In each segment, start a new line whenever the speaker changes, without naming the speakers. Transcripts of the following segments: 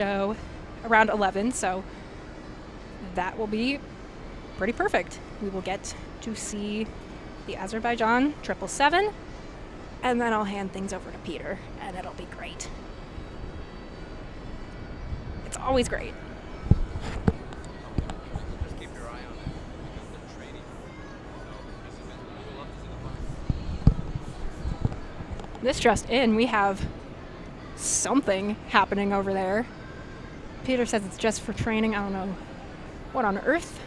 show around 11, so that will be pretty perfect. We will get to see the Azerbaijan 777, and then I'll hand things over to Peter, and it'll be great. It's always great.
Just keep your eye on it because they're training. So we would love to see the fun.
This just in, we have something happening over there. Peter says it's just for training. I don't know what on earth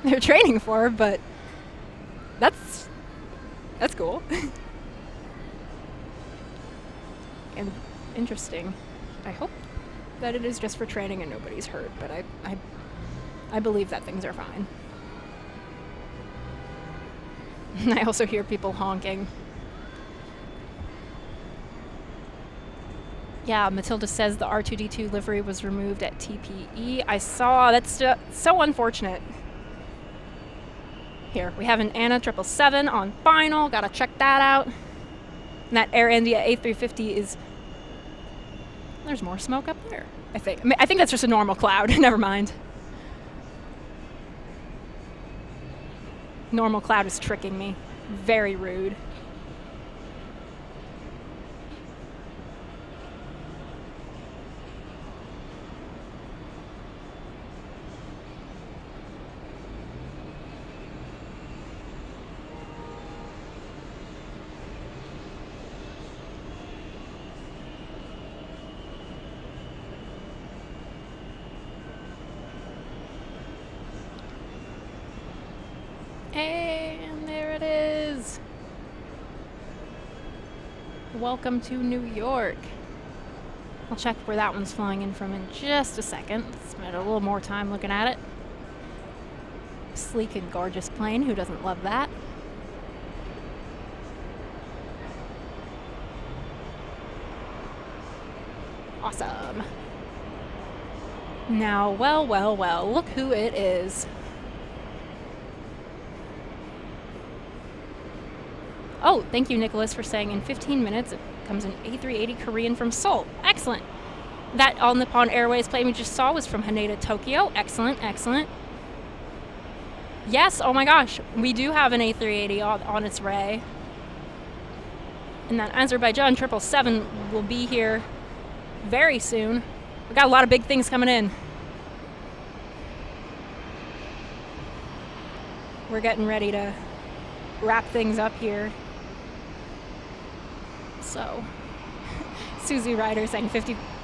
they're training for, but that's cool. And interesting. I hope that it is just for training and nobody's hurt, but I believe that things are fine. And I also hear people honking. Yeah, Matilda says the R2D2 livery was removed at TPE. I saw, that's so unfortunate. Here, we have an ANA 777 on final, gotta check that out. And that Air India A350 is, there's more smoke up there, I think. I think that's just a normal cloud, never mind. Normal cloud is tricking me, very rude. And there it is. Welcome to New York. I'll check where that one's flying in from in just a second. Spend a little more time looking at it. Sleek and gorgeous plane, who doesn't love that? Awesome. Now, well, look who it is. Oh, thank you, Nicholas, for saying in 15 minutes it comes an A380 Korean from Seoul. Excellent. That All Nippon Airways plane we just saw was from Haneda, Tokyo. Excellent, excellent. Yes, oh my gosh, we do have an A380 on its way. And that Azerbaijan 777 will be here very soon. We got a lot of big things coming in. We're getting ready to wrap things up here. So, Susie Ryder saying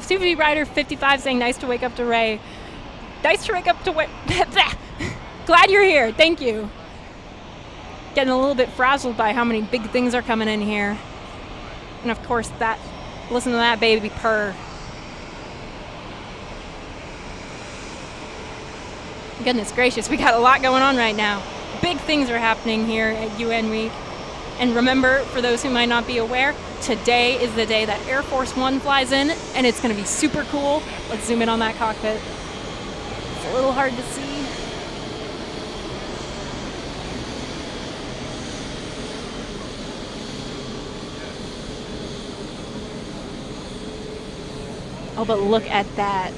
Susie Ryder 55 saying nice to wake up to Ray. Nice to wake up to Glad you're here. Thank you. Getting a little bit frazzled by how many big things are coming in here. And of course listen to that baby purr. Goodness gracious, we got a lot going on right now. Big things are happening here at UN Week. And remember, for those who might not be aware, today is the day that Air Force One flies in, and it's going to be super cool. Let's zoom in on that cockpit. It's a little hard to see. Oh, but look at that.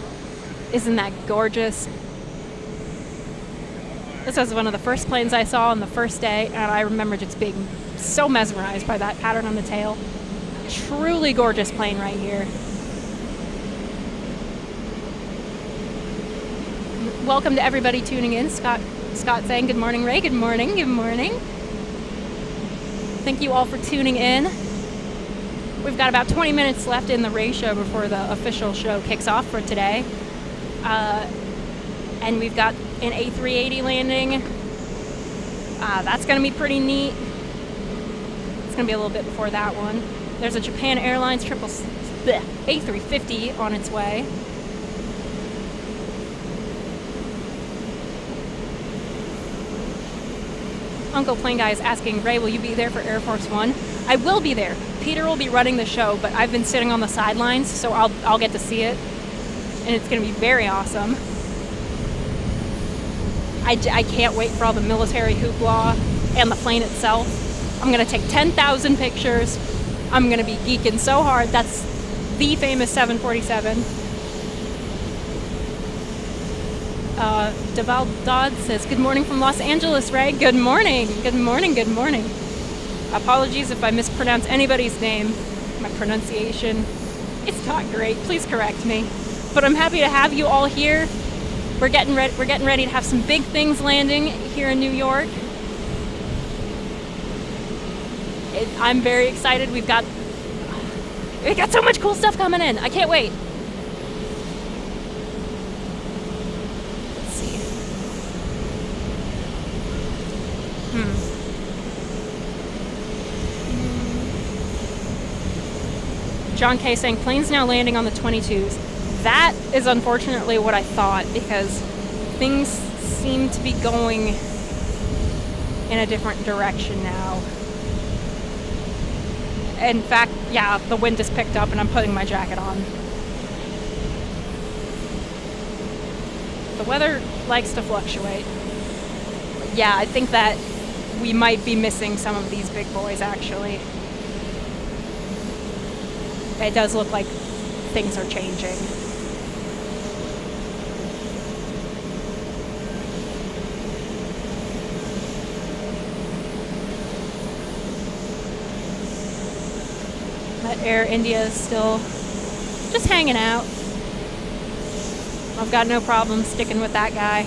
Isn't that gorgeous? This was one of the first planes I saw on the first day, and I remember just being so mesmerized by that pattern on the tail. Truly gorgeous plane right here. Welcome to everybody tuning in. Scott saying good morning, Ray. Good morning, good morning. Thank you all for tuning in. We've got about 20 minutes left in the Ray show before the official show kicks off for today. And we've got an A380 landing. That's going to be pretty neat. It's going to be a little bit before that one. There's a Japan Airlines A350 on its way. Uncle Plane Guy is asking, Ray, will you be there for Air Force One? I will be there. Peter will be running the show, but I've been sitting on the sidelines, so I'll get to see it. And it's going to be very awesome. I can't wait for all the military hoopla and the plane itself. I'm going to take 10,000 pictures. I'm going to be geeking so hard. That's the famous 747. Deval Dodd says, good morning from Los Angeles, Ray. Good morning. Good morning. Good morning. Apologies if I mispronounce anybody's name. My pronunciation, it's not great. Please correct me. But I'm happy to have you all here. We're getting ready to have some big things landing here in New York. I'm very excited. We got so much cool stuff coming in. I can't wait. Let's see. John K saying planes now landing on the 22s. That is unfortunately what I thought, because things seem to be going in a different direction now. In fact, yeah, the wind just picked up and I'm putting my jacket on. The weather likes to fluctuate. Yeah, I think that we might be missing some of these big boys, actually. It does look like things are changing. But Air India is still just hanging out. I've got no problem sticking with that guy,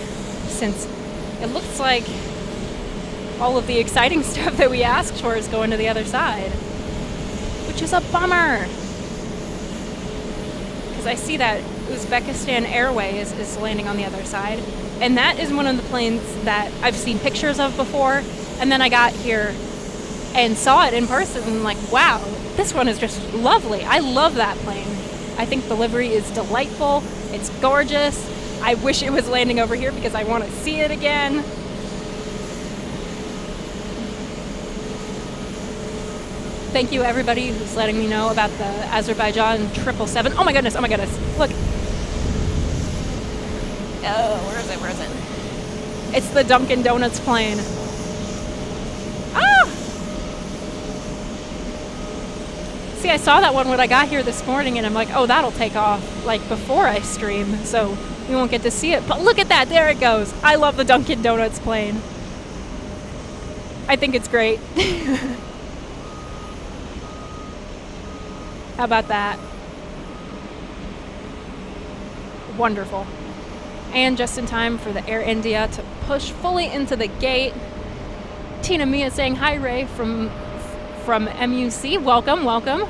since it looks like all of the exciting stuff that we asked for is going to the other side, which is a bummer. Because I see that Uzbekistan Airways is landing on the other side, and that is one of the planes that I've seen pictures of before, and then I got here and saw it in person and like, wow, this one is just lovely. I love that plane. I think the livery is delightful. It's gorgeous. I wish it was landing over here because I want to see it again. Thank you everybody who's letting me know about the Azerbaijan 777. Oh my goodness, look. Oh, where is it? It's the Dunkin' Donuts plane. Ah! See, I saw that one when I got here this morning and I'm like, oh, that'll take off like before I stream, so we won't get to see it. But look at that, there it goes. I love the Dunkin' Donuts plane. I think it's great. How about that? Wonderful. And just in time for the Air India to push fully into the gate. Tina Mia saying hi, Ray, from MUC. Welcome, welcome.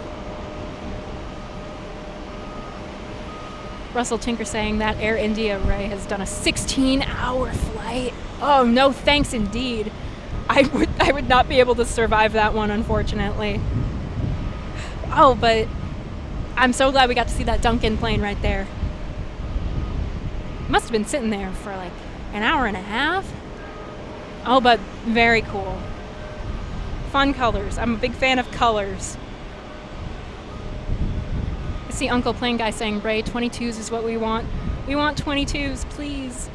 Russell Tinker saying that Air India, Ray, has done a 16-hour flight. Oh, no thanks indeed. I would not be able to survive that one, unfortunately. Oh, but I'm so glad we got to see that Dunkin' plane right there. Must have been sitting there for like an hour and a half. Oh, but very cool. Fun colors. I'm a big fan of colors. I see Uncle Plane Guy saying, Ray, 22s is what we want. We want 22s, please.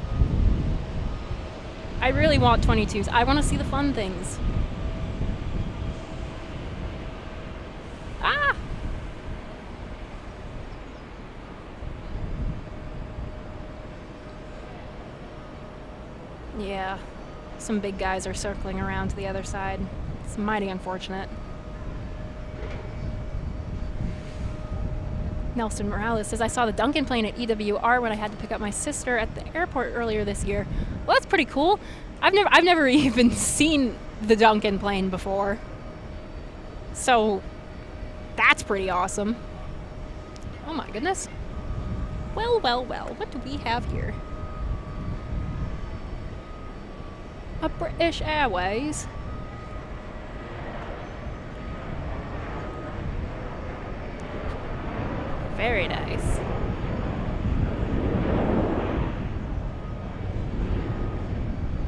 I really want 22s. I want to see the fun things. Ah! Yeah, some big guys are circling around to the other side. It's mighty unfortunate. Nelson Morales says, I saw the Dunkin' plane at EWR when I had to pick up my sister at the airport earlier this year. Well, that's pretty cool. I've never even seen the Dunkin' plane before. So that's pretty awesome. Oh my goodness. Well, well, well, what do we have here? A British Airways. Very nice.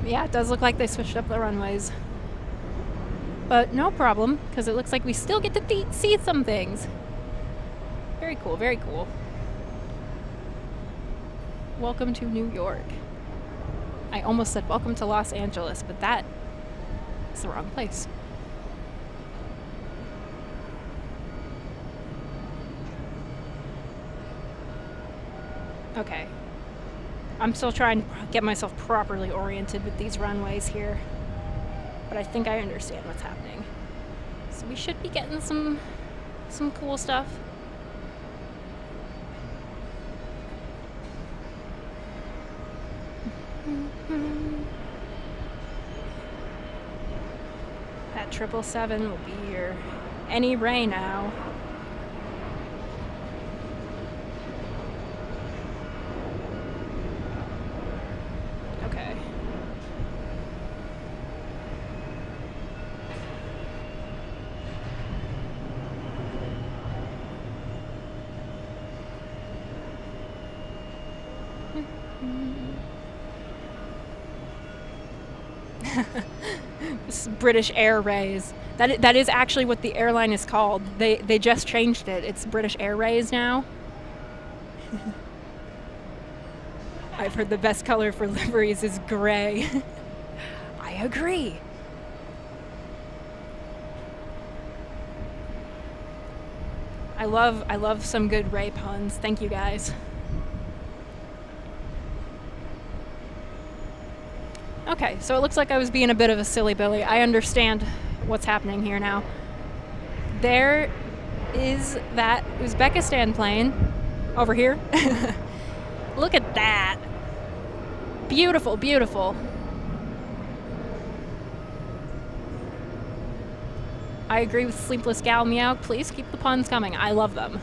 Yeah, it does look like they switched up the runways. But no problem, because it looks like we still get to see some things. Very cool, very cool. Welcome to New York. I almost said welcome to Los Angeles, but that is the wrong place. Okay. I'm still trying to get myself properly oriented with these runways here. But I think I understand what's happening. So we should be getting some cool stuff. That 777 will be here any ray now. Okay. British Airways. That is actually what the airline is called. They just changed it. It's British Airways now. I've heard the best color for liveries is gray. I agree. I love some good Ray puns. Thank you guys. Okay, so it looks like I was being a bit of a silly Billy. I understand what's happening here now. There is that Uzbekistan plane over here. Look at that. Beautiful, beautiful. I agree with Sleepless Gal Meow. Please keep the puns coming. I love them.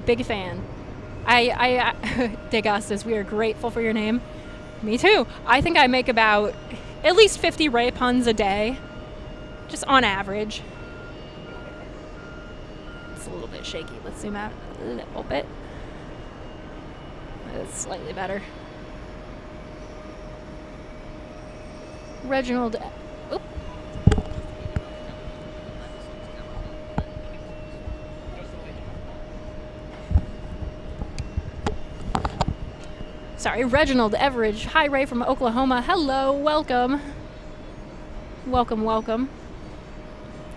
Big fan. Degastus, we are grateful for your name. Me too. I think I make about at least 50 Ray puns a day, just on average. It's a little bit shaky. Let's zoom out a little bit. That's slightly better. Reginald. Oop. Sorry, Reginald Everidge. Hi, Ray from Oklahoma. Hello, welcome. Welcome, welcome.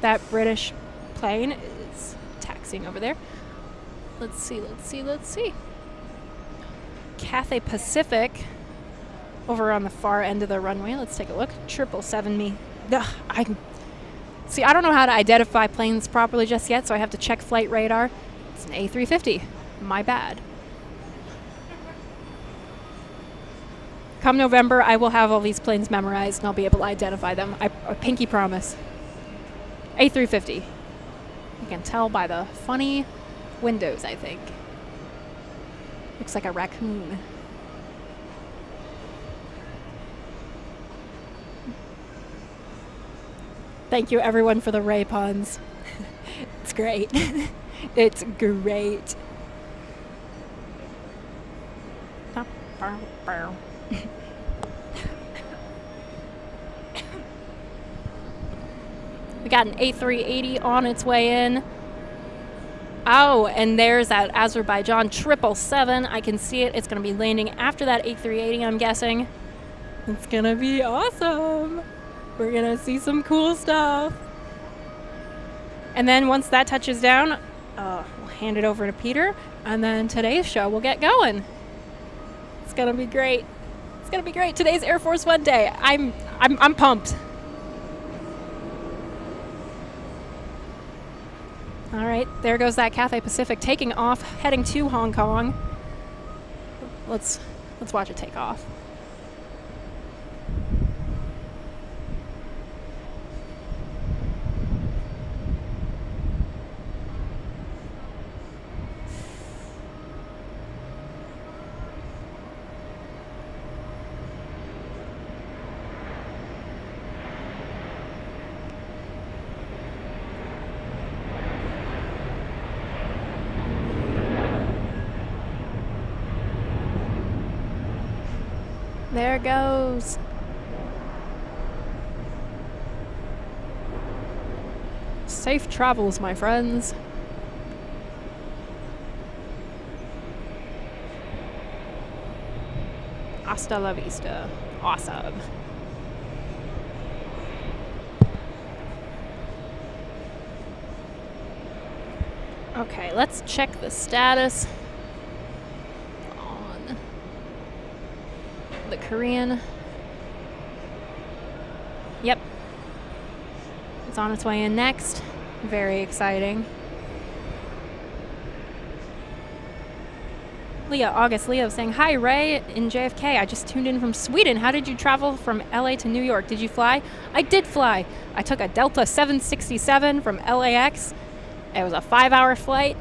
That British plane is taxiing over there. Let's see, let's see, let's see. Cathay Pacific over on the far end of the runway. Let's take a look. 777 me. Ugh, I don't know how to identify planes properly just yet, so I have to check flight radar. It's an A350. My bad. Come November, I will have all these planes memorized and I'll be able to identify them. I pinky promise. A350. You can tell by the funny windows, I think. Looks like a raccoon. Thank you, everyone, for the Ray puns. It's great. It's great. We got an A380 on its way in. Oh, and there's that Azerbaijan 777. I can see it. It's going to be landing after that A380, I'm guessing. It's going to be awesome. We're going to see some cool stuff. And then once that touches down, we'll hand it over to Peter, and then today's show will get going. It's going to be great. It's going to be great. Today's Air Force One day. I'm pumped. All right, there goes that Cathay Pacific taking off, heading to Hong Kong. Let's watch it take off. There it goes. Safe travels, my friends. Hasta la vista. Awesome. Okay, let's check the status on the Korean. Yep. It's on its way in next. Very exciting. Leo saying, hi, Ray in JFK. I just tuned in from Sweden. How did you travel from LA to New York? Did you fly? I did fly. I took a Delta 767 from LAX. It was a 5-hour flight,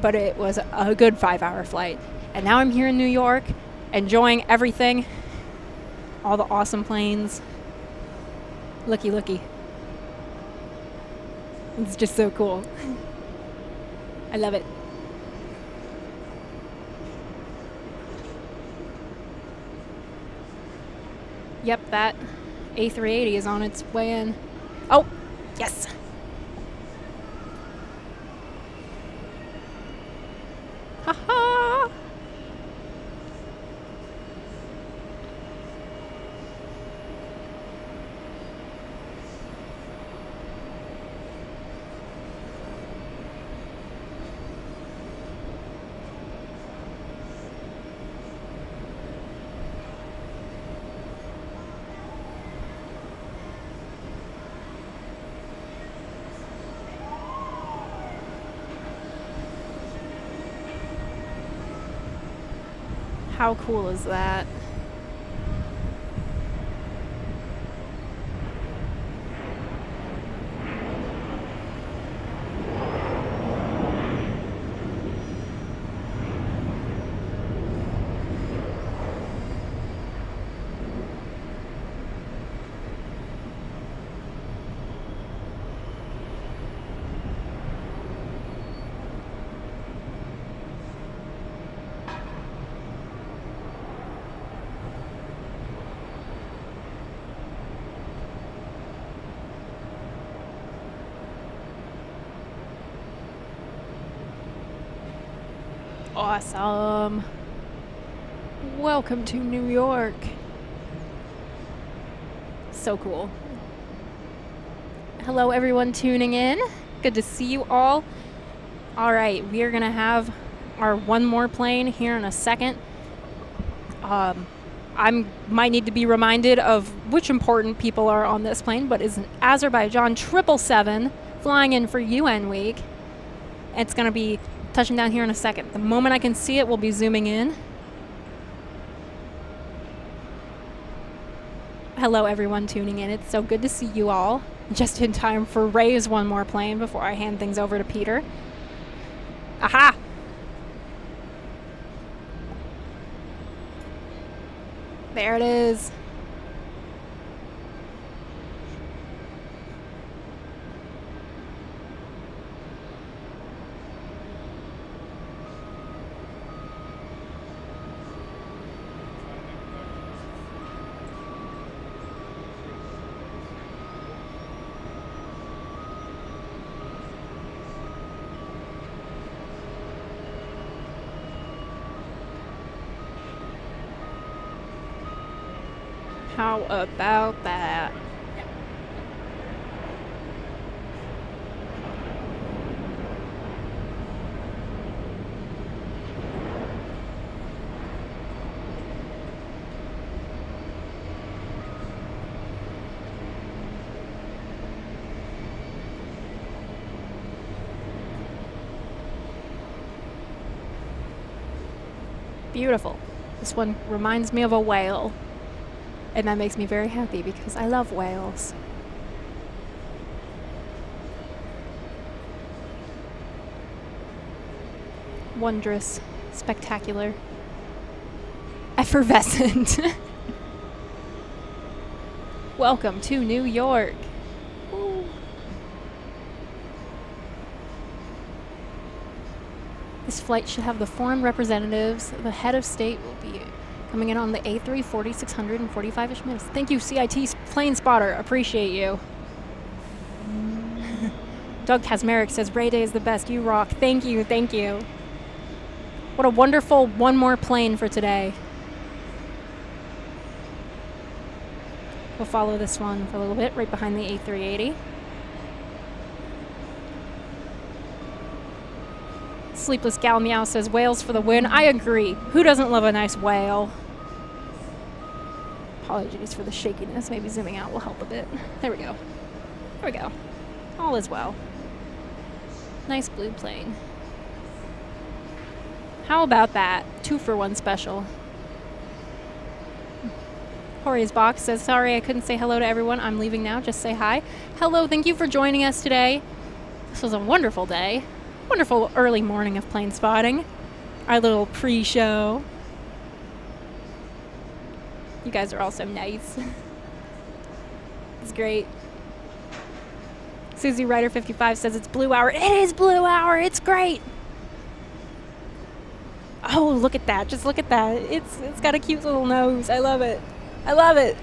but it was a good 5-hour flight. And now I'm here in New York, enjoying everything. All the awesome planes. Looky. It's just so cool. I love it. Yep, that A380 is on its way in. Oh, yes. Ha-ha. How cool is that? Awesome. Welcome to New York. So cool. Hello everyone tuning in. Good to see you all. All right, we are gonna have our one more plane here in a second. I might need to be reminded of which important people are on this plane, but it's an Azerbaijan 777 flying in for UN Week. It's gonna be touching down here in a second. The moment I can see it, we'll be zooming in. Hello everyone tuning in. It's so good to see you all. Just in time for Ray's one more plane before I hand things over to Peter. Aha! There it is. How about that? Beautiful. This one reminds me of a whale. And that makes me very happy because I love whales. Wondrous, spectacular, effervescent. Welcome to New York. Ooh. This flight should have the foreign representatives. The head of state will be coming in on the A3 4600 in 45-ish minutes. Thank you, CIT Plane Spotter. Appreciate you. Doug Kazmarek says, Ray Day is the best. You rock. Thank you. Thank you. What a wonderful one more plane for today. We'll follow this one for a little bit, right behind the A380. Sleepless Gal Meow says, whales for the win. I agree. Who doesn't love a nice whale? Apologies for the shakiness. Maybe zooming out will help a bit. There we go. There we go. All is well. Nice blue plane. How about that? 2-for-1 special. Jorge's box says, sorry I couldn't say hello to everyone. I'm leaving now. Just say hi. Hello, thank you for joining us today. This was a wonderful day. Wonderful early morning of plane spotting. Our little pre-show. You guys are all so nice. It's great. Susie Ryder 55 says it's blue hour. It is blue hour. It's great. Oh, look at that. Just look at that. It's got a cute little nose. I love it. I love it.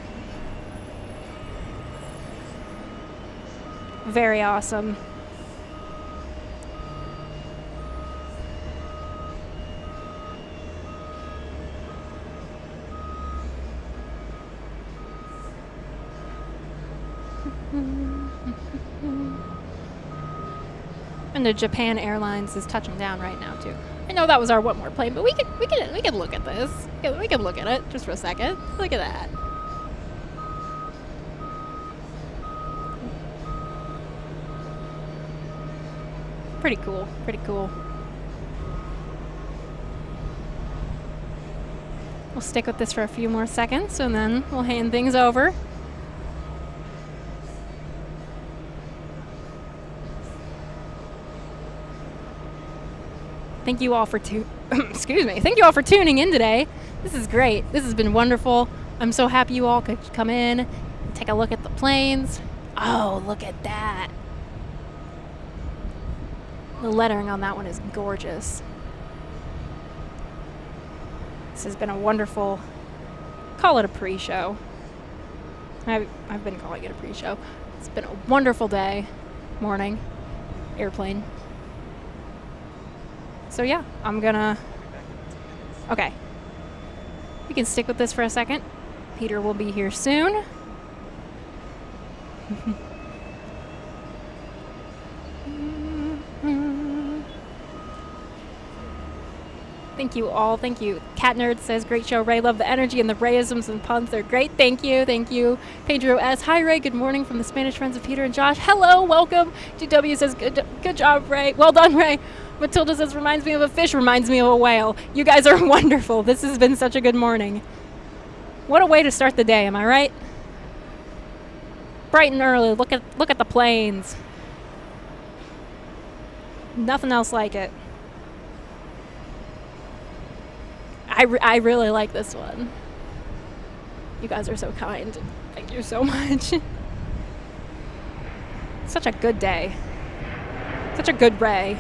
Very awesome. And the Japan Airlines is touching down right now too. I know that was our one more plane, but we could look at this. We could look at it just for a second. Look at that. Pretty cool. Pretty cool. We'll stick with this for a few more seconds and then we'll hand things over. Thank you all for excuse me. Thank you all for tuning in today. This is great. This has been wonderful. I'm so happy you all could come in and take a look at the planes. Oh, look at that. The lettering on that one is gorgeous. This has been a wonderful, call it a pre-show. I've been calling it a pre-show. It's been a wonderful day, morning, airplane. So yeah, I'm gonna, okay. We can stick with this for a second. Peter will be here soon. Thank you all. Thank you. Cat Nerd says, great show, Ray. Love the energy and the Rayisms and puns. They're great. Thank you. Thank you. Pedro S. Hi, Ray. Good morning from the Spanish friends of Peter and Josh. Hello. Welcome. GW says, good job, Ray. Well done, Ray. Matilda says, reminds me of a fish, reminds me of a whale. You guys are wonderful. This has been such a good morning. What a way to start the day, am I right? Bright and early. Look at the planes. Nothing else like it. I really like this one. You guys are so kind. Thank you so much. Such a good day. Such a good Ray.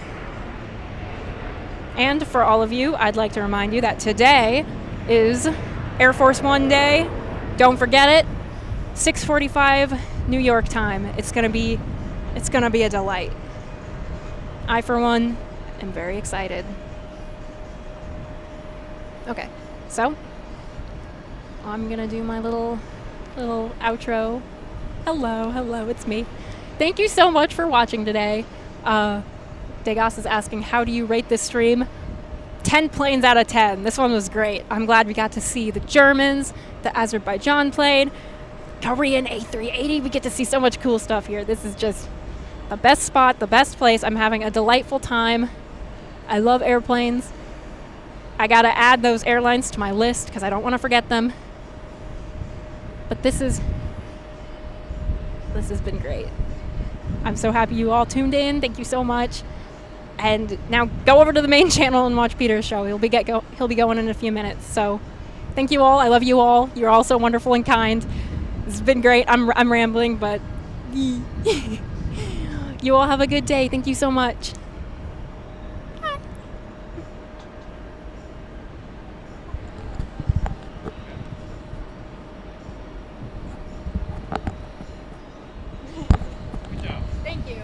And for all of you, I'd like to remind you that today is Air Force One Day. Don't forget it. 6:45 New York time. It's gonna be a delight. I, for one, am very excited. Okay, so I'm gonna do my little outro. Hello, it's me. Thank you so much for watching today. Degas is asking, how do you rate this stream? 10 planes out of 10. This one was great. I'm glad we got to see the Germans, the Azerbaijan plane, Korean A380. We get to see so much cool stuff here. This is just the best spot, the best place. I'm having a delightful time. I love airplanes. I gotta add those airlines to my list because I don't want to forget them. But this has been great. I'm so happy you all tuned in. Thank you so much. And now go over to the main channel and watch Peter's show. He'll be going in a few minutes. So thank you all. I love you all. You're all so wonderful and kind. This has been great. I'm rambling, but you all have a good day. Thank you so much. Thank you.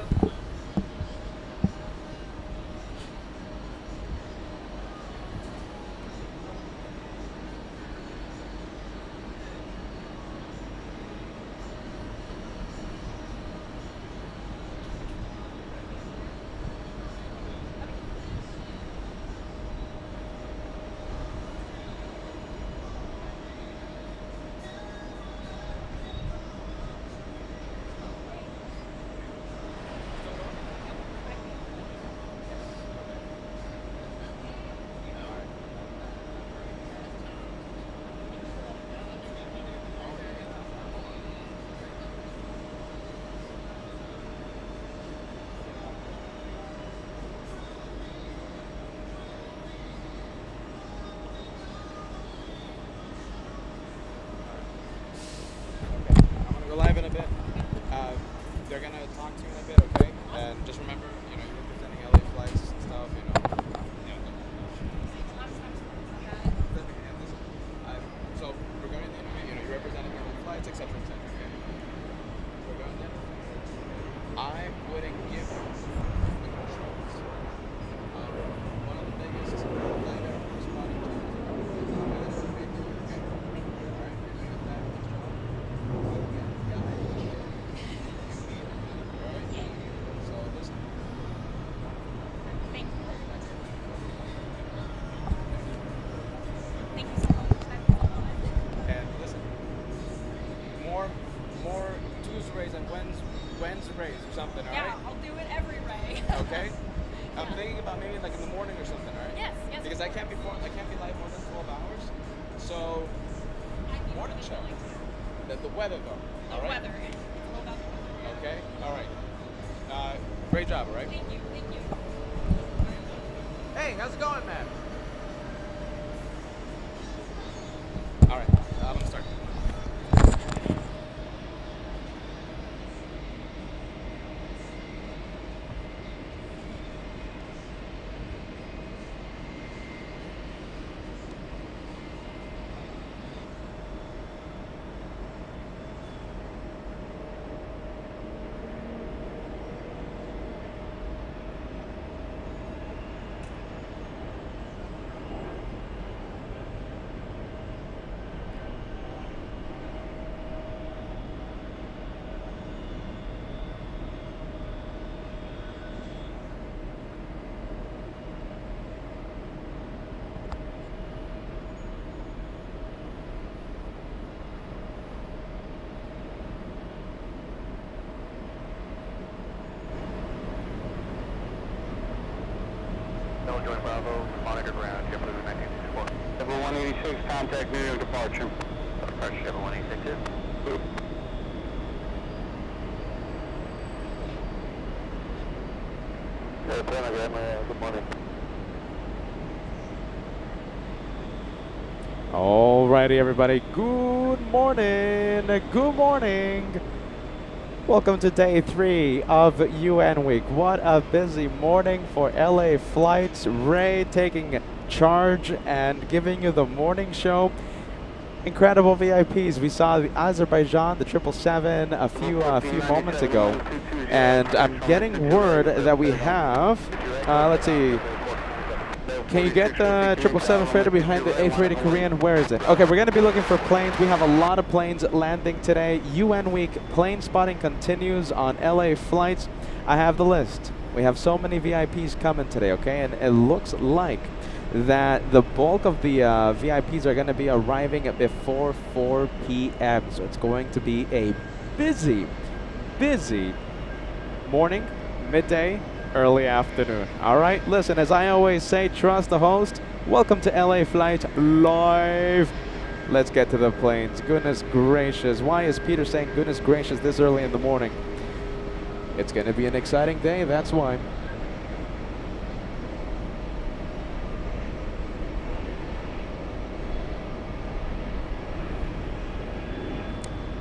we're live in a bit. They're gonna talk to you in a bit, okay? And just remember, you know, you're representing LA flights and stuff, you know. So we're going to the interview, you know, you're representing LA flights, etc., etc. Okay? We're going to the interview. I wouldn't give you the controls. One of the biggest lighter responding to
Thank you. Thank you so much.
and listen, more Tuesdays and Wednesdays or something, all
Yeah,
right?
I'll do it every way.
Okay? I'm thinking about maybe like in the morning or something, all right?
Yes, yes.
Because I can't be live more than 12 hours. So, morning show. The weather though, all right?
Weather. It's all about the weather.
Okay? All right. Great job, all right?
Thank you. Thank you.
Hey, how's it going, man? All right, I'm gonna start.
Join Bravo, monitor ground, JetBlue 1964. Level 186, contact New York departure. Departure, level 186. Good morning.
Alrighty, everybody. Good morning. Good morning. Welcome to day 3 of UN Week. What a busy morning for LA Flights. Ray taking charge and giving you the morning show. Incredible VIPs. We saw the Azerbaijan, the 777 a few moments ago. And I'm getting word that we have, let's see, can you get the 777 freighter behind the A380 Korean? Where is it? Okay, we're going to be looking for planes. We have a lot of planes landing today. UN Week plane spotting continues on LA Flights. I have the list. We have so many VIPs coming today, okay? And it looks like that the bulk of the VIPs are going to be arriving before 4 p.m. So it's going to be a busy morning, midday, early afternoon. All right, listen, as I always say, trust the host. Welcome to LA Flight Live. Let's get to the planes. Goodness gracious. Why is Peter saying goodness gracious this early in the morning? It's going to be an exciting day, that's why.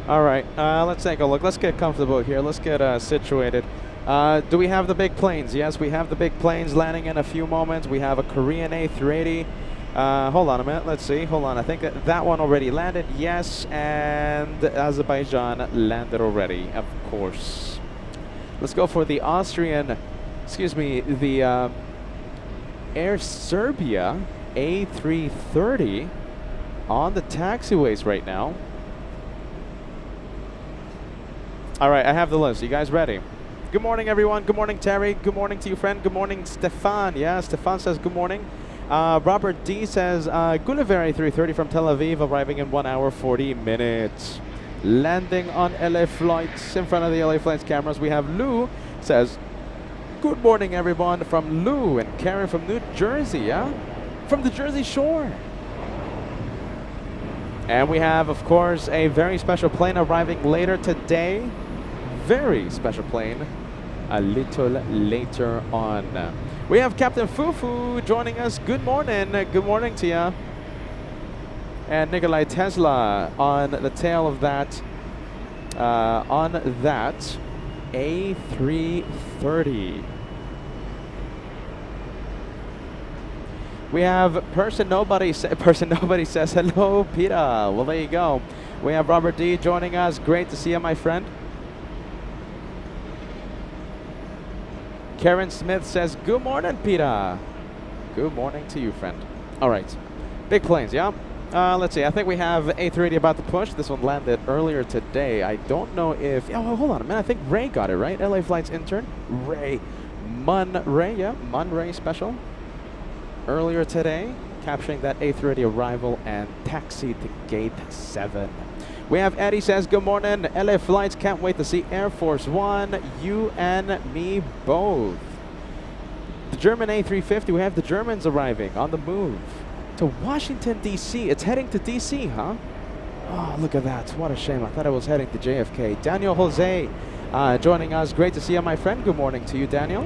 All right, let's take a look. Let's get comfortable here. Let's get situated. Do we have the big planes? Yes, we have the big planes landing in a few moments. We have a Korean A380. Hold on a minute. Let's see. Hold on. I think that one already landed. Yes, and Azerbaijan landed already, of course. Let's go for the Austrian, the Air Serbia A330 on the taxiways right now. All right, I have the list. You guys ready? Good morning, everyone. Good morning, Terry. Good morning to you, friend. Good morning, Stefan. Yeah, Stefan says good morning. Robert D says, Gulliver A330 from Tel Aviv, arriving in 1 hour, 40 minutes. Landing on LA Flights. In front of the LA Flights cameras, we have Lou says, good morning, everyone, from Lou and Karen from New Jersey, yeah? From the Jersey Shore. And we have, of course, a very special plane arriving later today. Very special plane a little later on. We have Captain Fufu joining us. Good morning. Good morning to you. And Nikolai Tesla on the tail of that on that A330. We have person nobody says hello, PETAH. Well, there you go. We have Robert D joining us. Great to see you, my friend. Karen Smith says, good morning, PETAH. Good morning to you, friend. All right. Big planes, yeah? Let's see. I think we have A380 about to push. This one landed earlier today. I don't know if... Oh, hold on a minute. I think Ray got it, right? LA Flights intern. Ray. Ray, yeah. Ray special. Earlier today, capturing that A380 arrival and taxi to gate 7. We have Eddie says, good morning, LA Flights, can't wait to see Air Force One, you and me both. The German A350, we have the Germans arriving on the move to Washington, D.C. It's heading to D.C., huh? Oh, look at that, what a shame. I thought it was heading to JFK. Daniel Jose joining us. Great to see you, my friend. Good morning to you, Daniel.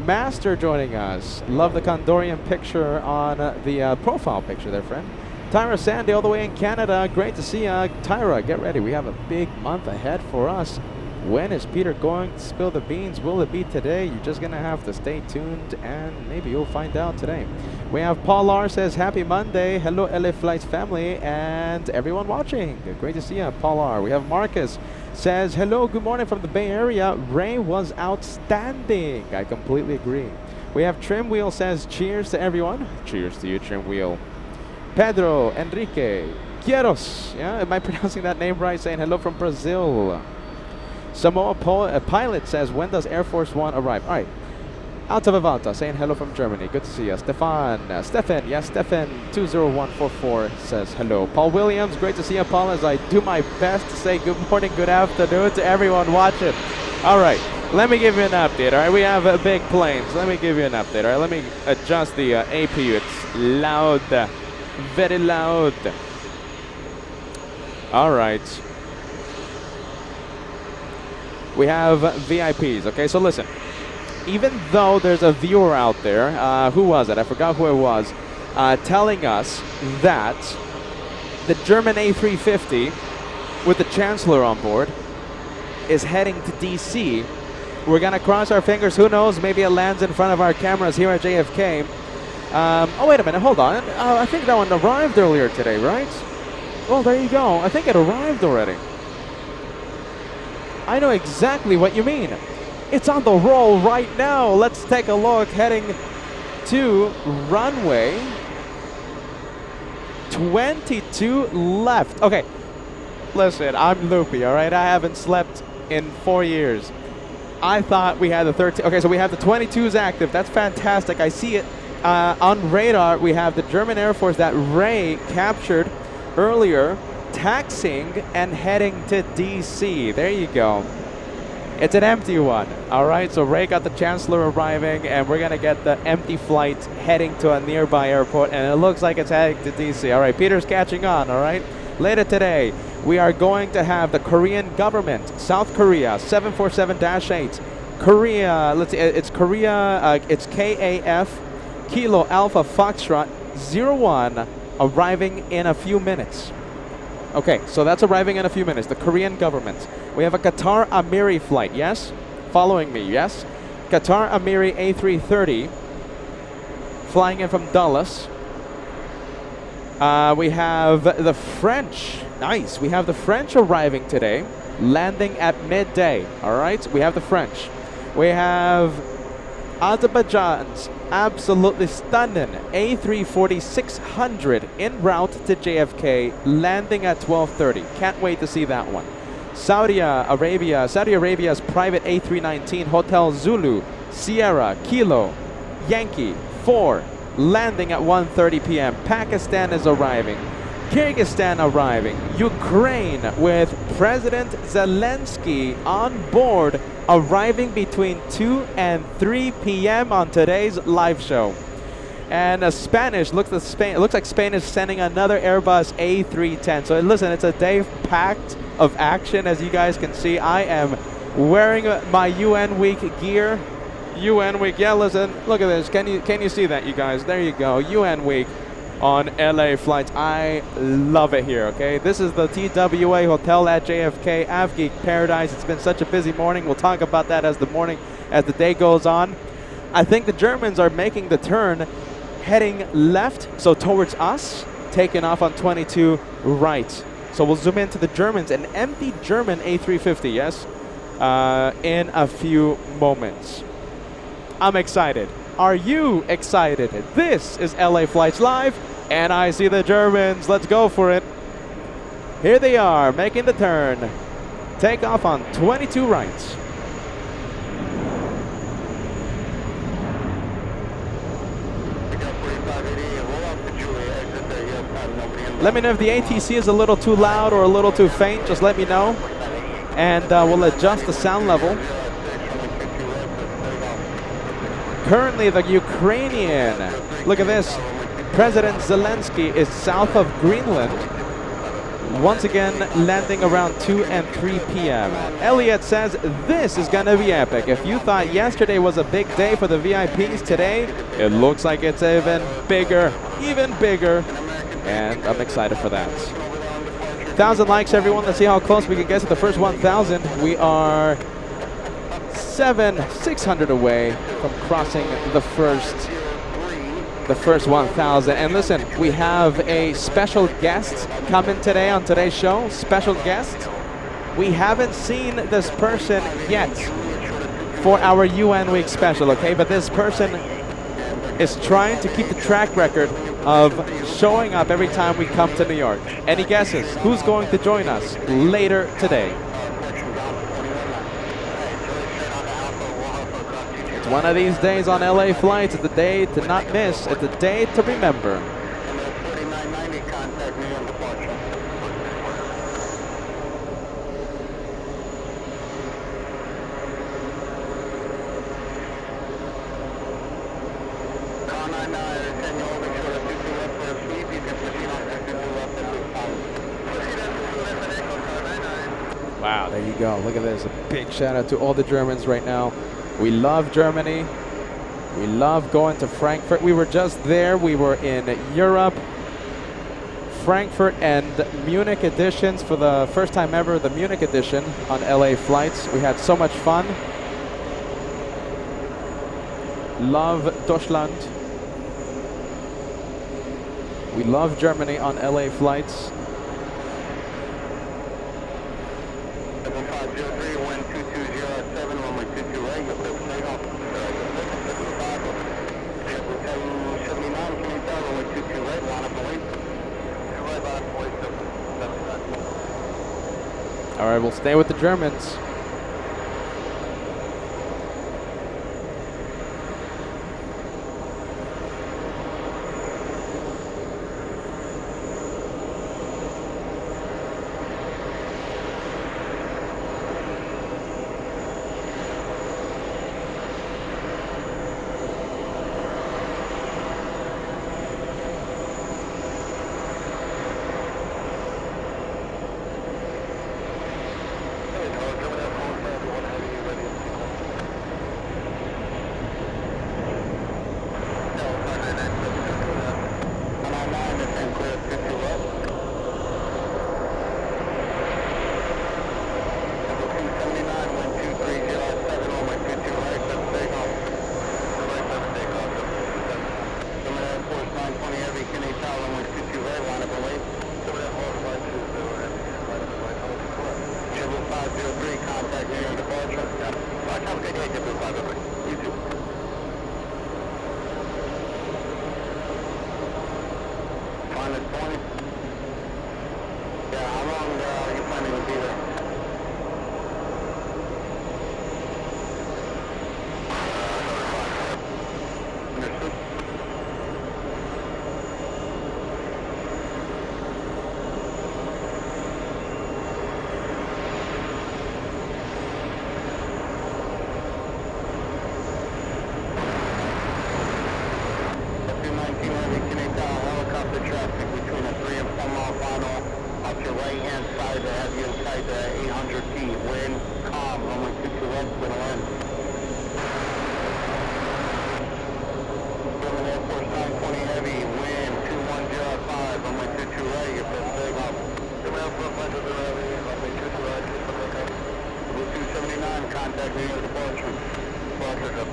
Master joining us. Love the Condorian picture on the profile picture there, friend. Tyra Sandy all the way in Canada. Great to see you. Tyra, get ready. We have a big month ahead for us. When is Peter going to spill the beans? Will it be today? You're just going to have to stay tuned and maybe you'll find out today. We have Paul R says, happy Monday. Hello, LA Flights family and everyone watching. Great to see you, Paul R. We have Marcus says, hello, good morning from the Bay Area. Ray was outstanding. I completely agree. We have Trim Wheel says, cheers to everyone. Cheers to you, Trim Wheel. Pedro Enrique Quieros. Yeah, am I pronouncing that name right? Saying hello from Brazil. Samoa Pilot says, when does Air Force One arrive? All right. Alta Vivalta saying hello from Germany. Good to see you. Stefan. Yes, Stefan 20144 says hello. Paul Williams, great to see you, Paul, as I do my best to say good morning, good afternoon to everyone watching. All right. Let me give you an update. All right. We have big planes. Let me give you an update. All right. Let me adjust the APU. It's loud. Very loud. All right. We have VIPs. Okay. So listen. Even though there's a viewer out there, who was it? I forgot who it was, telling us that the German A350 with the Chancellor on board is heading to DC. We're going to cross our fingers. Who knows? Maybe it lands in front of our cameras here at JFK. Oh, wait a minute. Hold on. I think that one arrived earlier today, right? Well, there you go. I think it arrived already. I know exactly what you mean. It's on the roll right now. Let's take a look. Heading to runway 22 left. Okay, listen, I'm loopy, all right? I haven't slept in 4 years. I thought we had the 13. Okay, so we have the 22s active. That's fantastic. I see it on radar. We have the German Air Force that Ray captured earlier, taxiing and heading to DC. There you go. It's an empty one, all right? So Ray got the Chancellor arriving, and we're going to get the empty flight heading to a nearby airport, and it looks like it's heading to DC. All right, Peter's catching on, all right? Later today, we are going to have the Korean government, South Korea, 747-8. Korea, let's see, it's Korea, it's KAF, Kilo Alpha Foxtrot 01, arriving in a few minutes. Okay, so that's arriving in a few minutes, the Korean government. We have a Qatar Amiri flight, yes? Following me, yes? Qatar Amiri A330, flying in from Dulles. We have the French, nice. We have the French arriving today, landing at midday, all right? We have the French. We have Azerbaijan's absolutely stunning A340-600 en route to JFK, landing at 12:30. Can't wait to see that one. Saudi Arabia's private A319 Hotel Zulu, Sierra, Kilo, Yankee, 4, landing at 1:30 p.m. Pakistan is arriving. Kyrgyzstan arriving. Ukraine with President Zelensky on board, arriving between 2 and 3 p.m. on today's live show. And Spanish, looks like Spain is sending another Airbus A310. So listen, it's a day packed of action. As you guys can see, I am wearing my UN Week gear. UN Week, yeah, listen, look at this. Can you see that, you guys? There you go, UN Week. on LA flights. I love it here, okay? This is the TWA Hotel at JFK, AvGeek Paradise. It's been such a busy morning. We'll talk about that as the day goes on. I think the Germans are making the turn, heading left, so towards us, taking off on 22 right. So we'll zoom into the Germans, an empty German A350, yes, in a few moments. I'm excited. Are you excited? This is LA Flights Live, and I see the Germans. Let's go for it. Here they are, making the turn. Take off on 22 right. Let me know if the ATC is a little too loud or a little too faint. Just let me know, and we'll adjust the sound level. Currently, the Ukrainian, look at this, President Zelensky is south of Greenland, once again landing around 2 and 3 p.m. Elliot says this is going to be epic. If you thought yesterday was a big day for the VIPs, today it looks like it's even bigger, and I'm excited for that. 1,000 likes, everyone. Let's see how close we can get to the first 1,000. We are 600 away from crossing the first 1,000. And listen, we have a special guest coming today on today's show. Special guest. We haven't seen this person yet for our UN Week special, okay? But this person is trying to keep the track record of showing up every time we come to New York. Any guesses? Who's going to join us later today? One of these days on LA Flights, it's a day to not miss. It's a day to remember. Wow, there you go. Look at this. A big shout out to all the Germans right now. We love Germany. We love going to Frankfurt. We were just there. We were in Europe. Frankfurt and Munich editions for the first time ever, the Munich edition on LA Flights. We had so much fun. Love Deutschland. We love Germany on LA Flights. All right, we'll stay with the Germans.
279, contact New York departure. Departure up.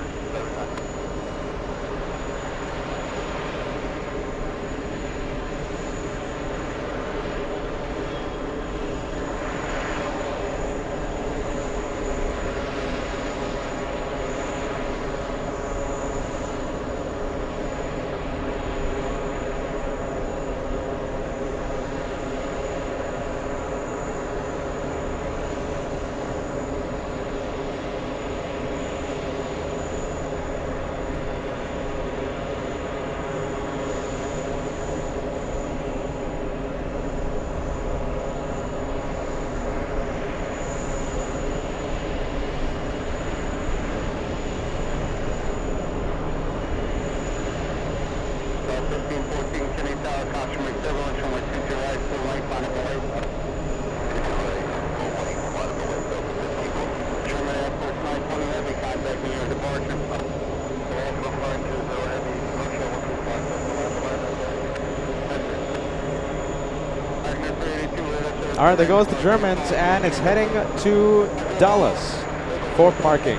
All right, there goes the Germans, and it's heading to Dallas for parking.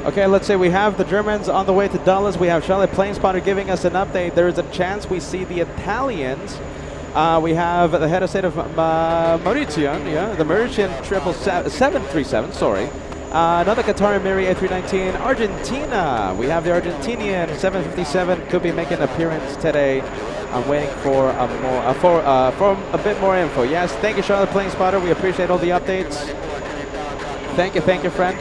Okay, let's say we have the Germans on the way to Dallas. We have Charlotte Plane Spotter giving us an update. There is a chance we see the Italians. We have the head of state of Mauritian, the Mauritian 737, sorry. Another Qatari Miri A319, Argentina. We have the Argentinian 757, could be making an appearance today. I'm waiting for a bit more info. Yes, thank you, Charlotte Plane Spotter. We appreciate all the updates. Thank you, friend.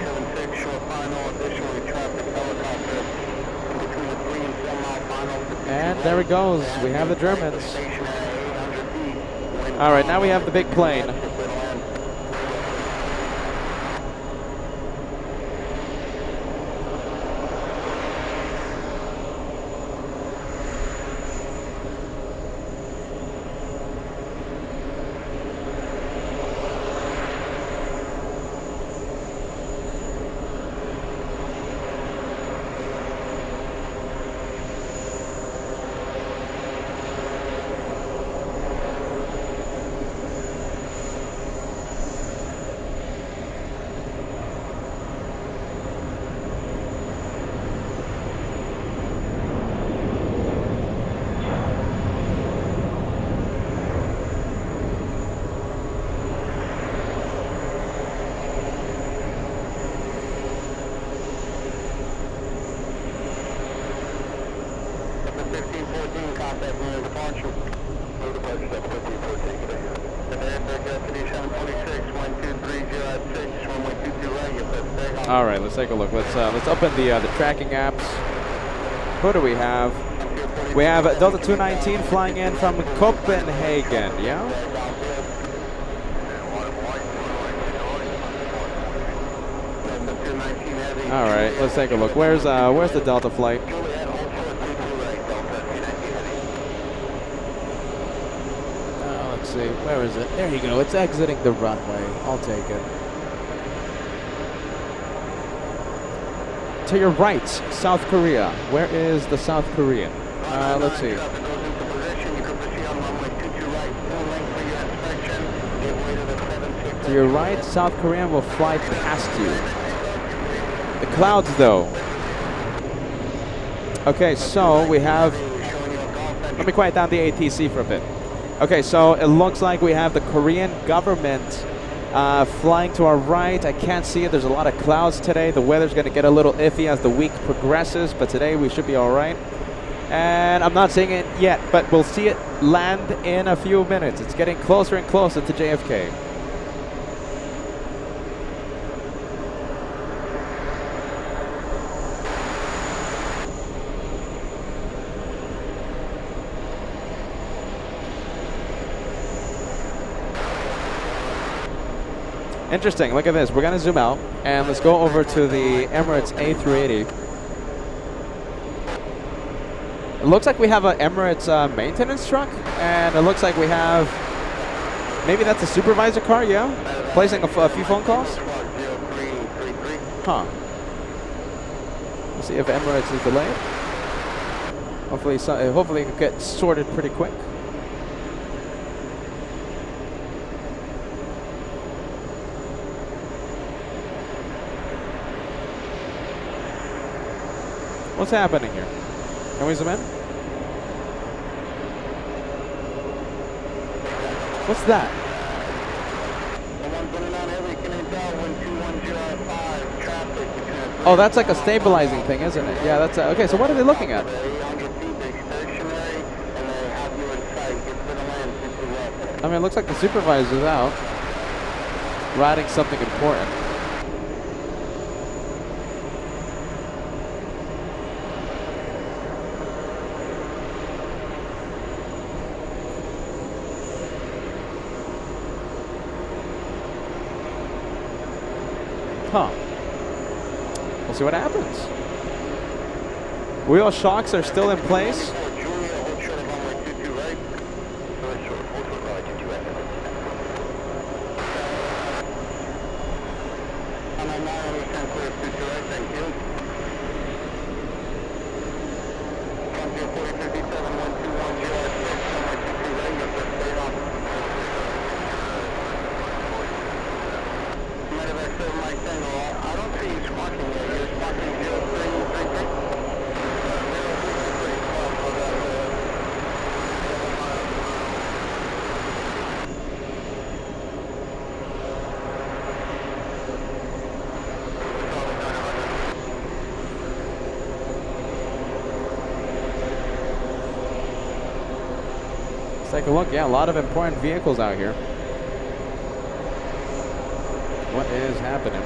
And there it goes. We have the Germans. All right, now we have the big plane. All right, let's take a look. Let's open the tracking apps. Who do we have? We have Delta 219 flying in from Copenhagen. Yeah. All right, let's take a look. Where's the Delta flight? Let's see. Where is it? There you go. It's exiting the runway. I'll take it. To your right, South Korea. Where is the South Korean? Let's see. To your right, South Korean will fly past you. The clouds, though. Okay, so we have... Let me quiet down the ATC for a bit. Okay, so it looks like we have the Korean government flying to our right. I can't see it. There's a lot of clouds today. The weather's going to get a little iffy as the week progresses, but today we should be all right. And I'm not seeing it yet, but we'll see it land in a few minutes. It's getting closer and closer to JFK. Interesting, look at this. We're gonna zoom out and let's go over to the Emirates A380. It looks like we have an Emirates maintenance truck, and it looks like we have, maybe that's a supervisor car, yeah? Placing a few phone calls? Huh. We'll see if Emirates is delayed. Hopefully it can get sorted pretty quick. What's happening here? Can we zoom in? What's that? Oh, that's like a stabilizing thing, isn't it? Yeah, that's okay. So what are they looking at? I mean, it looks like the supervisor's out, writing something important. Huh. We'll see what happens. Wheel shocks are still in place. Let's take a look. Yeah, a lot of important vehicles out here. What is happening?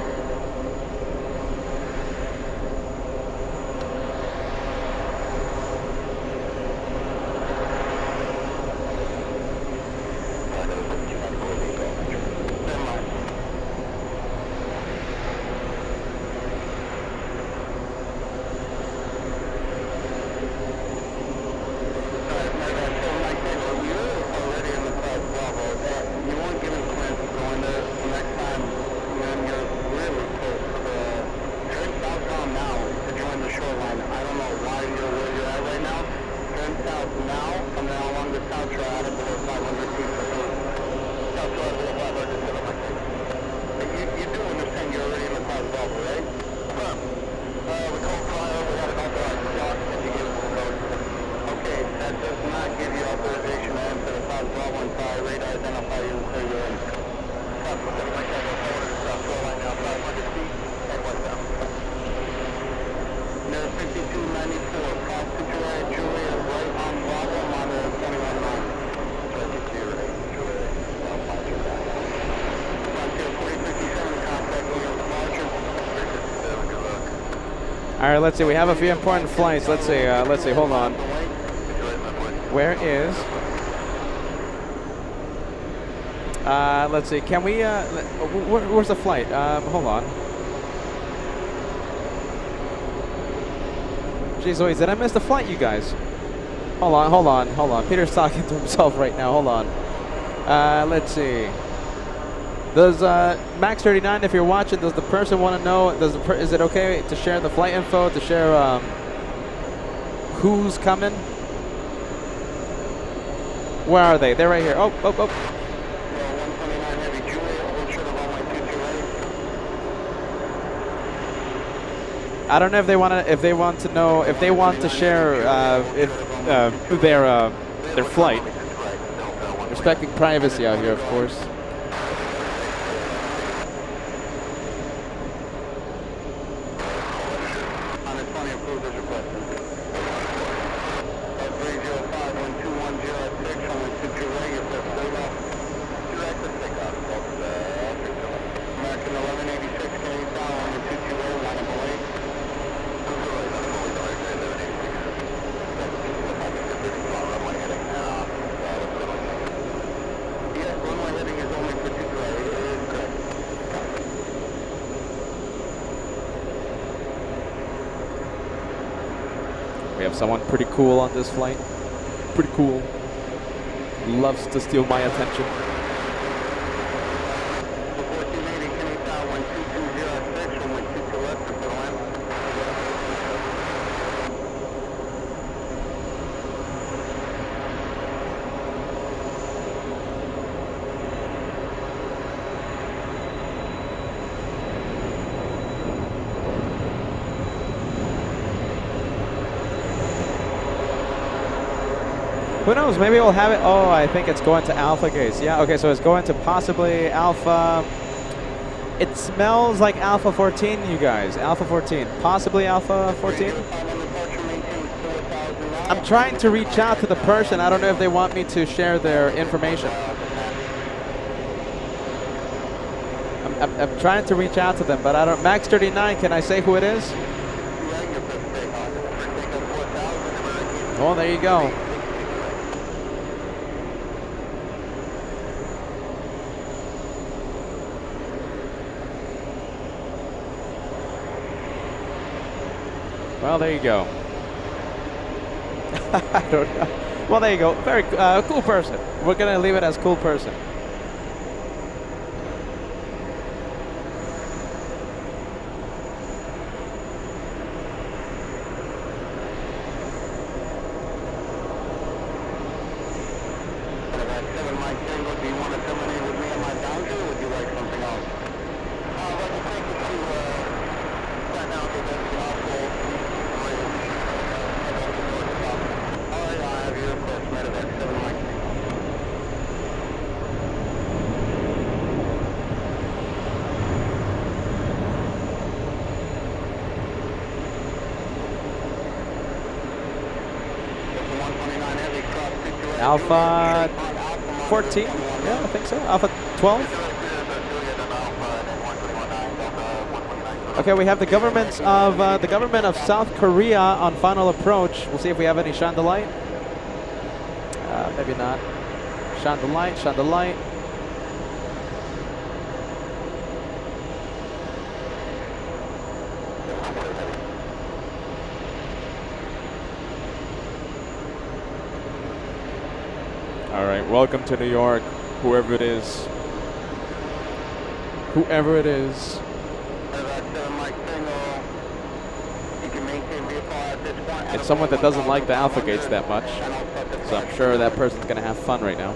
All right, let's see. We have a few important flights. Let's see. Hold on. Where is? Let's see. Can we? Where's the flight? Hold on. Jeez Louise, did I miss the flight, you guys? Hold on. Peter's talking to himself right now. Hold on. Let's see. Does Max 39, if you're watching, does the person want to know? Is it okay to share the flight info? To share who's coming? Where are they? They're right here. Oh. I don't know if they want to share their flight. Respecting privacy out here, of course. have someone pretty cool on this flight. Pretty cool. Loves to steal my attention.
1480, Kenny Tower 12206, runway 22 left, for the land.
Who knows? Maybe we'll have it. Oh, I think it's going to Alpha Gates. Yeah, okay, so it's going to possibly Alpha. It smells like Alpha 14, you guys. Alpha 14. Possibly Alpha 14? I'm trying to reach out to the person. I don't know if they want me to share their information. I'm trying to reach out to them, but I don't. Max 39, can I say who it is? Oh, there you go. Well, there you go. I don't know. Well, there you go. Very cool person. We're going to leave it as cool person. Alpha 14? Yeah, I think so. Alpha 12? Okay, we have the government of South Korea on final approach. We'll see if we have any shine the light. Maybe not. Shine the light, shine the light. All right, welcome to New York, whoever it is. Whoever it is. It's someone that doesn't like the Alpha Gates that much, so I'm sure that person's gonna have fun right now.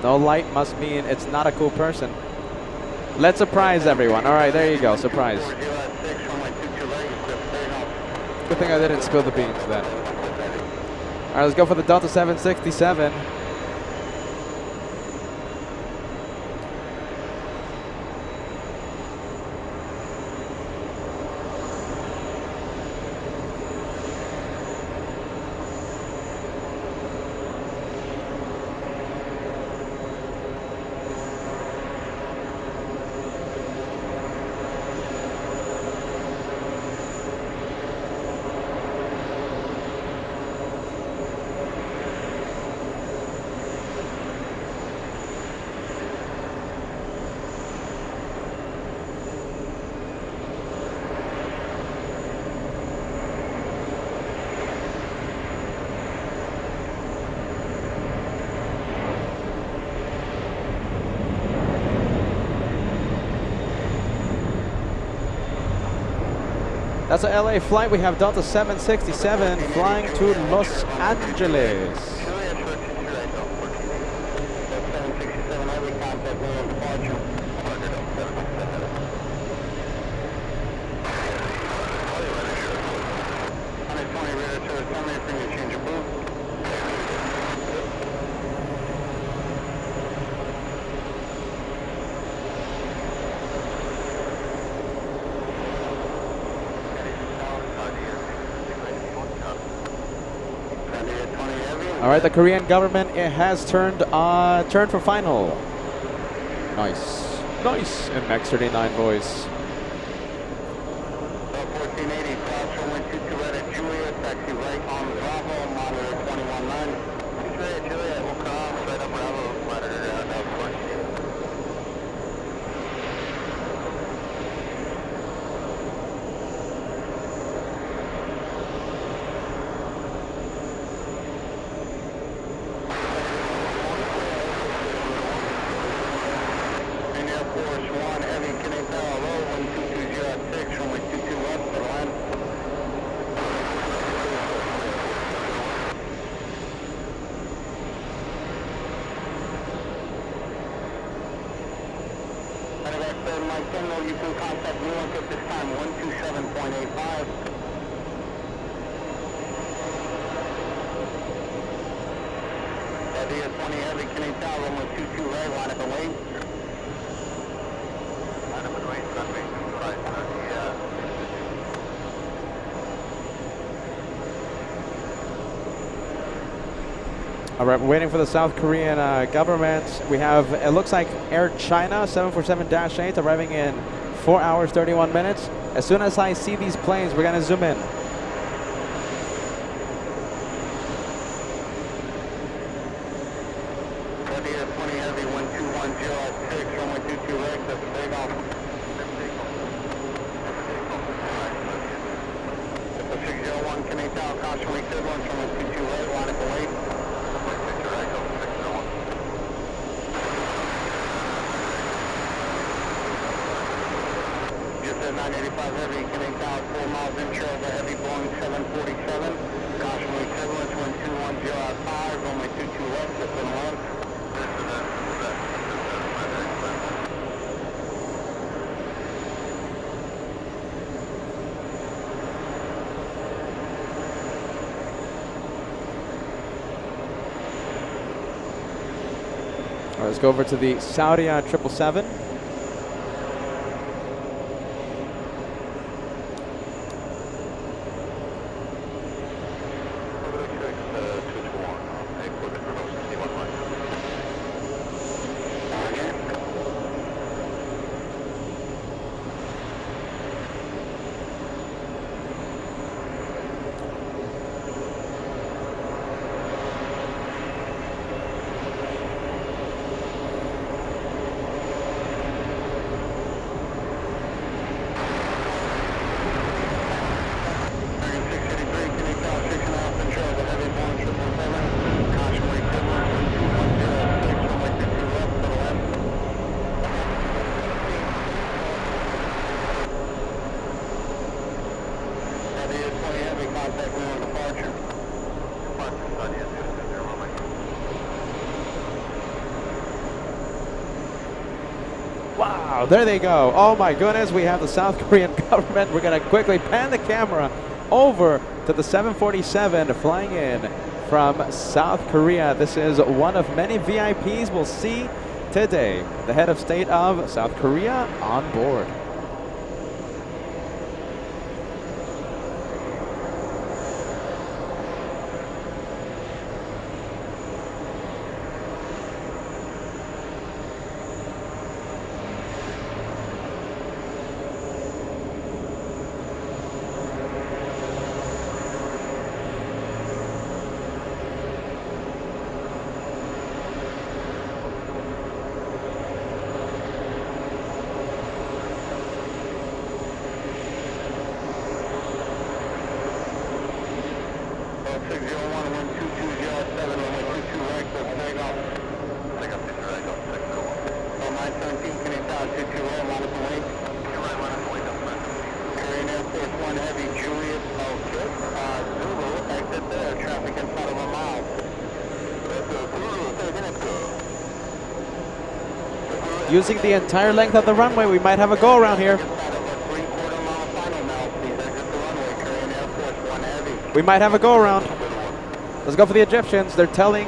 No light must mean it's not a cool person. Let's surprise everyone. All right, there you go, surprise. Good thing I didn't spill the beans then. All right, let's go for the Delta 767. That's a LA flight. We have Delta 767 flying to Los Angeles. All right, the Korean government has turned for final. Nice, nice, and Max 39 voice.
1480, cross runway 22 right at Julia, taxi right Mike 10, you can contact Newark at this time, 127.85. Dia 20 Heavy, Kenny Tower, runway 22 right, line up and wait. Line up and wait, runway 2 right,
All right, we're waiting for the South Korean government. We have, it looks like Air China 747-8 arriving in 4 hours, 31 minutes. As soon as I see these planes, we're gonna zoom in.
Dia 20 Heavy, 1210 at 6, runway 22 right, that's a big off. 601, Kenny Tower, caution turbulence, runway 22 right, line up and wait. Just at 985 Heavy, Kenny Tower, 4 miles inshore of a heavy Boeing 747. Caution turbulence, wind 210 at 5, runway 22 left, that's in 1.
All right, let's go over to the Saudi 777. Wow, there they go. Oh my goodness, we have the South Korean government. We're going to quickly pan the camera over to the 747 flying in from South Korea. This is one of many VIPs we'll see today. The head of state of South Korea on board. Using the entire length of the runway, we might have a go around here. We might have a go around. Let's go for the Egyptians. They're telling,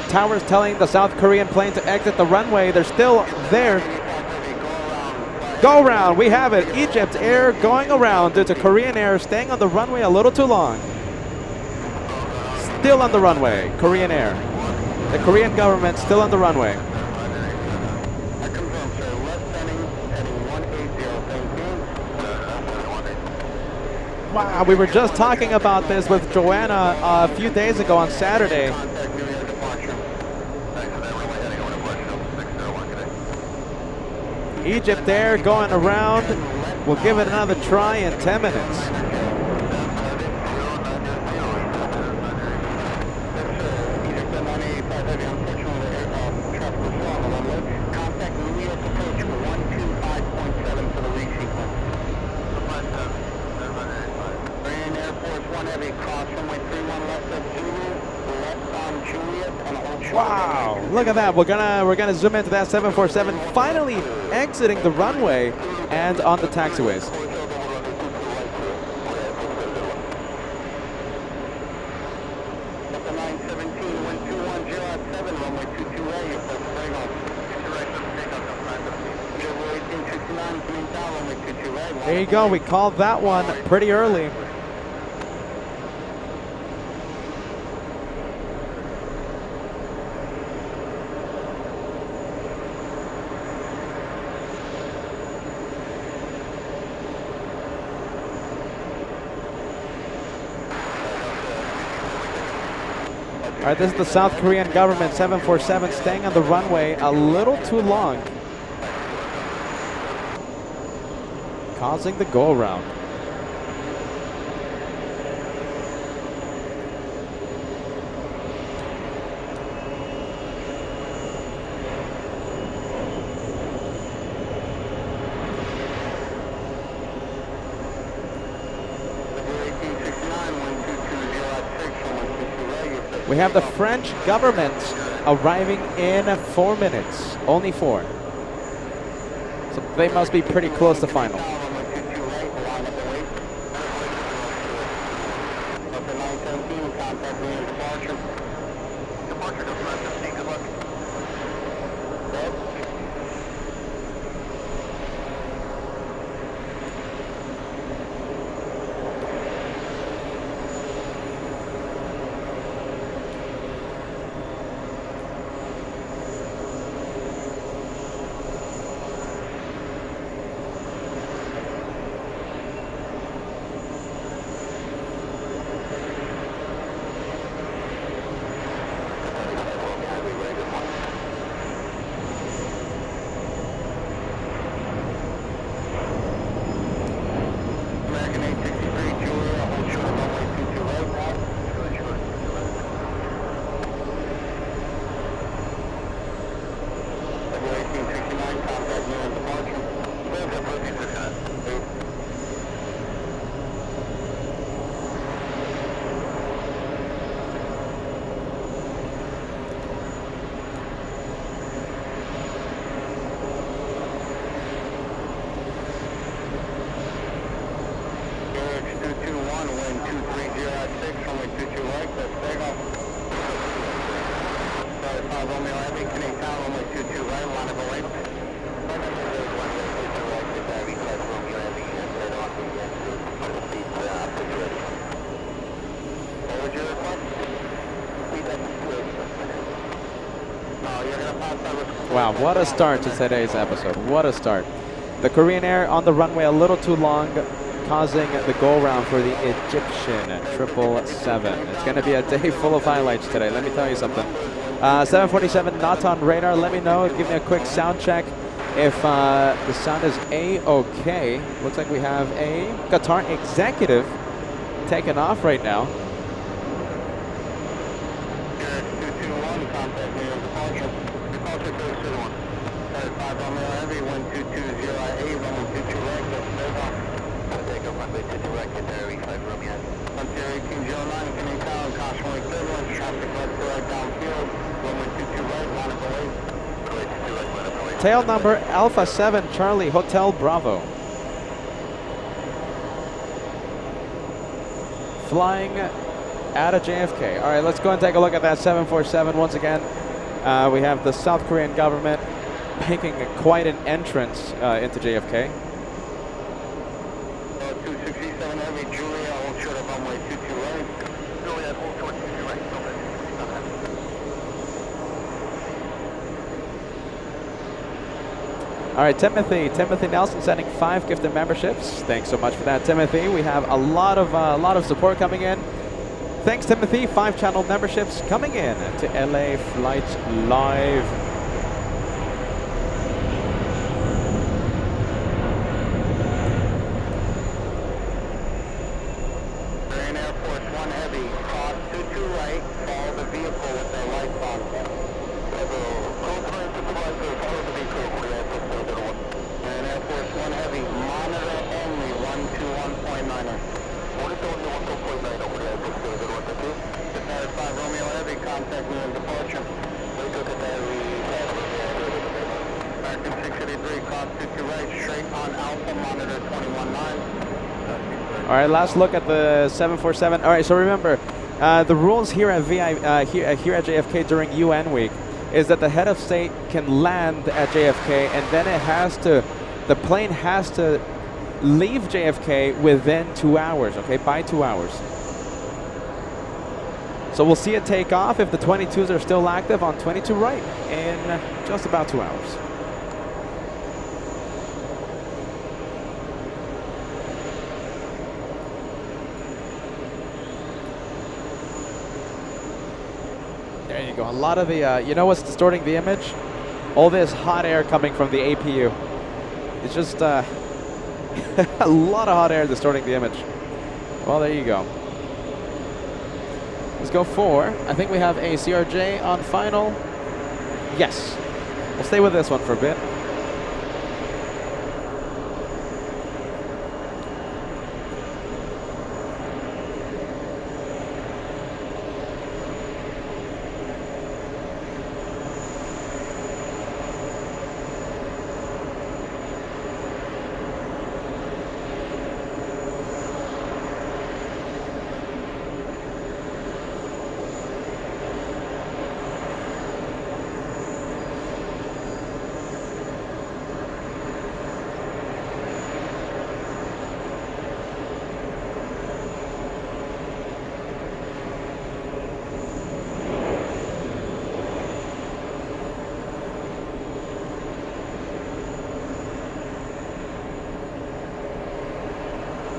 Tower's telling the South Korean plane to exit the runway. They're still there. Go around, we have it. Egypt Air going around due to Korean Air staying on the runway a little too long. Still on the runway, Korean Air. The Korean government still on the runway. Wow, we were just talking about this with Joanna a few days ago on Saturday. Egypt there going around. We'll give it another try in 10 minutes. Wow, look at that. We're gonna zoom into that 747 finally exiting the runway and on the taxiways.
Delta 917, wind 210 at 7, runway 22A, your first flag off. Direction, takeoff, Delta 1869, coming down, runway 22A.
There you go. We called that one pretty early. All right, this is the South Korean government 747 staying on the runway a little too long, causing the go around. We have the French government arriving in 4 minutes, only 4. So they must be pretty close to final. Wow, what a start to today's episode. What a start. The Korean Air on the runway a little too long, causing the go-around for the Egyptian 777. It's going to be a day full of highlights today, let me tell you something. 747 not on radar. Let me know. Give me a quick sound check if the sound is A-OK. Looks like we have a Qatar executive taking off right now. Tail number Alpha 7 Charlie Hotel Bravo. Flying out of JFK. All right, let's go and take a look at that 747 once again. We have the South Korean government making quite an entrance into JFK.
267 Heavy, Julia, hold short of runway 22 right. Julia, hold short 22 right.
All right, Timothy Nelson sending 5 gifted memberships. Thanks so much for that, Timothy. We have a lot of support coming in. Thanks, Timothy. 5 channel memberships coming in to LA Flights Live.
Air Force 1 Heavy, cross 22 right, follow the vehicle with their lights on. And Air Force 1 Heavy, monitor only 121.9. 5 Romeo Heavy, contact me in departure. 22 right, straight on Alpha, monitor 21.9.
All right, last look at the 747. All right, so remember, the rules here at here at JFK during UN week is that the head of state can land at JFK, and then the plane has to leave JFK within 2 hours. Okay, by 2 hours. So we'll see it take off if the 22s are still active on 22 right in just about 2 hours. There you go. A lot of the, you know what's distorting the image? All this hot air coming from the APU. It's just a lot of hot air distorting the image. Well, there you go. Let's go for, I think we have a CRJ on final. Yes. We'll stay with this one for a bit.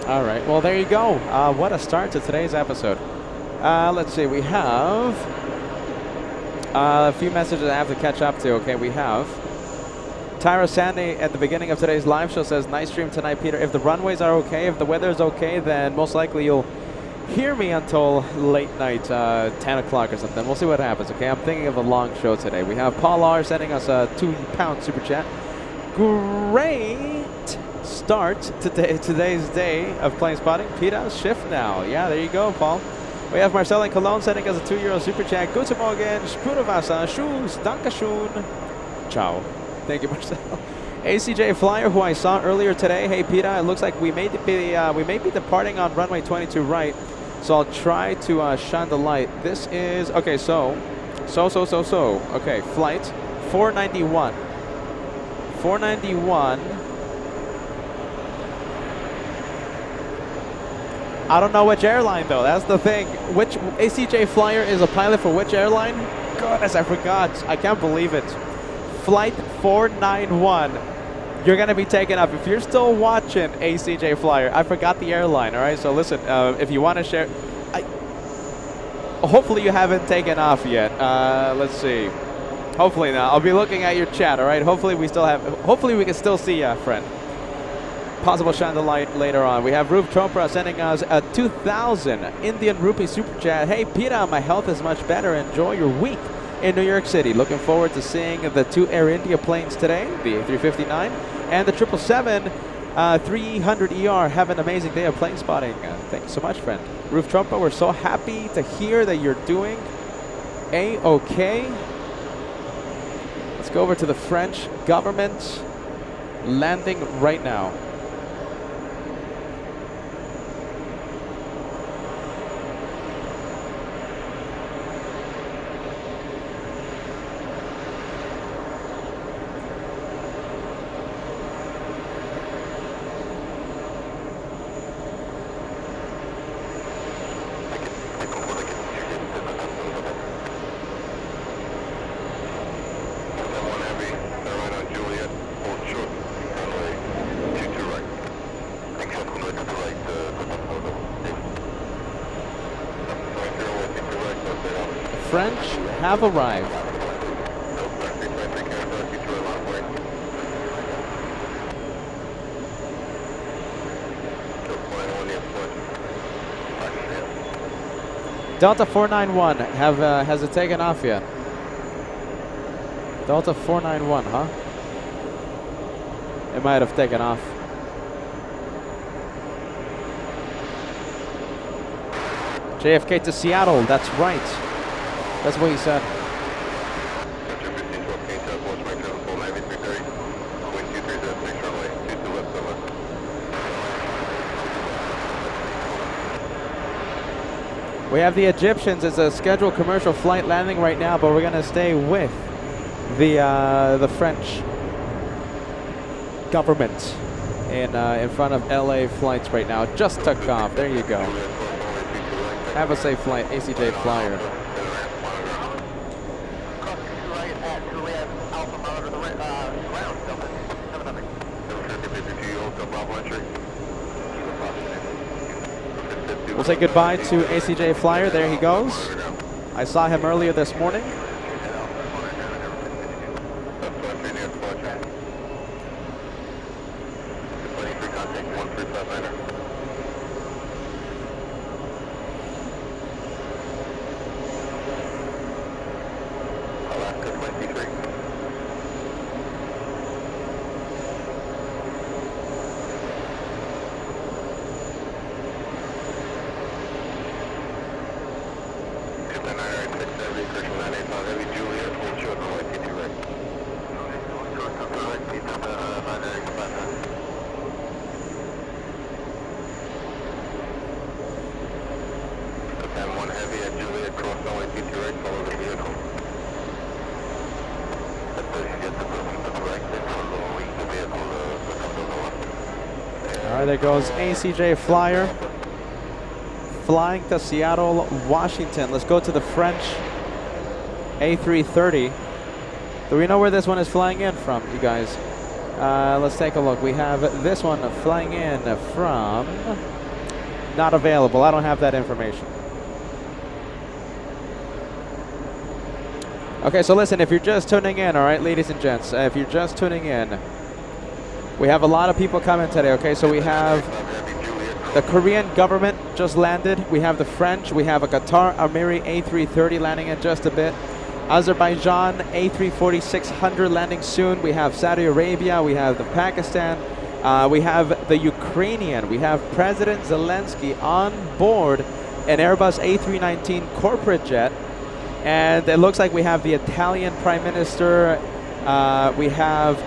All right, well, there you go. What a start to today's episode. Let's see, we have a few messages I have to catch up to. Okay, we have Tyra Sandy at the beginning of today's live show says, nice stream tonight, Peter. If the runways are okay, if the weather is okay, then most likely you'll hear me until late night, 10 o'clock or something. We'll see what happens, okay? I'm thinking of a long show today. We have Paul R sending us a £2 super chat. Great start today's day of plane spotting. PETAH shift now. Yeah, there you go, Paul. We have Marcel in Cologne sending us a €2 super chat. Guten Morgen, Spurvasa, Shoes, Dankeschön. Ciao. Thank you, Marcel. ACJ Flyer, who I saw earlier today. Hey, PETAH, it looks like we may be departing on runway 22 right. So I'll try to shine the light. This is, okay, so. Okay, flight 491. 491. I don't know which airline though, that's the thing. Which ACJ Flyer is a pilot for which airline? Goodness, I forgot. I can't believe it. Flight 491. You're gonna be taken up. If you're still watching ACJ Flyer, I forgot the airline, all right? So listen, if you want to share, hopefully you haven't taken off yet. Let's see. Hopefully not. I'll be looking at your chat, all right? Hopefully we can still see you, friend. Possible shine the light later on. We have Roof Chopra sending us a 2,000 Indian rupee super chat. Hey, PETAH, my health is much better. Enjoy your week in New York City. Looking forward to seeing the 2 Air India planes today, the A359 and the 777 300ER. Have an amazing day of plane spotting. Thank you so much, friend. Roof Chopra, we're so happy to hear that you're doing A-okay. Let's go over to the French government. Landing right now. French have arrived. Delta 491, has it taken off yet? Delta 491, huh? It might have taken off. JFK to Seattle, that's right. That's what he said. We have the Egyptians as a scheduled commercial flight landing right now, but we're going to stay with the French government in front of LA flights right now. Just took off. There you go. Have a safe flight, ACJ Flyer. We'll say goodbye to ACJ Flyer. There he goes. I saw him earlier this morning. All right, there goes ACJ Flyer flying to Seattle, Washington. Let's go to the French A330. Do we know where this one is flying in from, you guys? Let's take a look. We have this one flying in from... Not available. I don't have that information. Okay, so listen, if you're just tuning in, all right, ladies and gents, if you're just tuning in, we have a lot of people coming today, okay? So we have the Korean government just landed. We have the French. We have a Qatar Emirates A330 landing in just a bit. Azerbaijan A340-600 landing soon. We have Saudi Arabia. We have the Pakistan. We have the Ukrainian. We have President Zelensky on board an Airbus A319 corporate jet. And it looks like we have the Italian Prime Minister. We have,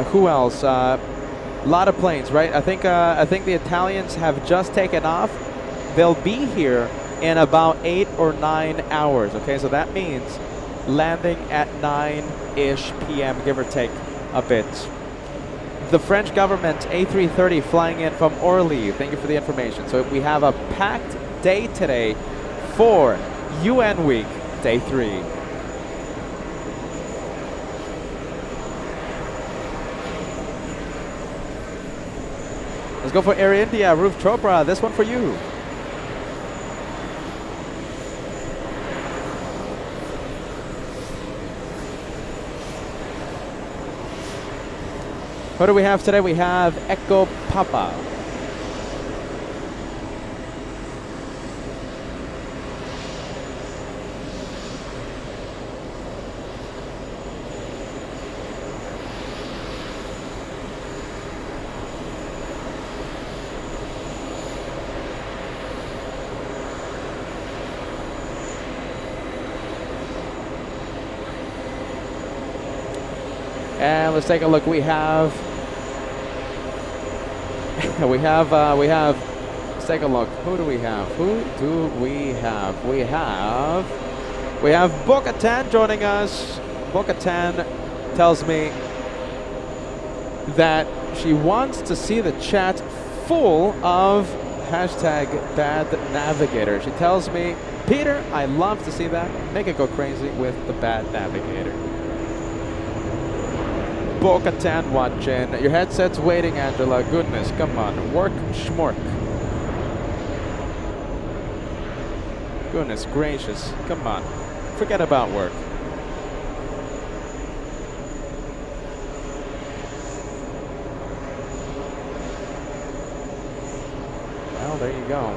who else? A lot of planes, right? I think the Italians have just taken off. They'll be here in about 8 or 9 hours, okay? So that means landing at 9-ish p.m., give or take a bit. The French government A330 flying in from Orly. Thank you for the information. So we have a packed day today for UN Week, Day 3. Let's go for Air India, Roof Chopra. This one for you. What do we have today? We have Echo Papa. And let's take a look. We have let's take a look. Who do we have? We have Bo-Katan joining us. Bo-Katan tells me that she wants to see the chat full of #BadNavigator. She tells me, Peter, I love to see that. Make it go crazy with the Bad Navigator. Bo-Katan watching. Your headset's waiting, Angela. Goodness, come on. Work schmork. Goodness gracious. Come on. Forget about work. Well, there you go.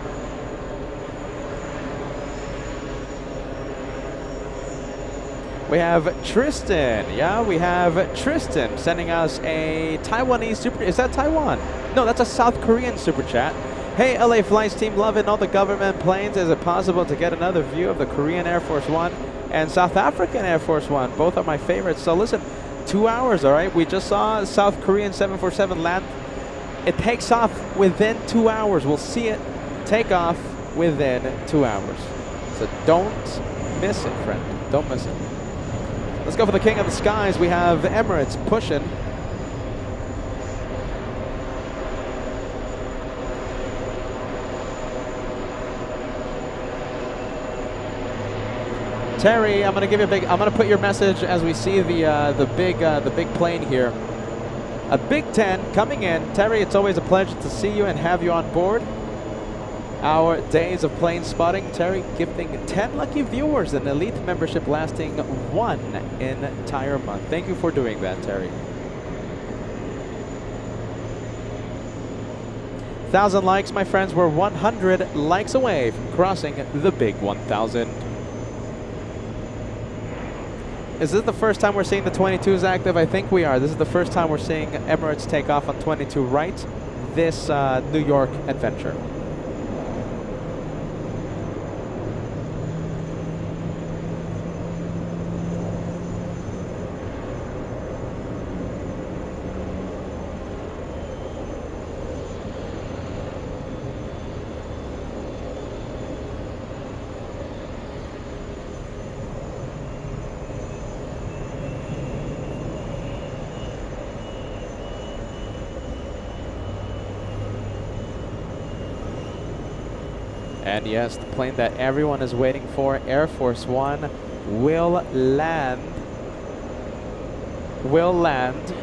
We have Tristan. Yeah, we have Tristan sending us a Taiwanese super. Is that Taiwan? No, that's a South Korean super chat. Hey, LA Flights team, loving all the government planes. Is it possible to get another view of the Korean Air Force One and South African Air Force One? Both are my favorites. So listen, 2 hours, all right? We just saw South Korean 747 land. It takes off within 2 hours. We'll see it take off within 2 hours. So don't miss it, friend. Don't miss it. Let's go for the king of the skies. We have Emirates pushing. Terry, I'm gonna give you a big. I'm gonna put your message as we see the big plane here. A Big 10 coming in. Terry, it's always a pleasure to see you and have you on board our days of plane spotting. Terry gifting 10 lucky viewers an elite membership lasting one entire month. Thank you for doing that, Terry. 1,000 likes, my friends. We're 100 likes away from crossing the big 1,000. Is this the first time we're seeing the 22s active? I think we are. This is the first time we're seeing Emirates take off on 22 right this New York adventure. And yes, the plane that everyone is waiting for, Air Force One, will land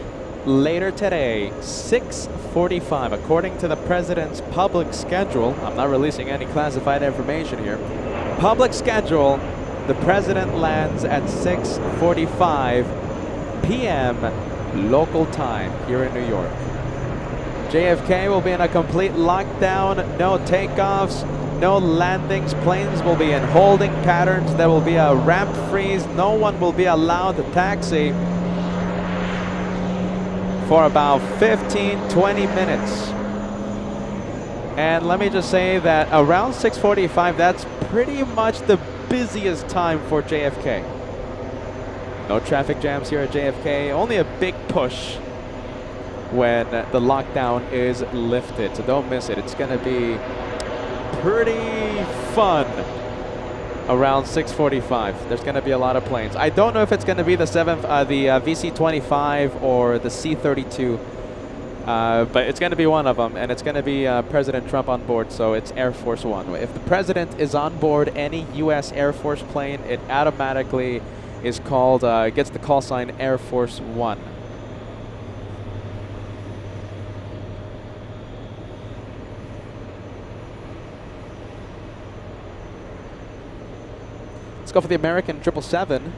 later today, 6:45. According to the president's public schedule, I'm not releasing any classified information here. Public schedule, the president lands at 6:45 p.m. local time here in New York. JFK will be in a complete lockdown, no takeoffs, no landings. Planes will be in holding patterns. There will be a ramp freeze. No one will be allowed to taxi for about 15-20 minutes. And let me just say that around 6:45, that's pretty much the busiest time for JFK. No traffic jams here at JFK. Only a big push when the lockdown is lifted. So don't miss it. It's going to be pretty fun around 6:45. There's going to be a lot of planes. I don't know if it's going to be the VC-25 or the C-32, but it's going to be one of them, and it's going to be President Trump on board, so it's Air Force One. If the president is on board any U.S. Air Force plane, it automatically is called, gets the call sign Air Force One. Let's go for the American 777.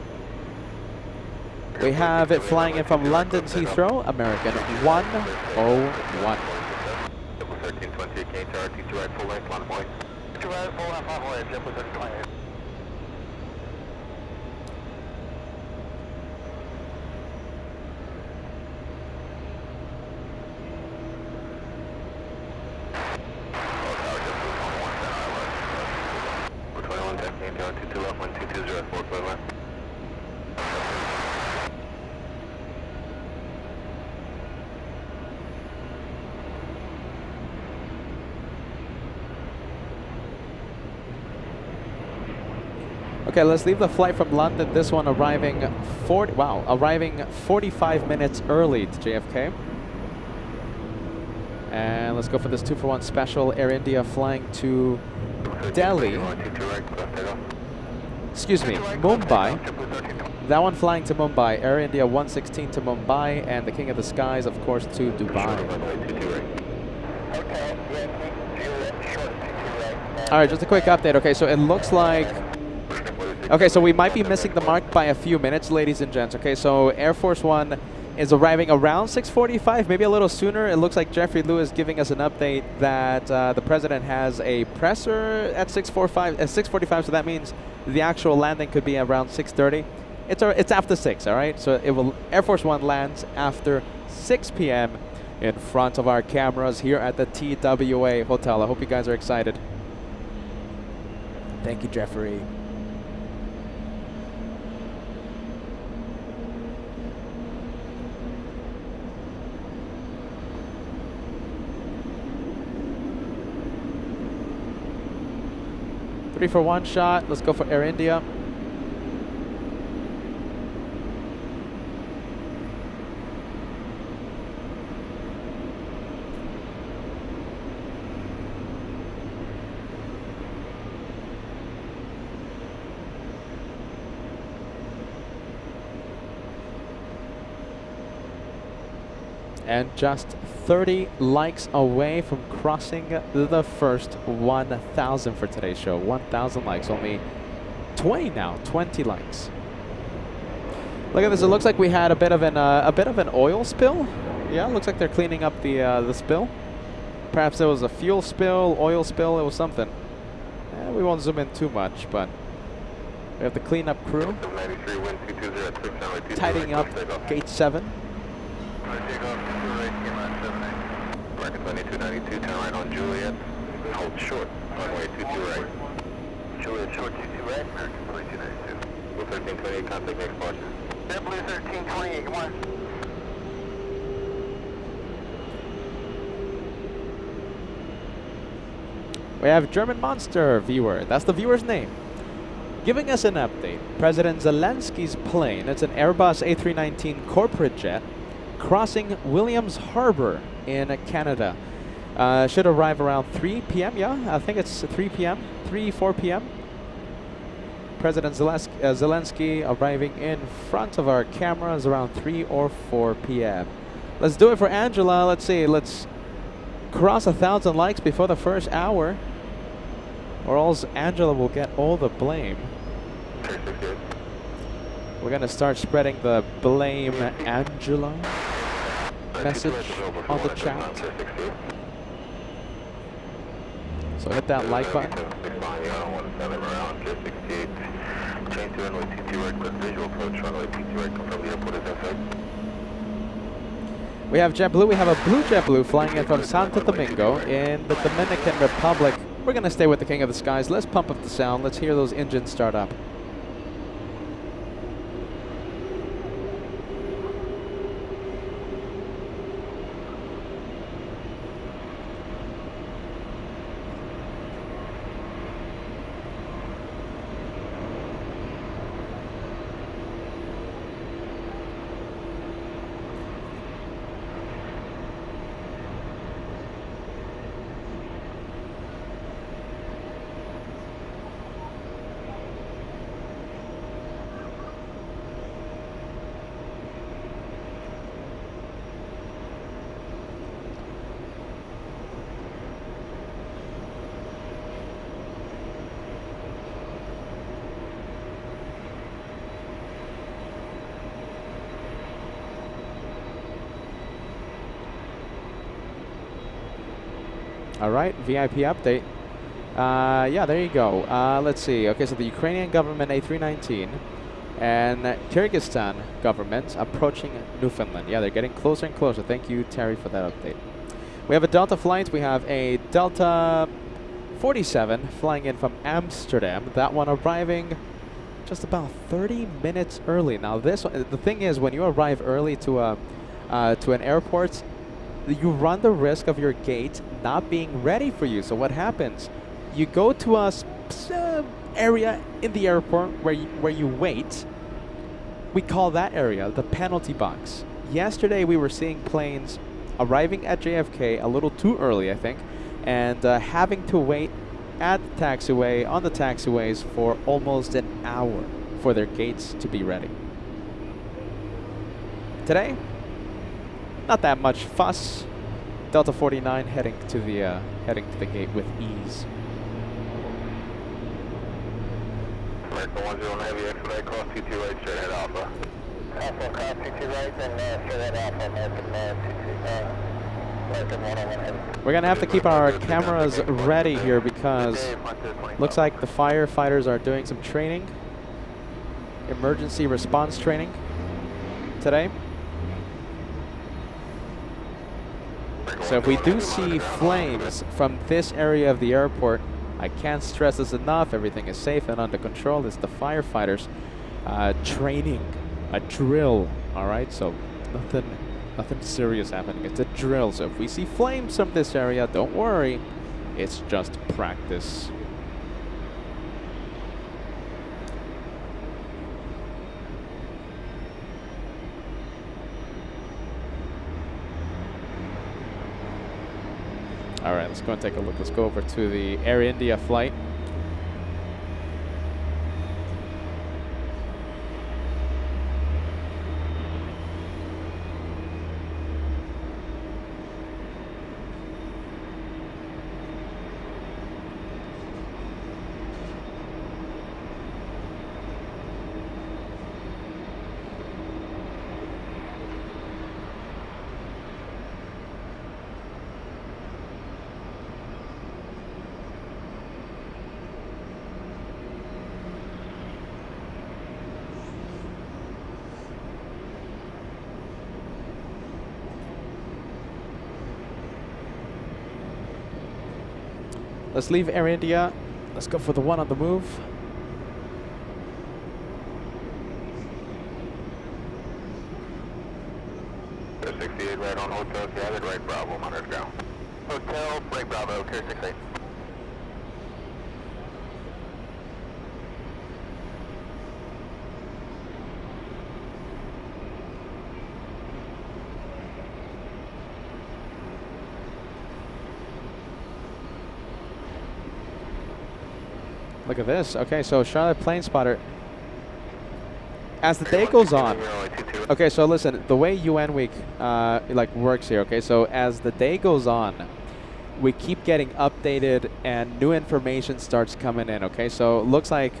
We have it flying in from London's Heathrow, American 101.
1328 KTR, TWA full length, line of way. TWA full length, line of way, Jet 1328.
Okay, let's leave the flight from London. This one arriving 45 minutes early to JFK. And let's go for this 2-for-1 special. Air India flying to Delhi. Excuse me, Mumbai. That one flying to Mumbai. Air India 116 to Mumbai, and the King of the Skies, of course, to Dubai. All right, just a quick update. Okay, so it looks like... Okay, so we might be missing the mark by a few minutes, ladies and gents. Okay, so Air Force One is arriving around 6:45, maybe a little sooner. It looks like Jeffrey Lewis giving us an update that the president has a presser at 6:45, so that means the actual landing could be around 6:30. It's after 6, all right? So it will Air Force One lands after 6 p.m. in front of our cameras here at the TWA Hotel. I hope you guys are excited. Thank you, Jeffrey. 3 for 1 shot. Let's go for Air India. And just 30 likes away from crossing the first 1,000 for today's show. 1,000 likes, only 20 now, 20 likes. Look at this, it looks like we had a bit of an oil spill. Yeah, looks like they're cleaning up the spill. Perhaps there was a fuel spill, oil spill, it was something. We won't zoom in too much, but we have the cleanup crew tidying up gate 7.
American 2292, turn right on Juliet. Hold short, runway 22 right. Juliet short 22 right, American 2292. Blue 1328, contact next departure. Blue 1328, come on.
We have German Monster viewer, that's the viewer's name, giving us an update. President Zelensky's plane, it's an Airbus A319 corporate jet, crossing Williams Harbor in Canada. Should arrive around 3 p.m. Yeah, I think it's 3 p.m. 4 p.m. President Zelensky arriving in front of our cameras around 3 or 4 p.m. Let's do it for Angela. Let's see. Let's cross 1,000 likes before the first hour, or else Angela will get all the blame. We're gonna start spreading the blame Angela message on the chat. So hit that like button. We have JetBlue. We have a blue JetBlue flying in from Santo Domingo in the Dominican Republic. We're gonna stay with the King of the Skies. Let's pump up the sound. Let's hear those engines start up. All right, VIP update. Yeah, there you go. Let's see. Okay, so the Ukrainian government A319 and Kyrgyzstan government approaching Newfoundland. Yeah, they're getting closer and closer. Thank you, Terry, for that update. We have a Delta flight. We have a Delta 47 flying in from Amsterdam. That one arriving just about 30 minutes early. Now, this one, the thing is, when you arrive early to an airport, you run the risk of your gate not being ready for you. So what happens? You go to a area in the airport where you wait. We call that area the penalty box. Yesterday we were seeing planes arriving at JFK a little too early, I think, and having to wait at the taxiway, on the taxiways, for almost an hour for their gates to be ready. Today, not that much fuss. Delta 49 heading to the gate with ease.
American 10 Heavy expedite cross 22 right, straight ahead Alpha. Alpha cross 22 right, and straight ahead Alpha, American 101 Heavy.
We're gonna have to keep our cameras ready here because looks like the firefighters are doing some training, emergency response training today. So if we do see flames from this area of the airport, I can't stress this enough, everything is safe and under control. It's the firefighters training, a drill, all right? So nothing serious happening, it's a drill. So if we see flames from this area, don't worry, it's just practice. All right, let's go and take a look. Let's go over to the Air India flight. Let's leave Air India. Let's go for the one on the move.
Clear 68 right on Hotel Gathered, right Bravo, on our go. Hotel, right Bravo, clear 68.
Look at this. Okay, so Charlotte Plane Spotter. As the day goes on. Okay, so listen, the way UN Week like works here. Okay, so as the day goes on, we keep getting updated and new information starts coming in. Okay, so it looks like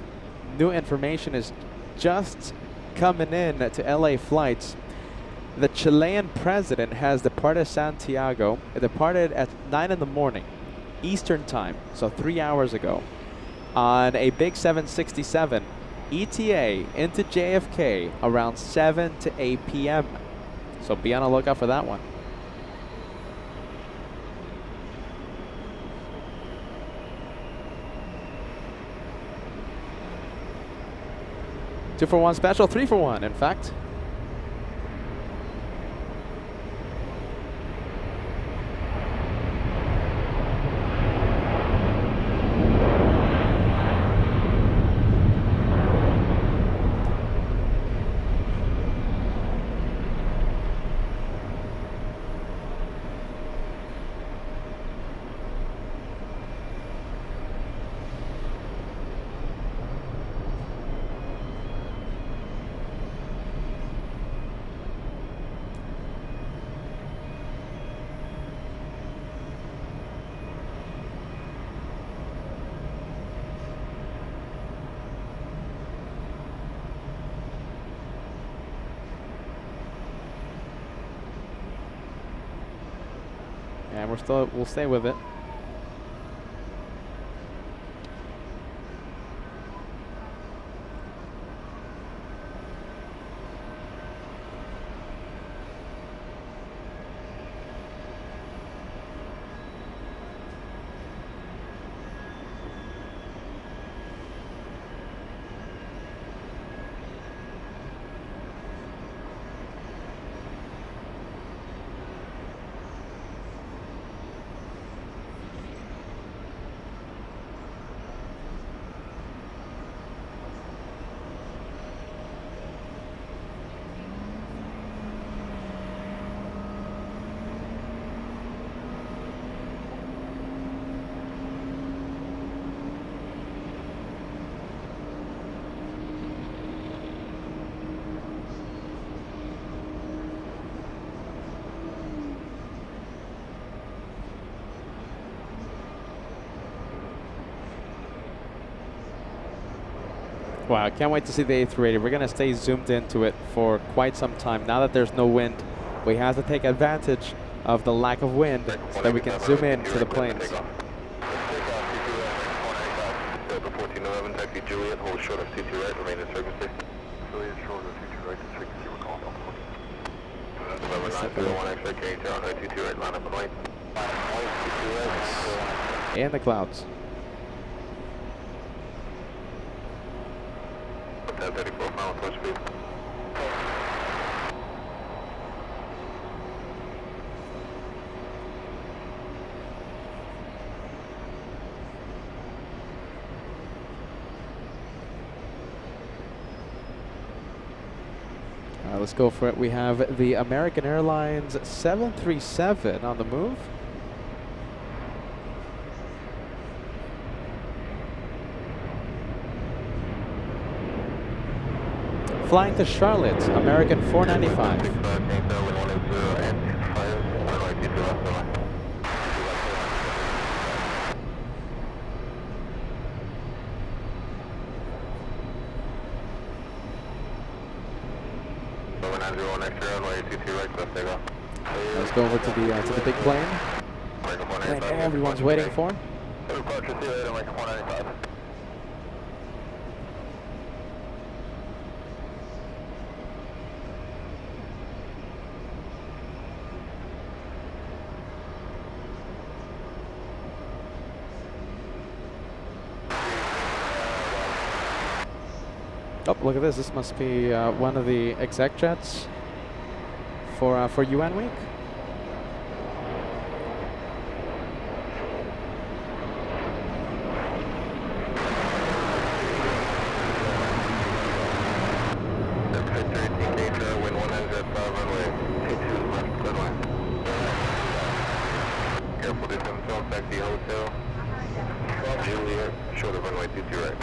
new information is just coming in to LA flights. The Chilean president has departed Santiago. It departed at 9 in the morning, Eastern time, so 3 hours ago, on a big 767 ETA into JFK around 7 to 8 p.m. So be on the lookout for that one. Two for one special, 3 for 1, in fact. And we'll stay with it. Wow, I can't wait to see the A380. We're going to stay zoomed into it for quite some time. Now that there's no wind, we have to take advantage of the lack of wind so that we can zoom in to the planes.
1411, taxi Juliet, hold short of CT right, remain in service station. Juliet, short of CT right, district 0, call down. 901 X-ray, carrying 0, CT right, line up and white.
In the clouds.
1034, final push speed.
Let's go for it. We have the American Airlines 737 on the move. flying to Charlotte, American 495. Let's go over to the big plane. Plane everyone's waiting for. Oh, look at this. This must be one of the exec jets for UN Week.
Careful distance, taxi hotel. Juliet, short of runway 22 right.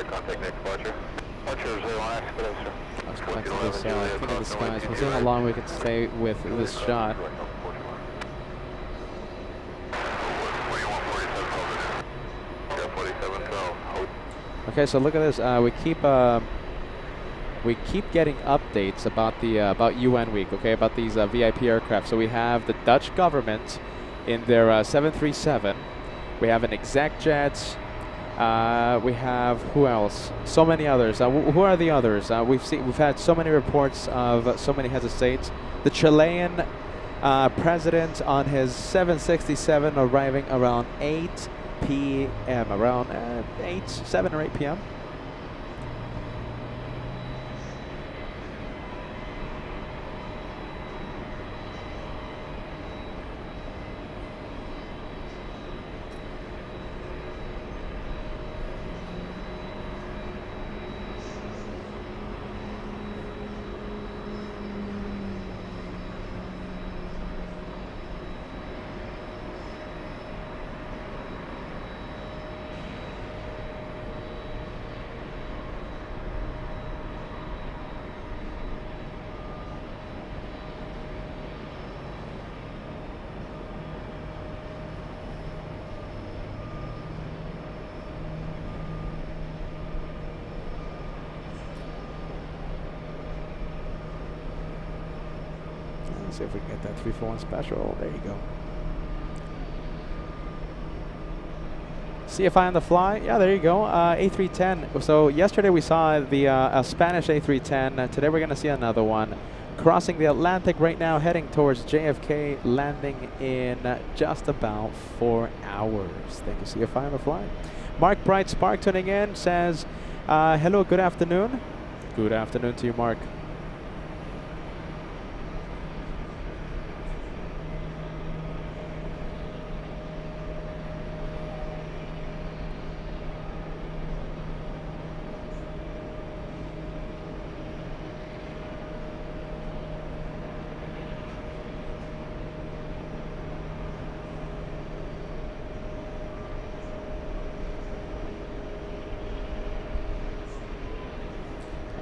Contact next departure. Departure 01 expedition.
Let's connect to this king of the skies. We'll see how long we can stay with this shot. Okay, so look at this. We keep getting updates about the about UN Week. Okay, about these VIP aircraft. So we have the Dutch government in their 737. We have an exec jet. We have who else? So many others. Who are the others? We've had so many reports of so many heads of states. The Chilean president on his 767 arriving around 8 p.m. around 7 or 8 p.m. Let's see if we can get that 341 special. There you go. CFI on the fly. Yeah, there you go. A310. So yesterday we saw the a Spanish A310. Today we're going to see another one. Crossing the Atlantic right now, heading towards JFK, landing in just about 4 hours. Thank you, CFI on the fly. Mark Bright Spark tuning in says, hello, good afternoon. Good afternoon to you, Mark.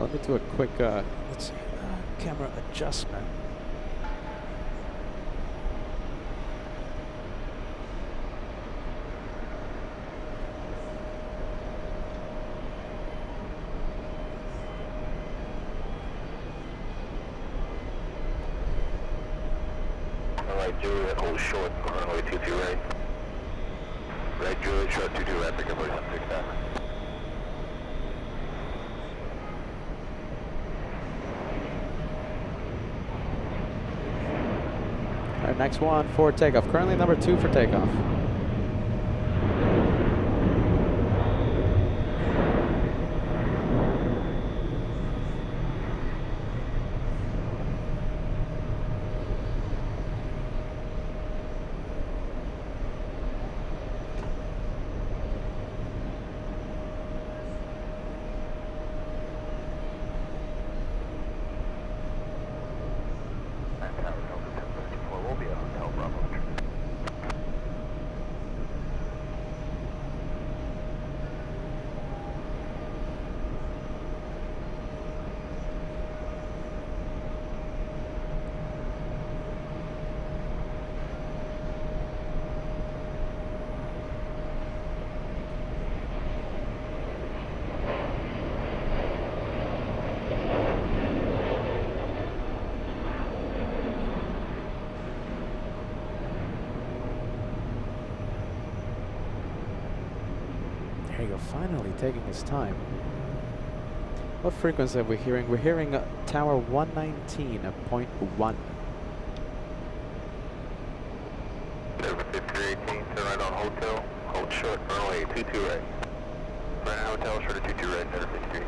Let me do a quick let's see, camera adjustment.
Alright, Juliet, hold short on runway 22 right. Right, Juliet, short 22 right, pick up 767.
All right, next one for takeoff. Currently number 2 for takeoff. cargo finally taking his time. What frequency are we hearing? We're hearing tower 119.1.
Over 5318, turn right on hotel, hold short, runway 22 right. Right on hotel, short of 22 right, center 53.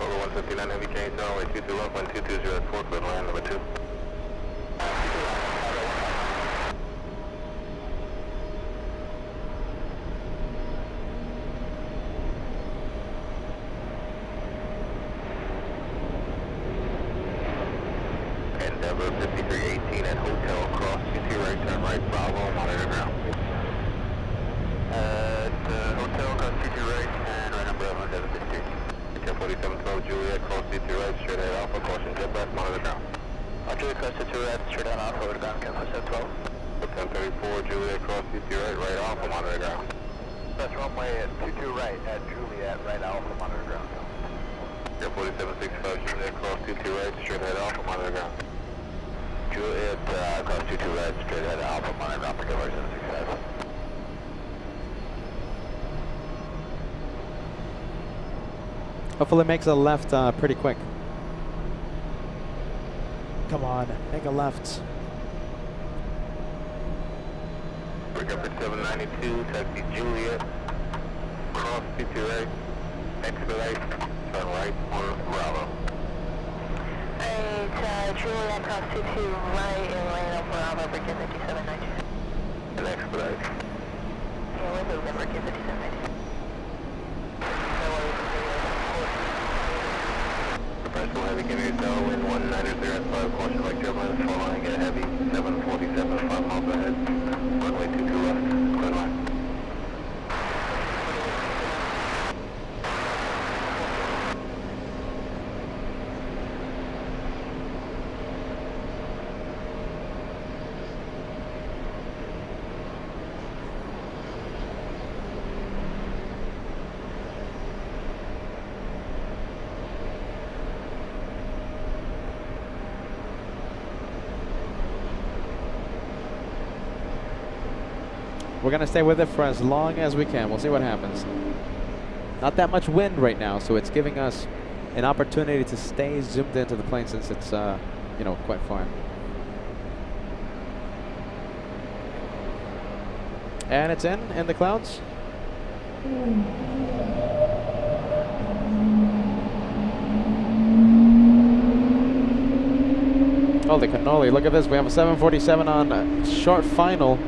Over 159 heavy change, runway 22 left, 122 at 4 foot line number 2. Endeavor 5318 at hotel, cross 22 right, turn right, Bravo, monitor ground. Hotel, cross 22 right, and right on Bravo, Endeavor 53. Hotel 4712 Juliet, cross 22 right, straight ahead Alpha, caution jet blast, monitor ground. Juliet, cross 22 right, straight ahead Alpha, over ground, cancel 712. 1034 Juliet, cross 22 right, right Alpha, monitor ground. That's runway at 22 right at Juliet, right Alpha, monitor ground. Hotel 4765 Juliet, cross 22 right, straight ahead Alpha, monitor ground. Juliet, cross 22 right, straight ahead Alpha, monitor ground, for 765.
Hopefully it makes a left pretty quick. Come on, make a left.
Break up at 792, taxi Juliet, cross 22 right, expedite, turn right on Bravo.
Alright, Juliet, cross 22 right and lane on Bravo, break in 5792.
And expedite.
Yeah, we're moving, break in 5792.
Professional heavy, give me a tailwind, 190 at 5, caution like turbulence, following, get heavy, 747, 5 miles ahead, runway 22 left, clear line.
We're gonna stay with it for as long as we can. We'll see what happens. Not that much wind right now, so it's giving us an opportunity to stay zoomed into the plane since it's, you know, quite far. And it's in the clouds. Holy cannoli, look at this. We have a 747 on short final.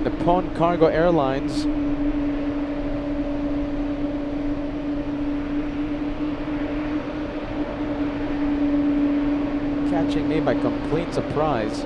Nippon Cargo Airlines. Catching me by complete surprise.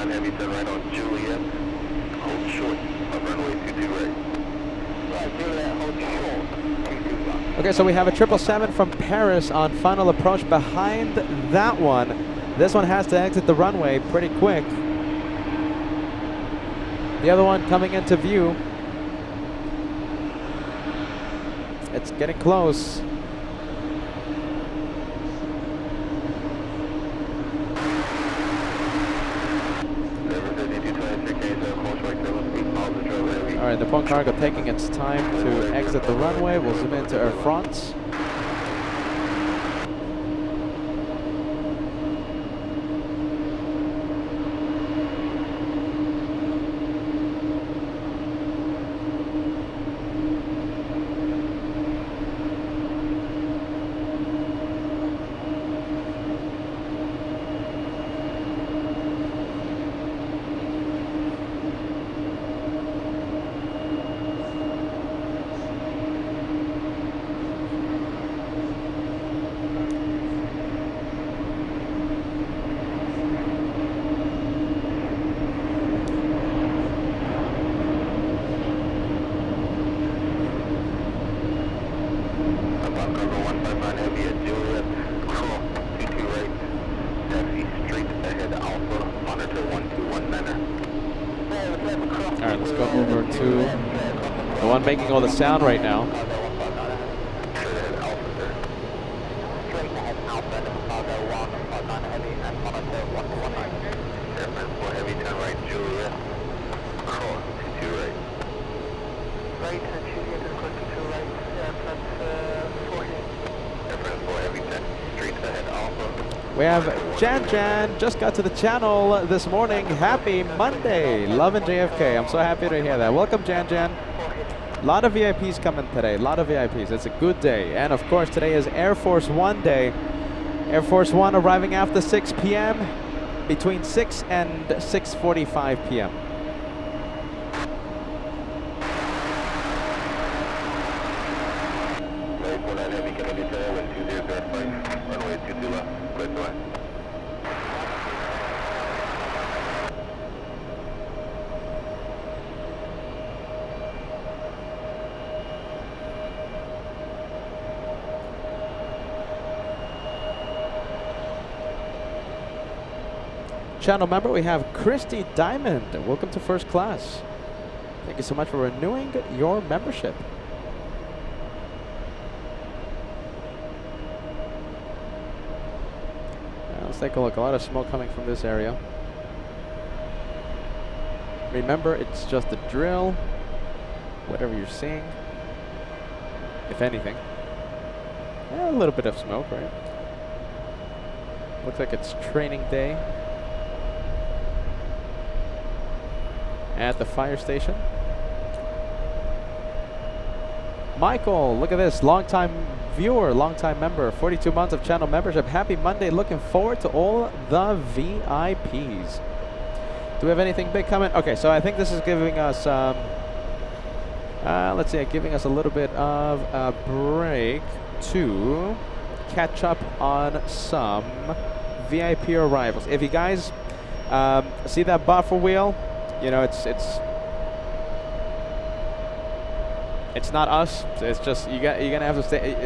Heavy, turn right on Juliet, hold short, of runway 22 right. Right, Juliet, hold short, 22 left.
Okay, so we have a 777 from Paris on final approach behind that one. This one has to exit the runway pretty quick. The other one coming into view. It's getting close. All right, Nippon Cargo taking its time to exit the runway. We'll zoom into Air France. All right, let's go over to the one making all the sound right now.
Straight ahead Alpha, Chicago 159 heavy and monitor 119. Airplane 4 heavy, turn right Juliet. Cross 22 right. Right, Juliet is close to 2 right. Airplane 4 heavy. Airplane 4 heavy, 10. Straight ahead Alpha.
We have Jan just got to the channel this morning. Happy Monday. Love and JFK. I'm so happy to hear that. Welcome, Jan. A lot of VIPs coming today. A lot of VIPs. It's a good day. And of course, today is Air Force One day. Air Force One arriving after 6 p.m. between 6 and 6:45 p.m.
Heavy, Kennedy Tail, wind 2005, runway 22 left, clear to land.
Channel member, we have Christy Diamond. Welcome to first class. Thank you so much for renewing your membership. Let's take a look. A lot of smoke coming from this area. Remember, it's just a drill. Whatever you're seeing, if anything. A little bit of smoke, right? Looks like it's training day at the fire station. Michael, look at this. Long-time viewer, long-time member, 42 months of channel membership. Happy Monday. Looking forward to all the VIPs. Do we have anything big coming? Okay, so I think this is giving us, let's see, giving us a little bit of a break to catch up on some VIP arrivals. If you guys see that buffer wheel, you know, it's not us. It's just you're gonna have to stay.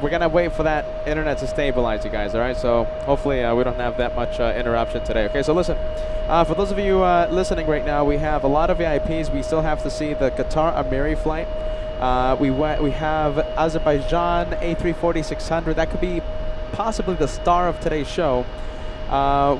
We're gonna wait for that internet to stabilize, you guys. All right. So hopefully we don't have that much interruption today. Okay. So listen, for those of you listening right now, we have a lot of VIPs. We still have to see the Qatar Emirates flight. We have Azerbaijan A340-600. That could be possibly the star of today's show.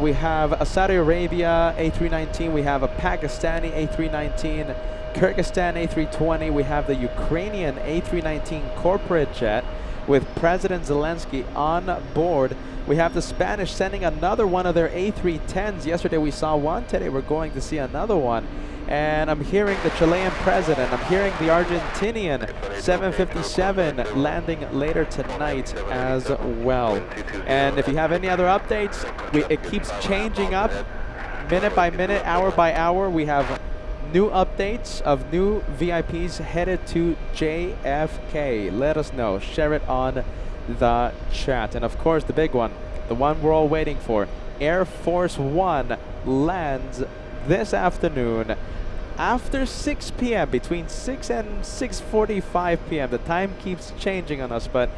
We have a Saudi Arabia A319. We have a Pakistani A319. Kyrgyzstan A320, we have the Ukrainian A319 corporate jet with President Zelensky on board. We have the Spanish sending another one of their A310s. Yesterday we saw one, today we're going to see another one. And I'm hearing the Chilean president, I'm hearing the Argentinian 757 landing later tonight as well. And if you have any other updates, it keeps changing up minute by minute, hour by hour. We have new updates of new VIPs headed to JFK. Let us know. Share it on the chat. And of course, the big one, the one we're all waiting for, Air Force One lands this afternoon after 6 p.m. between 6 and 6:45 p.m. The time keeps changing on us, but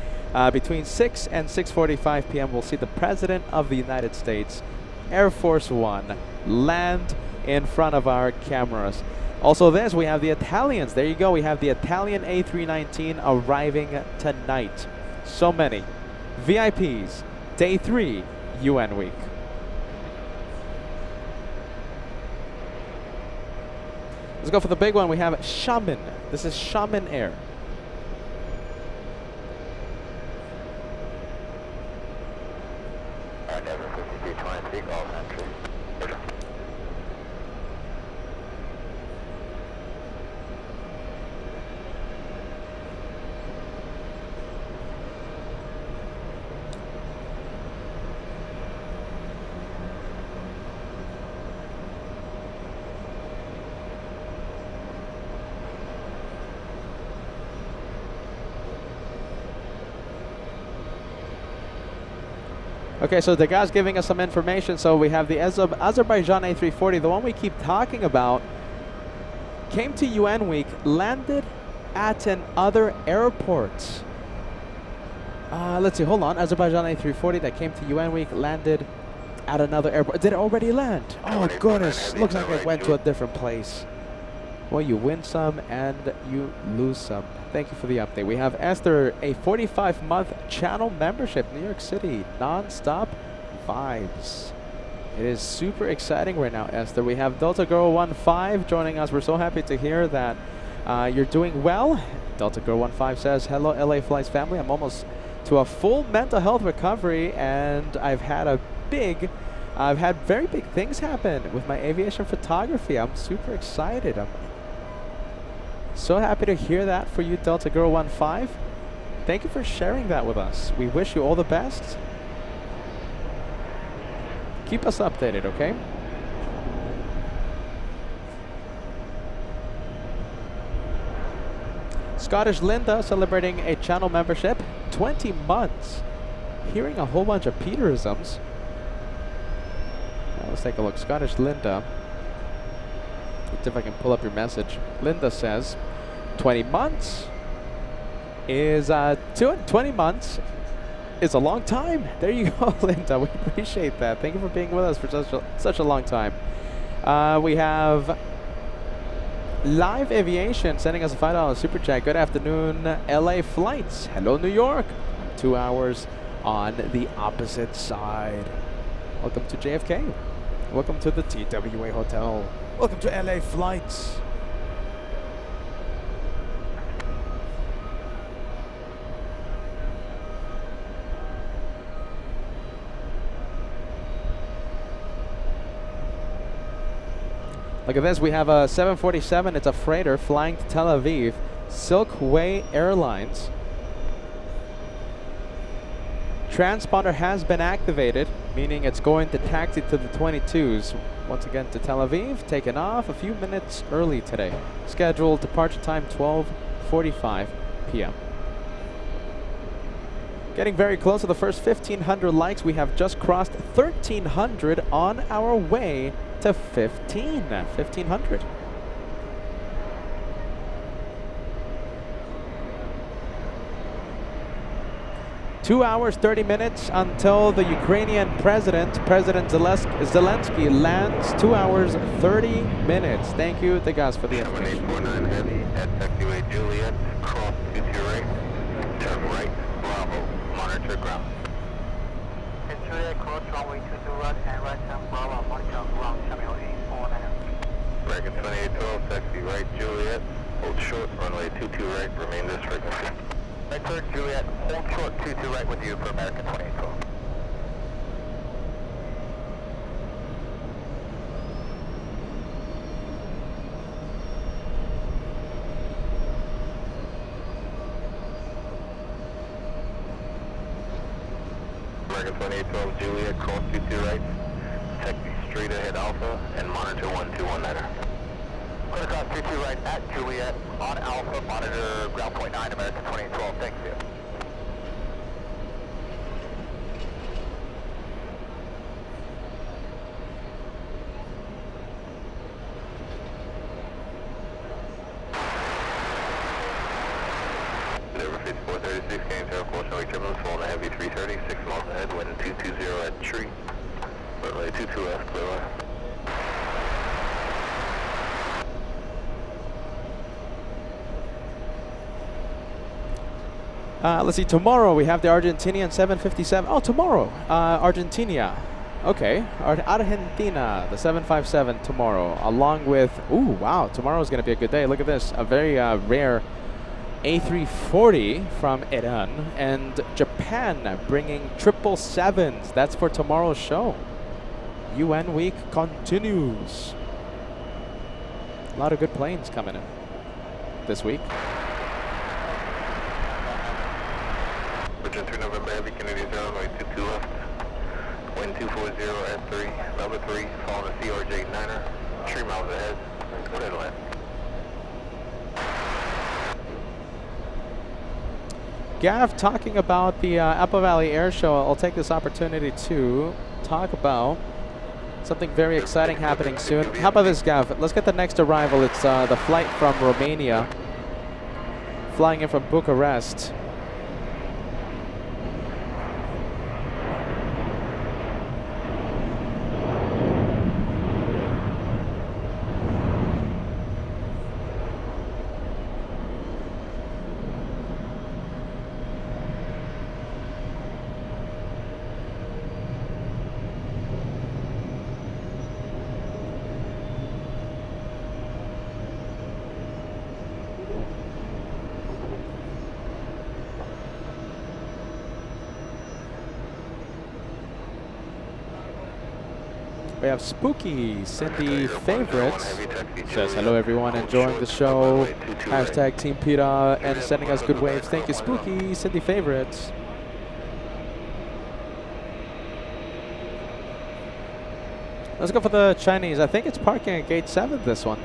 between 6 and 6:45 p.m. we'll see the President of the United States, Air Force One, land in front of our cameras. Also this, we have the Italians. There you go. We have the Italian A319 arriving tonight. So many VIPs. Day 3 UN week. Let's go for the big one. We have Shaman. This is Shaman Air. Okay, so the guy's giving us some information. So we have the Azerbaijan A340, the one we keep talking about, came to UN week, landed at another airport. Let's see, hold on. Azerbaijan A340 that came to UN week landed at another airport. Did it already land? Oh goodness, looks like it went to a different place. Well, you win some and you lose some. Thank you for the update. We have Esther, a 45-month channel membership, New York City, non-stop vibes. It is super exciting right now, Esther. We have Delta Girl 15 joining us. We're so happy to hear that you're doing well. Delta Girl 15 says, hello, LA Flights family. I'm almost to a full mental health recovery, and I've had very big things happen with my aviation photography. I'm super excited. I'm so happy to hear that for you, Delta Girl 15. Thank you for sharing that with us. We wish you all the best. Keep us updated, okay? Scottish Linda celebrating a channel membership, 20 months. Hearing a whole bunch of Peterisms. Let's take a look. Scottish Linda. Let's see if I can pull up your message. Linda says, 20 months is 20 months is a long time. There you go, Linda. We appreciate that. Thank you for being with us for such a long time. We have Live Aviation sending us a $5 super chat. Good afternoon, LA Flights. Hello, New York. 2 hours on the opposite side. Welcome to JFK. Welcome to the TWA Hotel. Welcome to LA Flights. Look at this. We have a 747. It's a freighter flying to Tel Aviv. Silkway Airlines. Transponder has been activated, meaning it's going to taxi to the 22s. Once again to Tel Aviv, taken off a few minutes early today. Scheduled departure time 12:45 p.m. Getting very close to the first 1,500 likes. We have just crossed 1,300 on our way to 1,500. 2 hours, 30 minutes until the Ukrainian President Zelensky lands. 2 hours, 30 minutes. Thank you, the guys, for the information.
7849 Heavy at TWA Juliet, cross 22 right, turn right, Bravo, monitor ground.
Juliet, cross runway 22 right and right turn Bravo, monitor ground, Samuel 849.
American 2812, taxi right, Juliet, hold short, runway 22 right, remain this frequency.
Right turn Juliet, hold short 22 right with you for American 2812.
American 2812, Juliet, cross 22 right, taxi straight ahead Alpha, and monitor 1219er.
Clear cross 22 right at Juliet, on Alpha, monitor ground point 9, American 2812, thank you.
Denver 5436, Games Air Force, no turbulence, full on a heavy 330, 6 miles ahead, wind 220 at tree. Runway 22F, clear line.
Let's see, tomorrow we have the Argentinian 757. Oh, tomorrow, Argentina. Okay, Argentina, the 757 tomorrow, along with, ooh, wow, tomorrow's going to be a good day. Look at this, a very rare A340 from Iran, and Japan bringing 777s. That's for tomorrow's show. UN week continues. A lot of good planes coming in this week.
Bridge 3 November Heavy, Canadian 0, runway 22 left. Wind 240 at 3, level 3, following the CRJ-9er. 3 miles ahead, clear to land.
Gav, talking about the Apple Valley Air Show, I'll take this opportunity to talk about something very exciting happening soon. How about this, Gav? Let's get the next arrival. It's the flight from Romania, flying in from Bucharest. We have Spooky, Cindy Favorites. Says hello everyone, enjoying the show. Hashtag Team PETA and sending us good waves. Thank you, Spooky, Cindy Favorites. Let's go for the Chinese. I think it's parking at gate 7, this one.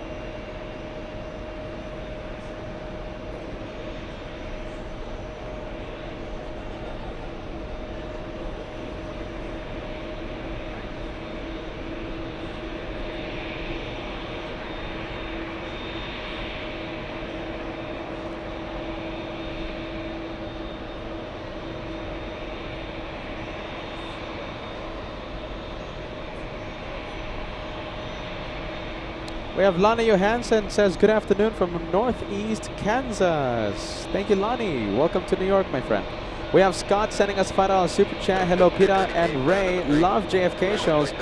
We have Lonnie Johansson says, good afternoon from Northeast Kansas. Thank you, Lonnie. Welcome to New York, my friend. We have Scott sending us $5 super chat. Hello, PETA and Ray. Love JFK shows.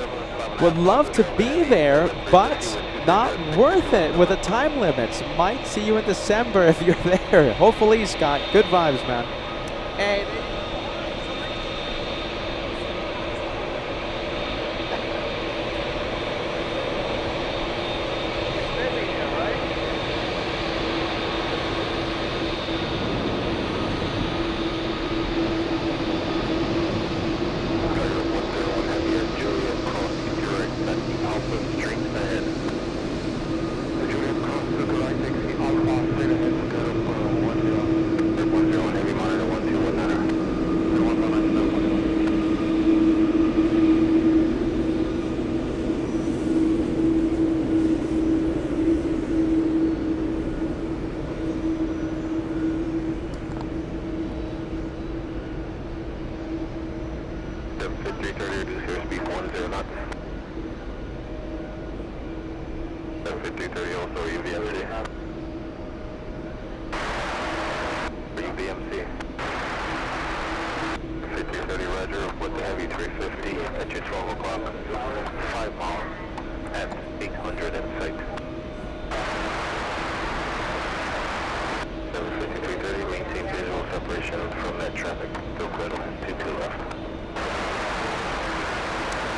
Would love to be there, but not worth it with the time limits. Might see you in December if you're there. Hopefully, Scott. Good vibes, man. Hey.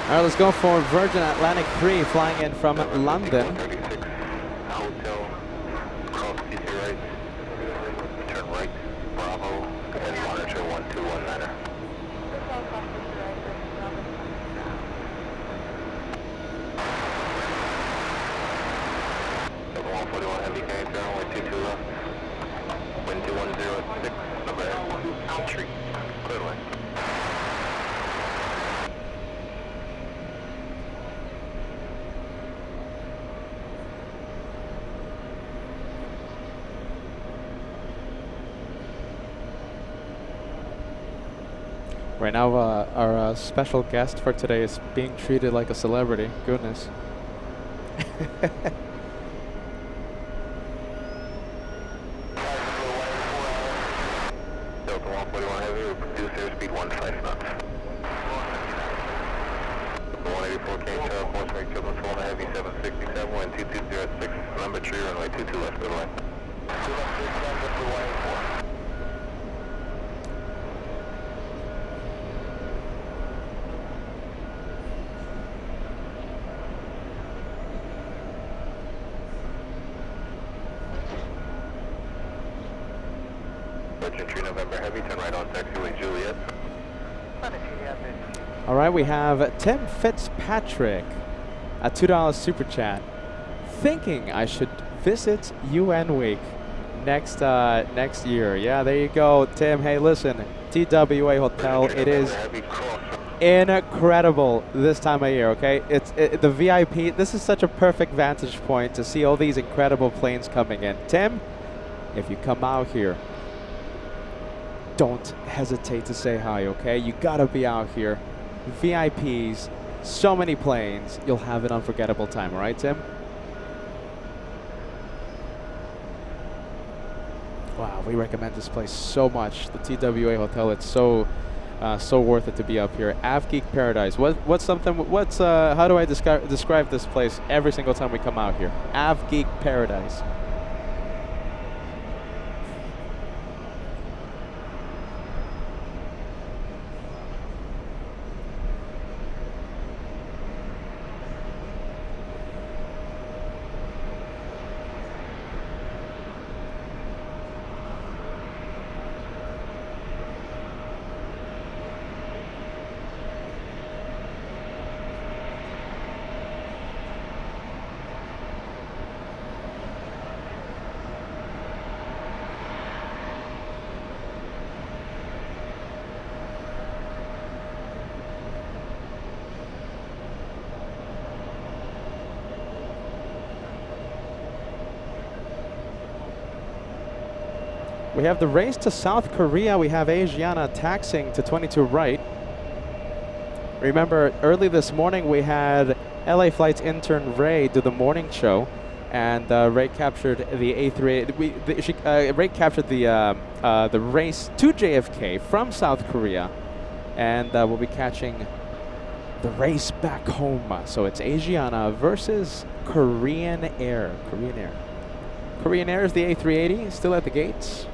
All right, let's go for Virgin Atlantic 3 flying in from London.
Hotel, cross CC right, turn right, Bravo, and monitor 1219er. Number 141 heavy carrying runway 22 left, wind 2106, number 1, entry, clear line.
Right now, our special guest for today is being treated like a celebrity. Goodness.
Delta 141 heavy, we produce airspeed 15 knots. 184 King Charles, Morse make triple 12 heavy 767, wind 2206, number 3, runway 22 left, good line. 2 left, 6 left, 184. Entry November heavy, turn right on taxiway Juliet.
All right, we have Tim Fitzpatrick, a $2 super chat, thinking I should visit UN Week next year. Yeah, there you go, Tim. Hey, listen, TWA Hotel, it is incredible this time of year, okay? It's the VIP. This is such a perfect vantage point to see all these incredible planes coming in. Tim, if you come out here, don't hesitate to say hi, okay? You gotta be out here. VIPs, so many planes, you'll have an unforgettable time, all right, Tim? Wow, we recommend this place so much. The TWA Hotel, it's so worth it to be up here. Avgeek Paradise. How do I describe this place every single time we come out here? Avgeek Paradise. We have the race to South Korea. We have Asiana taxiing to 22 right. Remember, early this morning we had LA Flights intern Ray do the morning show, and Ray captured the A3. Ray captured the race to JFK from South Korea, and we'll be catching the race back home. So it's Asiana versus Korean Air. Korean Air is the A380, still at the gates.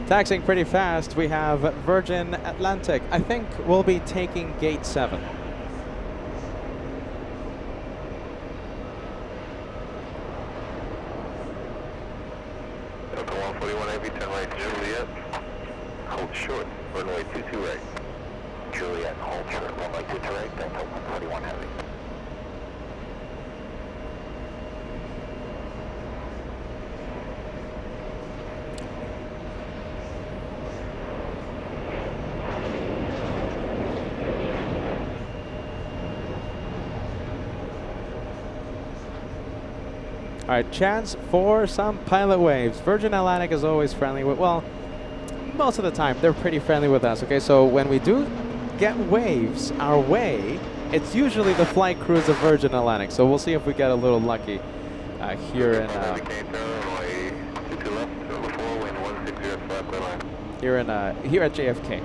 Taxiing pretty fast, we have Virgin Atlantic. I think we'll be taking gate 7.
Delta 141 Heavy, turn right Juliet. Hold short, runway 22 right. Juliet, hold short, runway 22 right, Delta 141 Heavy.
All right, chance for some pilot waves. Virgin Atlantic is always friendly with, well, most of the time they're pretty friendly with us. Okay, so when we do get waves our way, it's usually the flight crews of Virgin Atlantic. So we'll see if we get a little lucky here in here at JFK.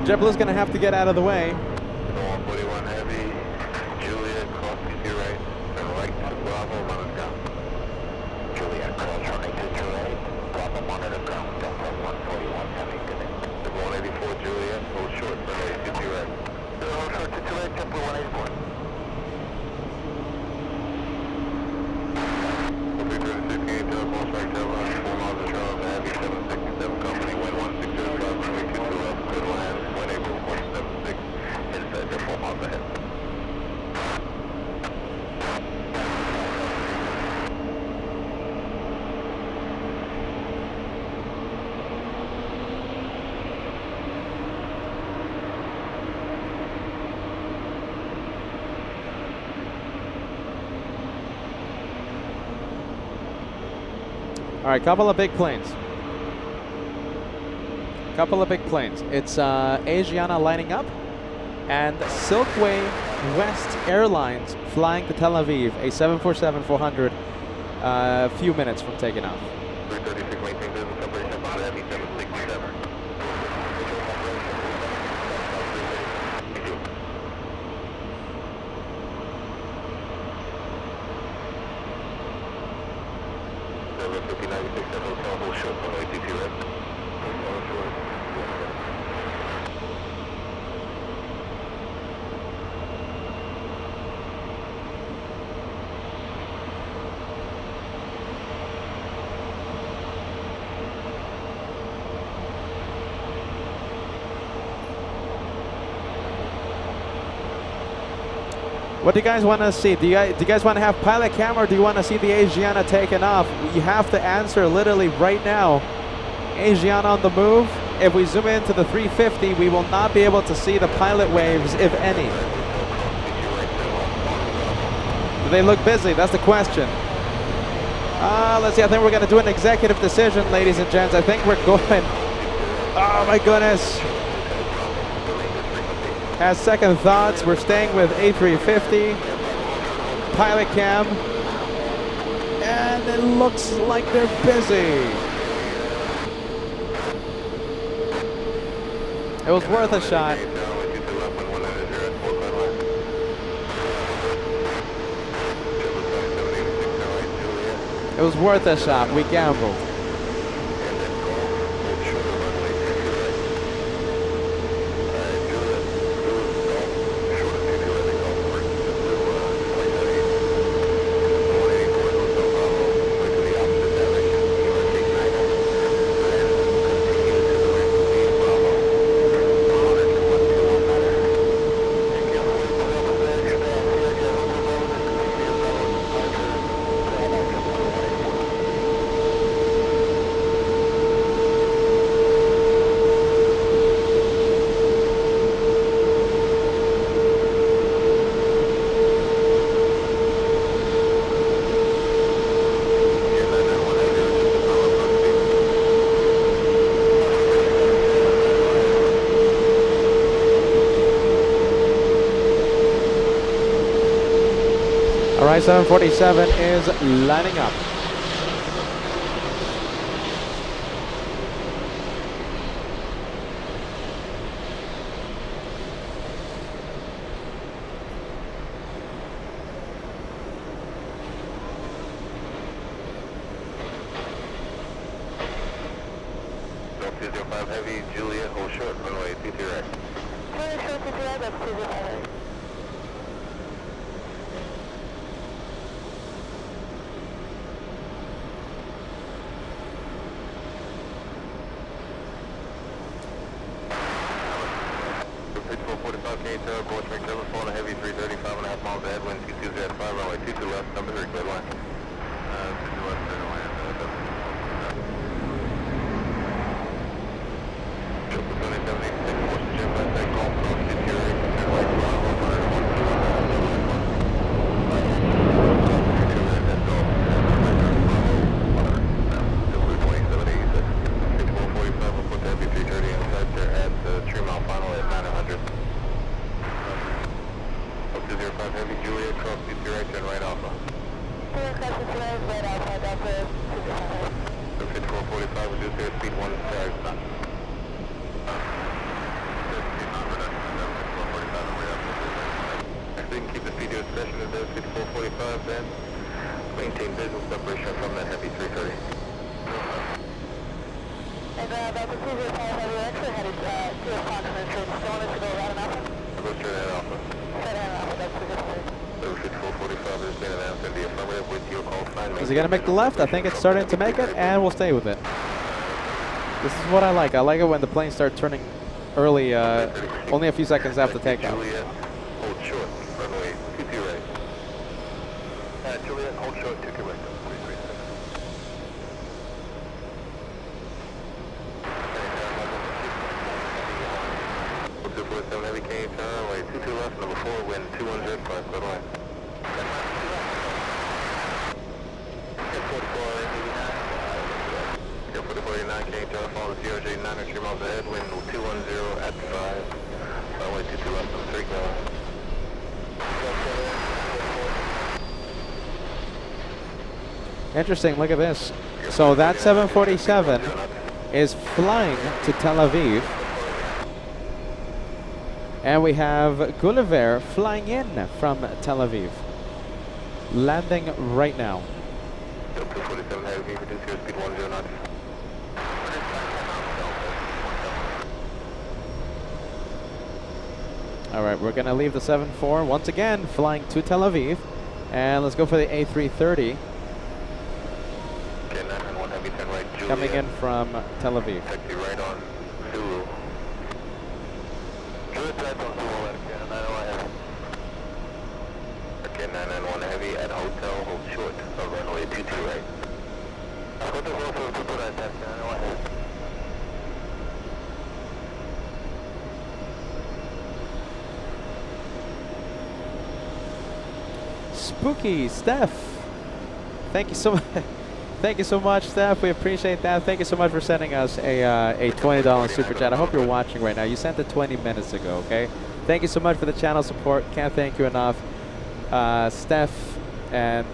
JetBlue's going to have to get out of the way.
141 Heavy, Juliet, cross to your right, and right to Bravo, monitor ground. Juliet, cross running to your right, Bravo, monitor ground, Delta 141 Heavy, good day. 184 Juliet, hold short, runway 22 right. Hold short to your right, Temple 184. 336 telephone strike, Delta 4 miles of Charles, Heavy 767 company, wind 160 runway 22 left, good land. Inside the 4 miles ahead.
All right, couple of big planes. It's Asiana lining up, and Silkway West Airlines flying to Tel Aviv, a 747-400, a few minutes from taking off.
336 maintain business operation about Heavy 767. Over 5096 at Hotel, hold short, runway 22 right.
What do you guys want to see? Do you guys want to have pilot cam, or do you want to see the Asiana taken off? You have to answer literally right now. Asiana on the move. If we zoom into the 350, we will not be able to see the pilot waves, if any. Do they look busy? That's the question. Let's see. I think we're going to do an executive decision, ladies and gents. I think we're going. Oh my goodness. Has second thoughts. We're staying with A350. Pilot cam. And it looks like they're busy. It was worth a shot. It was worth a shot. We gambled. All right, 747 is lining up.
Delta 205 Heavy, Juliet, hold short, runway 22 right.
Juliet short 22 right, that's 205 Heavy.
Pitch 445 K tower, approach make cover, phone heavy 335 and a half miles ahead, wind 22 at 5, runway 22 left, number 3, clear line. 22 left, clear line. Triple 2786, motion jet by tech, call from deteriorate, turn right, fly 445, we'll put the heavy 330 inside there at the 3 mile final at 900. 205 Heavy, Juliet, cross CT right, turn right alpha.
Juliet cross CT right alpha, Delta 205 Heavy.
Pitch 445, reduce airspeed 1 knot. We can keep the speed to its session at pitch 445 then. Maintain visual separation from that heavy 330.
And Delta 205 Heavy, we're actually headed to a continent train. Still want us to go right on alpha?
Go straight ahead alpha.
Straight on alpha, that's 205.
Pitch 445 has been announced in the affirmative with your call sign.
Is he going to make the left? I think it's starting to make it, and we'll stay with it. This is what I like. I like it when the planes start turning early, only a few seconds after takeoff.
Juliet, hold short, runway 22 right. Juliet, hold short, 22 right. 247 heavy K turn, runway 22 left, number 4, wind 210, 5 clear line. 4489 K turn, follow the CRJ 9 3 miles ahead, wind 210 at 5, runway 22 left, number 3 clear line.
Interesting, look at this. So that 747 is flying to Tel Aviv. And we have Gulliver flying in from Tel Aviv. Landing right now.
247 heavy, reduce airspeed 10 knots.
All right, we're gonna leave the 7-4 once again, flying to Tel Aviv. And let's go for the A330.
Okay, 991 heavy, turn right, Juliet.
Coming in from Tel Aviv.
Taxi right on Zulu. Juliet right on Zulu, left, yeah, 901 heavy. American 991 Heavy at hotel, hold short of runway 22 right. Hotel also 22 right, that's 991.
Spooky, Steph. Thank you so much. Thank you so much, Steph. We appreciate that. Thank you so much for sending us a $20 super chat. I hope you're watching right now. You sent it 20 minutes ago, okay? Thank you so much for the channel support. Can't thank you enough. Steph and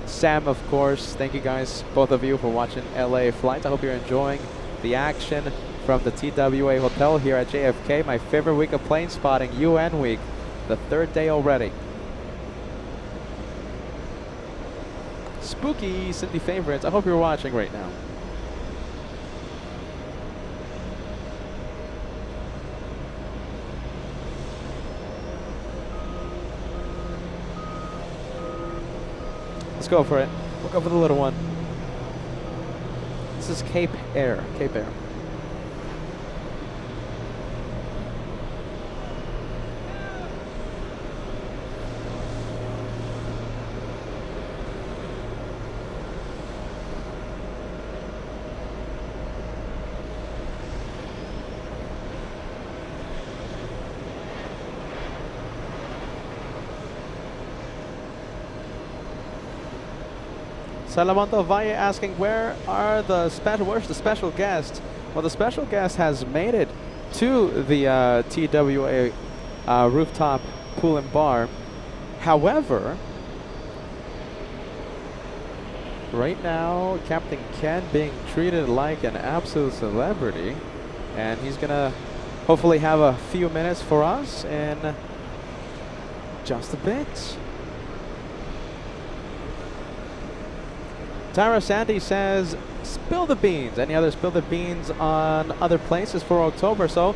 Sam, of course. Thank you guys, both of you, for watching LA Flights. I hope you're enjoying the action from the TWA Hotel here at JFK. My favorite week of plane spotting, UN week. The third day already. Spooky Cindy favorites. I hope you're watching right now. Let's go for it. We'll go for the little one. This is Cape Air. Cape Air. Salamanto Valle asking, where's the special guest? Well, the special guest has made it to the TWA rooftop pool and bar. However, right now, Captain Ken being treated like an absolute celebrity, and he's gonna hopefully have a few minutes for us in just a bit. Tyra Sandy says, spill the beans. Any other spill the beans on other places for October? So,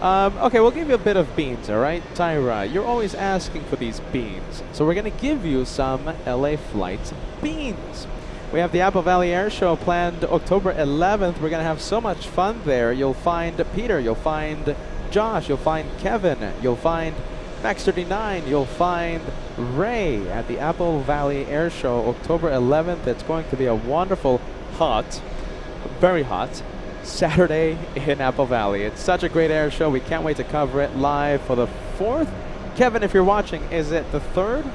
okay, we'll give you a bit of beans, all right? Tyra, you're always asking for these beans. So we're going to give you some LA Flights beans. We have the Apple Valley Air Show planned October 11th. We're going to have so much fun there. You'll find Peter, you'll find Josh, you'll find Kevin, you'll find Max 39, you'll find Ray at the Apple Valley Air Show October 11th. It's going to be a wonderful, hot, very hot Saturday in Apple Valley. It's such a great air show. We can't wait to cover it live for the 4th. Kevin, if you're watching, is it the 3rd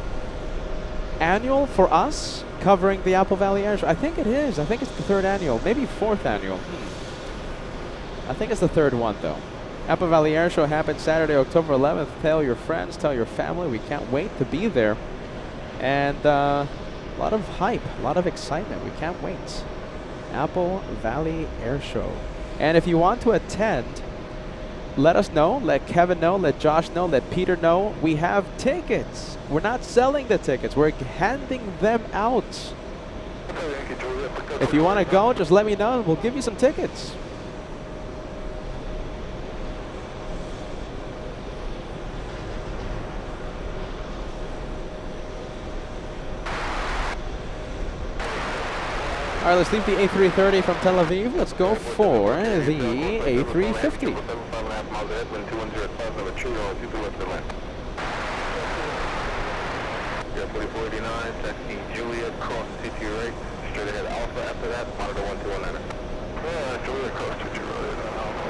annual for us covering the Apple Valley Air Show? I think it is. I think it's the 3rd annual, maybe 4th annual. I think it's the 3rd one though. Apple Valley Air Show happens Saturday, October 11th. Tell your friends, tell your family. We can't wait to be there. And a lot of hype, a lot of excitement. We can't wait. Apple Valley Air Show. And if you want to attend, let us know. Let Kevin know. Let Josh know. Let Peter know. We have tickets. We're not selling the tickets. We're handing them out. If you want to go, just let me know and we'll give you some tickets. All right, let's leave the A330 from Tel Aviv. Let's go for the A350. Juliet, cross CT right, straight ahead Alpha. After that, monitor 1219. Juliet, cross CT right, Alpha.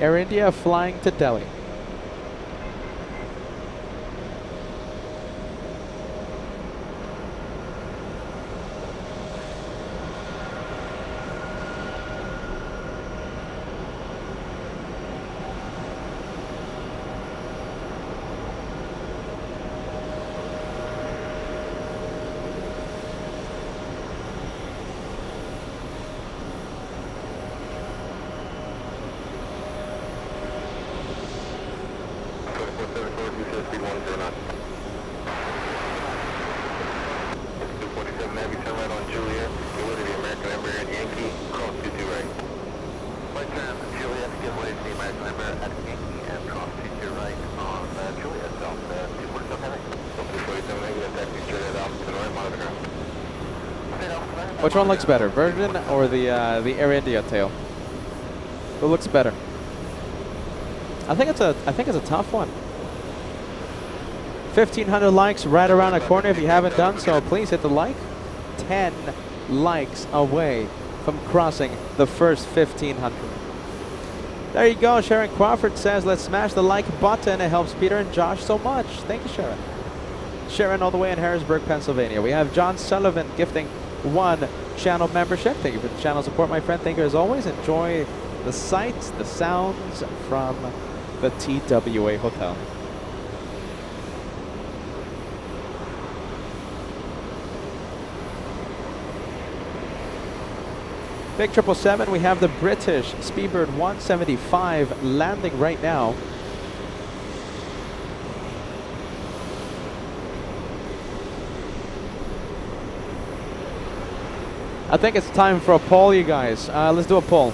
Air India flying to Delhi. Which one looks better, Virgin or the Air India tail? Who looks better? I think it's a tough one. 1,500 likes right around the corner. If you haven't done so, please hit the like. 10 likes away from crossing the first 1,500. There you go. Sharon Crawford says, let's smash the like button. It helps Peter and Josh so much. Thank you, Sharon. Sharon all the way in Harrisburg, Pennsylvania. We have John Sullivan gifting 1 channel membership. Thank you for the channel support, my friend. Thank you as always. Enjoy the sights, the sounds from the TWA Hotel. Big 777, we have the British Speedbird 175 landing right now. I think it's time for a poll, you guys. Let's do a poll.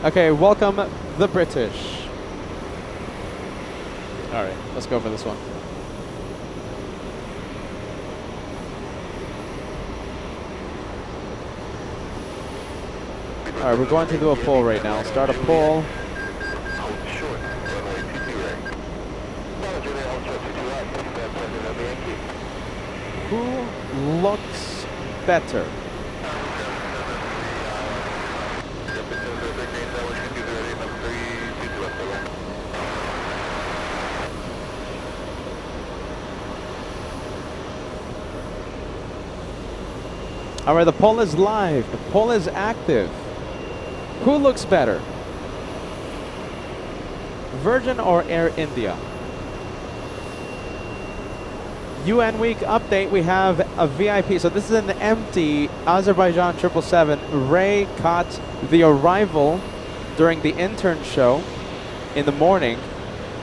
Okay, welcome the British. All right, let's go for this one. All right, we're going to do a poll right now. Start a poll. Who looks better? All right, the poll is live. The poll is active. Who looks better? Virgin or Air India? UN Week update, we have a VIP. So this is an empty Azerbaijan 777. Ray caught the arrival during the intern show in the morning.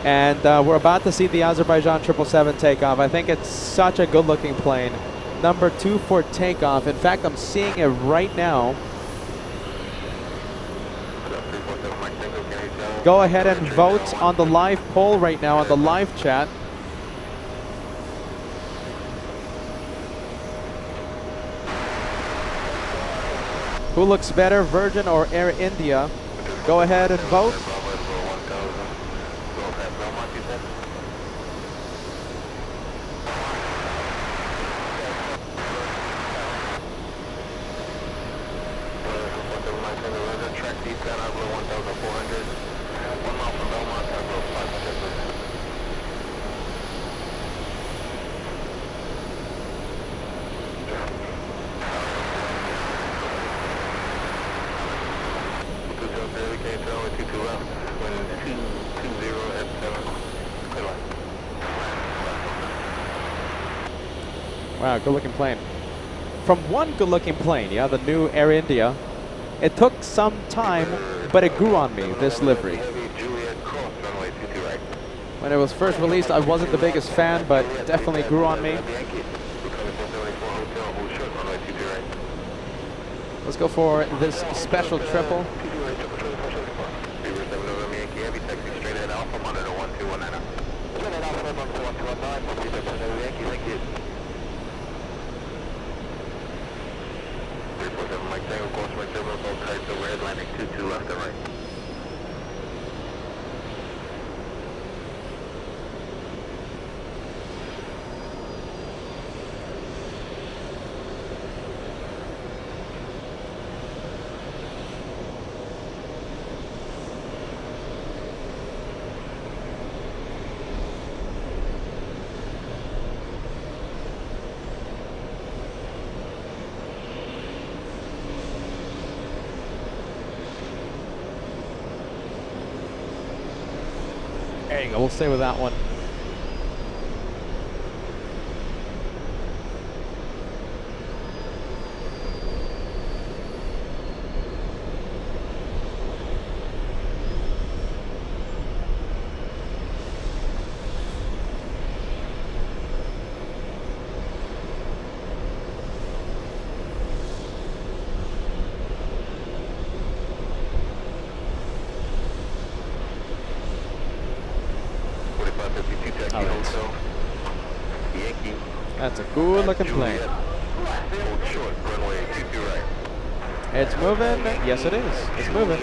And we're about to see the Azerbaijan 777 take off. I think it's such a good looking plane. Number 2 for takeoff. In fact, I'm seeing it right now. Go ahead and vote on the live poll right now on the live chat. Who looks better, Virgin or Air India? Go ahead and vote. Wow, good looking plane. From one good looking plane, yeah, the new Air India, it took some time, but it grew on me, this livery. When it was first released, I wasn't the biggest fan, but it definitely grew on me. Let's go for this special triple. There you go, we'll stay with that one. That's a good looking plane. It's moving. Yes, it is. It's moving.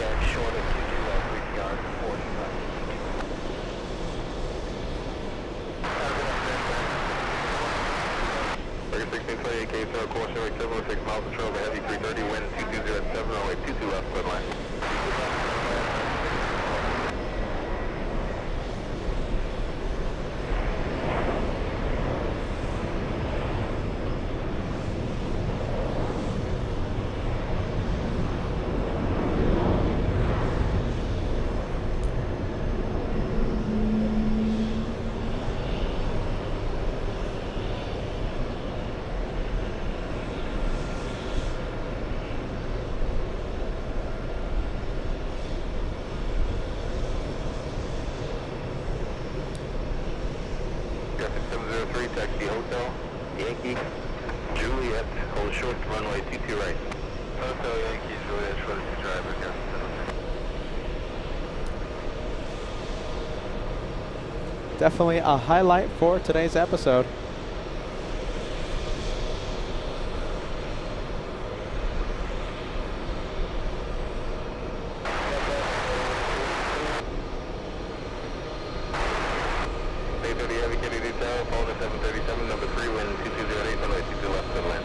1628 K Star, course runway 706 miles control, over heavy 330, wind 2207, runway 22 left, clear line. Traffic 703, taxi hotel, Yankee, Juliet, hold short, runway 22 right. Hotel Yankee, Juliet, short to driver, traffic 703.
Definitely a highlight for today's episode.
Heavy Kennedy Tower, phone at 737, number 3, wind 2208, runway 22 left, clear line.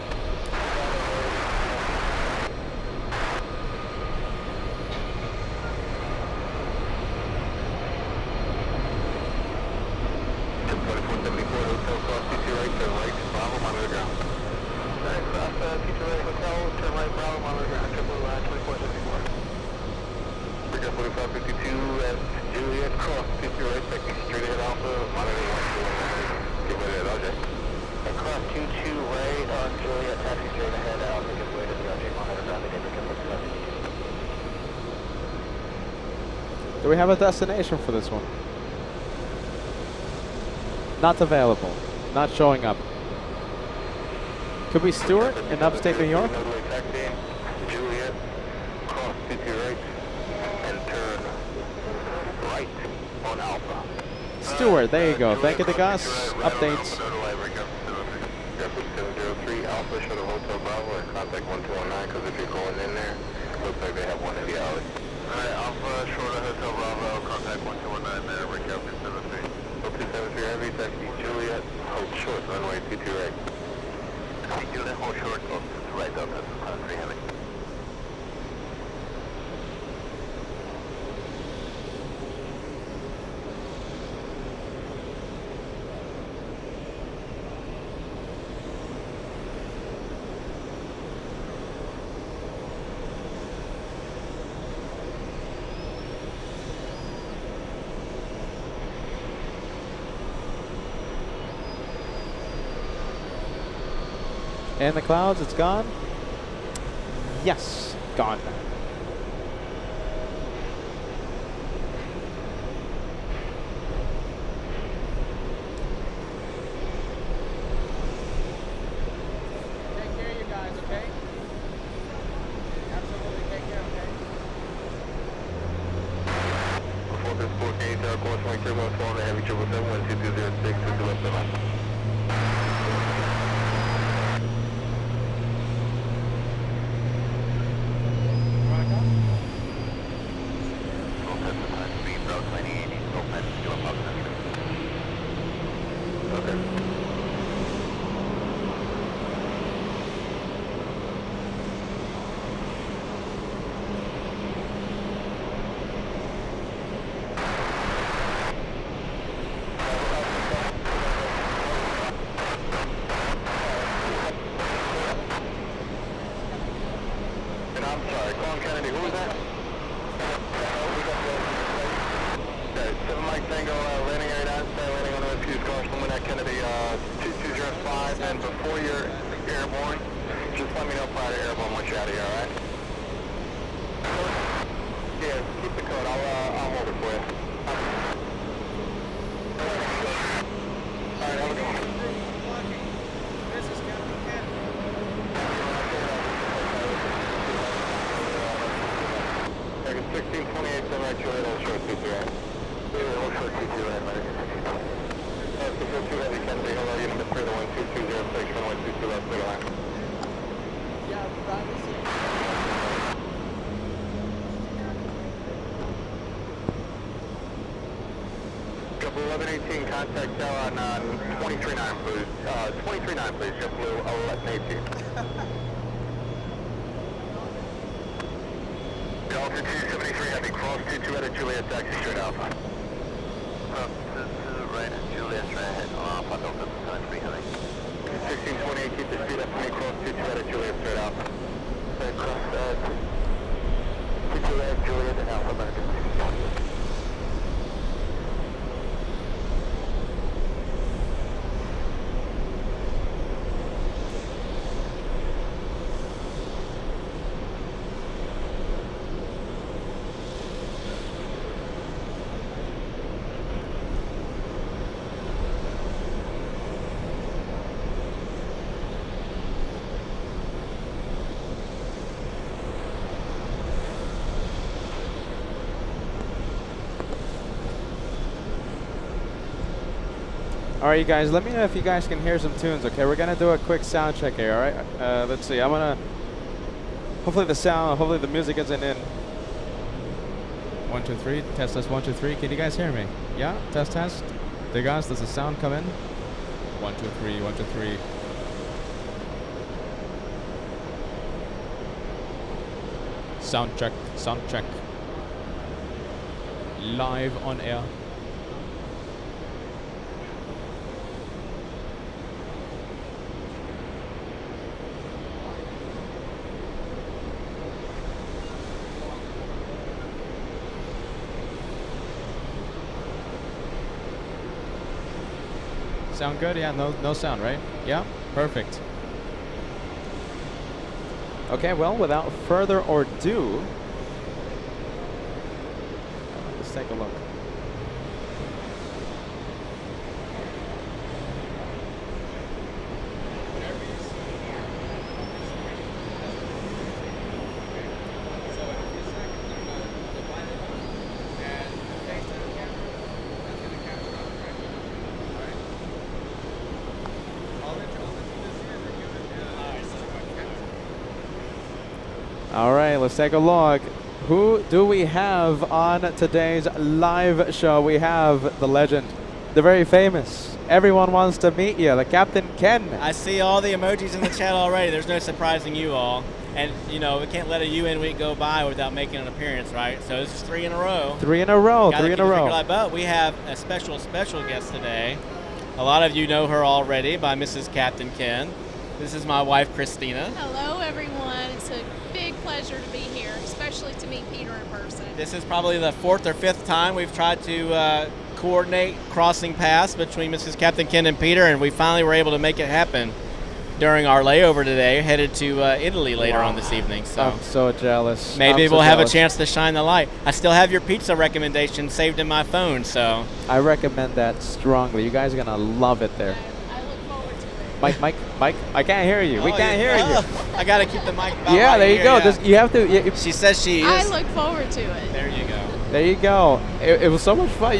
Tip 2474, hotel cross TWA, turn right, Bravo, monitor ground. Alright, cross TWA hotel, turn right, Bravo, monitor ground, triple 2474. Breaker 4552 at Juliet, cross TWA, taxi straight ahead Alpha, monitor 121. Get ready at RJ. Across 22 right on Juliet, taxi straight ahead Alpha, get ready to the RJ, monitor ground, again, Breaker 4552.
Do we have a destination for this one? Not available. Not showing up. Could be Stewart in upstate New York?
Taxi, Juliet, cross 22 right, and turn right on Alpha.
Stewart, there you go. Thank you to Gus. Updates.
Airport 703, Alpha, shuttle Hotel Bravo, and contact 1219, because if you're going in there, looks like they have one in the alley. Alright, Alpha, short of Hotel Bravo, contact 1219 there, break out 273. 273 Heavy, taxi Juliet, hold short, runway 22 right. Taxi Juliet, hold short, right up, that's 3 Heavy.
And the clouds, it's gone? Yes, gone.
Take care, you guys, okay? Absolutely, take care, okay?
Before this 4K, Tower, course 1, turbo, phone, heavy 777, 1206, to the left of line. I'm sorry, Colin Kennedy, who was that? Okay, 7 Mike Tango, landing area 9, landing on the refused car, someone at Kennedy, 2205, and before you're airborne, just let me know prior to airborne once you're out of here, alright? Yeah, keep the code, I'll hold it for you. Alright, have a good one.
This is Captain Kennedy.
Second 1628, semi Juliet, hold short, 22 right. Hold short, 22 right, American. 602 Heavy Kennedy, hello, unit number 3, the 12206, runway 22 left, clear line.
Yeah,
JetBlue 1118, contact Tower on 23.9, please. 23.9, please, JetBlue 1118. Delta 273 Heavy, cross 22 at Juliet, taxi straight Alpha. Cross 22 right at Juliet, straight ahead, Alpha, Delta 273 Heavy. 1628, keep the speed up for me, cross 22 at Juliet, straight Alpha. Cross 22 at Juliet and Alpha, American 1628.
All right, you guys, let me know if you guys can hear some tunes, okay? We're going to do a quick sound check here, all right? Let's see. I'm going to... Hopefully the music isn't in. 1, 2, 3. Test, 1, 2, 3. Can you guys hear me? Yeah? Test. There, guys. Does the sound come in? 1, 2, 3. 1, 2, 3. Sound check. Live on air. Sound good? Yeah, no sound, right? Yeah, perfect. Okay, well, without further ado, let's take a look. All right, let's take a look. Who do we have on today's live show? We have the legend, the very famous. Everyone wants to meet you, the Captain Ken.
I see all the emojis in the chat already. There's no surprising you all. And, you know, we can't let a UN week go by without making an appearance, right? So this is 3 in a row.
3 in a row,
Gotta
3 in
keep
a
your
row.
finger alive. But we have a special guest today. A lot of you know her already by Mrs. Captain Ken. This is my wife, Christina.
Hello, everyone. It's a big pleasure to be here, especially to meet Peter in person.
This is probably the 4th or 5th time we've tried to coordinate crossing paths between Mrs. Captain Ken and Peter, and we finally were able to make it happen during our layover today, headed to Italy later on this evening. So
I'm so jealous.
maybe
I'm so
we'll have a
jealous.
chance to shine the light. I still have your pizza recommendation saved in my phone, so.
I recommend that strongly. You guys are going to love it there.
I look forward to it.
Mike, I can't hear you. We can't hear you.
I got to keep the mic about
Yeah,
right
there you
here,
go.
yeah.
This, you have to.
She says she is.
I look forward to it.
There you go.
There you go. It was so much fun.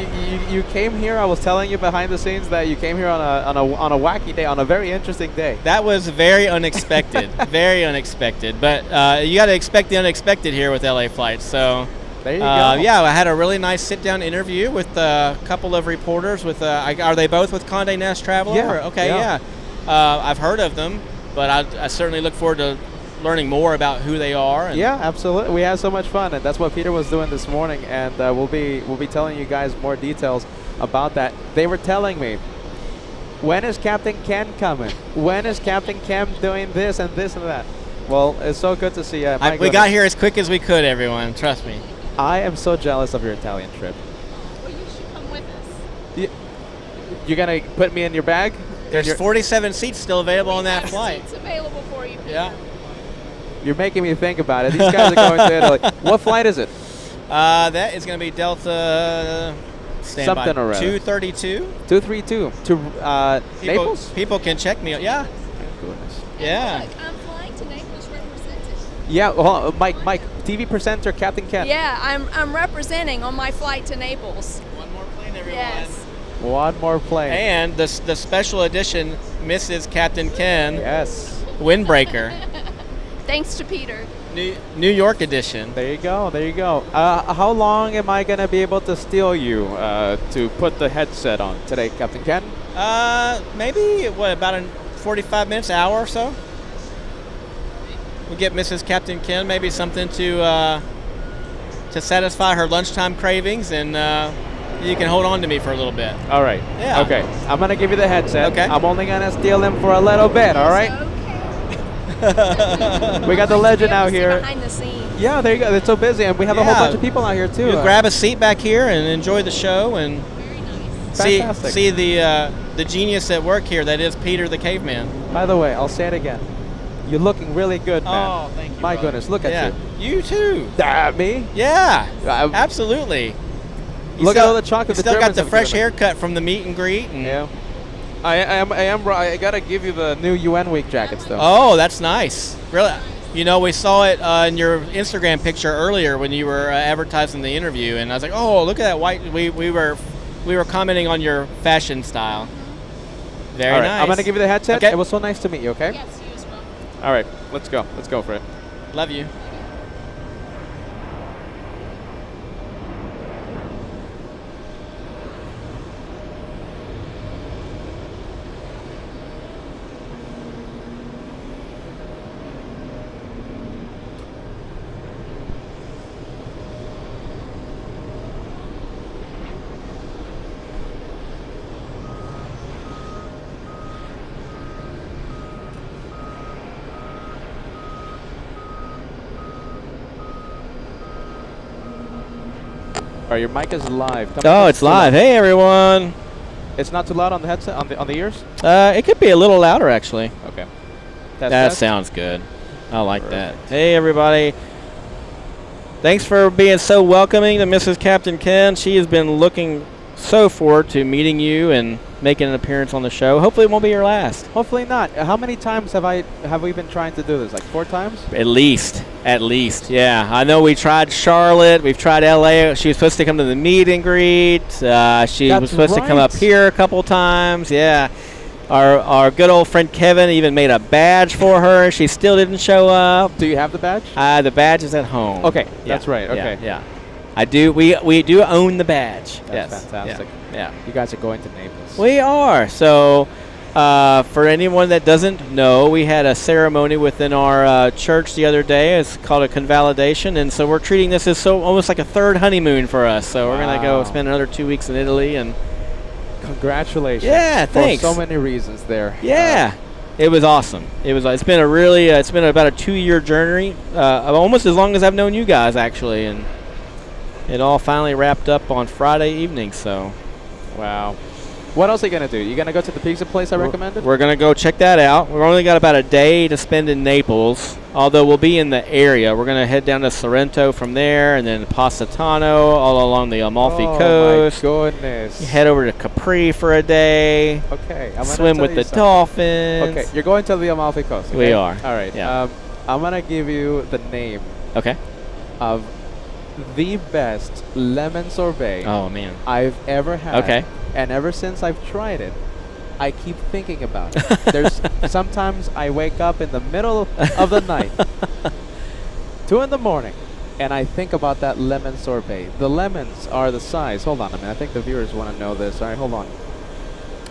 You came here. I was telling you behind the scenes that you came here on a wacky day, on a very interesting day.
That was very unexpected, very unexpected. But you got to expect the unexpected here with LA Flights. So
There you go.
yeah, I had a really nice sit-down interview with a couple of reporters. With are they both with Condé Nast Traveler?
Yeah.
Or- okay,
Yeah.
I've heard of them, but I certainly look forward to learning more about who they are. And
Yeah, absolutely. We had so much fun, and that's what Peter was doing this morning. And we'll be telling you guys more details about that. They were telling me, when is Captain Ken coming? When is Captain Ken doing this and this and that? Well, it's so good to see you.
we got here as quick as we could, everyone. Trust me.
I am so jealous of your Italian trip.
Well, you should come with us.
You're gonna put me in your bag?
There's 47 seats still available on that flight.
It's available for you, Peter.
Yeah.
You're making me think about it. These guys are going to Italy. What flight is it?
That is going to be Delta
Something or other.
232.
232 to Naples?
People can check me. Yeah.
Thank goodness.
And
Yeah.
look, I'm flying to Naples represented.
Yeah, hold on. Mike, TV presenter Captain Ken.
Yeah, I'm representing on my flight to Naples.
One more plane, everyone.
Yes.
One more plane.
And the special edition Mrs. Captain Ken
Yes.
windbreaker.
Thanks to Peter.
New York edition.
There you go. There you go. How long am I gonna be able to steal you to put the headset on today, Captain Ken?
Maybe about 45 minutes, hour or so. We'll get Mrs. Captain Ken maybe something to satisfy her lunchtime cravings, and you can hold on to me for a little bit.
All right.
Yeah.
Okay. I'm gonna give you the headset.
Okay.
I'm only gonna steal him for a little bit. All right. We got the legend out here.
Behind the scenes.
Yeah, there you go. It's so busy, and we have a whole
Yeah.
bunch of people out here too.
You grab a seat back here and enjoy the show, and
Very nice.
Fantastic.
see the genius at work here. That is Peter the Caveman.
By the way, I'll say it again. You're looking really good, man.
Oh, thank you.
My
brother.
goodness, look at
Yeah.
you.
You too.
Me?
Yeah.
I-
Absolutely. You
Look at
still-
all the chocolate.
You
the
still got
Germans
the
have
fresh
given me.
haircut from the meet and greet. And
Yeah. I gotta give you the new UN Week jackets though.
Oh, that's nice. Really? You know, we saw it in your Instagram picture earlier when you were advertising the interview, and I was like, "Oh, look at that white." We were commenting on your fashion style. Very
All right,
nice.
I'm gonna give you the headset.
Okay.
It was so nice to meet you. Okay.
Yes, you as well.
All right, let's go. Let's go for it.
Love you.
All right, your mic is live. Tell me
Oh,
if
it's
too loud.
live. Hey, everyone.
It's not too loud on the headset, on the ears.
It could be a little louder, actually.
Okay.
That sounds good. I like that. Hey, everybody. Thanks for being so welcoming to Mrs. Captain Ken. She has been looking so forward to meeting you and making an appearance on the show. Hopefully it won't be your last.
Hopefully not. How many times have we been trying to do this? Like 4 times?
At least. Yeah. I know we tried Charlotte. We've tried LA. She was supposed to come to the meet and greet. She
That's
was supposed to come up
right.
here a couple times. Yeah. Our good old friend Kevin even made a badge for her. She still didn't show up.
Do you have the badge?
The badge is at home.
Okay,
Yeah,
that's right. Okay.
Yeah. I do. We do own the badge.
That's
yes.
fantastic.
Yeah.
You guys are going to Naples.
We are. So, for anyone that doesn't know, we had a ceremony within our church the other day. It's called a convalidation, and so we're treating this as almost like a third honeymoon for us. So we're gonna go
Wow.
spend another 2 weeks in Italy, and
Congratulations.
Yeah, thanks.
For so many reasons there.
yeah, it was awesome. It's been a really it's been about a 2-year journey, almost as long as I've known you guys actually, and it all finally wrapped up on Friday evening. So.
Wow. What else are you going to do? You going to go to the pizza place I recommended?
We're going to go check that out. We've only got about a day to spend in Naples, although we'll be in the area. We're going to head down to Sorrento from there, and then Positano, all along the Amalfi Coast.
Oh, my goodness.
Head over to Capri for a day.
Okay. I'm gonna
Swim
tell
with
you
the
something.
dolphins.
Okay, you're going to the Amalfi Coast.
We
okay?
are.
All right.
Yeah.
I'm going to give you the name
Okay.
of the best lemon sorbet
Oh, man.
I've ever had.
Okay.
And ever since I've tried it, I keep thinking about it. There's sometimes I wake up in the middle of the night, 2 in the morning, and I think about that lemon sorbet. The lemons are the size. Hold on a minute. I think the viewers want to know this. All right, hold on.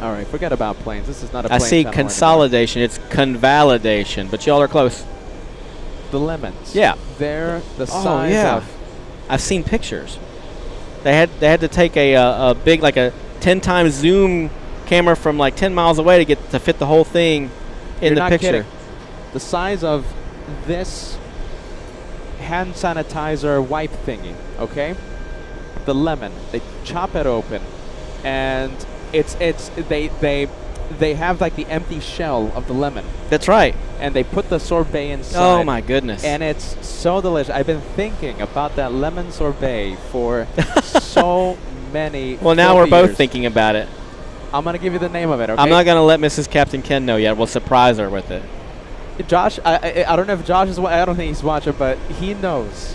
All right, forget about planes. This is not a
I
plane
see
channel anymore.
consolidation. It's convalidation, but y'all are close.
The lemons.
Yeah.
They're the
Oh,
size
yeah.
of.
I've seen pictures. They had to take a big, like a 10 times zoom camera from like 10 miles away to fit the whole thing in
You're
the
not
picture.
kidding. The size of this hand sanitizer wipe thingy, okay? The lemon. They chop it open, and they have like the empty shell of the lemon,
That's right.
and they put the sorbet inside.
Oh my goodness.
And it's so delicious. I've been thinking about that lemon sorbet for so many.
Well, now we're
filthy
both
years.
thinking about it.
I'm gonna give you the name of it. Okay.
I'm not gonna let Mrs. Captain Ken know yet. We'll surprise her with it.
Josh, I don't know if Josh is. I don't think he's watching, but he knows,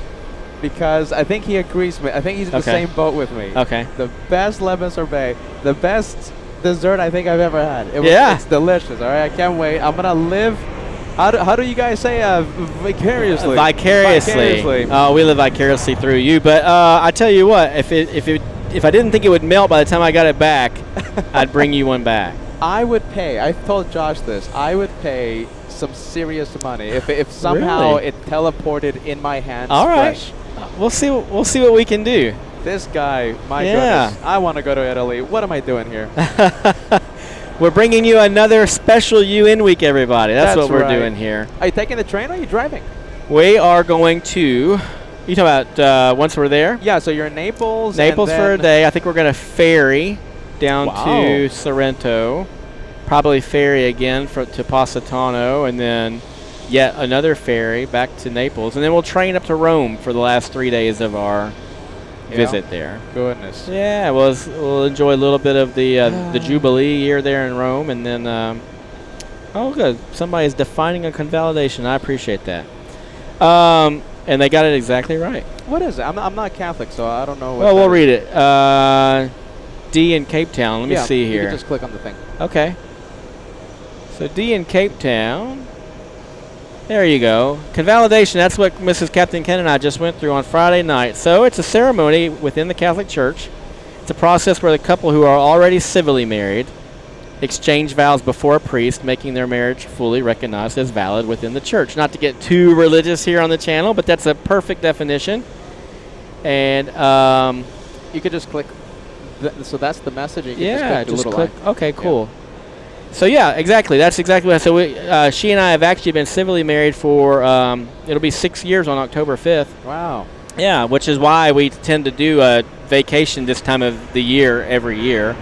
because I think he agrees with. I think he's in the
Okay.
same boat with me.
Okay.
The best lemon sorbet, the best dessert I think I've ever had.
Yeah.
It's delicious. All right, I can't wait. I'm gonna live How do you guys say vicariously?
Vicariously. We live vicariously through you. But I tell you what, if I didn't think it would melt by the time I got it back, I'd bring you one back.
I would pay. I told Josh this. I would pay some serious money if somehow
Really?
it teleported in my hands.
All right.
Fresh.
We'll see what we can do.
This guy, my
Yeah.
goodness. I want to go to Italy. What am I doing here?
We're bringing you another special UN week, everybody. That's what we're
right.
doing here.
Are you taking the train or are you driving?
We are going to. You talking about once we're there?
Yeah, so you're in Naples.
Naples
and
for a
then
day. I think we're going to ferry down
Wow.
to Sorrento. Probably ferry again to Positano, and then yet another ferry back to Naples. And then we'll train up to Rome for the last 3 days of our visit there.
Goodness.
Yeah, we'll enjoy a little bit of the Jubilee year there in Rome, and then oh, good, somebody's defining a convalidation. I appreciate that. And they got it exactly right.
What is it? I'm not Catholic, so I don't know.
Well, we'll read it. D in Cape Town. Let me see
You
here.
can just click on the thing.
Okay. So D in Cape Town. There you go. Convalidation, that's what Mrs. Captain Ken and I just went through on Friday night. So it's a ceremony within the Catholic Church. It's a process where the couple who are already civilly married exchange vows before a priest, making their marriage fully recognized as valid within the church. Not to get too religious here on the channel, but that's a perfect definition. And
You could just click. So that's the message. You can
yeah,
just
just
click
click.
the little line.
Okay, cool. So yeah, exactly. That's exactly what. So she and I have actually been civilly married for it'll be 6 years on October 5th.
Wow.
Yeah, which is why we tend to do a vacation this time of the year every year,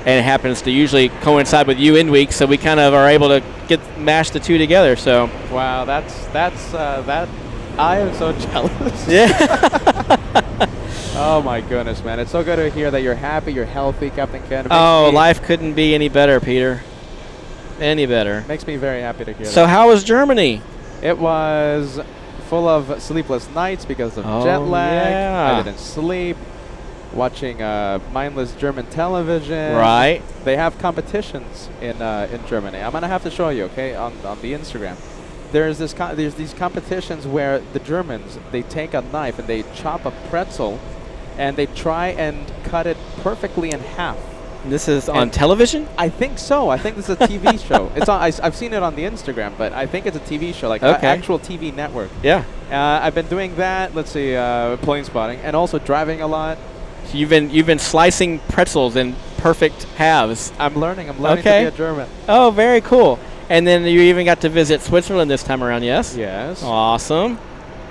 and it happens to usually coincide with UN week, so we kind of are able to mash the two together. So
Wow, that's that. I am so jealous.
yeah.
Oh my goodness, man! It's so good to hear that you're happy, you're healthy, Captain Ken. It
Oh, life couldn't be any better, Peter. Any better.
makes me very happy to hear
So
that.
how was Germany?
It was full of sleepless nights because of
Oh,
jet lag.
yeah.
I didn't sleep. Watching mindless German television.
Right.
They have competitions in Germany. I'm gonna have to show you, okay, on the Instagram. There's these competitions where the Germans, they take a knife and they chop a pretzel, and they try and cut it perfectly in half.
This is on
And-
television?
I think so. I think this is a TV show. It's on. I've seen it on the Instagram, but I think it's a TV show, like an
Okay.
actual TV network.
Yeah.
I've been doing that. Let's see, plane spotting, and also driving a lot.
You've been slicing pretzels in perfect halves.
I'm learning. I'm learning
Okay.
to be a German.
Oh, very cool. And then you even got to visit Switzerland this time around, yes?
Yes.
Awesome.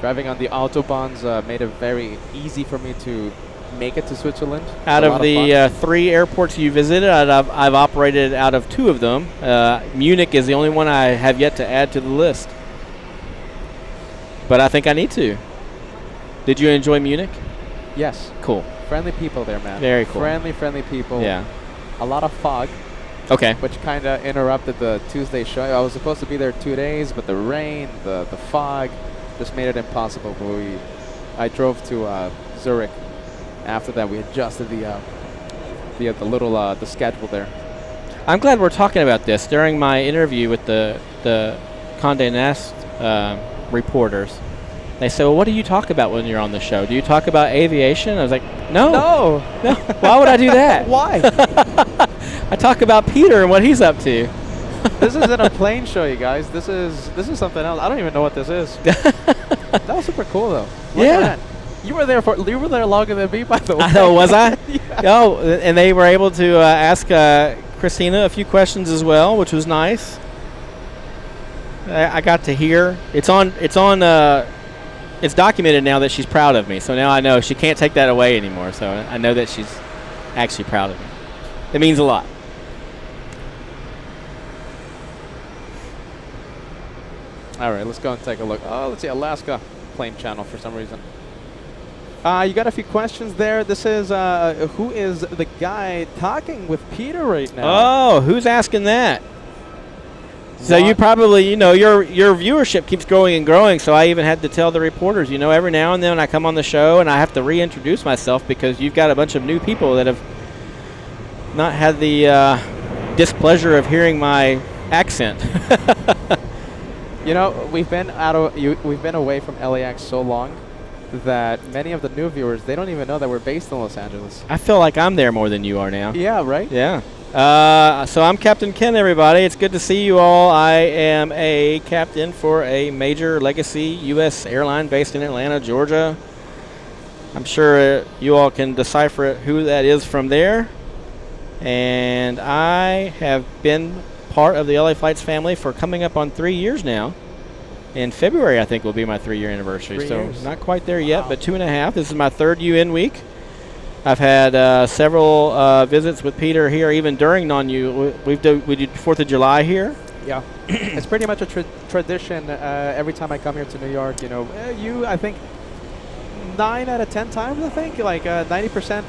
Driving on the autobahns made it very easy for me to make it to Switzerland. It's
Out
a
of
lot
the
fun.
3 airports you visited, I've operated out of 2 of them. Munich is the only one I have yet to add to the list. But I think I need to. Did you enjoy Munich?
Yes.
Cool.
Friendly people there, man.
Very cool.
Friendly people.
Yeah.
A lot of fog,
Okay.
which kind of interrupted the Tuesday show. I was supposed to be there 2 days, but the rain, the fog, just made it impossible. But I drove to Zurich. After that, we adjusted the schedule there.
I'm glad we're talking about this. During my interview with the Condé Nast reporters, they said, well, what do you talk about when you're on the show? Do you talk about aviation? I was like, no. No. Why would I do that?
Why?
I talk about Peter and what he's up to.
This isn't a plane show, you guys. This is something else. I don't even know what this is. That was super cool, though. Look
Yeah.
at that. You were there longer than me, by the way.
I know, was I?
Yeah.
Oh, and they were able to ask Christina a few questions as well, which was nice. I got to hear. It's documented now that she's proud of me. So now I know she can't take that away anymore. So I know that she's actually proud of me. It means a lot.
All right, let's go and take a look. Oh, let's see, Alaska plane channel for some reason. You got a few questions there. This is who is the guy talking with Peter right now?
Oh, who's asking that? So you probably, your viewership keeps growing and growing. So I even had to tell the reporters, every now and then I come on the show and I have to reintroduce myself because you've got a bunch of new people that have not had the displeasure of hearing my accent.
You know, we've been we've been away from LAX so long that many of the new viewers, they don't even know that we're based in Los Angeles.
I feel like I'm there more than you are now.
Yeah, right?
Yeah. So I'm Captain Ken, everybody. It's good to see you all. I am a captain for a major legacy U.S. airline based in Atlanta, Georgia. I'm sure you all can decipher who that is from there. And I have been part of the LA Flights family for coming up on 3 years now. In February, I think, will be my 3-year anniversary.
3
so
years.
not quite there yet, but 2.5. This is my 3rd UN week. I've had several visits with Peter here, even during non-U. We did 4th of July here.
Yeah. It's pretty much a tradition every time I come here to New York. You know, I think 9 out of 10 times, I think, like 90%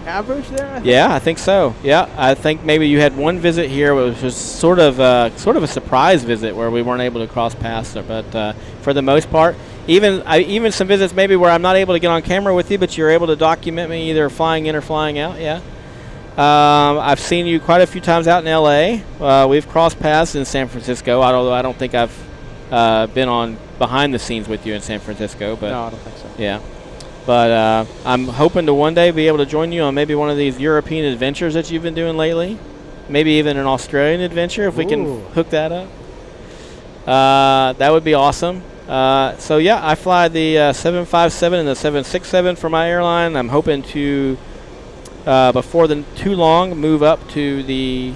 average there. I think.
Yeah, I think so. Yeah, I think maybe you had one visit here, which was sort of a surprise visit where we weren't able to cross paths there. But for the most part, even some visits maybe where I'm not able to get on camera with you, but you're able to document me either flying in or flying out. Yeah. I've seen you quite a few times out in LA. We've crossed paths in San Francisco, although I don't think I've been on behind the scenes with you in San Francisco. But
no, I don't think so.
Yeah. But I'm hoping to one day be able to join you on maybe one of these European adventures that you've been doing lately. Maybe even an Australian adventure if we can hook that up. That would be awesome. So, yeah, I fly the 757 and the 767 for my airline. I'm hoping to, before too long, move up to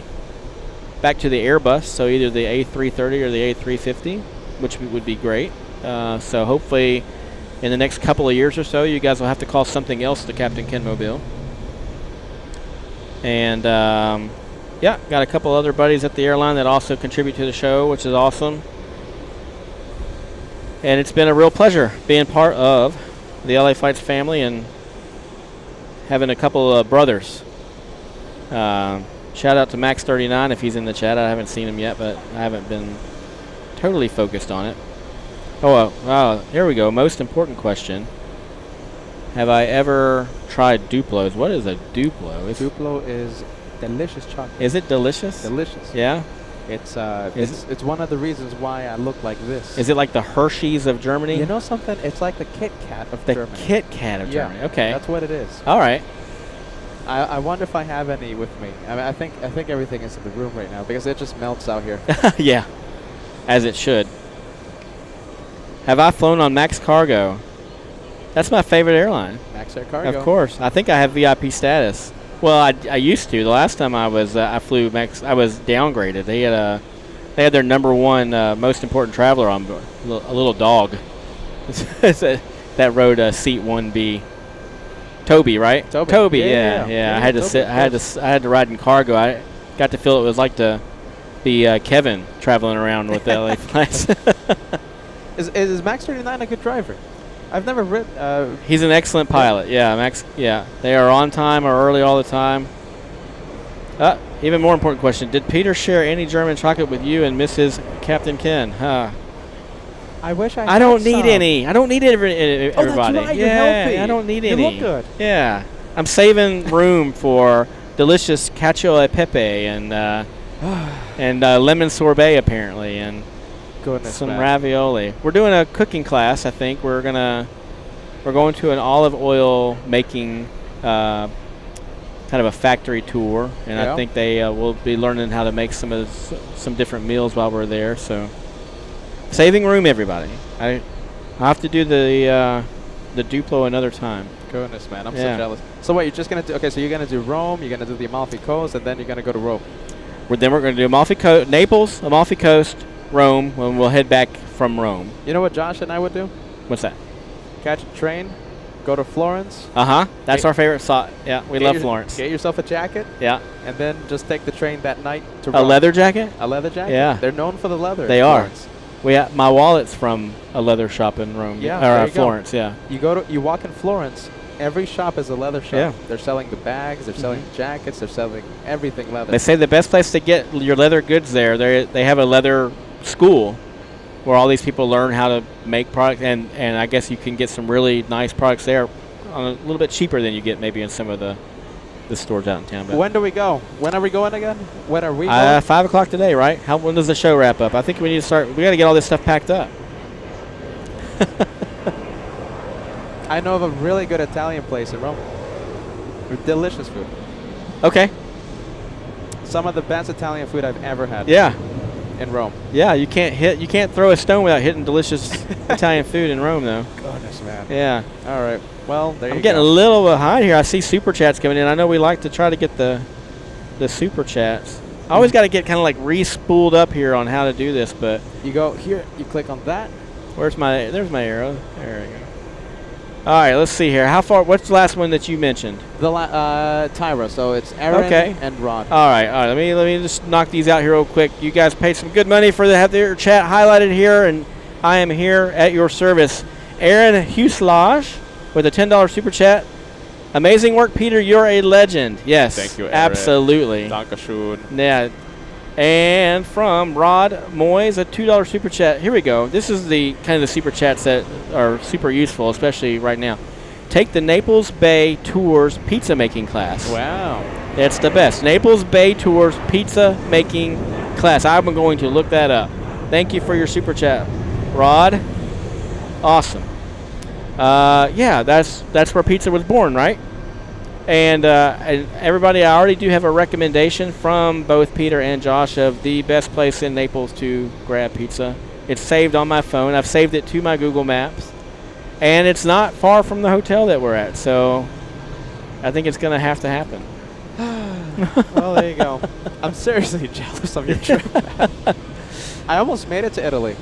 back to the Airbus, so either the A330 or the A350, which would be great. So hopefully in the next couple of years or so, you guys will have to call something else the Captain Ken Mobile. And, yeah, got a couple other buddies at the airline that also contribute to the show, which is awesome. And it's been a real pleasure being part of the LA Flights family and having a couple of brothers. Shout out to Max39 if he's in the chat. I haven't seen him yet, but I haven't been totally focused on it. Oh, here we go. Most important question. Have I ever tried Duplos? What is a Duplo?
Duplo is delicious chocolate.
Is it delicious?
Delicious.
Yeah?
It's one of the reasons why I look like this.
Is it like the Hershey's of Germany?
You know something? It's like the Kit Kat of Germany.
The Kit Kat of Germany. Okay.
That's what it is.
All right.
I wonder if I have any with me. I mean, I think everything is in the room right now because it just melts out here.
Yeah. As it should. Have I flown on Max Cargo? That's my favorite airline.
Max Air Cargo.
Of course. I think I have VIP status. Well, I used to. The last time I flew Max, I was downgraded. They had their number one most important traveler on board, a little dog. That rode seat 1B. Toby, right? Toby. Yeah. I had to sit. I had to ride in cargo. I got to feel it was like to be Kevin traveling around with the LA Flights.
Is Max 39 a good driver? I've never ridden.
He's an excellent pilot. Yeah, Max. Yeah, they are on time or early all the time. Even more important question: did Peter share any German chocolate with you and Mrs. Captain Ken?
I wish I.
I don't need any. I don't need everybody.
Oh, that's right. You're healthy.
I don't need any.
You look good.
Yeah, I'm saving room for delicious cacio e pepe and lemon sorbet apparently and.
Goodness,
some
man.
ravioli. We're doing a cooking class. I think we're going to an olive oil making kind of a factory tour, and I think they will be learning how to make some different meals while we're there. So saving room, everybody. I have to do the Duplo another time.
Goodness, man, I'm so jealous. So what, you're just gonna do? Okay, so you're gonna do Rome. You're gonna do the Amalfi Coast, and then you're gonna go to Rome.
Then we're gonna do Naples, Amalfi Coast, Rome, when we'll head back from Rome.
You know what Josh and I would do?
What's that?
Catch a train, go to Florence.
That's our favorite spot. Yeah, we love Florence.
Get yourself a jacket.
Yeah.
And then just take the train that night to Rome.
A leather jacket?
A leather jacket?
Yeah.
They're known for the leather.
They are. My wallet's from a leather shop in Rome.
Yeah.
Or Florence, yeah.
You walk in Florence, every shop is a leather shop.
Yeah.
They're selling the bags, they're selling the jackets, they're selling everything leather.
They say the best place to get your leather goods there, they have a leather school where all these people learn how to make products, and I guess you can get some really nice products there on a little bit cheaper than you get maybe in some of the this store's out in town. But
When do we go? When are we going again? When are we going?
5 o'clock today, right? When does the show wrap up? I think we need to start. We got to get all this stuff packed up.
I know of a really good Italian place in Rome. With delicious food.
Okay.
Some of the best Italian food I've ever had.
Yeah.
In Rome.
Yeah. You can't throw a stone without hitting delicious Italian food in Rome, though.
Goodness, man.
Yeah.
All right. Well, there you go.
I'm getting a little behind here. I see super chats coming in. I know we like to try to get the super chats. I always got to get kind of like re-spooled up here on how to do this, but
You go here. You click on that.
there's my arrow. There we go. All right, let's see here. How far? What's the last one that you mentioned?
The Tyra. So it's Aaron
Okay.
and Rod.
All right. Let me just knock these out here real quick. You guys paid some good money for have their chat highlighted here, and I am here at your service. Aaron Huslage with a $10 super chat. Amazing work, Peter. You're a legend. Yes.
Thank you, Aaron.
Absolutely.
Dankeschön.
Yeah. And from Rod Moyes, a $2 super chat. Here we go. This is the kind of the super chats that are super useful, especially right now. Take the Naples Bay Tours pizza making class.
Wow.
That's the best. Naples Bay Tours pizza making class. I'm going to look that up. Thank you for your super chat, Rod. Awesome. Yeah, that's where pizza was born, right? And everybody, I already do have a recommendation from both Peter and Josh of the best place in Naples to grab pizza. It's saved on my phone. I've saved it to my Google Maps. And it's not far from the hotel that we're at, so I think it's going to have to happen.
Well, there you go. I'm seriously jealous of your trip. I almost made it to Italy.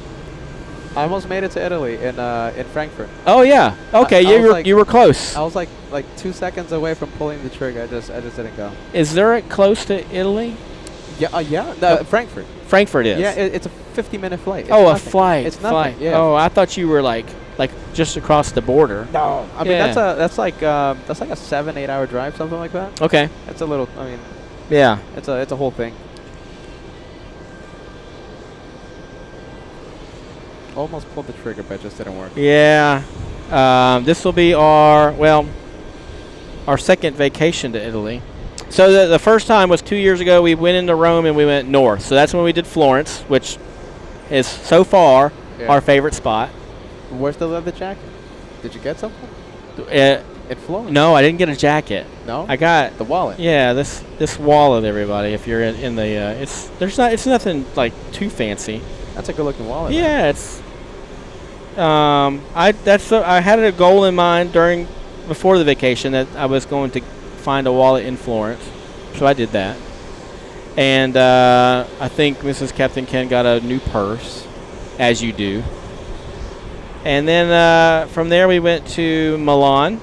In Frankfurt.
Oh, yeah. Okay, you were close.
I was like 2 seconds away from pulling the trigger. I just didn't go.
Is there a close to Italy?
Yeah, yeah. No, Frankfurt.
Frankfurt is.
Yeah, it's a 50-minute flight. It's
a
nothing.
flight.
It's nothing.
Flight.
Yeah.
Oh, I thought you were like just across the border.
No. I mean
Yeah.
that's like a 7-8 hour drive, something like that.
Okay.
It's a little. I mean,
Yeah.
it's a whole thing. Almost pulled the trigger, but it just didn't work.
Yeah. This will be our second vacation to Italy. So the first time was 2 years ago. We went into Rome and we went north. So that's when we did Florence, which is so far our favorite spot.
Where's the leather jacket? Did you get something?
In
Florence?
No, I didn't get a jacket.
No?
I got
the wallet.
Yeah, this wallet, everybody. If you're in the it's nothing like too fancy.
That's a good looking wallet.
Yeah, it's I had a goal in mind before the vacation that I was going to find a wallet in Florence, so I did that. And I think Mrs. Captain Ken got a new purse, as you do. And then from there we went to Milan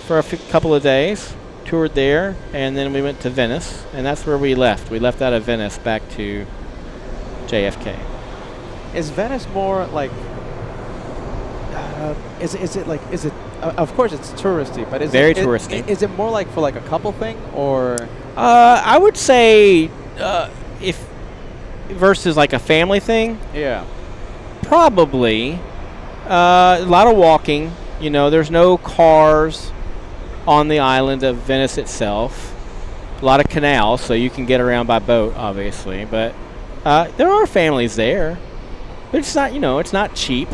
for a couple of days, toured there, and then we went to Venice, and that's where we left. We left out of Venice back to JFK.
Is Venice more like? Is it? Of course, it's touristy, but is
very
it
touristy?
Is it more like for like a couple thing or?
I would say if versus like a family thing.
Yeah.
Probably a lot of walking. You know, there's no cars on the island of Venice itself. A lot of canals, so you can get around by boat, obviously. But there are families there. But it's not, it's not cheap.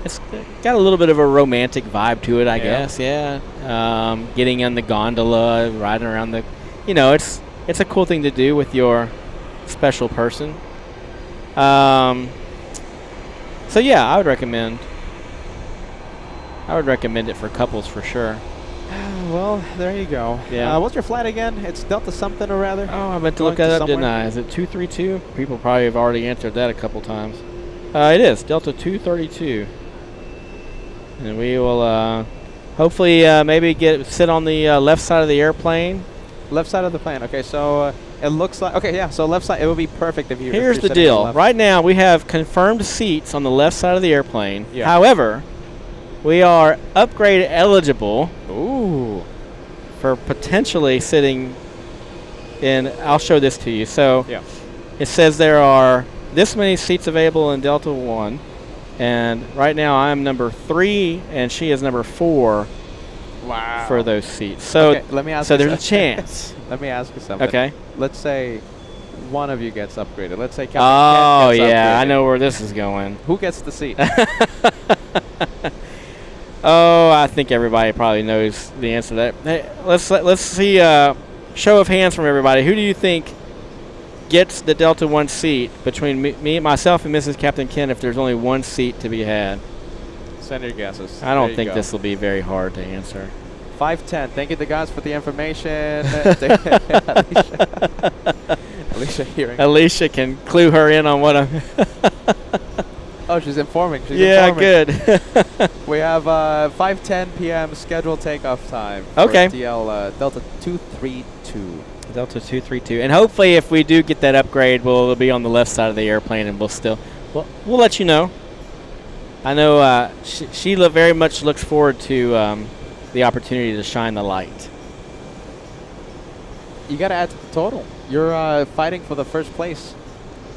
It's got a little bit of a romantic vibe to it, I guess. Yeah. Getting on the gondola, riding around the, it's a cool thing to do with your special person. So yeah, I would recommend it for couples for sure.
Well, there you go.
Yeah.
What's your flight again? It's Delta something or rather.
Oh, I meant to look that up, didn't I? Is it 232? People probably have already answered that a couple times. It is Delta 232, and we will hopefully maybe sit on the left side of the airplane.
Left side of the plane. Okay, so it looks like so left side. It would be perfect if you.
Here's the deal. Right now we have confirmed seats on the left side of the airplane.
Yeah.
However, we are upgrade eligible.
Ooh.
For potentially sitting in. I'll show this to you. So
yeah.
It says there are this many seats available in Delta 1, and right now I'm number 3 and she is number 4
Wow.
for those seats. So
Okay, let me ask
so
you
there's a
something.
chance.
Let me ask you something.
Okay.
Let's say one of you gets upgraded. Let's say Captain
Oh
Ken gets
yeah, I
upgraded.
know where this is going.
Who gets the seat?
Oh, I think everybody probably knows the answer to that. Hey, let's see show of hands from everybody. Who do you think gets the Delta One seat between me, myself, and Mrs. Captain Ken if there's only one seat to be had?
Send your guesses.
I don't think this will be very hard to answer.
510. Thank you to guys for the information. Alicia hearing.
Alicia can clue her in on what I'm.
Oh, she's informing. She's
Yeah,
informing.
good.
We have 5:10 p.m. scheduled takeoff time. For
Okay.
DL Delta 232.
Delta 232, and hopefully, if we do get that upgrade, we'll be on the left side of the airplane, and we'll let you know. I know Sheila very much looks forward to the opportunity to shine the light.
You got to add to the total. You're fighting for the first place.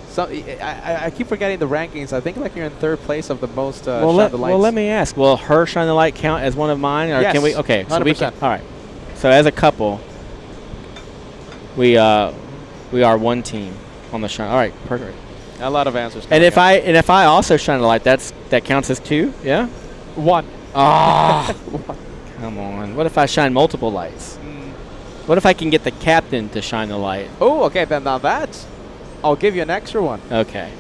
So I keep forgetting the rankings. I think like you're in third place of the most shine the lights.
Well, let me ask. Will her shine the light count as one of mine, or
Yes,
can we? Okay, so we
100%.
can. All right. So as a couple, we are one team on the shine. All right, perfect.
A lot of answers.
And
coming
if I also shine the light, that counts as two. Yeah.
up. One.
Ah. Come on. What if I shine multiple lights? What if I can get the captain to shine the light?
Oh, okay. Then now that, I'll give you an extra one.
Okay.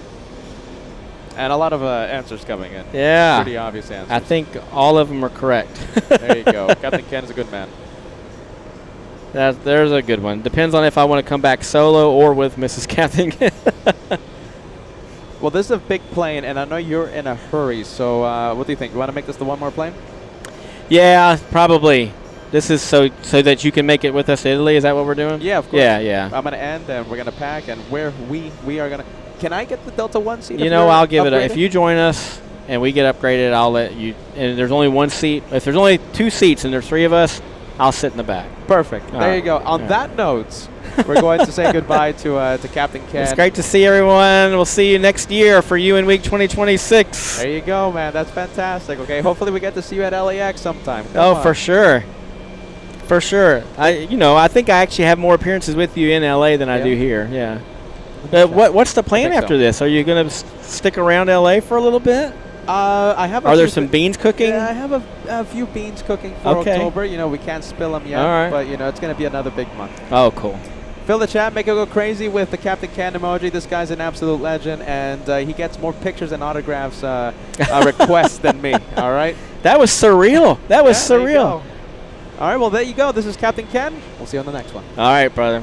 And a lot of answers coming in.
Yeah.
Pretty obvious answers.
I think all of them are correct.
There you go. Captain Ken is a good man.
There's a good one. Depends on if I want to come back solo or with Mrs. Captain.
Well, this is a big plane, and I know you're in a hurry. So what do you think? You want to make this the one more plane?
Yeah, probably. This is so that you can make it with us to Italy. Is that what we're doing?
Yeah, of course.
Yeah.
I'm gonna end, and we're gonna pack, and where we are gonna. Can I get the Delta One seat?
You
if
know,
you're
I'll give it. If
upgraded?
you join us and we get upgraded, I'll let you. And there's only one seat. If there's only two seats and there's three of us, I'll sit in the back.
Perfect.
All
There
right.
you go. On
Yeah.
that note, we're going to say goodbye to Captain Ken.
It's great to see everyone. We'll see you next year for UN Week 2026.
There you go, man. That's fantastic. Okay, hopefully we get to see you at LAX sometime. Come
Oh,
on.
for sure. For sure. I think I actually have more appearances with you in LA than I
Yeah?
do here. Yeah. What's the plan
think
after
so.
this? Are you going to stick around LA for a little bit?
I have.
Are there some beans cooking?
Yeah, I have a few beans cooking for
Okay.
October. You know, we can't spill them yet,
All right.
but you know, it's gonna be another big month.
Oh, cool.
Fill the chat, make it go crazy with the Captain Ken emoji. This guy's an absolute legend, and he gets more pictures and autographs requests than me. All right.
That was surreal. That was
Yeah, there you
surreal.
go. All right. Well, there you go. This is Captain Ken. We'll see you on the next one.
All right, brother.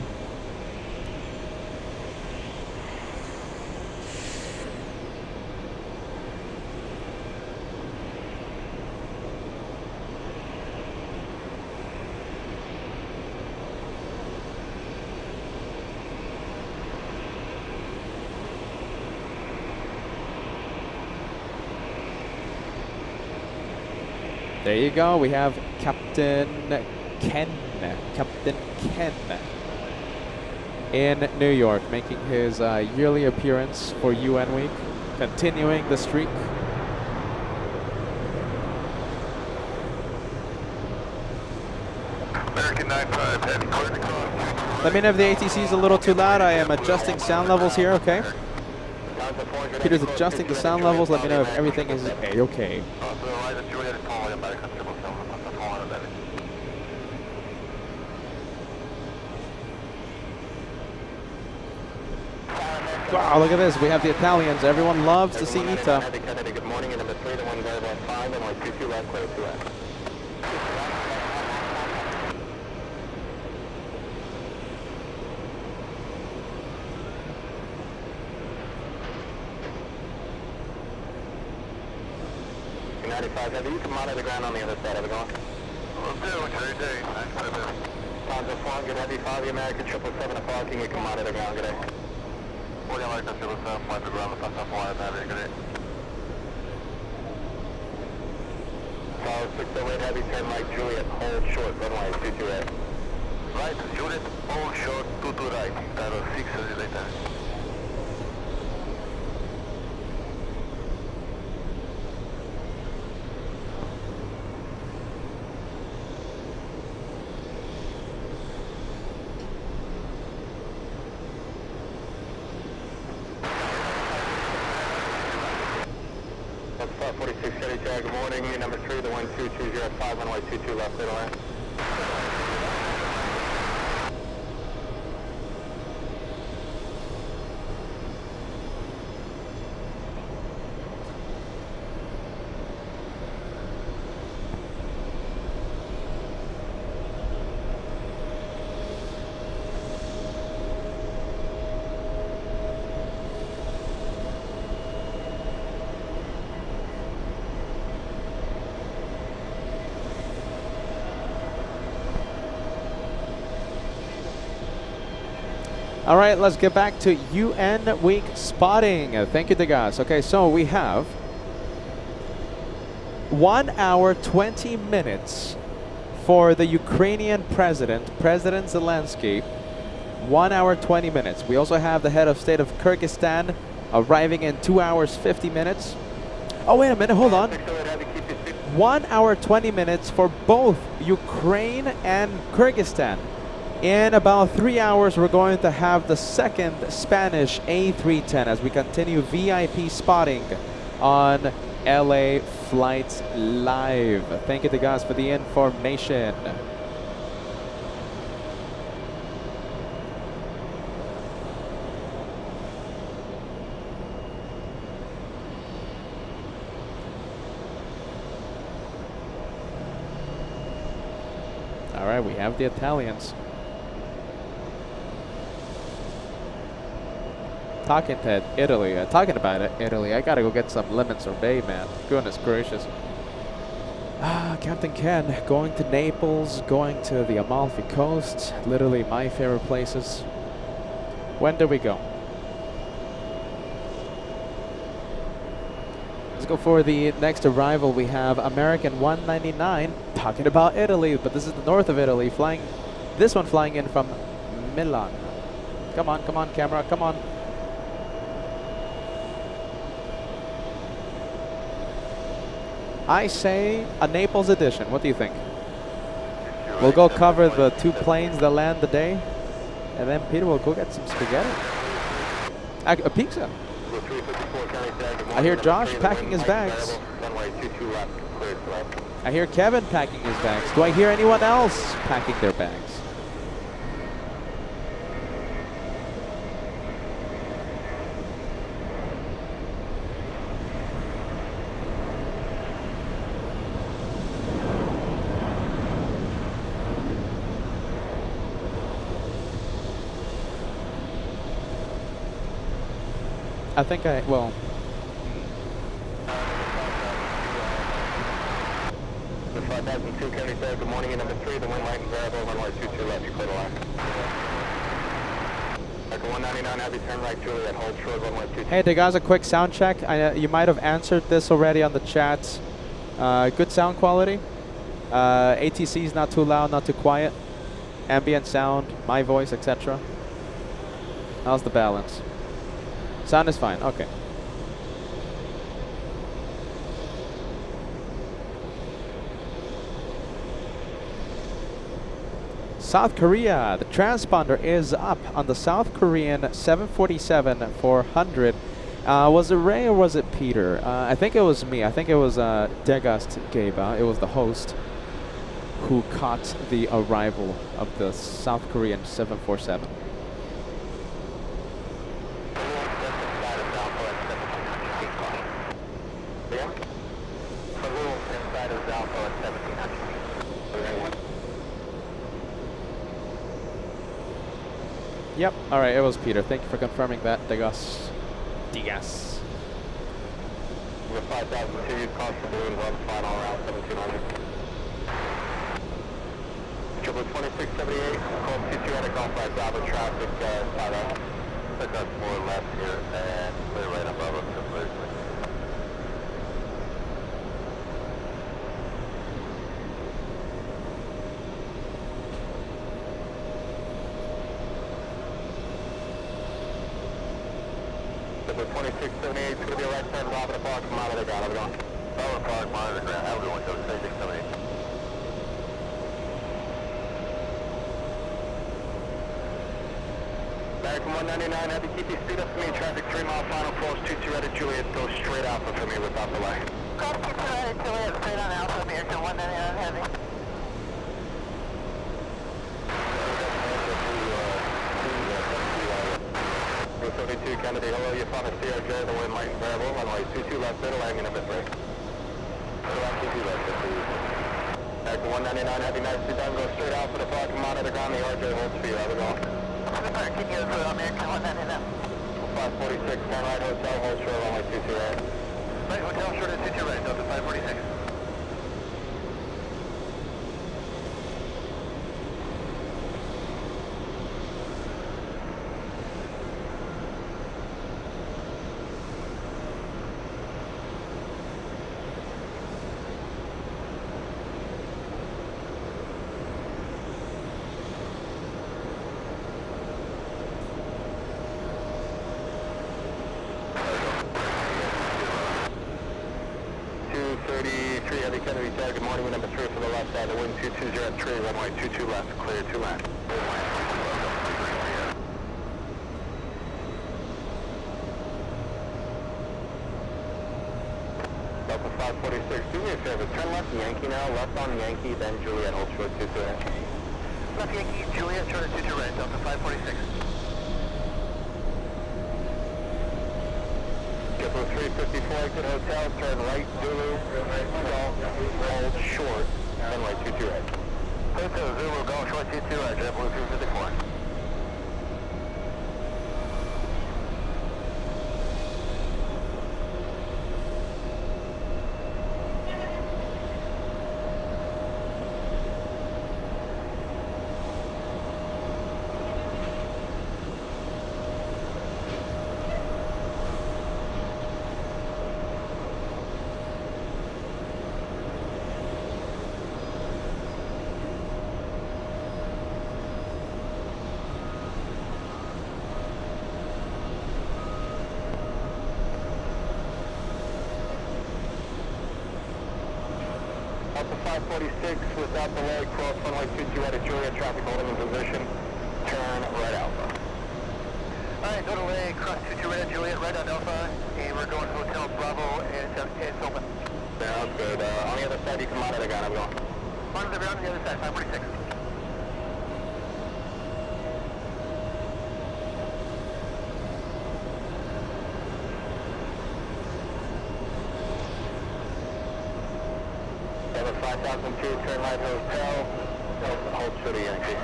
There you go. We have Captain Ken in New York, making his yearly appearance for UN Week, continuing the streak.
American 95, heavy clear to cross.
Let me know if the ATC is a little too loud. I am adjusting sound levels here, okay? Peter's adjusting the sound levels. Let me know if everything is A-okay. Wow, look at this. We have the Italians. Everyone loves to see ITA.
Good morning, and number 3 to 1 Verified 5 and 22 left, clear to left. Heavy, you can monitor the ground on the other side of the going. Will do, every day. Ponzo 4, good heavy, 5, American 777 o'clock, you can monitor the ground, good day. 40 American 777, monitor the ground, the Ponzo 4, have a good day. Tower 608 heavy, turn right, Juliet, hold short, runway 228. Right, Juliet, hold short, 22 right, Tower 608. Good morning, number 3, the 12205, runway 22 left, clear to land.
All right, let's get back to UN week spotting. Thank you, Degas. Okay, so we have 1 hour 20 minutes for the Ukrainian President Zelensky. 1 hour 20 minutes. We also have the head of state of Kyrgyzstan arriving in 2 hours 50 minutes. Oh, wait a minute, hold on. 1 hour 20 minutes for both Ukraine and Kyrgyzstan. In about 3 hours, we're going to have the second Spanish A310 as we continue VIP spotting on LA Flights Live. Thank you to guys for the information. All right, we have the Italians. Talking about Italy. I gotta go get some lemon sorbet, man. Goodness gracious. Captain Ken, going to Naples, going to the Amalfi Coast. Literally my favorite places. When do we go? Let's go for the next arrival. We have American 199. Talking about Italy, but this is the north of Italy. Flying, this one flying in from Milan. Come on, camera, come on. I say a Naples edition. What do you think? We'll go cover the 2 planes that land the day, and then Peter will go get some spaghetti. A pizza. I hear Josh packing his bags. I hear Kevin packing his bags. Do I hear anyone else packing their bags? I think well.
The 5002 County said, good morning, number 3, the wind light and variable, runway 22 left, you clear to land. Echo 199, have you turn right, Juliet, hold short, runway 22.
Hey, there guys, a quick sound check. You might have answered this already on the chat. Good sound quality. ATC is not too loud, not too quiet. Ambient sound, my voice, etc. How's the balance? Sound is fine, okay. South Korea, the transponder is up on the South Korean 747-400. Was it Ray or was it Peter? I think it was me. I think it was Degast Geba. It was the host who caught the arrival of the South Korean 747. Yep, alright, it was Peter. Thank you for confirming that, Degas. Degas.
The 5002, you cross the balloon, run final around 1700. Triple 2678, call 22 at a golf right, Bravo traffic, side out. Pick up 4 left here, and clear right above us, completely. Number 2678, it's going to be a right turn, Robin Park, monitor ground, how's it going? Robin Park, monitor ground, how are we going? 2678. American 199, have you keep your speed up for me, traffic 3 mile final, cross 22 at Juliet, go straight out for me without delay.
Cross 22 right at Juliet, straight on Alpha, American 199 heavy.
Route 72, Kennedy, hello, you found a CRJ, the wind light variable, runway 22 left, middle, landing at mid-break. Runway 22 left, please. Back to 199, heavy nice, down, go straight out for the parking monitor ground, the RJ holds for you, how we going?
Continue through American 199.
546, turn right, hotel, hold short, runway 22 right.
Right, hotel short at 22 right, Delta 546.
Heavy Kennedy Tower, good morning, number 3 for the left side, the wind 220 at 3, runway 22 left, clear 2 left. Delta 546, do me a favor, turn left Yankee now, left on Yankee, then Juliet, hold short 22 right.
Left Yankee, Juliet, short at 22 right, Delta 546.
JetBlue 354, exit hotel, turn right, Zulu, hold short, runway 22 right.
Hotel Zulu, go short 22 right, JetBlue 354.
Delta 546, without delay, cross runway 22 right at Juliet, traffic holding in position, turn right Alpha.
Alright, no delay, cross 22 right at Juliet, right on Alpha, and we're going Hotel Bravo, and it's open.
Sounds good. On the other side, you can monitor the ground, I'm going.
Monitor the ground on the other side, 546.
Delta 5002, turn right hotel, hold short of Yankee.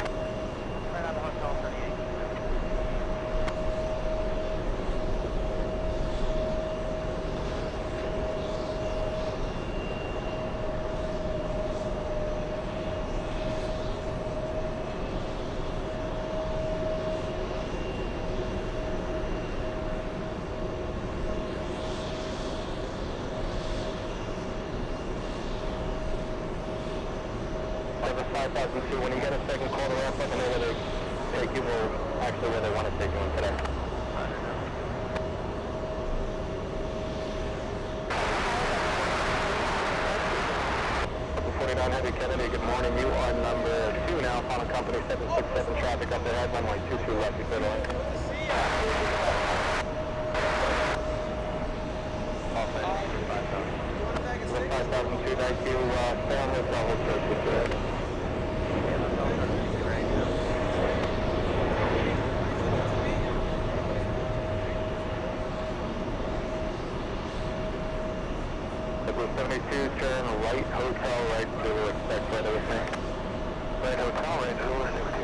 Right on the hotel, 38.
Delta 5002, when you get a second call to ramp up and where they take you, will actually where they want to take you in today. Delta 49 Heavy Kennedy, good morning. You are number 2 now, final company 767 traffic up ahead, runway 22 left, you clear the lane. Delta 5002, thank you. Stay on this level, sir. Blue 72, turn right hotel, right Zulu, expect further with me. Right hotel, right Zulu, stay with you.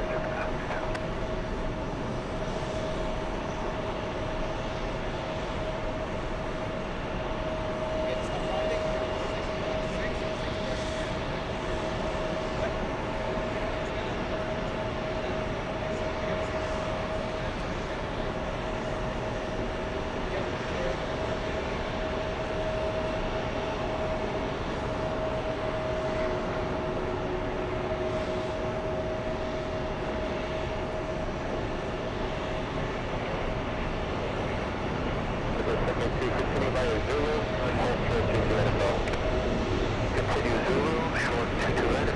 Continue by your Zulu, hold short 22 at a Continue Zulu, short 22 at a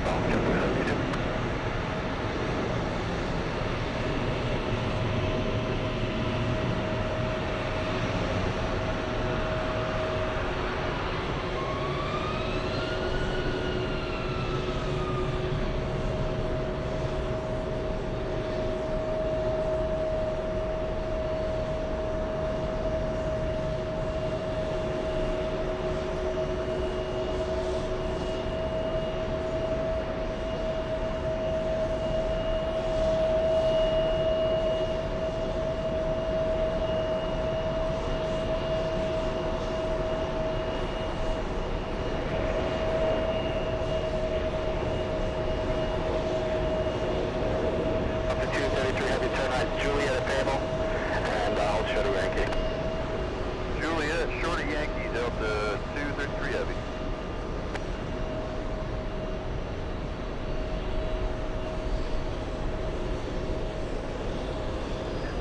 turn right, Juliet at table, and hold short of Yankee. Juliet, short of Yankee, Delta 233 Heavy.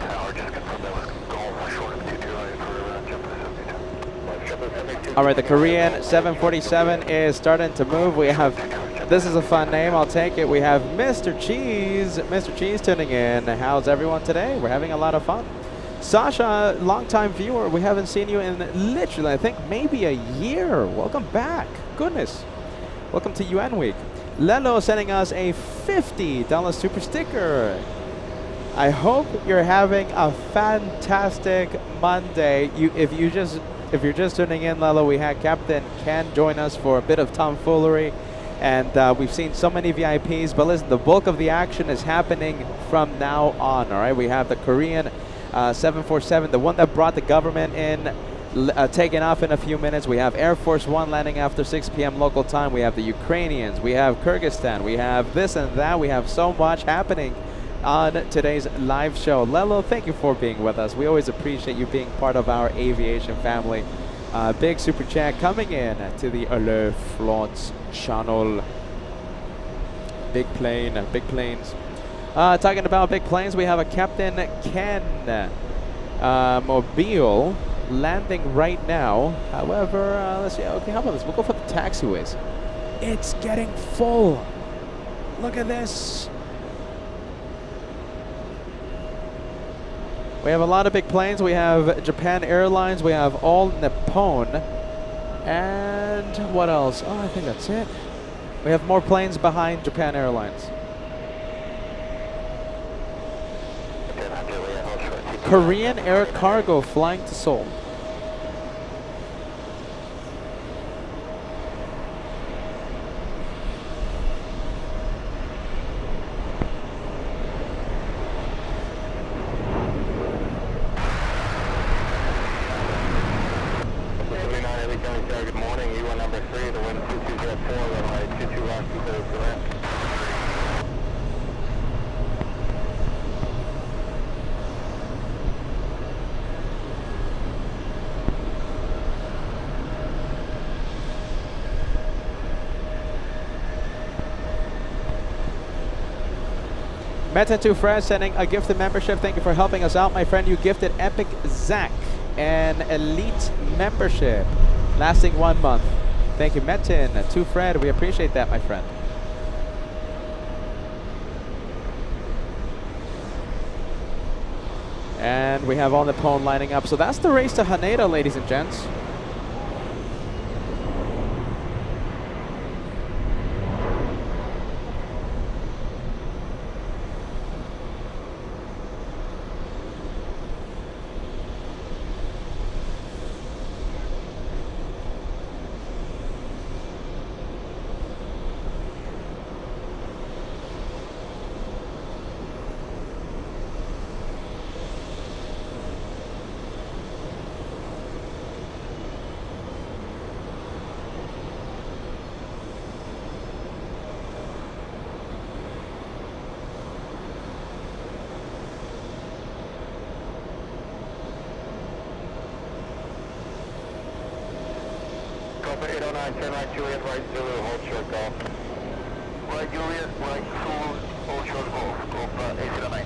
Tower, just confirm that was golf, short of 22 for jump to 72.
All right, the Korean 747 is starting to move. We have, this is a fun name, I'll take it. We have Mr. Cheese. Mr. Cheese tuning in. How's everyone today? We're having a lot of fun. Sasha, longtime viewer, we haven't seen you in literally, I think, maybe a year. Welcome back. Goodness. Welcome to UN Week. Lelo sending us a $50 super sticker. I hope you're having a fantastic Monday. If you're just tuning in, Lelo, we had Captain Ken join us for a bit of tomfoolery, and we've seen so many VIPs. But listen, the bulk of the action is happening from now on. All right, we have the Korean 747, the one that brought the government in, taking off in a few minutes. We have Air Force One landing after 6 p.m. local time. We have the Ukrainians. We have Kyrgyzstan. We have this and that. We have so much happening on today's live show. Lelo, thank you for being with us. We always appreciate you being part of our aviation family. Big super chat coming in to the LA Flights channel. Big plane, big planes. Talking about big planes, we have a Captain Ken Mobile landing right now. However, let's see. Okay, how about this? We'll go for the taxiways. It's getting full. Look at this. We have a lot of big planes. We have Japan Airlines. We have All Nippon. And what else? Oh, I think that's it. We have more planes behind Japan Airlines. Korean Air Cargo flying to Seoul.
Good morning, U1 number 3, the wind 2204, runway 22 left, 230 left.
Meta2 Fred sending a gifted membership. Thank you for helping us out, my friend. You gifted Epic Zach an elite membership lasting 1 month. Thank you, Metin. To Fred, we appreciate that, my friend. And we have All Nippon lining up. So that's the race to Haneda, ladies and gents.
Delta 809, turn right, Juliet, right, Zulu, hold short golf. Right, Juliet, right, Zulu, hold short golf, golf 809.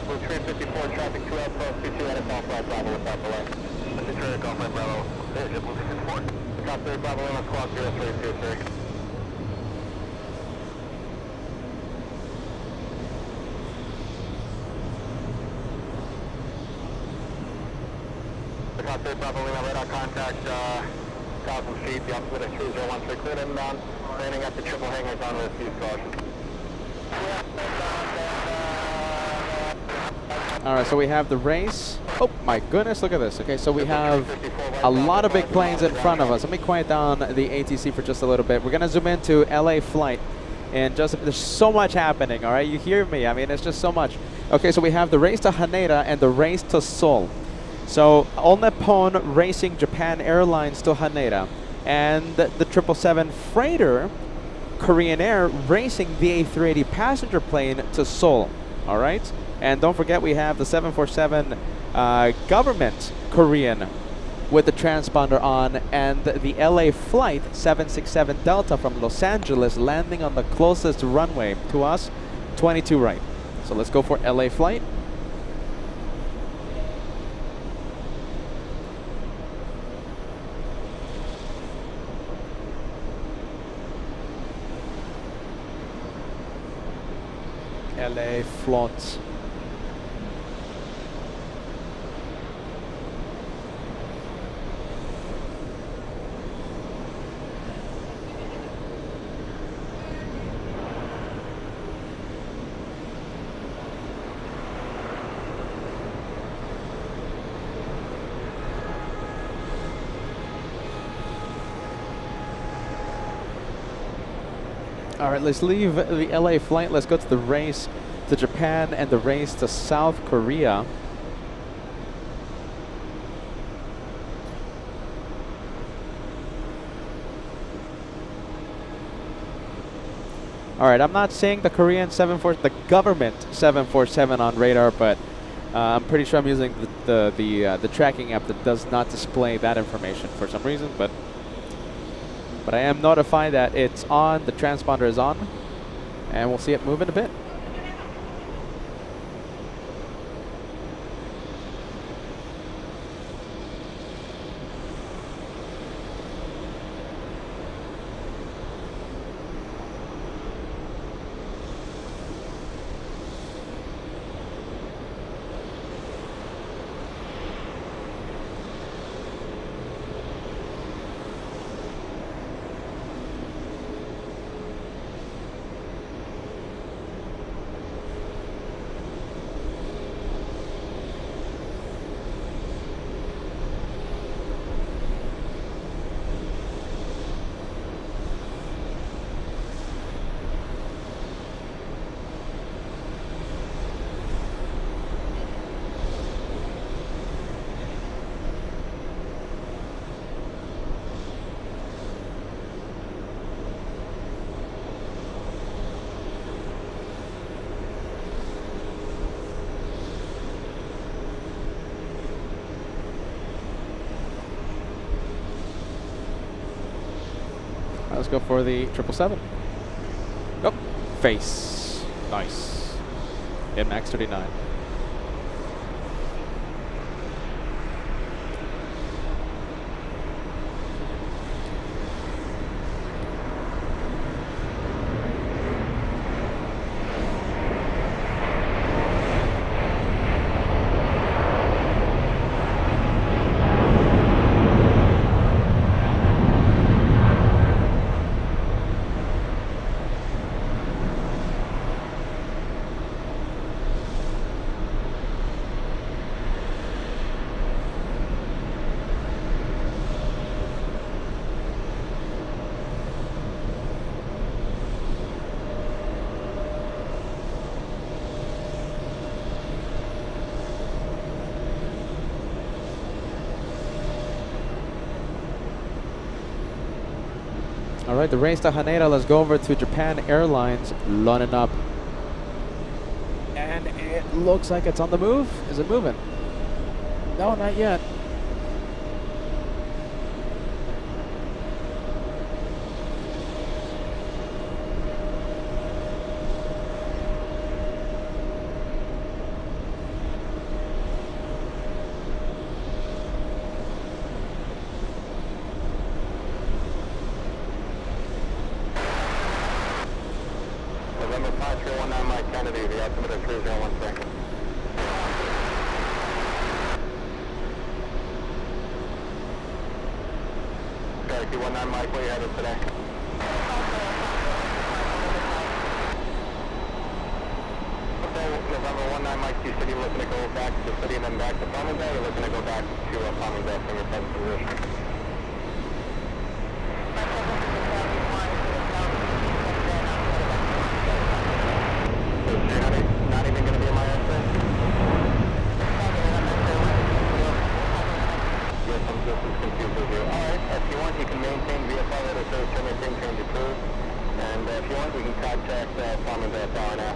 Blue 354, traffic 2 outpost, 22 at a golf flight, Bravo, without delay. That's a turn, golf flight, Bravo, there's your Blue 354. Top 3, Bravo, Lima, squawk 0323. The top 3, Bravo, Lima, radar contact, 1,000 feet, the opposite of 3013, cleared inbound, landing at the triple hangars on with use caution.
All right, so we have the race. Oh my goodness, look at this. Okay, so we have a lot of big planes in front of us. Let me quiet down the ATC for just a little bit. We're gonna zoom into LA flight. And just, there's so much happening, all right? You hear me? I mean, it's just so much. Okay, so we have the race to Haneda and the race to Seoul. So All Nippon racing Japan Airlines to Haneda, and the 777 freighter, Korean Air, racing the A380 passenger plane to Seoul. All right. And don't forget, we have the 747 government Korean with the transponder on, and the LA flight 767 Delta from Los Angeles landing on the closest runway to us, 22 right. So let's go for LA flight. LA flight. All right, let's leave the LA flight. Let's go to the race to Japan and the race to South Korea. All right, I'm not seeing the Korean the government 747 on radar, but I'm pretty sure I'm using the tracking app that does not display that information for some reason, but I am notified that it's on, the transponder is on, and we'll see it move in a bit. Let's go for the 777. Oh, face. Nice. And max 39. All right, the race to Haneda. Let's go over to Japan Airlines, lining up. And it looks like it's on the move. Is it moving? No, not yet.
November 5319 Mike Kennedy, the altimeter 3013. Cherokee 19 Mike, where you headed today? Okay, November 19 Mike, you said you're looking to go back to the city and then back to Farmingdale, or you're looking to go back to Farmingdale from your present position? Not even going to be in my airplane? Yes, I'm just as confused as you. Alright, if you want, you can maintain VFR letter service to maintain change approved. And if you want, we can contact Farmingdale Power now.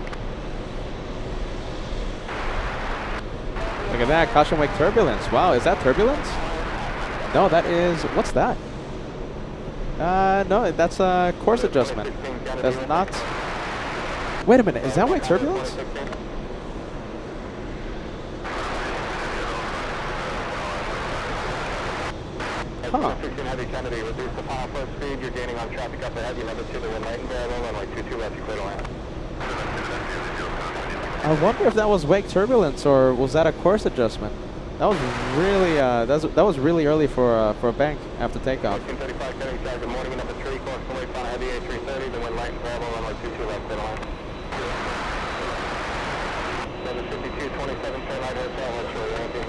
at that. Caution wake turbulence. Wow, is that turbulence? No, that is, what's that? No, that's a course adjustment. That's not. Wait a minute, is that wake turbulence? Huh.
16 Heavy Kennedy, reduce the final flow speed. You're gaining on traffic up ahead. You number 2 to wind light and variable, runway 22 left, you clear to land.
I wonder if that was wake turbulence or was that a course adjustment? That was really that was really early for a bank after takeoff.
1435 Kennedy, good morning, number 3, course away final heavy A330, the wind light and variable, runway 22 left, clear to land. 752 27 Fairlight Hotel, Shore Yankee.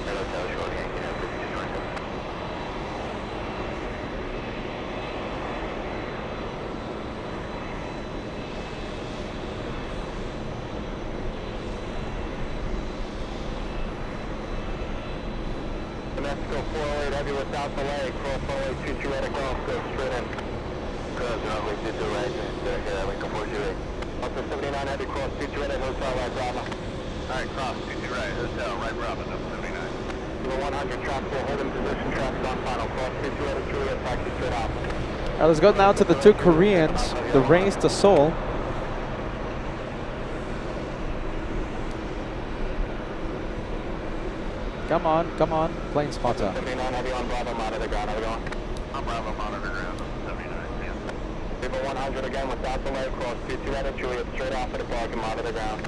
Hotel, Shore Yankee, 5227. Mexico 408 heavy without delay, cross runway 22 right across, go straight in. Cross runway 22 right, yeah, Lincoln 408. Up to 79 heavy, cross 22 right at Hotel Right Bravo. Alright, cross 22 right, Hotel Right Bravo, number 79. Number 100, traffic will hold in position, traffic on final, cross 22 right at Juliet, taxi straight out.
Alright, let's go now to the two Koreans, the race to Seoul. Come on, plane spotter.
79 heavy on Bravo, monitor ground, how we going? On Bravo, monitor ground, 79, yeah. People 100 again without delay, cross 22 right at Juliet, straight off at the park and monitor ground.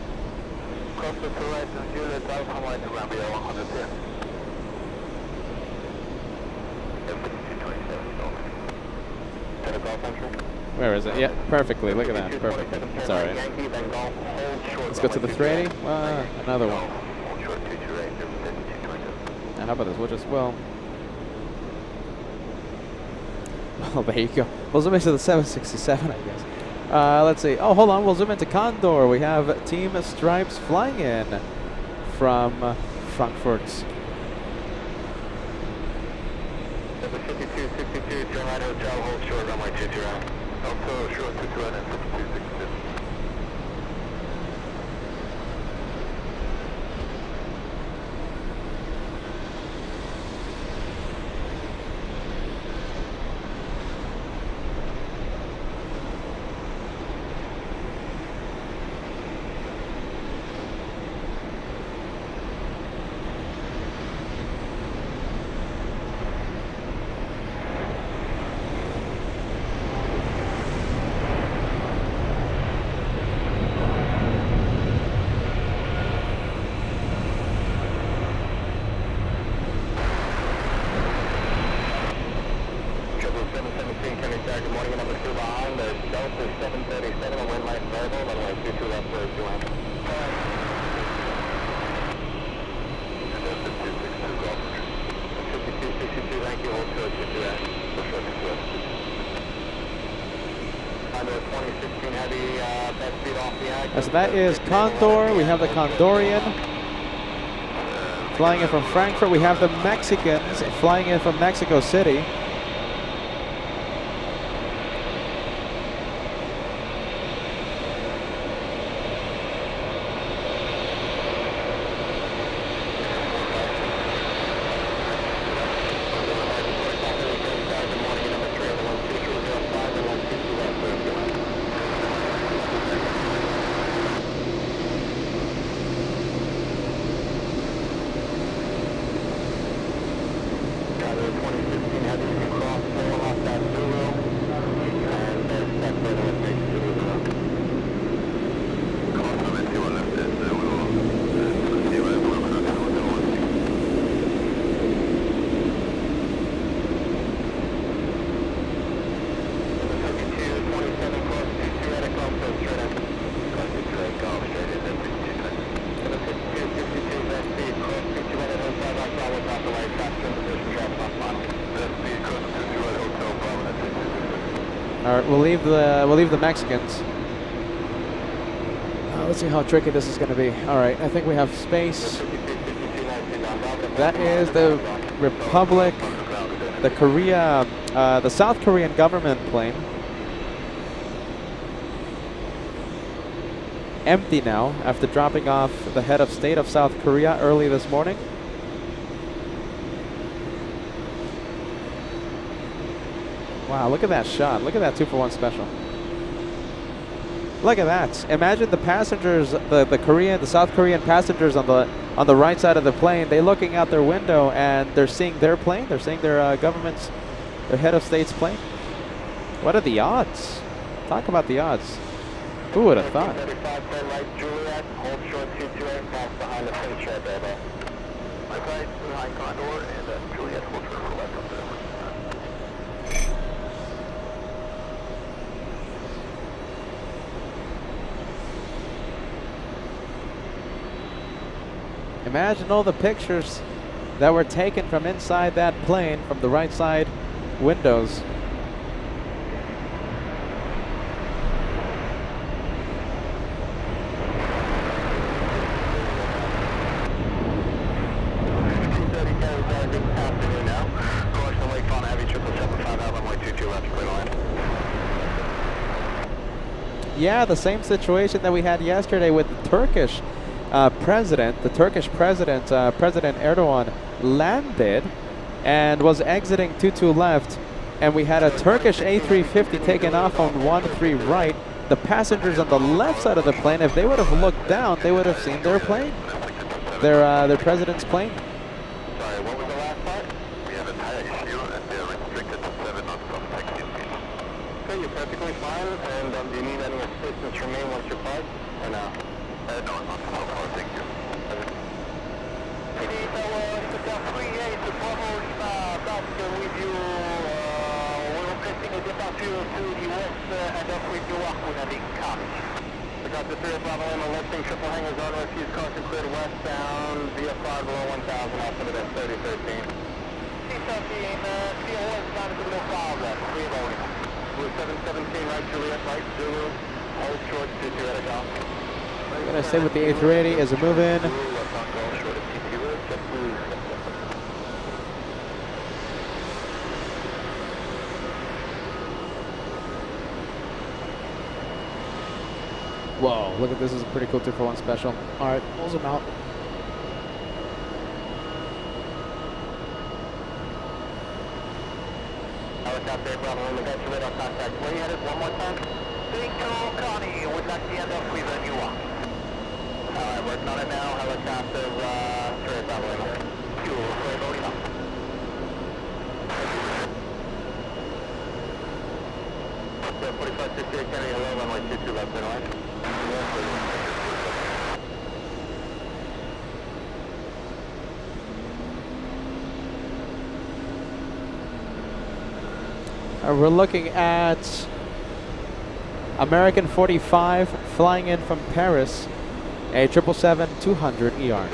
Cross the 2 right to Juliet, south, come right to ground, below 110. 5227, to the Gulf entry.
Where is it? Yeah, perfectly. Look at that. Perfect. It's alright. Let's go to the 380. Another one. And how about this? We'll just, well, there you go. We'll zoom into the 767, I guess. Let's see. Oh, hold on. We'll zoom into Condor. We have Team Stripes flying in from Frankfurt.
5262, turn right hotel, hold short, runway 22 right. Hotel short 22 right and 5262. Good morning, number 2 behind. There's Delta 737, a wind light and variable, runway 22 left, 32 land. And Delta 262 Golf. 5262, thank you, hold 222 right. Push up to 2. Under 2016 heavy, best speed off the axis.
So that is Condor. We have the Condorian flying in from Frankfurt. We have the Mexicans flying in from Mexico City. All right, we'll leave the Mexicans. Let's see how tricky this is going to be. All right, I think we have space. That is the Republic, the South Korean government plane. empty now after dropping off the head of state of South Korea early this morning. Wow, look at that shot. Look at that 2-for-1 special. Look at that. Imagine the passengers, the South Korean passengers on the right side of the plane. They're looking out their window and they're seeing their plane. They're seeing their government's, their head of state's plane. What are the odds? Talk about the odds. Who would have thought?
35, turn right, Juliet, hold short 228, pass behind the plane share, baby. Right, behind Condor, and Juliet, hold short for left up there.
Imagine all the pictures that were taken from inside that plane, from the right side windows. Yeah, the same situation that we had yesterday with the Turkish president. The Turkish president, President Erdogan, landed and was exiting 22 left, and we had a Turkish A350 taken off on 13 right. The passengers on the left side of the plane, if they would have looked down, they would have seen their plane, their president's plane.
Sorry, what was the last part? We have a tire issue and they are restricted to 7 knots from 16 feet. Okay, you're perfectly fine. And do you need any assistance from me once you're parked? Or no? No, not so far, thank you. PD Tower, it's a 38 to Bravo Lima, back with you. We're requesting a departure to the west and off with Newark with a link coming. We got the 3 Bravo Lima lifting, triple hangers on, refuse caution cleared westbound, VF5 below 1000, altimeter 3013. C13, Sea westbound to below 1000, 3 rolling. Blue 717, right Juliet, right Zulu, hold short, 22 at a go.
I'm going to stay with the A380 as a move in. Whoa, look at this. This is a pretty cool 2-for-1 special. All right, pulls him out.
Helicopter, Bravo, Lima, got your radar contact. Where you headed one more time? Victor Connie, would like to end up with a new one. Alright, working on it now. Helicopter, straight Bravo, Lima. Fuel, Bravo, Lima. 4568 Kennedy, hello, runway 22 left, in line.
We're looking at American 45 flying in from Paris, a 777-200 ER.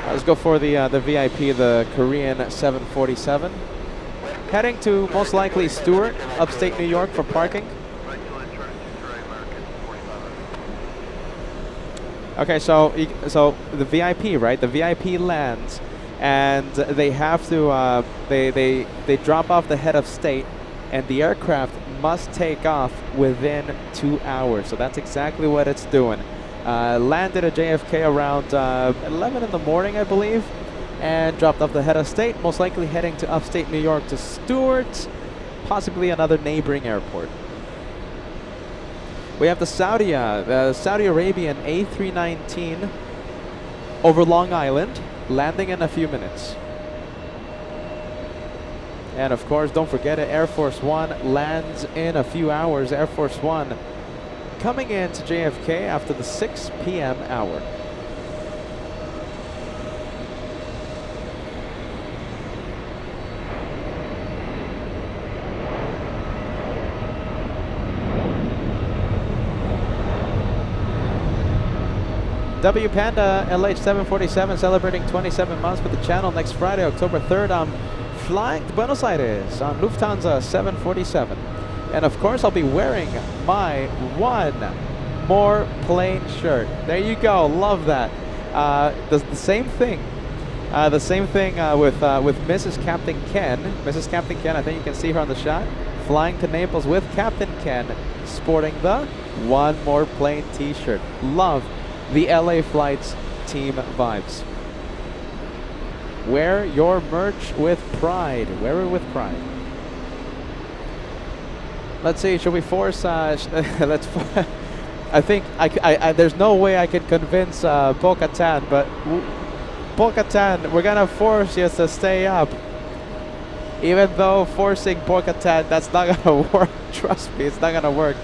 Let's go for the VIP, the Korean 747. Heading to most likely Stewart, upstate New York for parking. Okay, so the VIP, right? The VIP lands, and they have to they drop off the head of state, and the aircraft must take off within 2 hours. So that's exactly what it's doing. Landed at JFK around 11 in the morning, I believe, and dropped off the head of state, most likely heading to upstate New York to Stewart, possibly another neighboring airport. We have the Saudi Arabian A319 over Long Island, landing in a few minutes. And of course, don't forget it, Air Force One lands in a few hours. Air Force One coming into JFK after the 6 p.m. hour. W Panda LH747 celebrating 27 months with the channel next Friday, October 3rd. I'm flying to Buenos Aires on Lufthansa 747. And of course, I'll be wearing my One More Plane shirt. There you go. Love that. The same thing. With Mrs. Captain Ken. Mrs. Captain Ken, I think you can see her on the shot. flying to Naples with Captain Ken, sporting the One More Plane t-shirt. Love the LA Flights team vibes. Wear your merch with pride. Wear it with pride. Let's see, should we force, let's, I think, there's no way I can convince Bo-Katan, but Bo-Katan, we're gonna force you to stay up. Even though forcing Bo-Katan, that's not gonna work. Trust me, it's not gonna work.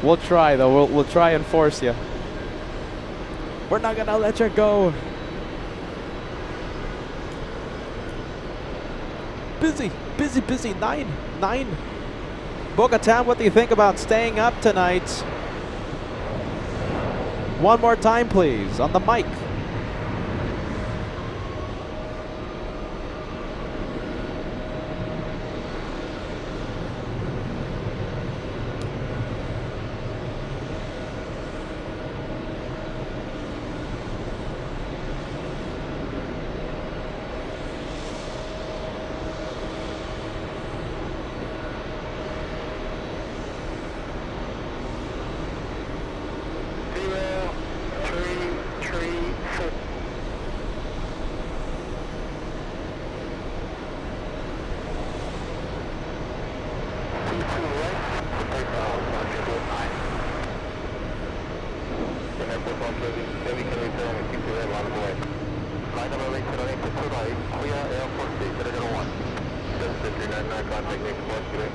We'll try though, we'll try and force you. We're not gonna let you go. Busy, busy, busy, 9. Bo-Katan, what do you think about staying up tonight? One more time, please, on the mic.
Flight number 878 clear airport station 001. 7399 contact next course today.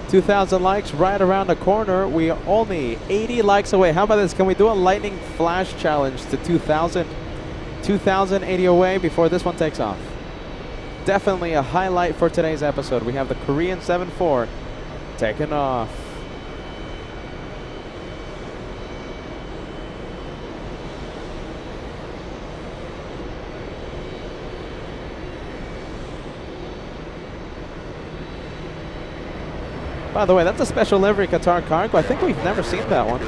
2,000 likes right around the corner. We are only 80 likes away. How about this? Can we do a lightning flash challenge to 2,000? 2,080 away before this one takes off. Definitely a highlight for today's episode. We have the Korean 7-4 taking off. By the way, that's a special livery Qatar cargo. I think we've never seen that one.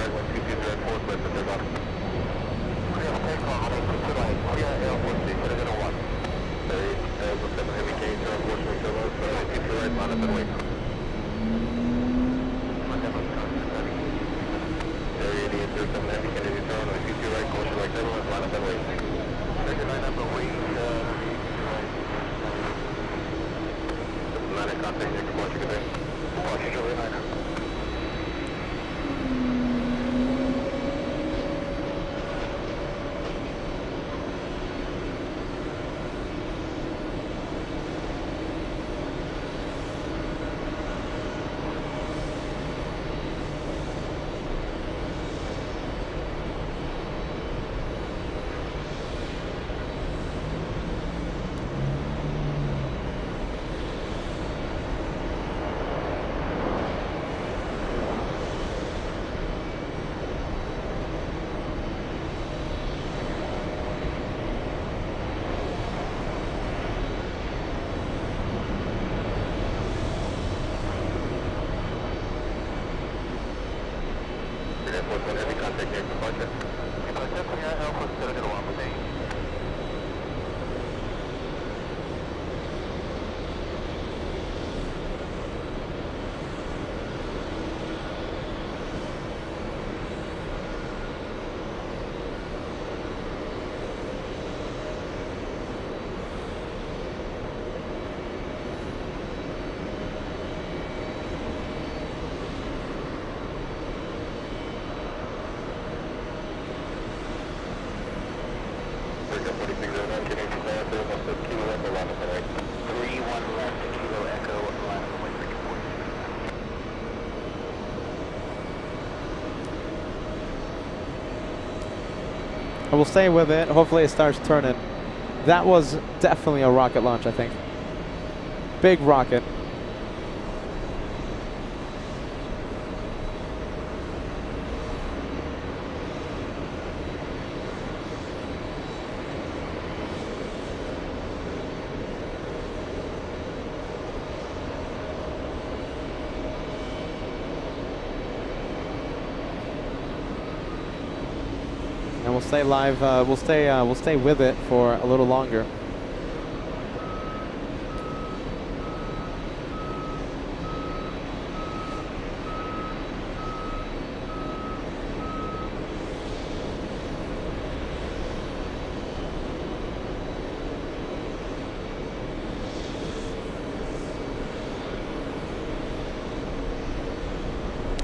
I will stay with it. Hopefully it starts turning. That was definitely a rocket launch, I think. Big rocket. we'll stay live. We'll stay with it for a little longer.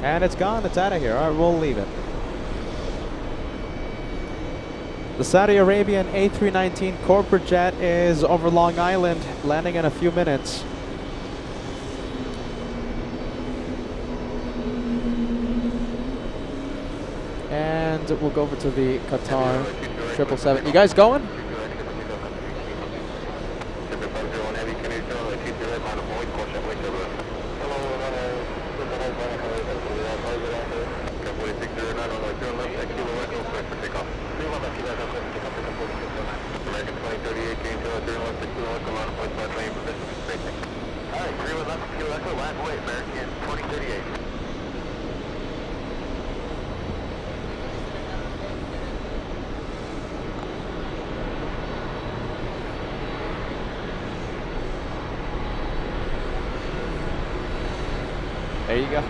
And it's gone. It's out of here. All right, we'll leave it. The Saudi Arabian A319 corporate jet is over Long Island, landing in a few minutes. And we'll go over to the Qatar 777. You guys going? There you go.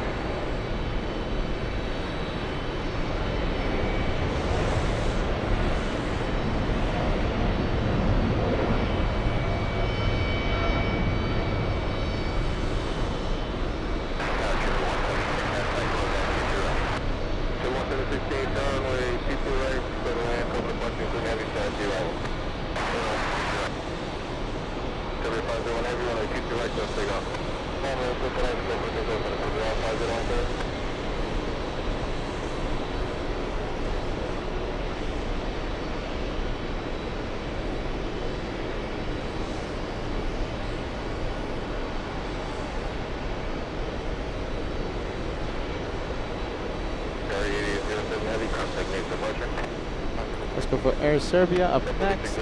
Let's go for Air Serbia up next.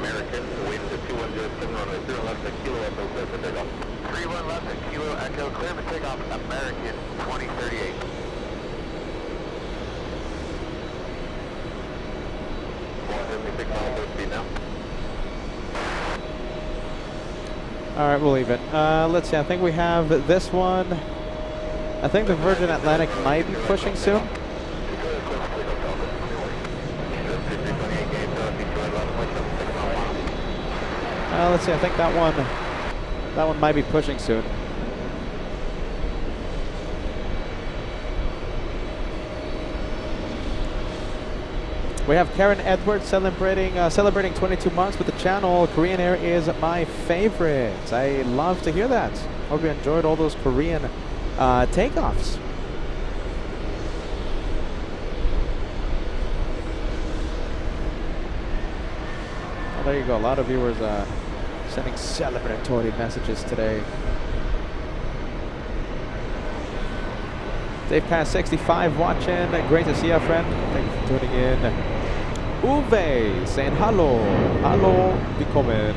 American, wind to 217 runway 0 left at kilo, echo clear for takeoff. 31 left at kilo, echo clear for takeoff, American 2038.
All right, we'll leave it. Let's see. I think we have this one. I think the Virgin Atlantic might be pushing soon. Let's see. I think that one might be pushing soon. We have Karen Edwards celebrating 22 months with the channel. Korean Air is my favorite. I love to hear that. Hope you enjoyed all those Korean takeoffs. Oh, there you go. A lot of viewers sending celebratory messages today. Dave Pass 65 watching. Great to see you, friend. Thank you for tuning in. Uwe saying hello. Hello, willkommen.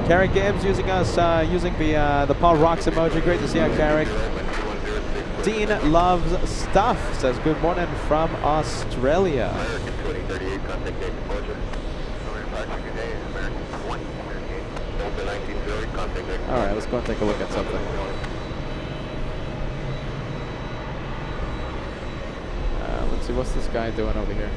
Carrick Gibbs using the Paul Rocks emoji. Great to see you, Carrick. Dean loves stuff. Says good morning from Australia. All right, let's go and take a look at something. Let's see, what's this guy doing over here?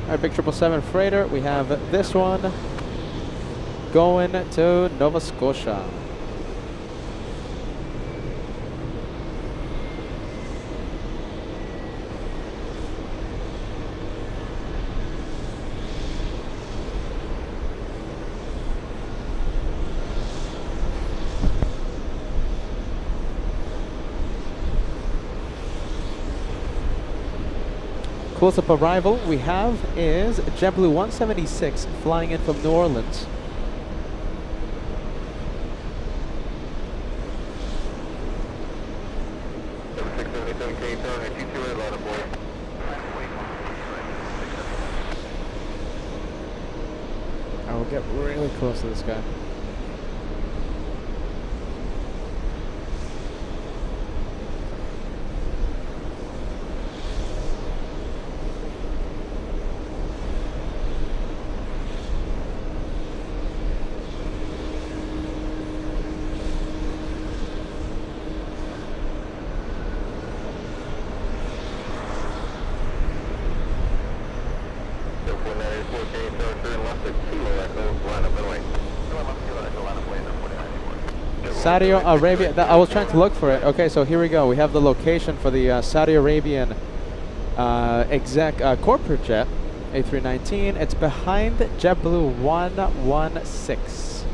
All right, big 777 freighter. We have this one going to Nova Scotia. Close-up arrival we have is JetBlue 176 flying in from New Orleans. I will get really close to this guy. Saudi Arabia, I was trying to look for it. Okay, so here we go. We have the location for the Saudi Arabian corporate jet, A319. It's behind JetBlue 116.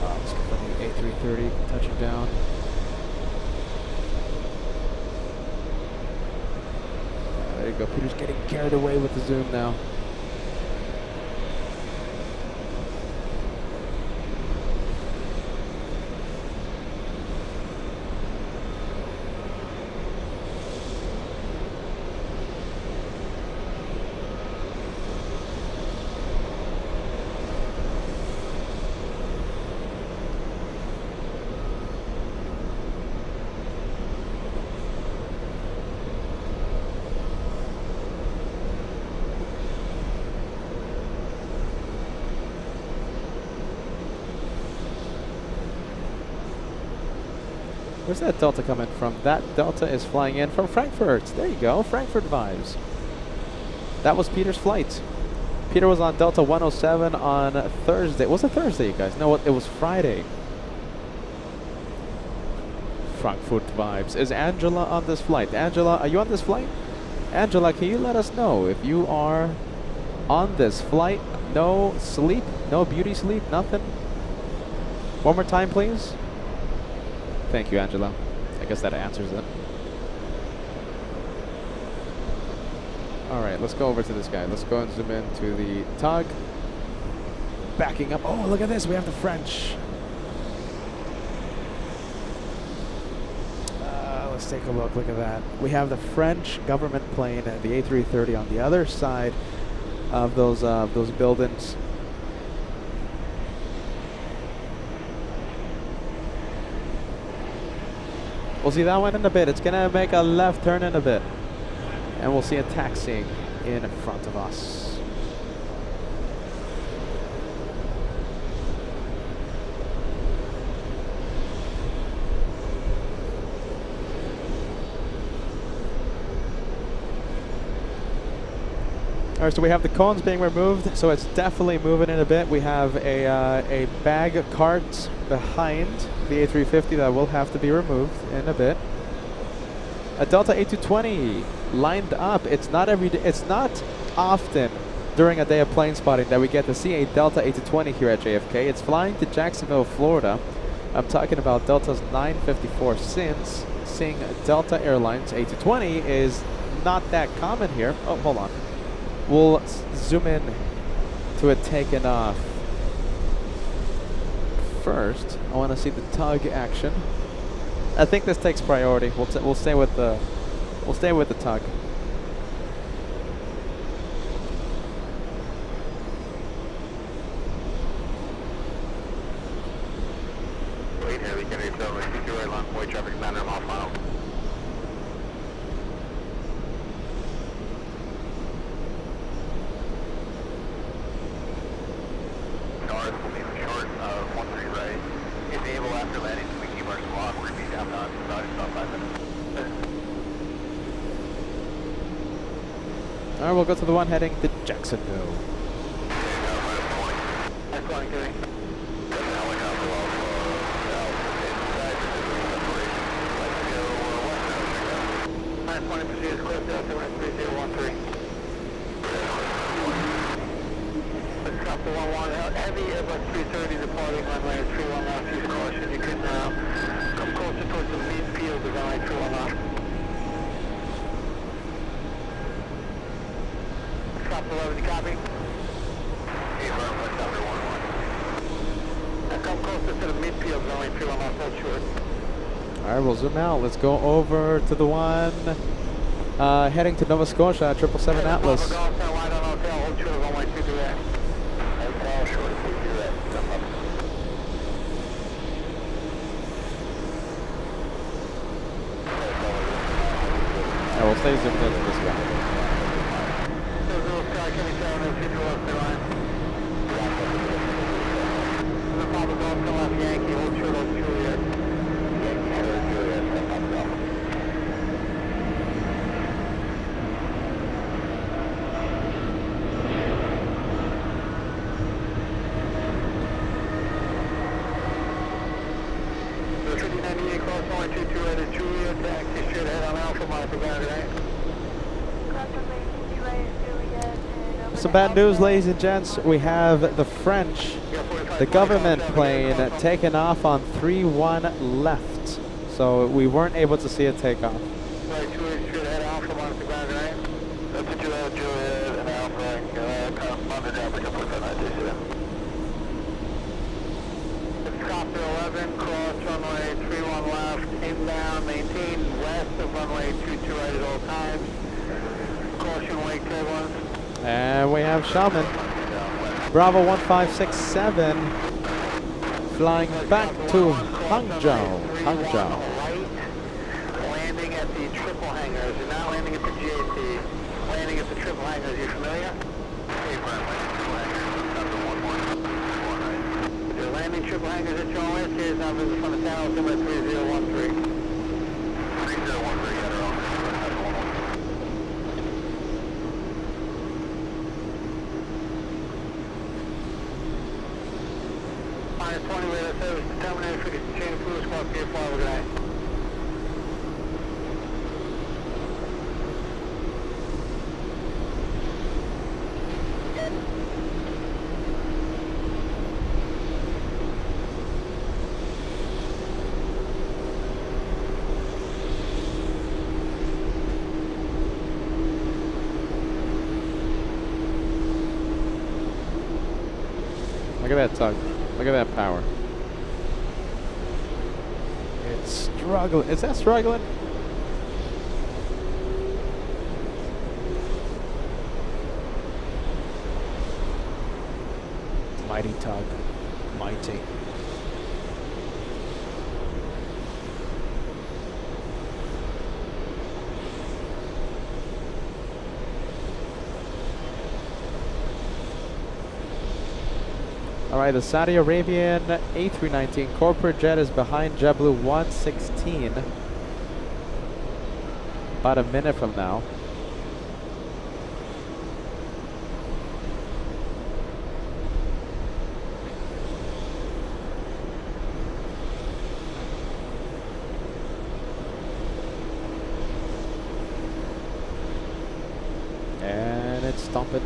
Let's go for the A330 touching down. There you go. Peter's getting carried away with the zoom now. Where's that Delta coming from? That Delta is flying in from Frankfurt. There you go, Frankfurt vibes. That was Peter's flight. Peter was on Delta 107 on Thursday. Was it Thursday, you guys? No, it was Friday. Frankfurt vibes. Is Angela on this flight? Angela, are you on this flight? Angela, can you let us know if you are on this flight? No sleep? No beauty sleep? Nothing? One more time, please. Thank you, Angela. I guess that answers it. All right, let's go over to this guy. Let's go and zoom in to the TUG. Backing up. Oh, look at this. We have the French. Let's take a look. Look at that. We have the French government plane, the A330, on the other side of those buildings. We'll see that one in a bit. It's going to make a left turn in a bit. And we'll see it taxiing in front of us. All right, so we have the cones being removed, so it's definitely moving in a bit. We have a bag cart behind the A350 that will have to be removed in a bit. A Delta A220 lined up. It's not often during a day of plane spotting that we get to see a Delta A220 here at JFK. It's flying to Jacksonville, Florida. I'm talking about Delta's 954 since seeing Delta Airlines A220 is not that common here. Oh, hold on. We'll zoom in to it taking off. First, I want to see the TUG action. I think this takes priority. We'll stay with the TUG.
Wait, heavy Kennedy, so TWA long boy traffic center off mile. North will be short of 13 right. If able after landing, we keep our squawk, we're going to be down on
All right, we'll go to the one heading to Jacksonville.
That's going to Heavy Airbus 330 departing runway 31 left, use caution. You can come closer towards the midfield of runway 31 left. Stop 11, you copy? Come closer to the midfield of runway 31 left, hold short.
All right, we'll zoom out. Let's go over to the one heading to Nova Scotia, 777 Atlas.
Golf, wide on hotel, hold short of runway 228. Hotel, short of 228.
I will stay zoomed into this guy.
Yankee, hold short of Juliet. Taxi straight ahead on Alpha Mike, right?
Some bad news, ladies and gents. We have the French, the government plane, taken off on 3-1 left. So we weren't able to see it take off.
Right, straight ahead Alpha Mike, right? That's a Juliet and Alpha, correspondent Africa, put that idea. Copter 11, cross runway 31 left, inbound, maintain west of runway 22 right at all times. Caution wake turbulence.
And we have Shaman, Bravo 1567, flying back to Hangzhou.
Landing at the triple hangars. You're not landing at the GAC. Landing at the triple hangars. You familiar? You're landing triple hangars at your own west. Here's numbers in front of tower, number 3013. 3013, yeah, they're on. Minus 20 radar service determinated for the chain of fluid squad PF5, good night.
Look at that tug. Look at that power. It's struggling. Is that struggling? Mighty tug. Mighty. All right, the Saudi Arabian A319 corporate jet is behind JetBlue 116. About a minute from now. And it's stomping.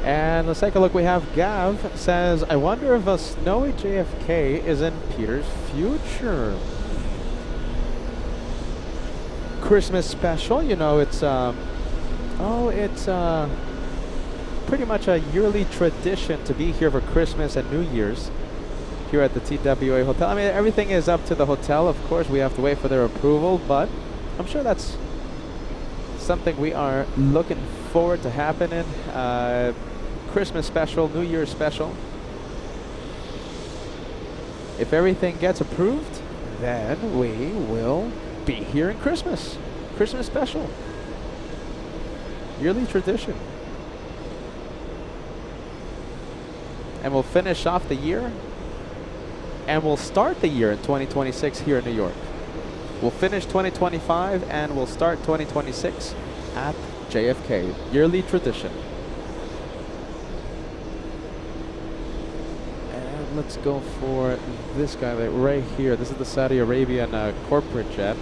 And let's take a look. We have Gav says, I wonder if a snowy JFK is in Peter's future. Christmas special, you know, it's pretty much a yearly tradition to be here for Christmas and New Year's here at the TWA hotel. I mean, everything is up to the hotel, of course. We have to wait for their approval, but I'm sure that's something we are looking forward to happening. Christmas special, New Year's special. If everything gets approved, then we will be here in Christmas. Christmas special. Yearly tradition. And we'll finish off the year. And we'll start the year in 2026 here in New York. We'll finish 2025 and we'll start 2026 at JFK. Yearly tradition. And let's go for this guy right here. This is the Saudi Arabian corporate jet.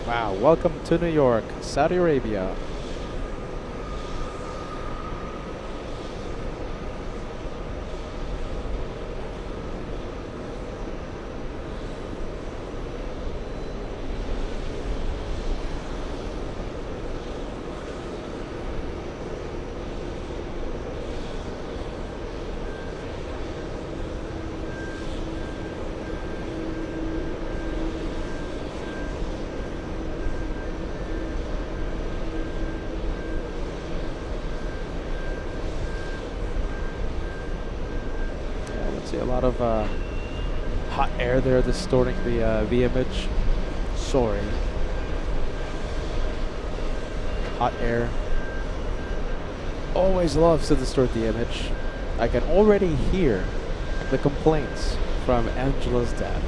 Wow, welcome to New York, Saudi Arabia. A lot of hot air there distorting the image. Sorry. Hot air always loves to distort the image. I can already hear the complaints from Angela's dad.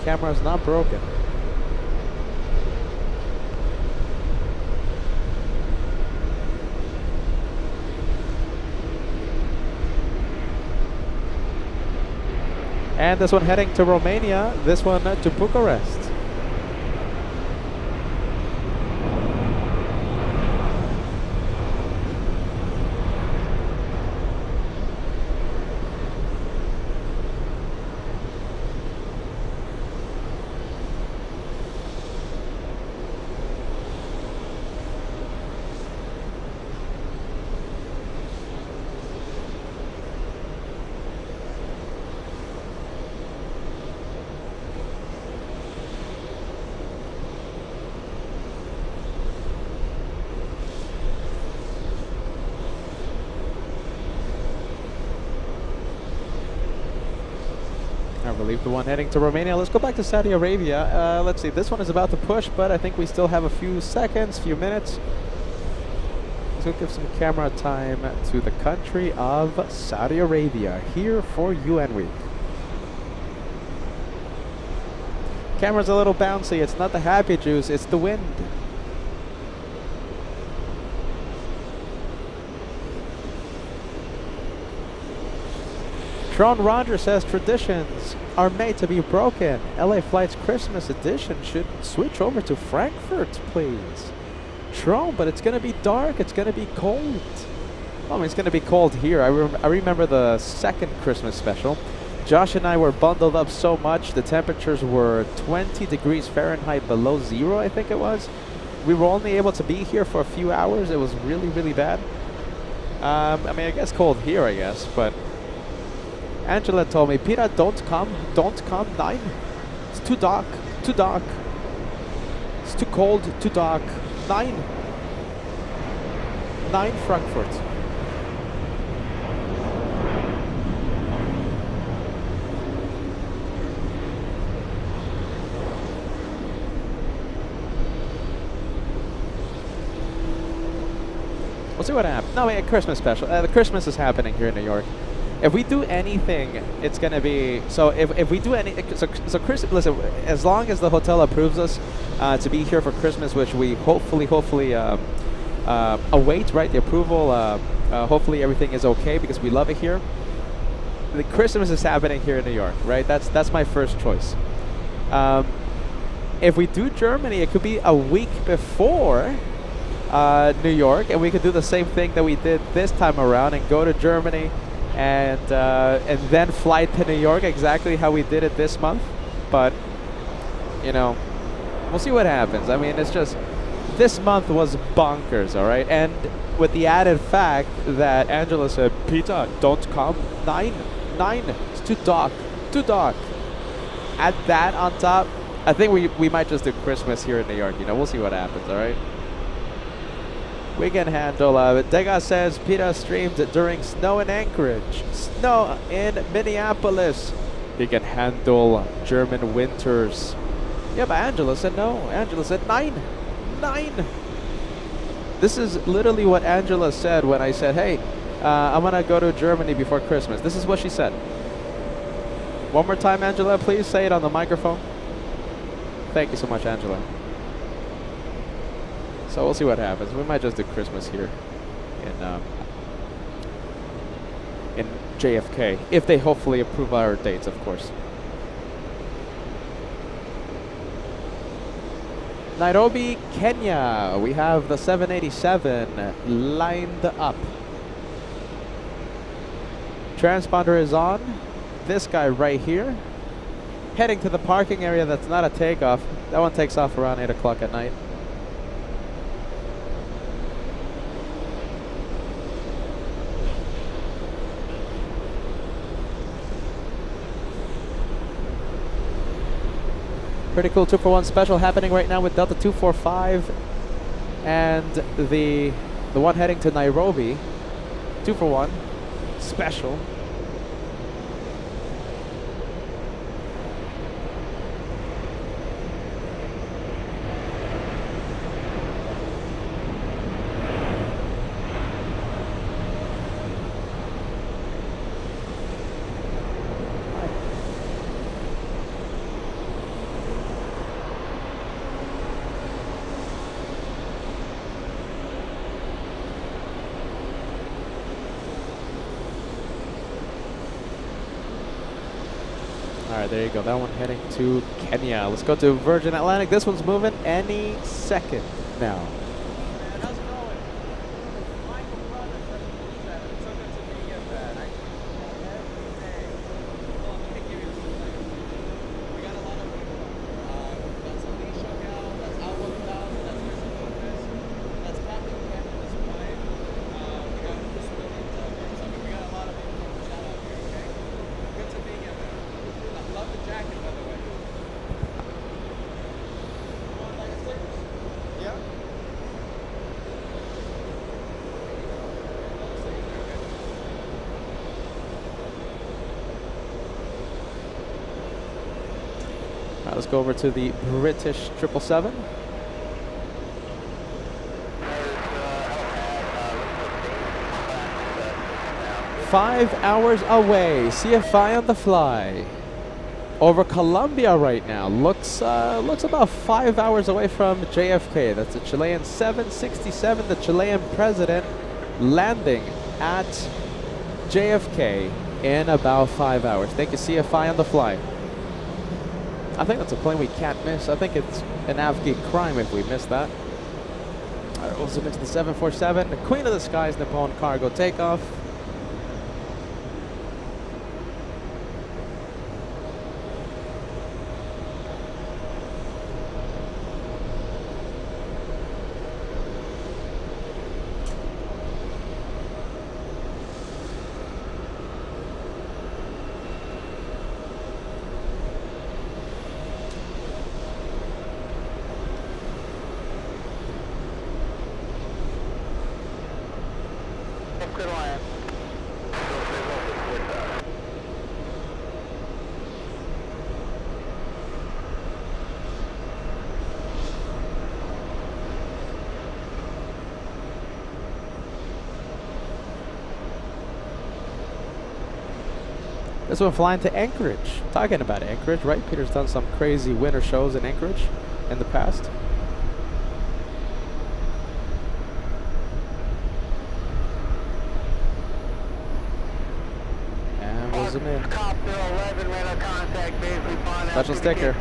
Camera's not broken. And this one heading to Romania, this one to Bucharest. I believe the one heading to Romania. Let's go back to Saudi Arabia. Let's see, this one is about to push, but I think we still have a few seconds, few minutes. Let's give some camera time to the country of Saudi Arabia here for UN Week. Camera's a little bouncy. It's not the happy juice, it's the wind. Tron Roger says traditions are made to be broken. LA Flights Christmas edition should switch over to Frankfurt, please. Tron, but it's going to be dark. It's going to be cold. Well, I mean, it's going to be cold here. I remember the second Christmas special. Josh and I were bundled up so much. The temperatures were 20 degrees Fahrenheit below zero, I think it was. We were only able to be here for a few hours. It was really, really bad. I mean, I guess cold here, I guess, but Angela told me, PETAH, don't come, 9. It's too dark, too dark. It's too cold, too dark. 9 Frankfurt. We'll see what happens. No, wait, Christmas special. The Christmas is happening here in New York. If we do anything, it's going to be... So if we do any... So Chris, listen, as long as the hotel approves us to be here for Christmas, which we hopefully await, right, the approval, hopefully everything is okay because we love it here. The Christmas is happening here in New York, right? That's my first choice. If we do Germany, it could be a week before New York, and we could do the same thing that we did this time around and go to Germany and then flight to New York, exactly how we did it this month. But you know, we'll see what happens. I mean, it's just this month was bonkers, all right, and with the added fact that Angela said, "PETAH, don't come 9, it's too dark, too dark." Add that on top, I think we might just do Christmas here in New York. You know, we'll see what happens, all right. We can handle it. Degas says PETAH streamed during snow in Anchorage, snow in Minneapolis. He can handle German winters. Yeah, but Angela said no. Angela said 9. This is literally what Angela said when I said, hey, I'm going to go to Germany before Christmas. This is what she said. One more time, Angela, please say it on the microphone. Thank you so much, Angela. So we'll see what happens. We might just do Christmas here in JFK, if they hopefully approve our dates, of course. Nairobi, Kenya. We have the 787 lined up. Transponder is on. This guy right here, heading to the parking area. That's not a takeoff. That one takes off around 8 o'clock at night. Pretty cool 2-for-1 special happening right now with Delta 245 and the one heading to Nairobi. 2-for-1 special. Alright, there you go. That one heading to Kenya. Let's go to Virgin Atlantic. This one's moving any second now.
How's it going? Michael Brothers from Seven. So good to meet you, man. I every day. Well, I'm gonna give you some things. We got a lot of people. That's Alicia Gal, that's Alba 1000, that's Chris Lopez, that's Captain Canada's wife. We got Chris Williams out there. So we got a lot of people to shout out here, okay? Good to meet you, man. I love the jacket, by the way. You want like a stickers? Yeah?
Alright, let's go over to the British 777. Five hours away. CFI on the fly. Over Colombia right now. Looks about 5 hours away from JFK. That's the Chilean 767. The Chilean president landing at JFK in about 5 hours. Thank you, CFI on the fly. I think that's a plane we can't miss. I think it's an Afghan crime if we miss that. All right, we'll zoom into the 747. The Queen of the Skies Nippon cargo takeoff.
Good line.
This one flying to Anchorage. Talking about Anchorage, right? Peter's done some crazy winter shows in Anchorage in the past. And we'll zoom in.
Copter 11, radar contact, base respond.
Special sticker.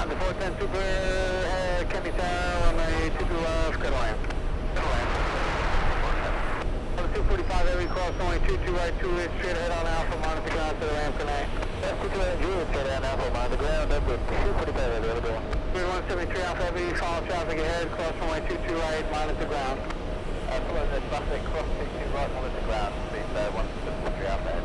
On the 410 Super, Kenny Tower, runway 22 left, good land. Good land. On the 245 heavy, cross runway 22 right, 2 is straight ahead on Alpha, monitor ground to the ramp, good night. That's 22 and Juliet, straight ahead on Alpha, monitor ground, up with 245 heavy, other door. 173 Alpha heavy, follow traffic ahead, cross runway 22 right, monitor ground. Follow the traffic, cross 22 right, monitor ground, speed 173 Alpha head.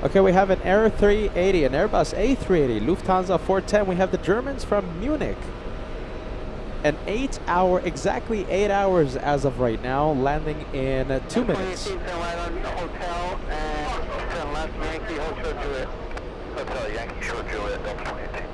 Okay, we have an Air 380, an Airbus A380, Lufthansa 410. We have the Germans from Munich. An 8-hour, exactly 8 hours as of right now, landing in 2 minutes.
Turn right on the hotel and turn left Yankee Hotel Juliet. Hotel Yankee Short Juliet, Delta 2018.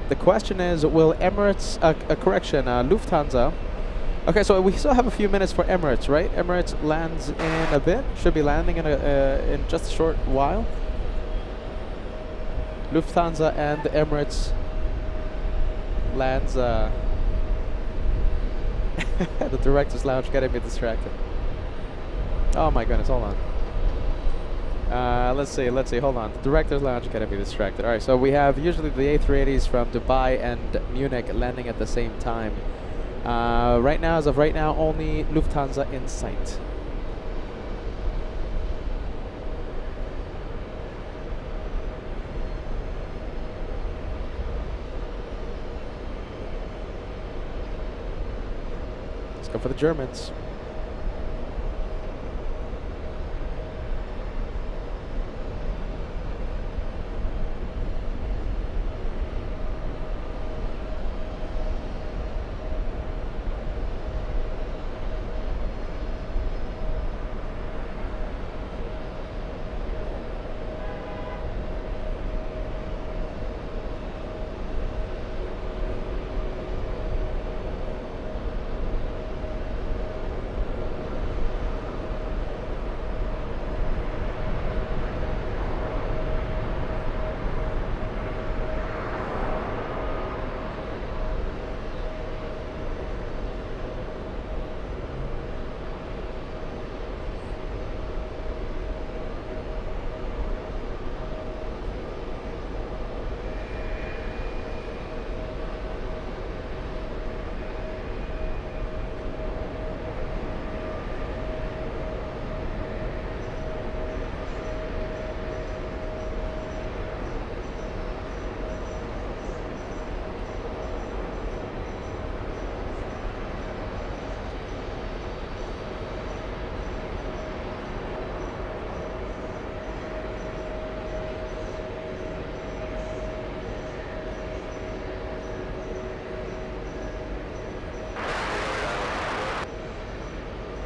The question is, will Emirates, Lufthansa. Okay, so we still have a few minutes for Emirates, right? Emirates lands in a bit. Should be landing in just a short while. Lufthansa and the Emirates lands. The director's lounge getting me distracted. Oh my goodness, hold on. Let's see, hold on. The director's lounge getting me distracted. Alright, so we have usually the A380s from Dubai and Munich landing at the same time. Right now, as of right now, only Lufthansa in sight. Let's go for the Germans.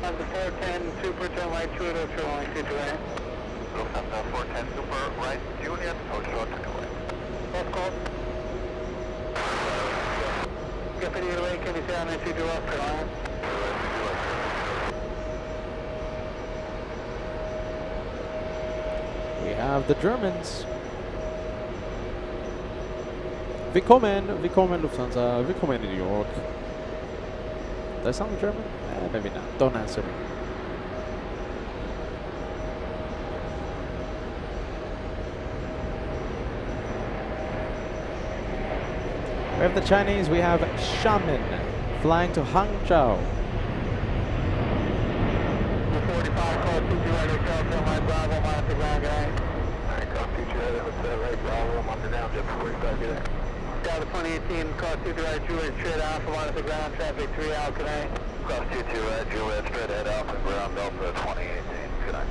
On the 410 Super, turn right 280, turn right 228.
Lufthansa 410 Super, right, Juliet, hold short, takeaway.
Last call. Get ready to wait, can you say on that 22 off, Carolina?
We have the Germans. Willkommen Lufthansa, willkommen in New York. Does that sound German? Maybe not. Don't answer me. We have the Chinese. We have Xiamen flying to Hangzhou.
45, call 22 right hotel, turn right Bravo, monitor ground, guy.
Alright, call 22 right hotel, right, Bravo, I'm on the down, just before you start getting.
Delta 2018, call 22 right Juliet, straight Alpha, monitor ground, traffic 3 out, good night.
Cross 22 right, Juliet, straight ahead, Alpha, ground, Delta 2018, good night.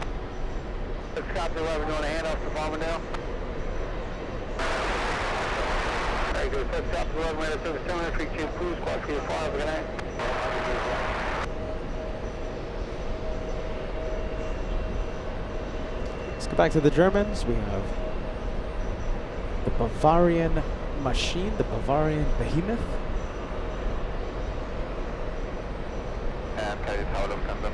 Let's copy 11, you want to hand off to Bombadil? Very good, let's copy 11, radar service terminal, freak 2, cruise, squad 3 5, good night.
Let's go back to the Germans. We have the Bavarian machine, the Bavarian behemoth.
And Cody Tower, Lufthansa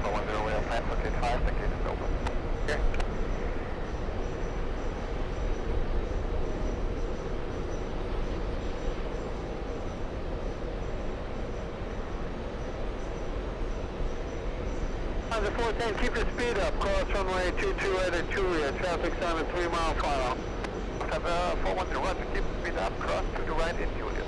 On the 410, keep your speed up. Cross runway 22 right at Julia. Traffic's on a 3 mile final.
410 Roger, keep speed up, cross to the right in Juliet.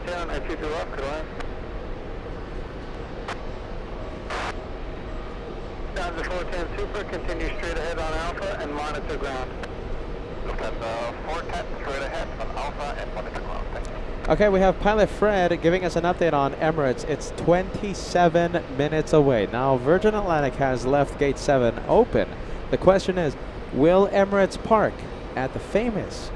Down at 22 left, good line. Down to 410 Super, continue straight ahead on Alpha and monitor ground.
Lufthansa 410 straight ahead on Alpha and monitor ground. Thank you.
Okay, we have Pilot Fred giving us an update on Emirates. It's 27 minutes away. Now, Virgin Atlantic has left Gate 7 open. The question is, will Emirates park at the famous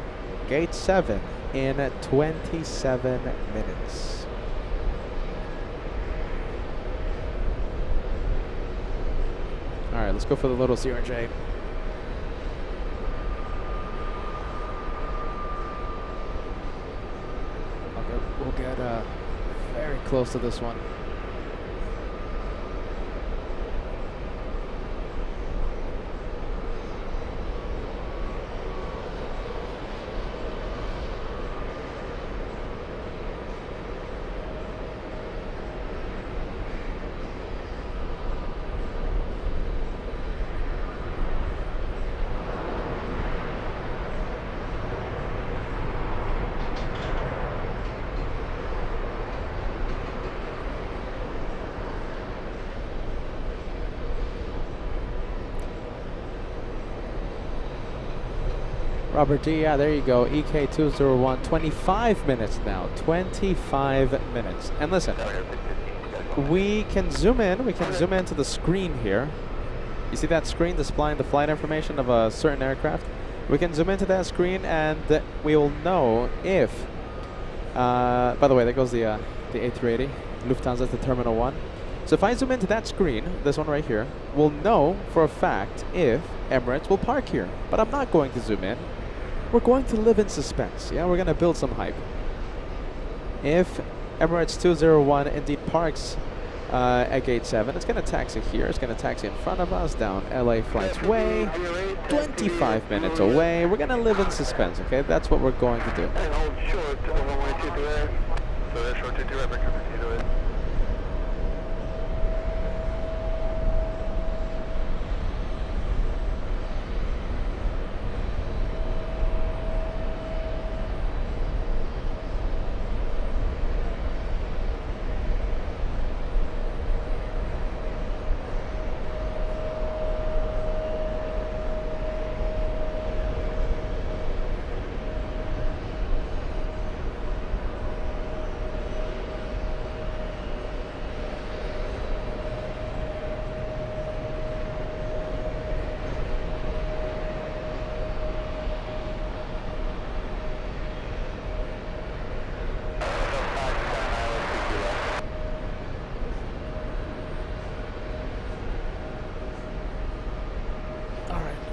Gate 7 in 27 minutes? All right, let's go for the little CRJ. We'll get very close to this one. Robert D, yeah, there you go. EK201, 25 minutes now. 25 minutes. And listen, we can zoom in. We can zoom into the screen here. You see that screen displaying the flight information of a certain aircraft? We can zoom into that screen and we will know if, by the way, there goes the A380. Lufthansa's the Terminal 1. So if I zoom into that screen, this one right here, we'll know for a fact if Emirates will park here. But I'm not going to zoom in. We're going to live in suspense. Yeah, we're going to build some hype. If Emirates 201 indeed parks at Gate 7, it's going to taxi here. It's going to taxi in front of us down LA Flights Way. 25 minutes away. We're going to live in suspense, okay? That's what we're going to do.
And hold short over runway 22 right.
So that's short 22 right, Victor, proceed with it.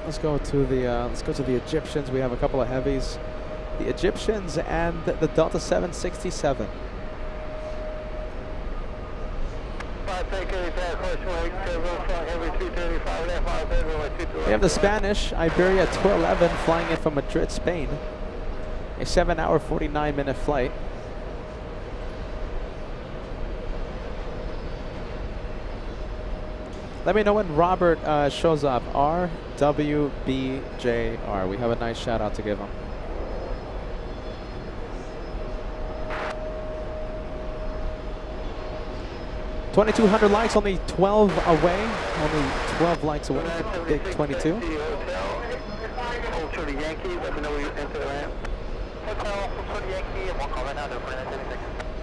Let's go to the Egyptians. We have a couple of heavies. The Egyptians and the Delta 767. We have the Spanish Iberia 211 flying in from Madrid, Spain. A 7-hour, 49-minute flight. Let me know when Robert shows up. RWBJR. We have a nice shout out to give him. $2,200 likes, only 12 away. Only 12 likes away. Big 22.
Hold to the Yankee, let me know where you enter the ramp.
Hotel, hold to the Yankee, and we'll call that now to Brandon 36.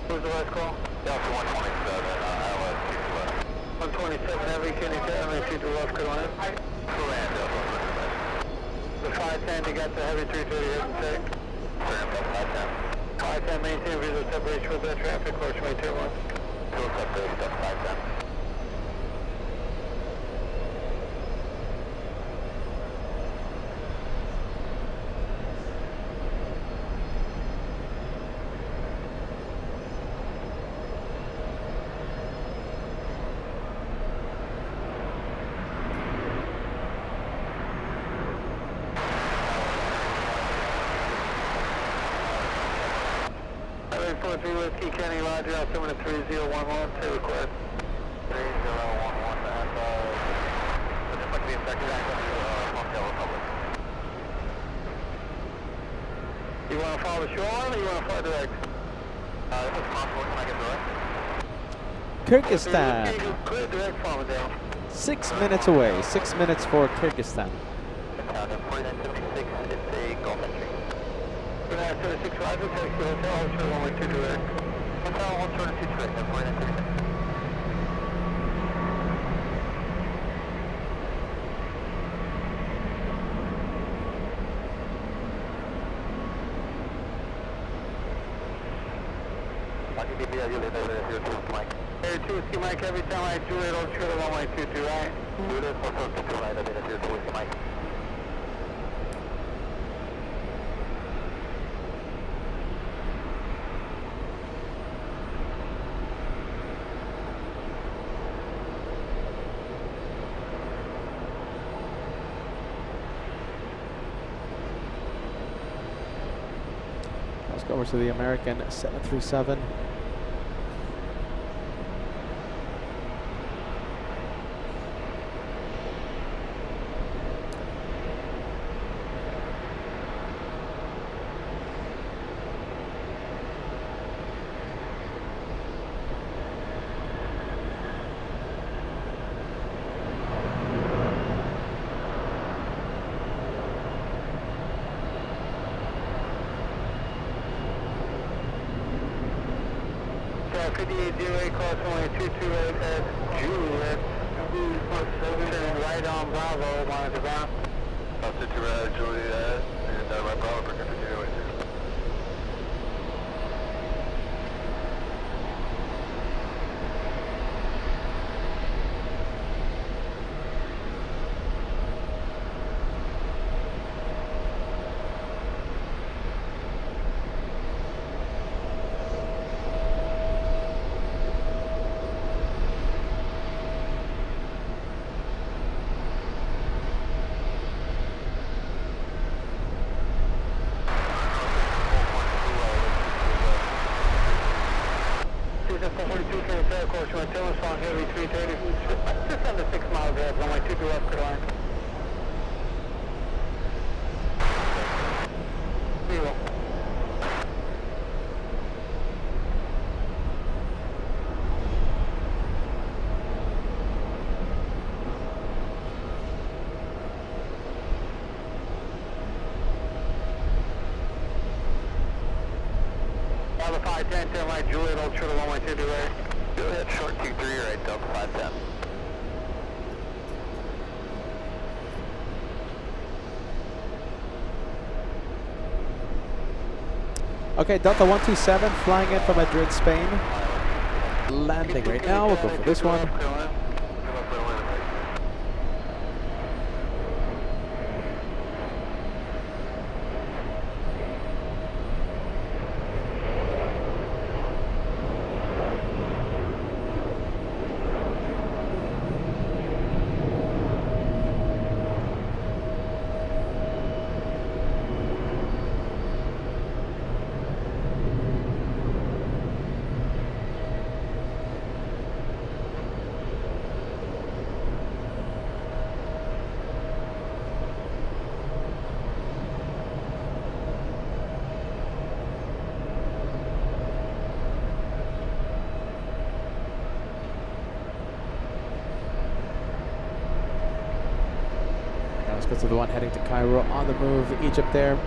Who's the last call?
Delta 127, ILS
127 Heavy, can you tell me if you do left, good line? The 510, you got the Heavy 330 hit and take. 510, maintain visual separation with that traffic, course maintain 1.
Visual separation, 510.
643 Whiskey, Kenny, Roger, altimeter 3011, to request. 3011, that's, just like the inspector access to, Montreal Republic. You want to follow the shoreline or you want to fly direct? If it's possible, can I get direct?
Kyrgyzstan,
Clear direct from Dale.
6 minutes away. 6 minutes for Kyrgyzstan.
4976, it's a Gulf entry. 4976 Roger, taxi hotel, Hotel 112 direct. Hotel 122 direct, 4976. Air 2 Whiskey Mike, every time I do it, I'll shoot it 122, right? Juliet, Hotel 22 right, I did it 02 Whiskey Mike.
Let's go over to the American 737.
So 5808, cross only 228 at Juliet. Turn right on Bravo, monitor ground. 22 right, Juliet, and right Bravo for 5808. Susan 442, can you tell course, you want to tell us on heavy 330, just under 6 miles ahead, runway 22 left, Carolina. Zero. Delta 510, turn right, Juliet, Old Turtle 112 right. Juliet, short 23 right, Delta 510.
Okay, Delta 127 flying in from Madrid, Spain. Landing right now. We'll go for this one. Let's go to the one heading to Cairo on the move, Egypt there.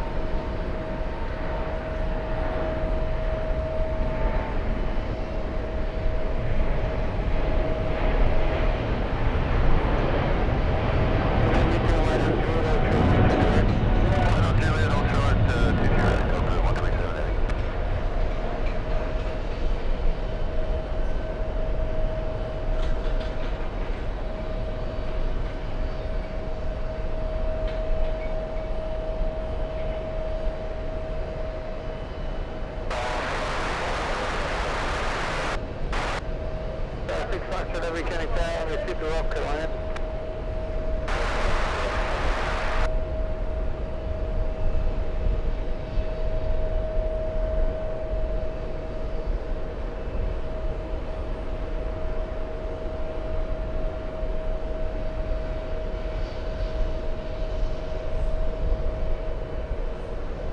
Every county town, we keep it off Carolina.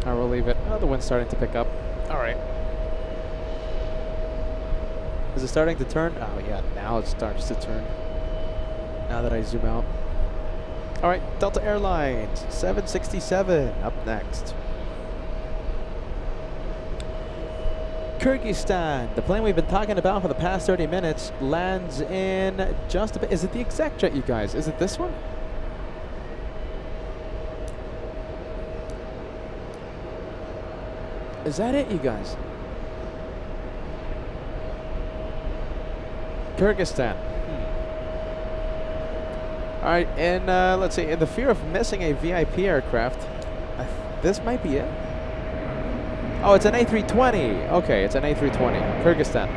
I will leave it. Oh, the wind's starting to pick up. All right. Is it starting to turn? Oh, yeah, now it starts to turn. Now that I zoom out. All right, Delta Airlines, 767 up next. Kyrgyzstan, the plane we've been talking about for the past 30 minutes, lands in just a bit. Is it the exact jet, you guys? Is it this one? Is that it, you guys? Kyrgyzstan. All right, and let's see. In the fear of missing a VIP aircraft, this might be it. Oh, it's an A320. Okay, it's an A320. Kyrgyzstan.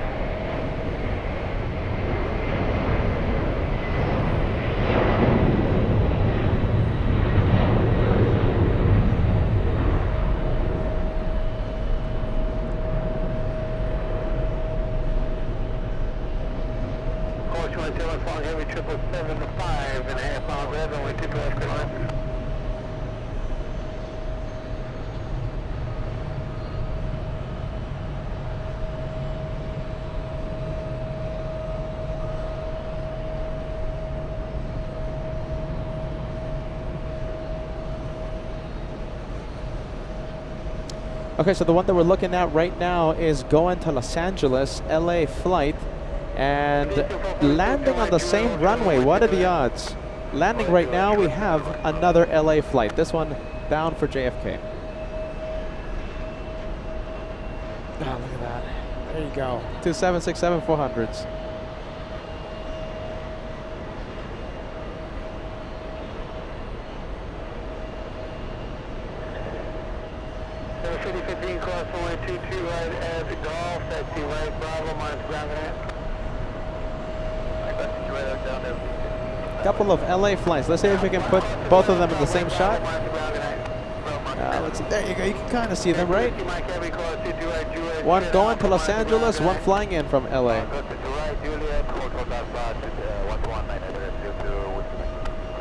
Heavy 777 to 5.5 miles ahead, only 2 left, good line.
Okay, so the one that we're looking at right now is going to Los Angeles, LA flight, and landing on the same runway. What are the odds? Landing right now, we have another LA flight. This one bound for JFK. Oh, look at that. There you go. 2767-400s.
Cross runway 22 right at the Golf, taxi right, Bravo, minus ground
Couple of LA flights. Let's see if we can put both of them in the same shot. Let's see. There you go. You can kind of see them, right? One going to Los Angeles, one flying in from LA.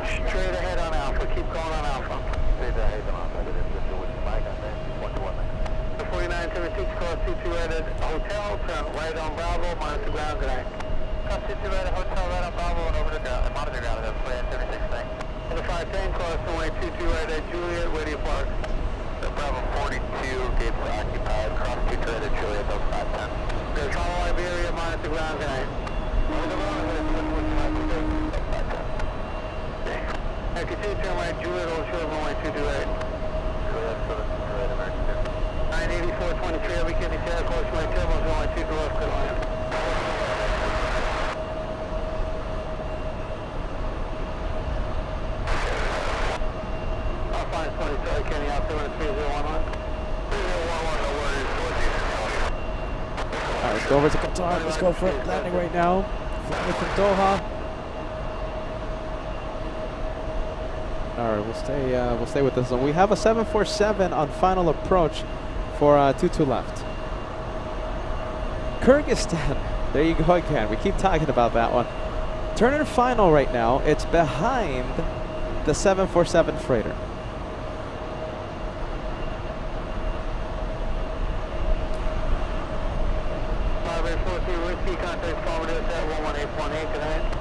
Straight ahead on Alpha. Keep going on Alpha. 4976, cross 22 right at Hotel, turn right on Bravo, minus the ground, good night. Cross 22 right at Hotel, right on Bravo, and over to ground, and monitor ground, that's 4976, thanks. On the 510, cross runway 22 right at Juliet, Radio Park. So Bravo 42, gates are occupied, cross 22 right at Juliet, those 510. Good, follow Iberia, minus the ground, good night. Over the road, I'm going to put 510. Continue turn right, Juliet, Old Shore, runway 22 right. Juliet, so that's right, American 984-23, every kidney tail, course my turbos, only 2 to left, good line. I'll find 20, sorry, Kenny, out 3011. 3011, no worries,
Alright, let's go over to Qatar. Let's go for it. Landing right now. Flying from Doha. Alright, we'll stay with this one. We have a 747 on final approach for 22 left. Kyrgyzstan. There you go again. We keep talking about that one. Turning final right now. It's behind the 747 freighter.
Whiskey, contact forwarders at 118.8 tonight.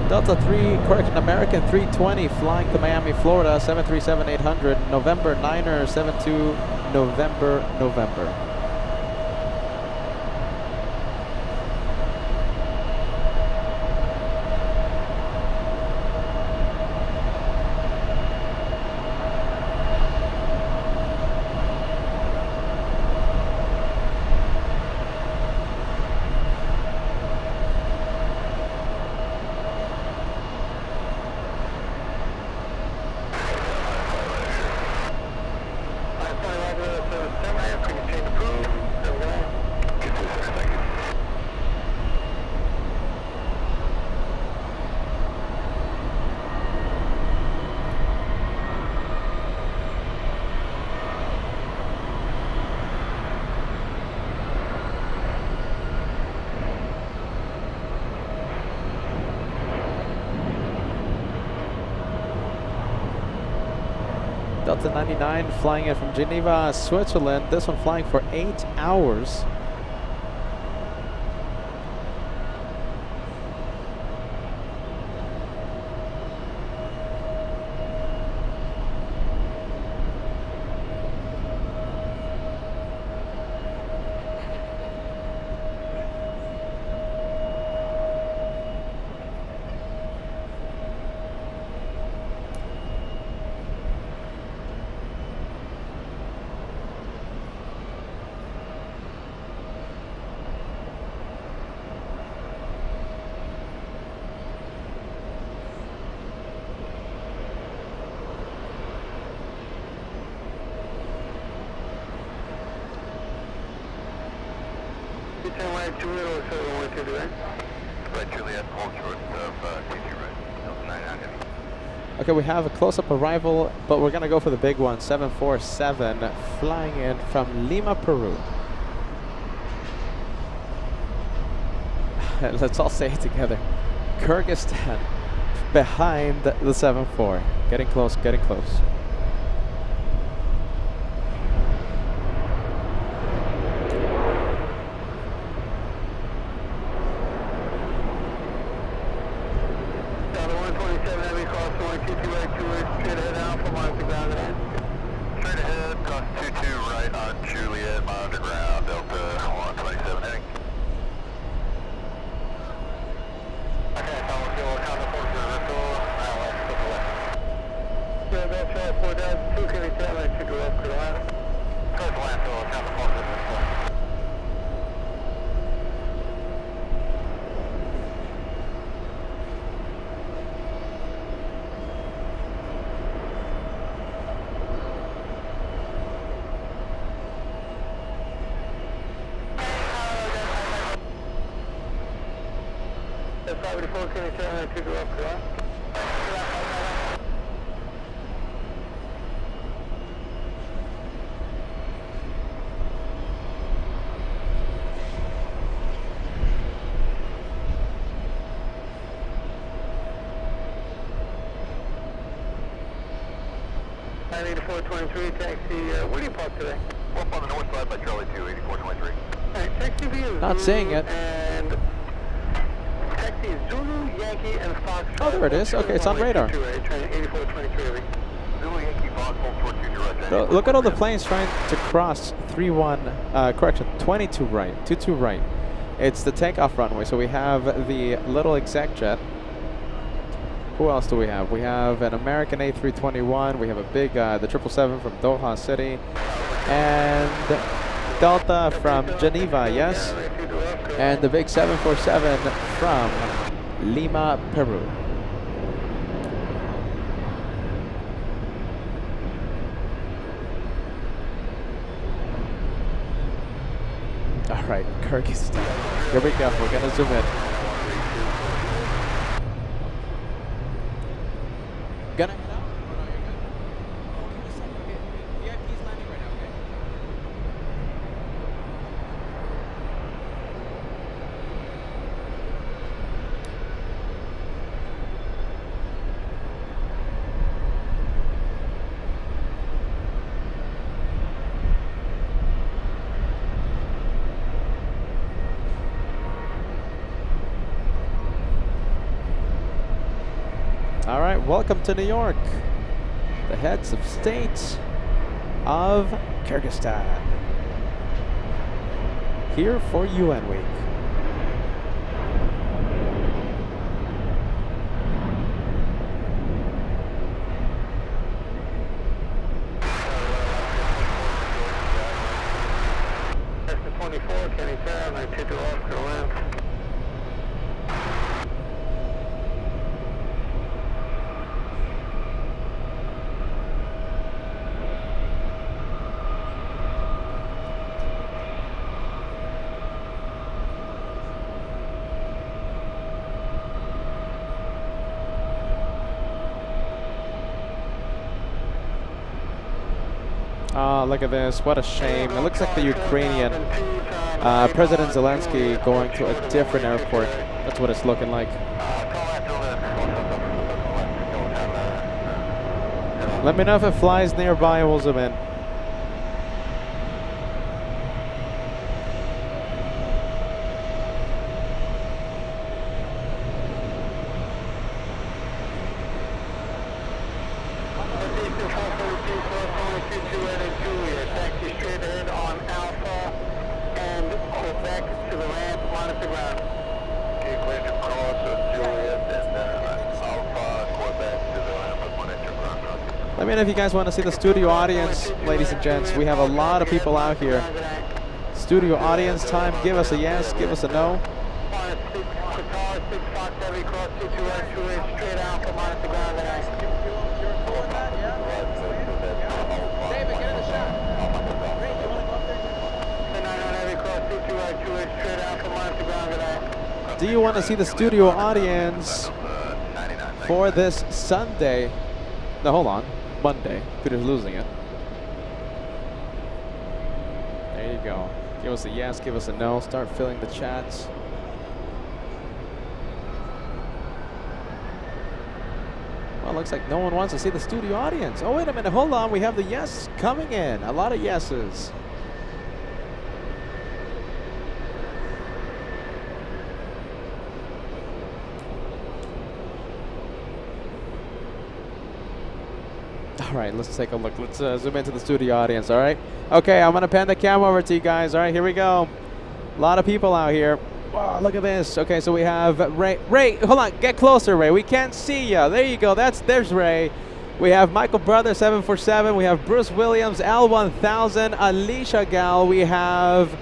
Delta 3, correction, American 320 flying to Miami, Florida, 737-800, November 9er, 72, November. Delta 99 flying in from Geneva, Switzerland. This one flying for 8 hours.
Right, Juliet, or 712 direct?
Right, Juliet, hold short of TT right. Delta 99 heavy.
Okay, we have a close-up arrival, but we're gonna go for the big one, 747, flying in from Lima, Peru. Let's all say it together. Kyrgyzstan, behind the 74. Getting close, getting close.
Straight ahead, cross 22 right on Juliet, monitor ground, Delta 127 heading. Okay, follow fuel, counter force reversal, left,
Yeah, that's right, 4002, can you tell me to go up Carolina?
first landfill, counter force reversal.
That's 584, can you tell me to go up Carolina? I need a 423 taxi. Where do you park today?
Up on the north side by Charlie 2, 8423.
Alright, taxi view.
Not seeing it.
And taxi is Zulu, Yankee, and Fox.
Oh, there it is. Okay, it's on radar.
8423.
Zulu Yankee Fox, hold short 22 right.
So look at all the planes trying to cross 22 right, 22 right. It's the takeoff runway. So we have the little exec jet. Who else do we have? We have an American A321. We have a big, the 777 from Doha City. And Delta from Geneva, yes? And the big 747 from Lima, Peru. All right, Kyrgyzstan. Here we go. We're gonna zoom in. Gonna head out? Oh, no, you're good. Oh, give me a second. Okay, VIP's landing right now, okay? All right, welcome to New York, the heads of state of Kyrgyzstan, here for UN Week.
That's the 24, can you tell me to go up Carolina?
Look at this, what a shame. It looks like the Ukrainian President Zelensky going to a different airport. That's what it's looking like. Let me know if it flies nearby, we'll zoom in.
Northeastern 442, cross only 22 and Juliet. Taxi straight ahead on Alpha and Quebec to the ramp, minus the ground.
Okay, clear to cross Juliet and Alpha, Quebec to the ramp with 1 inch of ground.
Let me know if you guys want to see the studio audience, ladies and gents. We have a lot of people out here. Studio audience time. Give us a yes, give us a no.
Minus 6, Qatar, 6 Fox Heavy, cross 22 and Juliet, straight Alpha, minus the ground.
David, get in the shot. Ray, do you want to go up there?
9 Heavy, cross 22 Juliet, straight Alpha, minus the ground.
Do you want to see the studio audience for this Sunday? No, hold on. Monday. Peter's losing it. There you go. Give us a yes, give us a no. Start filling the chats. Well, looks like no one wants to see the studio audience. Oh, wait a minute. Hold on. We have the yes coming in. A lot of yeses. All right, let's take a look. Let's zoom into the studio audience, all right? Okay, I'm going to pan the camera over to you guys. All right, here we go. A lot of people out here. Wow, look at this. Okay, so we have Ray. Ray, hold on. Get closer, Ray. We can't see you. There you go. There's Ray. We have Michael Brother 747. We have Bruce Williams L1000. Alicia Gal. We have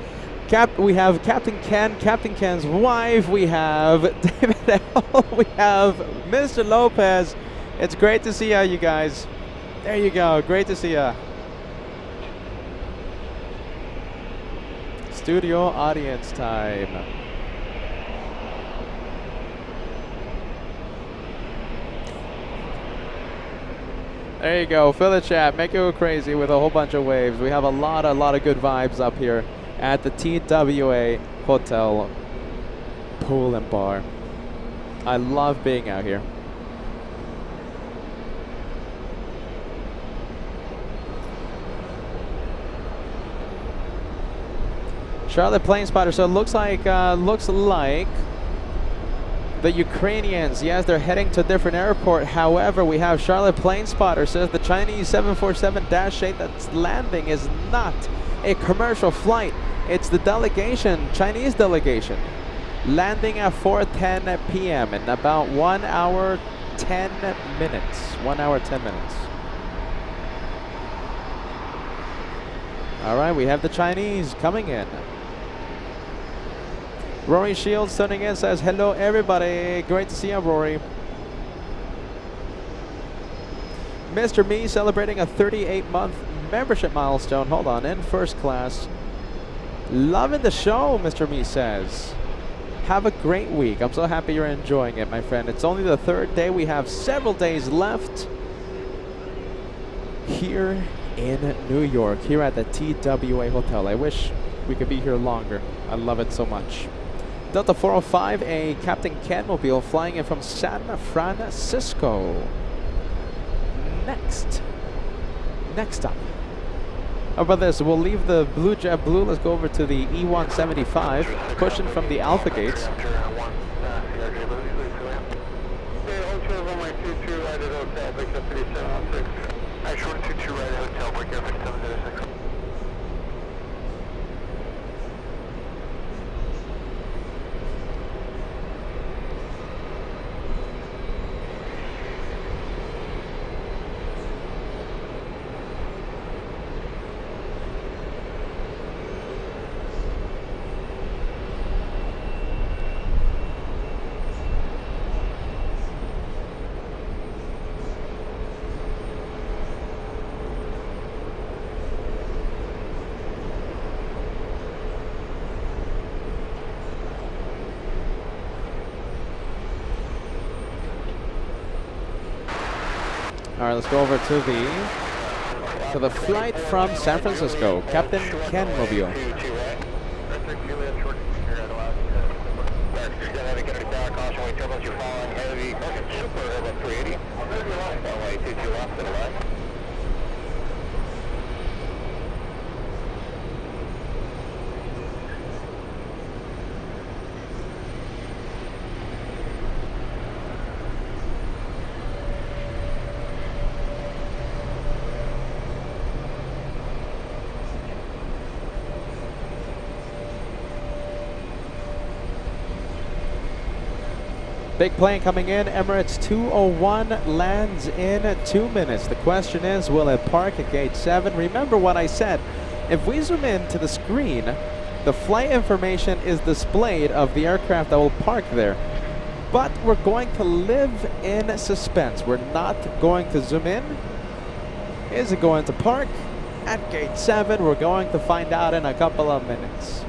Captain Ken. Captain Ken's wife. We have David L. We have Mr. Lopez. It's great to see you guys. There you go. Great to see ya. Studio audience time. There you go. Fill the chat. Make it go crazy with a whole bunch of waves. We have a lot of good vibes up here at the TWA Hotel Pool and Bar. I love being out here. Charlotte Plane Spotter. So it looks like the Ukrainians, yes, they're heading to a different airport. However, we have Charlotte Plane Spotter says the Chinese 747-8 that's landing is not a commercial flight. It's the delegation, Chinese delegation, landing at 4:10 p.m. in about 1 hour 10 minutes. 1 hour 10 minutes. All right, we have the Chinese coming in. Rory Shields tuning in, says hello everybody. Great to see you, Rory. Mr. Me celebrating a 38-month membership milestone. Hold on, in first class. Loving the show, Mr. Me says. Have a great week. I'm so happy you're enjoying it, my friend. It's only the third day. We have several days left here in New York, here at the TWA Hotel. I wish we could be here longer. I love it so much. Delta 405, a Captain Ken mobile flying in from San Francisco. Next up. How about this? We'll leave the Blue Jet Blue. Let's go over to the E175, pushing from the Alpha gates. All right, let's go over to the flight from San Francisco, Captain Ken mobile. Big plane coming in. Emirates 201 lands in 2 minutes. The question is, will it park at gate 7? Remember what I said. If we zoom in to the screen, the flight information is displayed of the aircraft that will park there. But we're going to live in suspense. We're not going to zoom in. Is it going to park at gate 7? We're going to find out in a couple of minutes.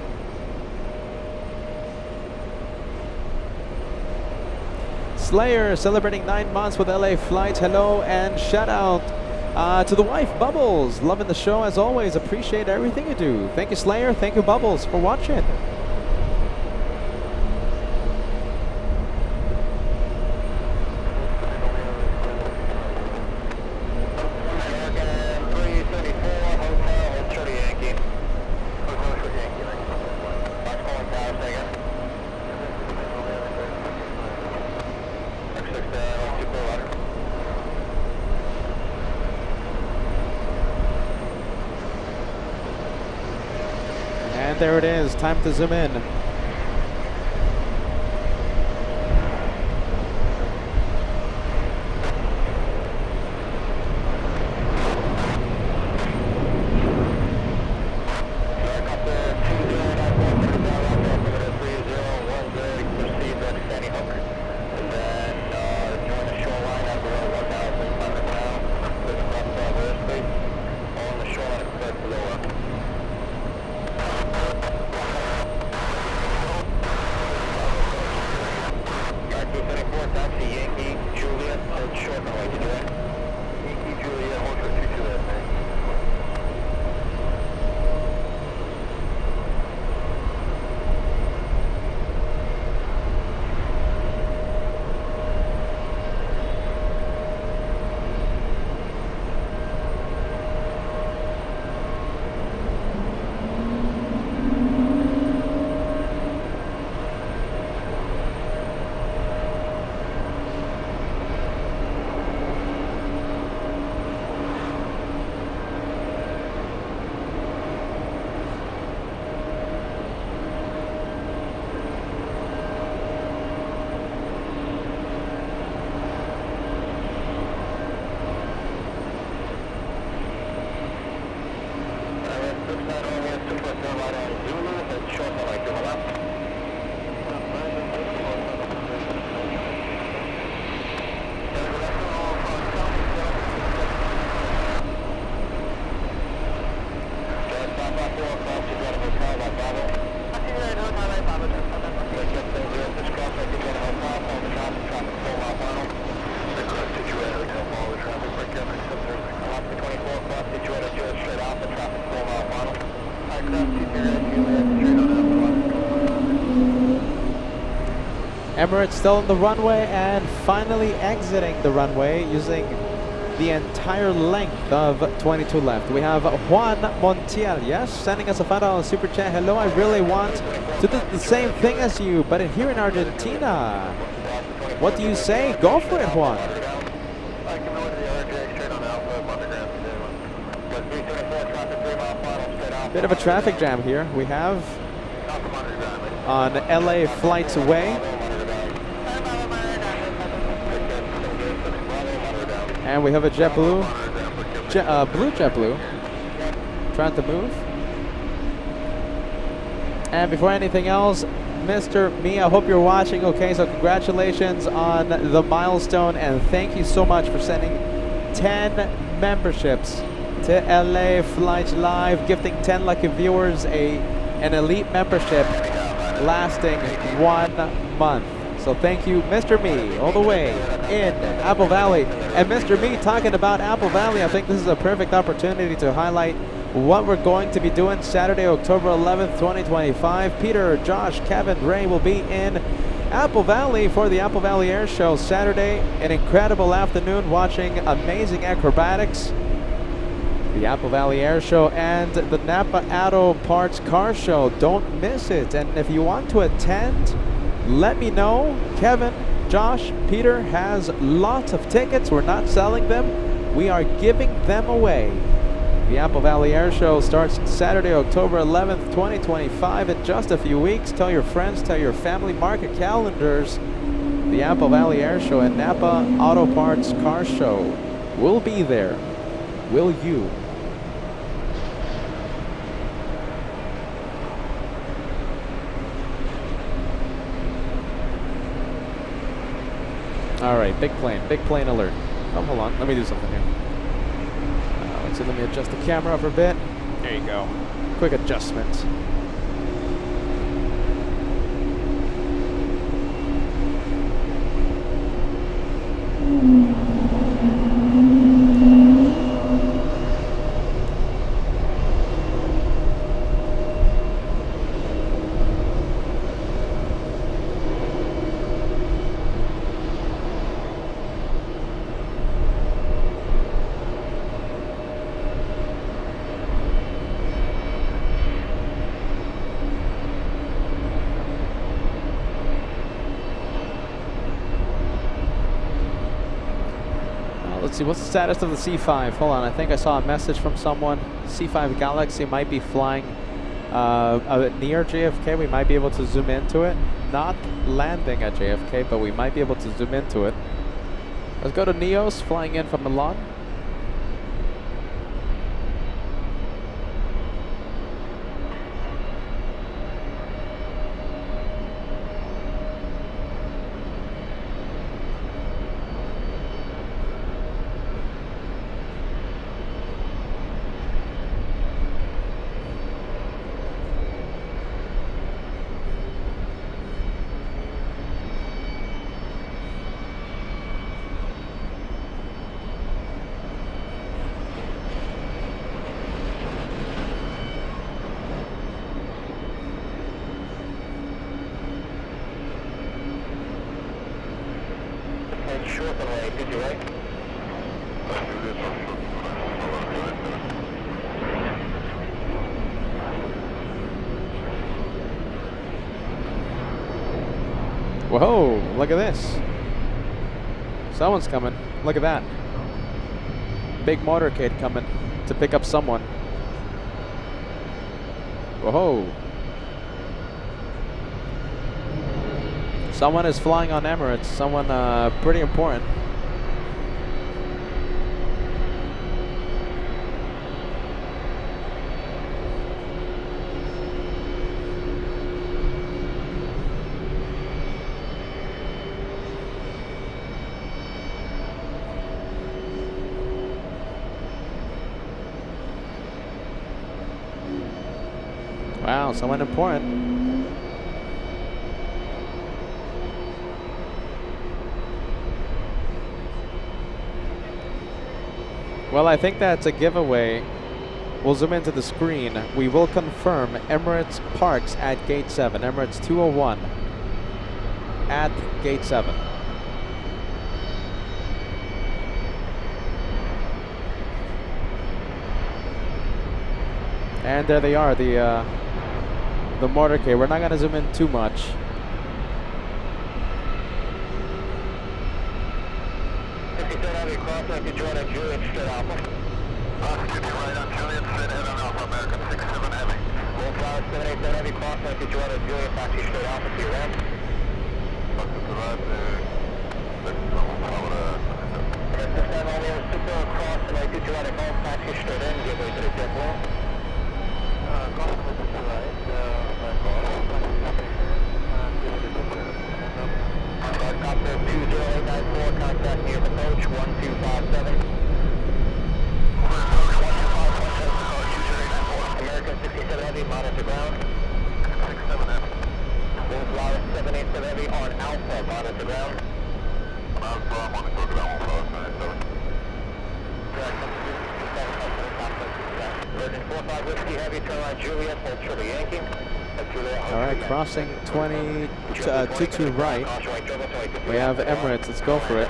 Slayer celebrating 9 months with LA Flights. Hello and shout out to the wife, Bubbles. Loving the show as always. Appreciate everything you do. Thank you, Slayer. Thank you, Bubbles, for watching. And there it is. Time to zoom in. Emirates still on the runway and finally exiting the runway using the entire length of 22 left. We have Juan Montiel, yes, sending us a $5 super chat. Hello, I really want to do the same thing as you, but here in Argentina. What do you say? Go for it, Juan. Bit of a traffic jam here. We have on LA Flights Away. And we have a JetBlue, blue JetBlue, trying to move. And before anything else, Mr. Me, I hope you're watching. Okay, so congratulations on the milestone, and thank you so much for sending 10 memberships to LA Flights Live, gifting 10 lucky viewers an elite membership lasting 1 month. So thank you, Mr. Me, all the way in Apple Valley. And Mr. Me, talking about Apple Valley, I think this is a perfect opportunity to highlight what we're going to be doing Saturday, October 11th, 2025. Peter, Josh, Kevin, Ray will be in Apple Valley for the Apple Valley Air Show Saturday. An incredible afternoon watching amazing acrobatics, the Apple Valley Air Show, and the Napa Auto Parts Car Show. Don't miss it. And if you want to attend, let me know. Kevin, Josh, Peter has lots of tickets. We're not selling them. We are giving them away. The Apple Valley Air Show starts Saturday, October 11th, 2025 in just a few weeks. Tell your friends, tell your family, mark your calendars. the Apple Valley Air Show and Napa Auto Parts Car Show. We'll be there. Will you? All right, big plane alert. Oh, hold on, let me do something here. Let's see, let me adjust the camera for a bit. There you go. Quick adjustment. Let's see, what's the status of the C5? Hold on, I think I saw a message from someone. C5 Galaxy might be flying near JFK. We might be able to zoom into it. Not landing at JFK, but we might be able to zoom into it. Let's go to Neos, flying in from Milan.
Short runway 228.
Whoa, look at this. Someone's coming. Look at that. Big motorcade coming to pick up someone. Whoa. Someone is flying on Emirates. Someone pretty important. Wow, someone important. Well, I think that's a giveaway. We'll zoom into the screen. We will confirm Emirates parks at Gate 7. Emirates 201 at Gate 7. And there they are, the motorcade. We're not going to zoom in too much.
Crossing to join a Juliet straight Alpha.
Keep you right on Juliet, straight ahead on Alpha, American 67 Heavy.
Full 787 Heavy, crossing to join a Juliet, taxi straight Alpha to your right.
Crossing to right,
System only a super crossing to join a golf, taxi straight in, give way to the jet blue.
Crossing to right,
Copter 20894, contact near approach 1257. American 67 Heavy, monitor ground.
67 Heavy.
Windflower 787 Heavy on Alpha, monitor ground.
Alpha, monitor ground, 787.
Virgin 45 Whiskey Heavy, turn right Juliet, hold Charlie Yankee.
All right, crossing 22 right. We have Emirates. Let's go for it.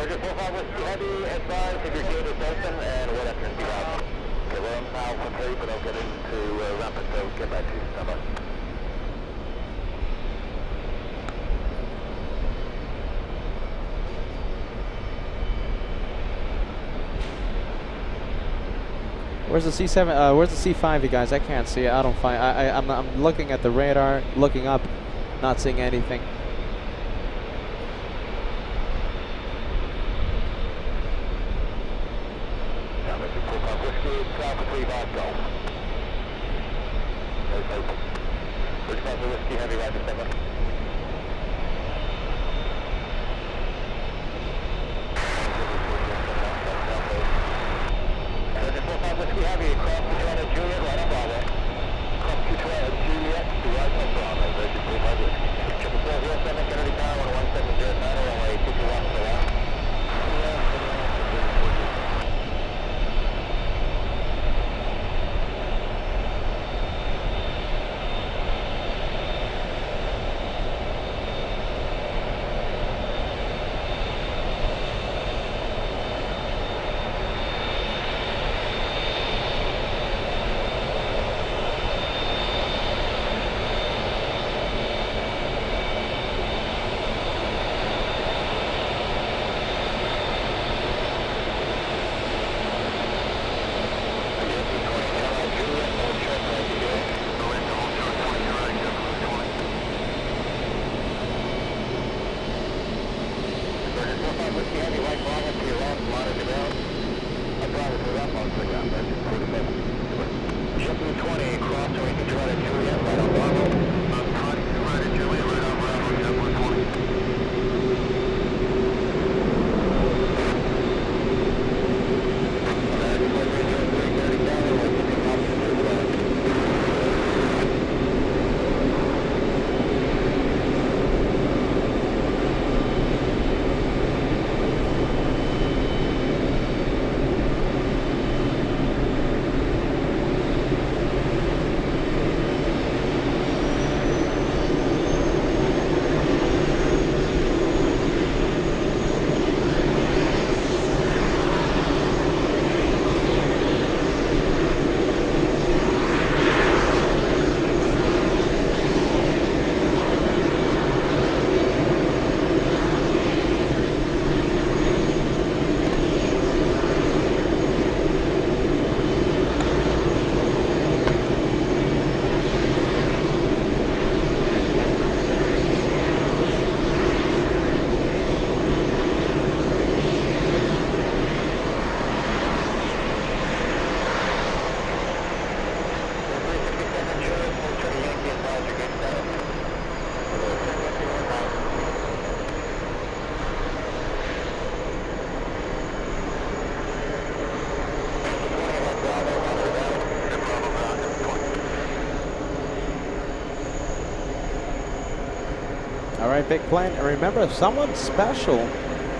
Roger, 45 Whiskey Heavy, advise if your gate is open and what entrance you have. Okay, well, I'm now complete, but I'll get into rapid, so get back to you. Stand by.
Where's the C7? Where's the C5, you guys? I can't see it. I don't find. I'm looking at the radar, looking up, not seeing anything.
Now, Mr. 45 Whiskey, Alpha 3 Bosco. Very open. 45 Whiskey Heavy, right to 7. Whiskey Heavy, across the Toronto Juliet, right on Bravo. Across the Toronto Juliet, to right on Bravo, Virgin 45 Whiskey. 777, Kennedy Tower, 1709, runway 21 to the left.
All right, big plane. And remember, someone special,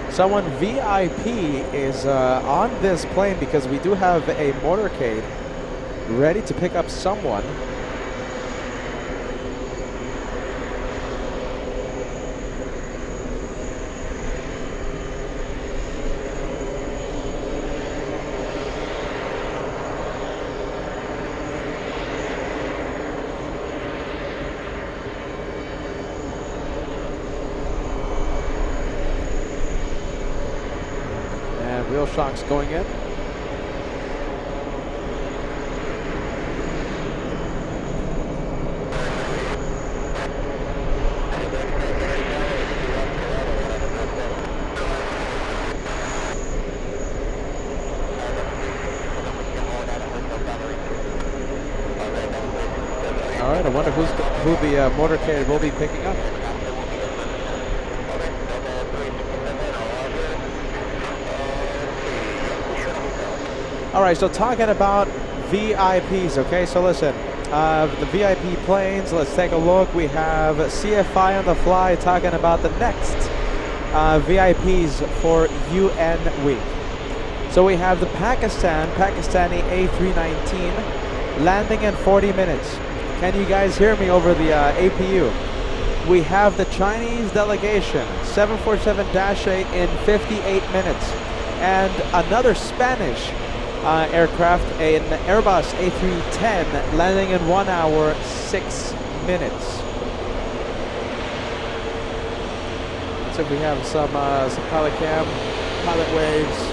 someone VIP is on this plane because we do have a motorcade ready to pick up someone. Wheel shocks going in. All right, I wonder who the motorcade will be picking up. All right, so talking about VIPs, okay? So listen, the VIP planes, let's take a look. We have CFI on the fly talking about the next VIPs for UN Week. So we have the Pakistani A319 landing in 40 minutes. Can you guys hear me over the APU? we have the Chinese delegation, 747-8 in 58 minutes. And another Spanish aircraft, an Airbus A310, landing in 1 hour, 6 minutes. So we have some pilot cam, pilot waves.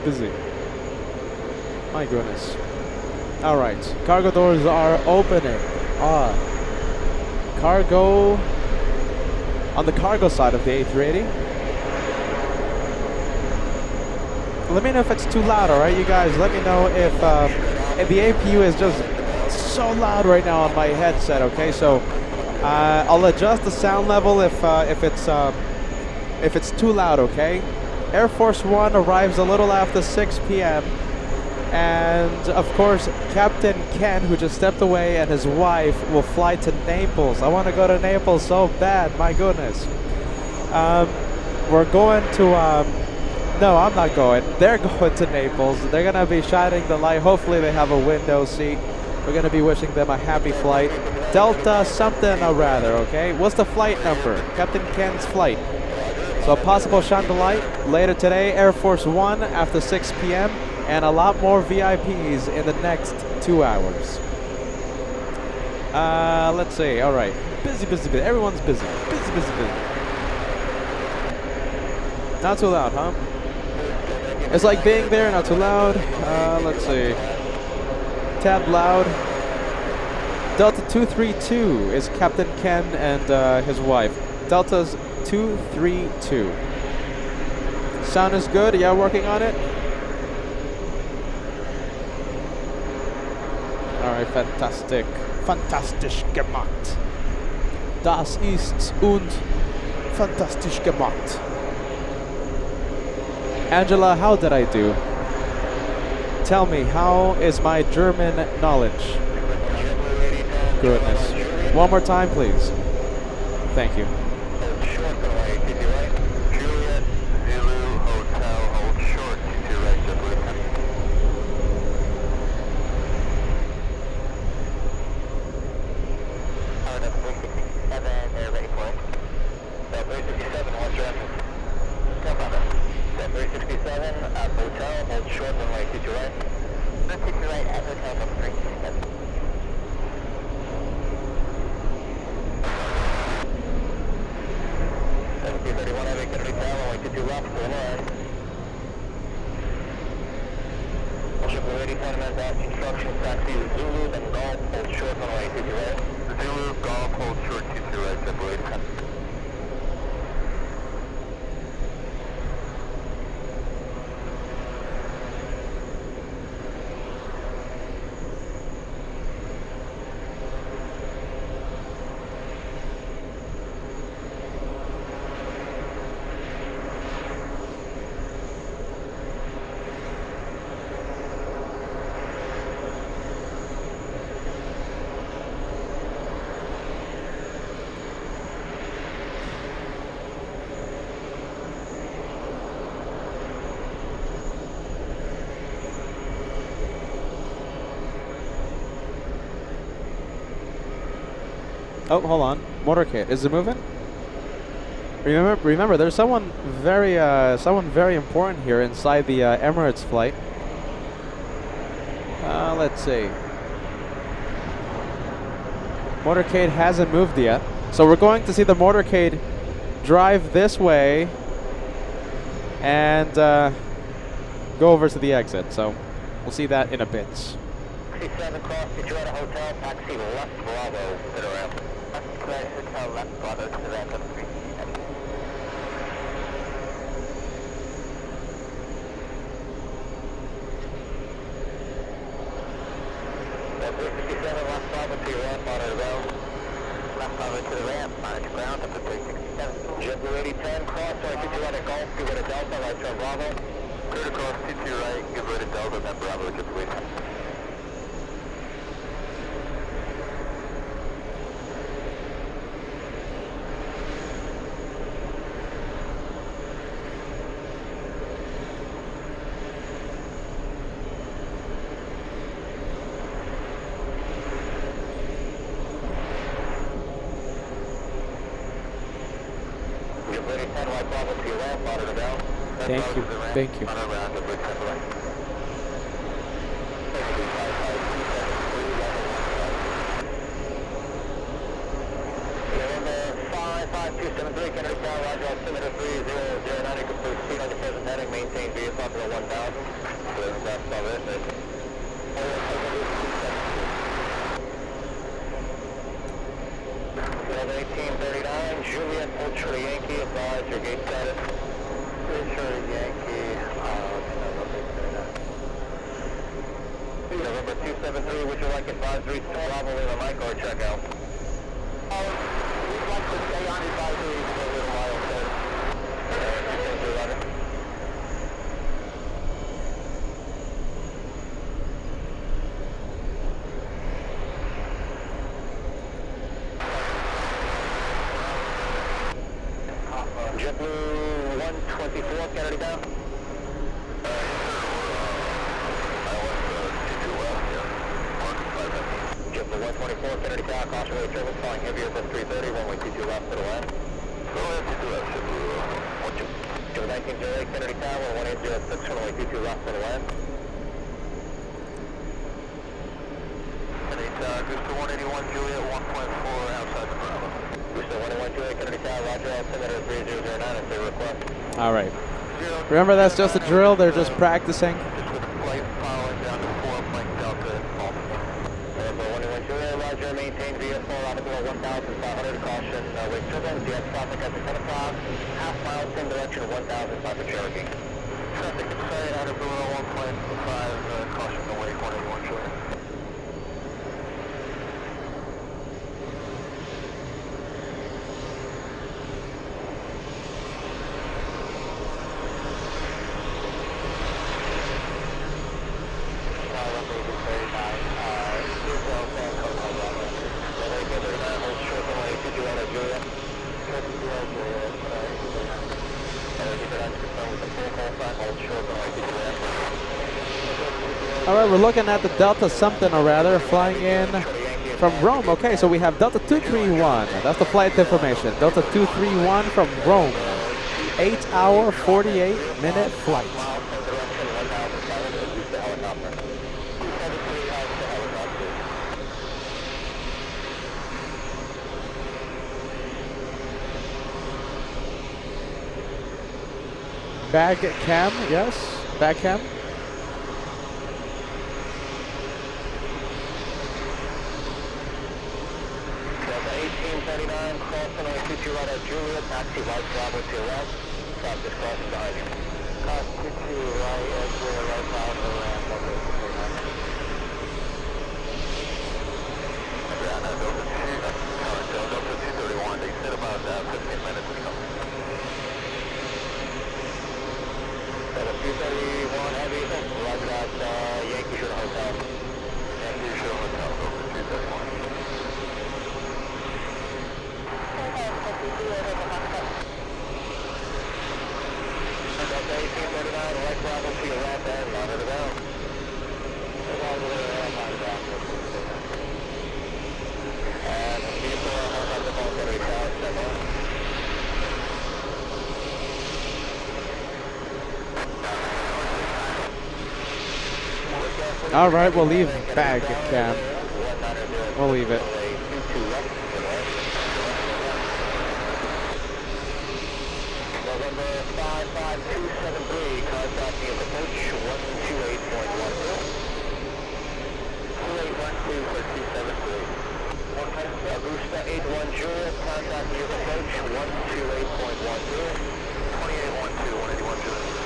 Busy. My goodness. Alright, cargo doors are opening. Cargo on the cargo side of the A380. Let me know if it's too loud, alright, you guys? Let me know if the APU is just so loud right now on my headset, okay? So I'll adjust the sound level if it's too loud, okay? Air Force One arrives a little after 6 p.m. And of course, Captain Ken, who just stepped away, and his wife will fly to Naples. I want to go to Naples so bad, my goodness. We're going to, no, I'm not going. They're going to Naples. They're going to be shining the light. Hopefully they have a window seat. We're going to be wishing them a happy flight. Delta something or rather, okay? What's the flight number? Captain Ken's flight. So possible shine the light later today, Air Force One after 6 p.m. and a lot more VIPs in the next 2 hours. Let's see. All right, busy. Everyone's busy. Not too loud, huh? It's like being there, not too loud. Let's see. Tad loud. Delta 232 is Captain Ken and his wife. Delta's 232. Sound is good. Yeah, working on it. All right, fantastic. Fantastisch gemacht. Das ist und fantastisch gemacht. Angela, how did I do? Tell me, how is my German knowledge? Goodness. One more time, please. Thank you. Oh, hold on. Motorcade. Is it moving? Remember, there's someone very important here inside the Emirates flight. Let's see. Motorcade hasn't moved yet. So we're going to see the motorcade drive this way and go over to the exit. So we'll see that in a bit.
67 cross, did you at a hotel, taxi left Bravo, sit around. Hotel left Bravo, sit around, 3. Left Bravo to your ramp, monitor ground. Left Bravo to the ramp, monitor ground, up to 367. JetBlue 8010, cross, sorry, 22 right at Golf, give it a Delta, right turn Bravo. Clear to cross, 22 right, give it a Delta, then Bravo, JetBlue 8010.
Thank you. Thank you.
Juliet, Ultra Yankee, advise your gate status. Ultra Yankee, November 273, would you like advisory to Bravo Lima Mike or checkout? We'd like to stay on advisory for a little while, sir. JetBlue 124, Kennedy down. JetBlue 124, Kennedy down, caution rate turbulence, flying heavier than 330, runway 22 left to the left. Go ahead, 22 left, JetBlue 1908, Kennedy Tower, 1806, runway 22 left to the left. Kennedy Tower, Booster 181, Juliet 1.4, outside the Bravo. Booster 181, Juliet, Kennedy Tower, roger, altimeter 3009, it's a request.
All right. Remember, that's just a drill. They're just practicing.
Just with flight following down to 4, Mike Delta, Baltimore. 181 Juliet, roger, maintain VS4, altimeter 1,500, caution, wake turbulence, the traffic at the 10 o'clock, half mile, same direction, 1,000, for Cherokee. Traffic, sorry, altimeter 1.5, caution, the wake, 181 Juliet.
All right, we're looking at the Delta something or rather flying in from Rome. Okay, so we have Delta 231. That's the flight information. Delta 231 from Rome. 8-hour, 48-minute flight. Bag cam, yes. Bag cam.
Delta 1839, cross runway 22 right at Juliet, taxi right Bravo to your left. Stop this crossing behind you. Cross 22 right at Juliet, right Bravo to the ramp, Delta 1839. Delta 231, they said about 15 minutes or so. Delta 231 heavy, roger that, Yankee Shore Hotel. Yankee Shore Hotel, over 231. Delta 1839, right Bravo to your left and monitor down. And vehicle helicopter call Kennedy Tower, stand by.
All right, we'll leave bag cam. We'll leave it.
November 55273, contact me at approach 128.12. 2812 for 273. Augusta 81 Juliet, contact me at approach 128.12. 2812, 181 Juliet.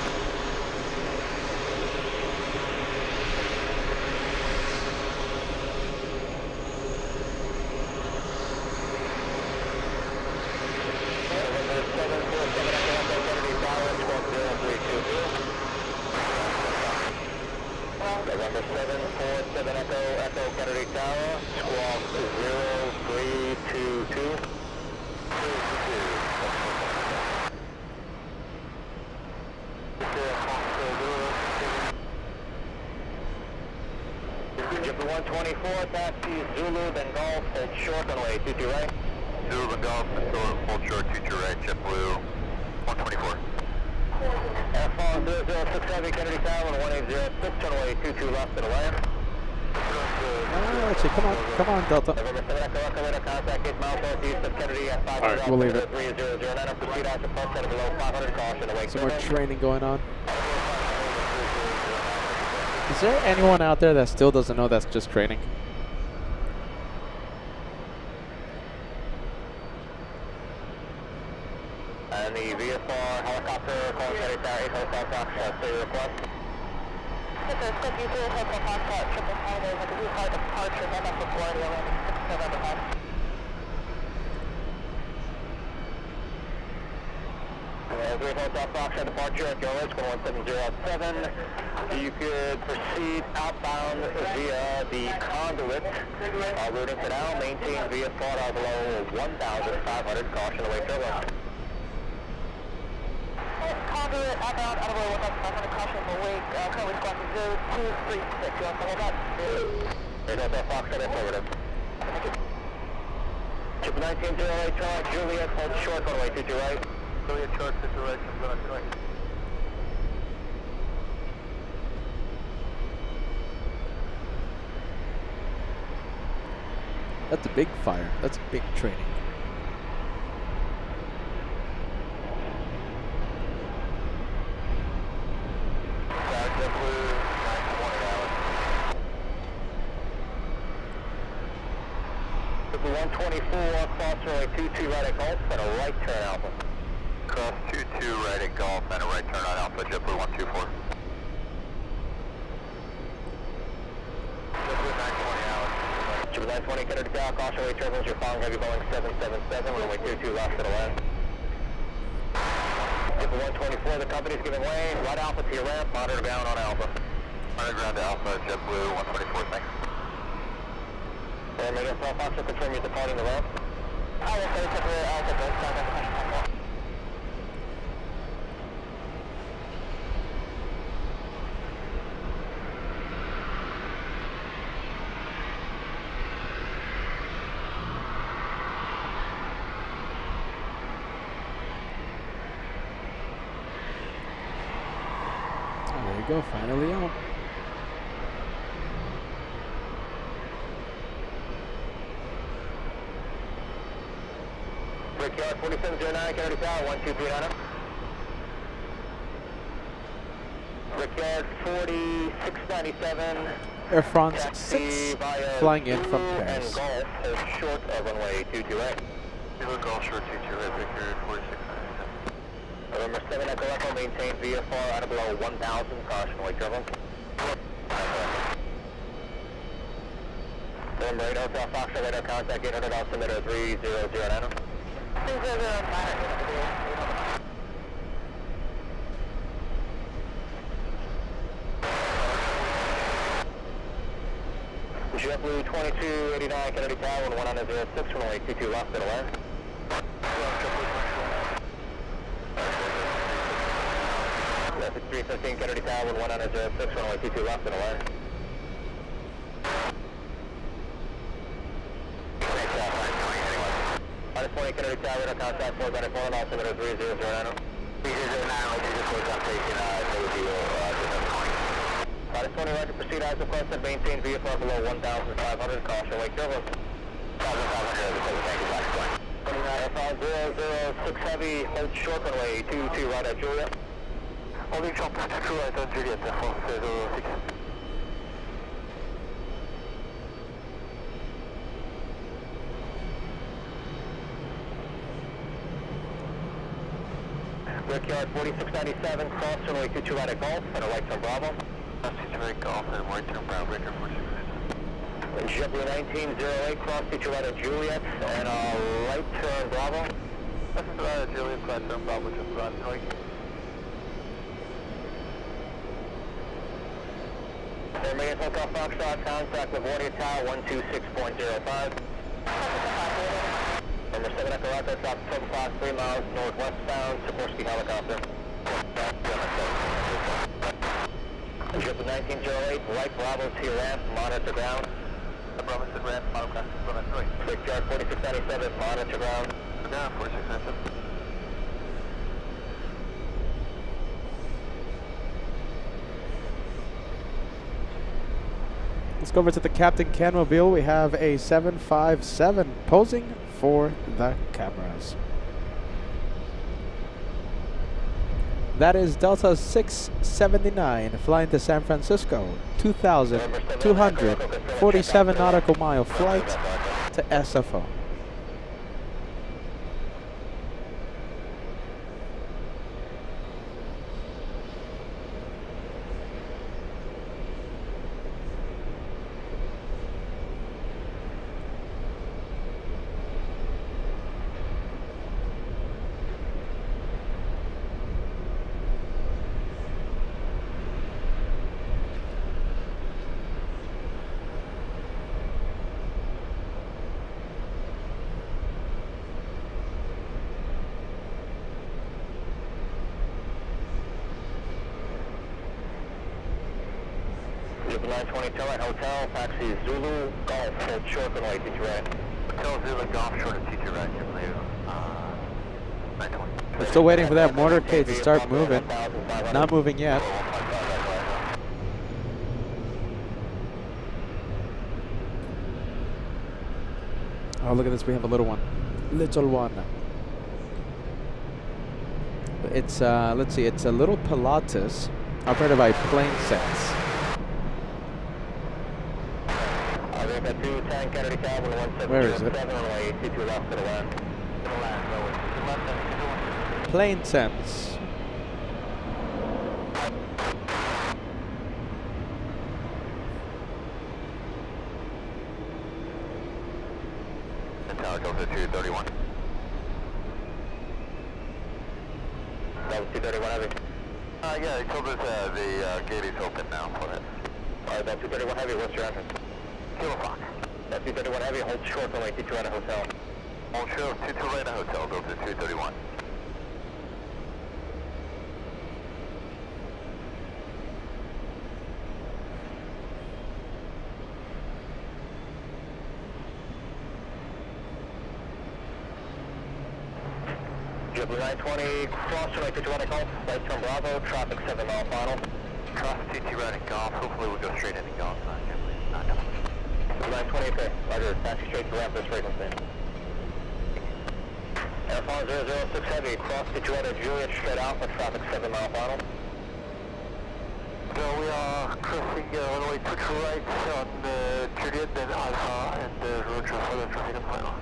November 747 Echo Kennedy Tower, squawk 0322. Jupiter 124, taxi Zulu, then Golf, hold short, runway 22 right.
Zulu and Golf, hold short, 22 right, JetBlue 124.
Airfall 0060 Kennedy Tower, 1806, runway 22 left to the land.
Actually, come on, Delta.
November 7 Echo radar, contact gate mile northeast of Kennedy at 500.
All right, we'll leave it.
3009, proceed after plus heading below 500, caution, awake.
Some more training going on. Is there anyone out there that still doesn't know that's just training?
And the VFR helicopter calling Kennedy Tower, 8 Hotel Fox, say your request. Skip you through Hotel Fox, triple highway, with the VFR departure, then up to Florida, 6 November 5. Great Hotel Fox, departure at your risk, 1707. You could proceed outbound via the conduit, routing to now, maintain VFR below 1,500, caution away turbo. Conduit outbound, out of way 1,500, caution awake, currently squawking 0236, you want to hold that? Great Hotel Fox, affirmative. Chip 1908, Charlie, Juliet, hold short, runway 22 right. Juliet short, 22 right, comes on 2 right.
That's a big fire. That's a big training.
Super 124, cross runway 22 right at Golf, and a right turn Alpha.
Cross 22 right at Golf and a right turn on Alpha, JetBlue 124. JetBlue 920 Alex.
Super 920, Kennedy Tower, caution away turbulence, you're following heavy Boeing 777, runway 22 left to the left. Super 124, the company's giving way, right Alpha to your ramp, monitor ground on Alpha.
Monitor ground to Alpha, JetBlue 124, thanks.
And Radio South Fox will confirm you're departing the ramp. I will say Super Alpha, both sides of the question.
There you go, finally out.
Brickyard 4709, Kennedy Tower, 1239. Brickyard 4697.
Air France
Taxi
6
via
flying in from
Zulu
Paris.
and Golf, hold short of runway 22 right.
Zulu Golf short 22 right, Brickyard 4697.
November 7 Echo Echo, maintain VFR out of below 1,000, caution away turbulence. November 8 Hotel Fox, radar contact 800 altimeter 3009. 3009. JetBlue 2289 Kennedy Tower, 1906, runway 22 left to the left. That's 315 Kennedy Tower, 1906, runway 22 left to the left. Thanks, Tower, radar contact, 4 Bennett 1, altimeter 3009. 3009, like you just was on station, Navy, Flight 20, roger, proceed as requested, maintain VFR below 1,500, caution, wake turbulence. 1,500, thank you, Flight 20. 29, 006 heavy, hold short runway, 22 right at Julia. Holding short, 22 right at Juliet, 006. Brickyard 4697, cross runway 22 right at Golf, and a right turn Bravo. 22 right Golf, and right turn Bravo, breaker 46. JetBlue 1908, cross 22 right at Juliet, and a right turn Bravo. This is right at Juliet, right turn Bravo, just right turn. Emirates Hotel Foxtrot, contact LaGuardia Tower 126.05. Number 7 Echo Rocket, stop 7 o'clock, 3 miles northwestbound, Sikorsky helicopter. JetBlue 1908, right Bravo to your ramp, monitor ground. Bravo to ramp, monitor ground, 3. Brickyard 4697, monitor ground. Ground 4697.
Let's go over to the Captain Can Mobile. We have a 757 posing for the cameras. That is Delta 679 flying to San Francisco. 2,247 nautical mile flight to SFO.
Jupiter 920 Taillight Hotel, taxi Zulu Golf, hold short runway, teacher right. Hotel Zulu Golf, short of teacher right, JetBlue 920.
We're still waiting for that motorcade to start moving. Not moving yet. Oh, look at this. We have a little one. Little one. It's, let's see, it's a little Pilatus operated by Plane Sense. Where is it? Plane Sense.
Tower Delta 231. Delta 231 heavy. Yeah, they told us the gate is open now for it. Alright, Delta 231 heavy, what's your entrance? Kilo Fox. Delta 231 heavy, hold short runway 22 right at hotel. Hold short 22 right at hotel, Delta 231. JetBlue 920, cross runway 22 right at Golf, right turn Bravo, traffic 7 mile final. Traffic 22 right at Golf, hopefully we'll go straight into Golf. 920, okay, roger, taxi straight to ramp this frequency. Airphone 006 heavy, cross 22 right at Juliet, straight out for traffic 7 mile final. So we are crossing runway 22 right on Juliet, then Alpha, and roger for the traffic and final.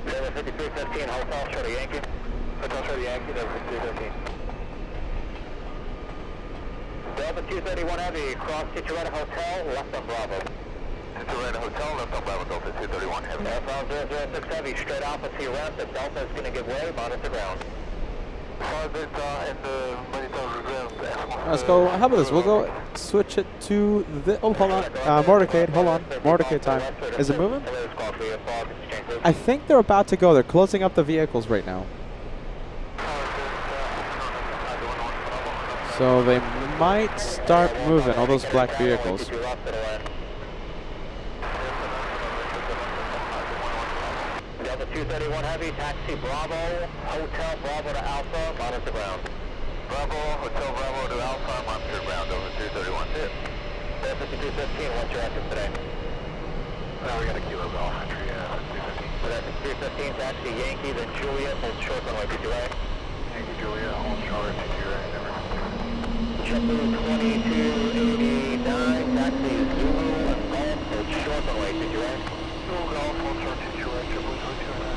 Delta 5315, hotel, short of Yankee. Hotel short of Yankee, Delta 5315. Delta 231 heavy, cross 22 right at hotel, left on Bravo. 22 right at hotel, left on Bravo, Delta 231 heavy. Airphone 006 heavy, straight off to your ramp, the Delta is going to give way, monitor ground.
Let's go. How about this? We'll go switch it to the. Oh, hold on. Motorcade. Hold on. Motorcade time. Is it moving? I think they're about to go. They're closing up the vehicles right now. So they might start moving all those black vehicles.
Delta 231 Heavy, taxi Bravo, Hotel Bravo to Alpha, monitor ground. Bravo, Hotel Bravo to Alpha, monitor ground, over 231. 5215, what's your active today?
We got a kilo golf entry, 215.
So that's 215, taxi Yankee, then Juliet, hold short runway 228.
Yankee Julia, hold short, TWA, never.
JetBlue 2289, taxi Zulu, Golf, hold short runway 228.
Zulu golf, hold short, TWA, JetBlue 2289.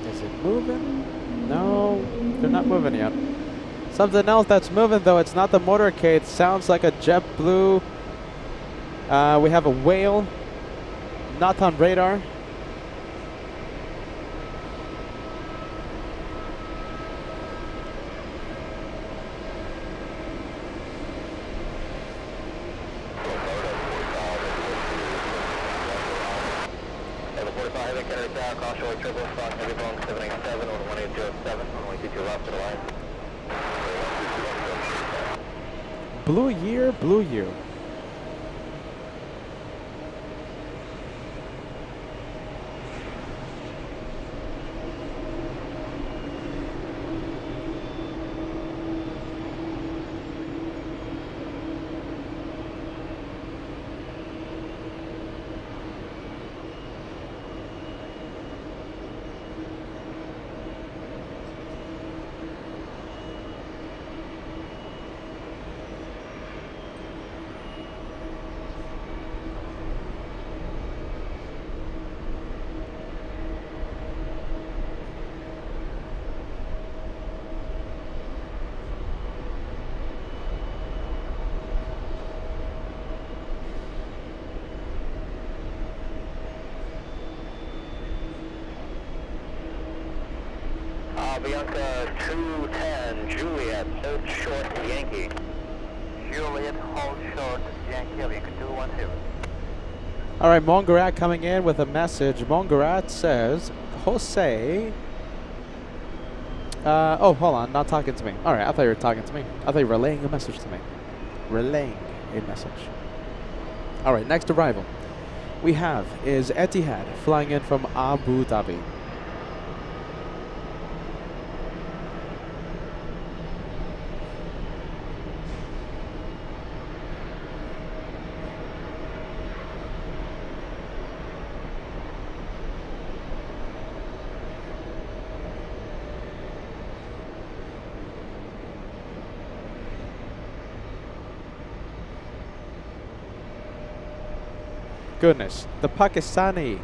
Is it moving? No, they're not moving yet. Something else that's moving though, it's not the motorcade. Sounds like a JetBlue. We have a whale, not on radar. Blue year, blue year.
Bianca 210, Juliet, hold short, Yankee. Juliet, hold short, Yankee, Bianca 212.
All right, Mongarat coming in with a message. Mongarat says, Jose. Oh, hold on, not talking to me. All right, I thought you were talking to me. I thought you were relaying a message to me. Relaying a message. All right, next arrival we have is Etihad flying in from Abu Dhabi. Goodness, the Pakistani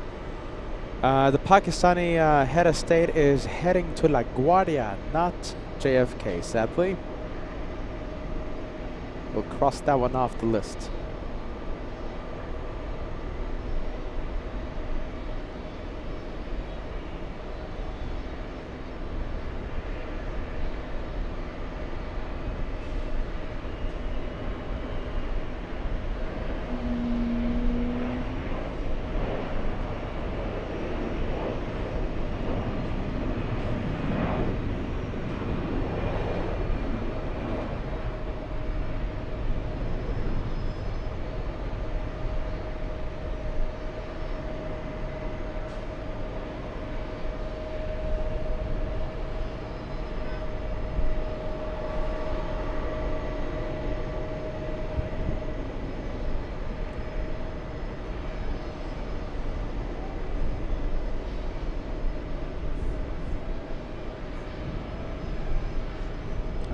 head of state is heading to LaGuardia, not JFK, sadly. We'll cross that one off the list.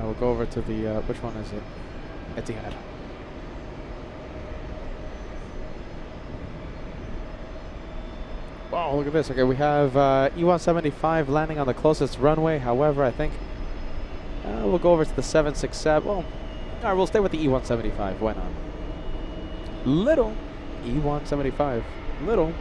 We'll go over to the, which one is it? Etihad. Wow, look at this. Okay, we have E-175 landing on the closest runway. However, I think we'll go over to the 767. Well, all right, we'll stay with the E-175. Why not? Little E-175. Little.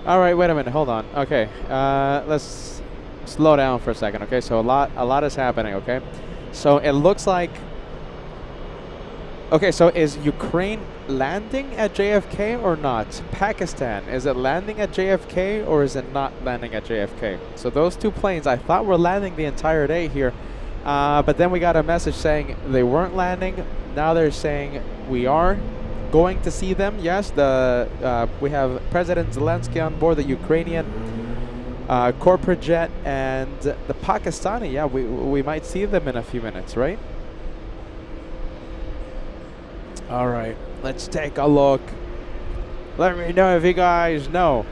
All right, wait a minute. Hold on. Okay, let's slow down for a second. Okay, so a lot is happening. Okay, so it looks like. Okay, so is Ukraine landing at JFK or not? Pakistan, is it landing at JFK or is it not landing at JFK? So those two planes, I thought were landing the entire day here, but then we got a message saying they weren't landing. Now they're saying we are going to see them. Yes, we have President Zelensky on board the Ukrainian corporate jet, and the Pakistani. Yeah, we might see them in a few minutes, right? All right, let's take a look. Let me know if you guys know.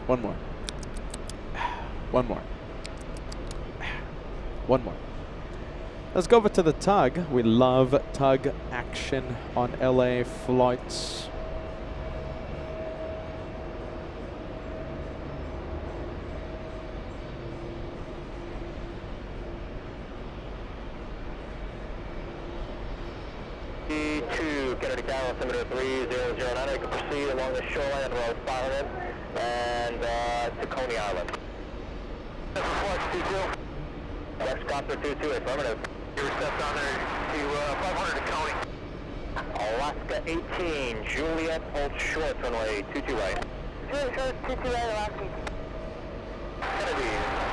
One more. One more. One more. Let's go over to the tug. We love tug action on LA flights.
T2, Kennedy Tower, altimeter 3009. You can proceed along the shoreline of Road 500 and to Coney Island. Flight T2. Next copter 22, affirmative. Your step down there to 500 to Coney. Alaska 18, Juliet, hold short, runway 22 right. Juliet, short, 22 right, Alaska 18. Kennedy,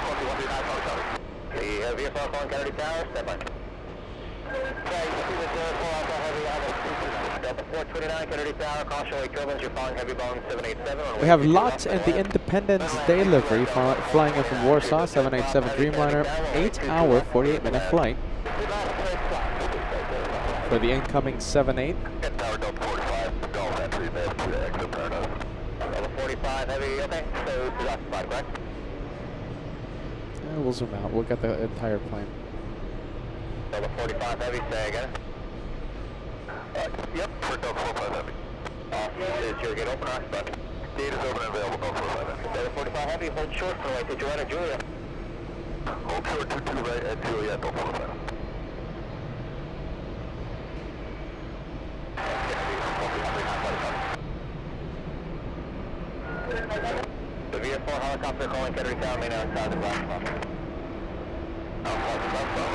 2129, the VFR calling Kennedy Tower, stand by. Okay, you see the 04 Alpha Heavy, Delta 429, Kennedy Tower, caution wake turbines, you're following heavy Boeing 787.
We have Lot and the Independence Day livery flying in from Warsaw, 787 Dreamliner, 8-hour, 48-minute flight for the incoming 78.
Tower Delta 45, Golf entry mid to exit Paradise. Delta 45 Heavy, okay, so this is occupied, correct?
Yeah, we'll zoom out. We'll get the entire plane.
Delta 45 Heavy, say again. Yep, for Delta 45 Heavy. Is your gate open or occupied? Gate is open and available, Delta 45 Heavy. Delta 45 Heavy, hold short for right to Joanna Julia. Hold short 22 right at Juliet, Delta 45. The VF4 helicopter calling Kennedy Tower, main outside the black box. Outside the black box.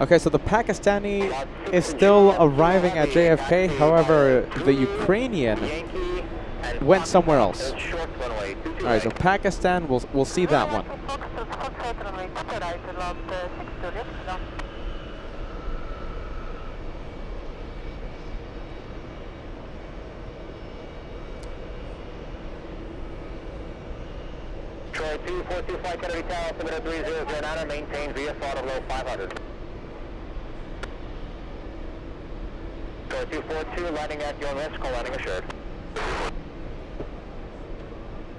Okay, so the Pakistani is still arriving at JFK. However, the Ukrainian went somewhere else. All right, so Pakistan, we'll see that one.
Troy 242 Flight Kennedy Tower, altimeter 3009, maintain VFR of low 500. Troy 242, landing at your risk, call landing assured.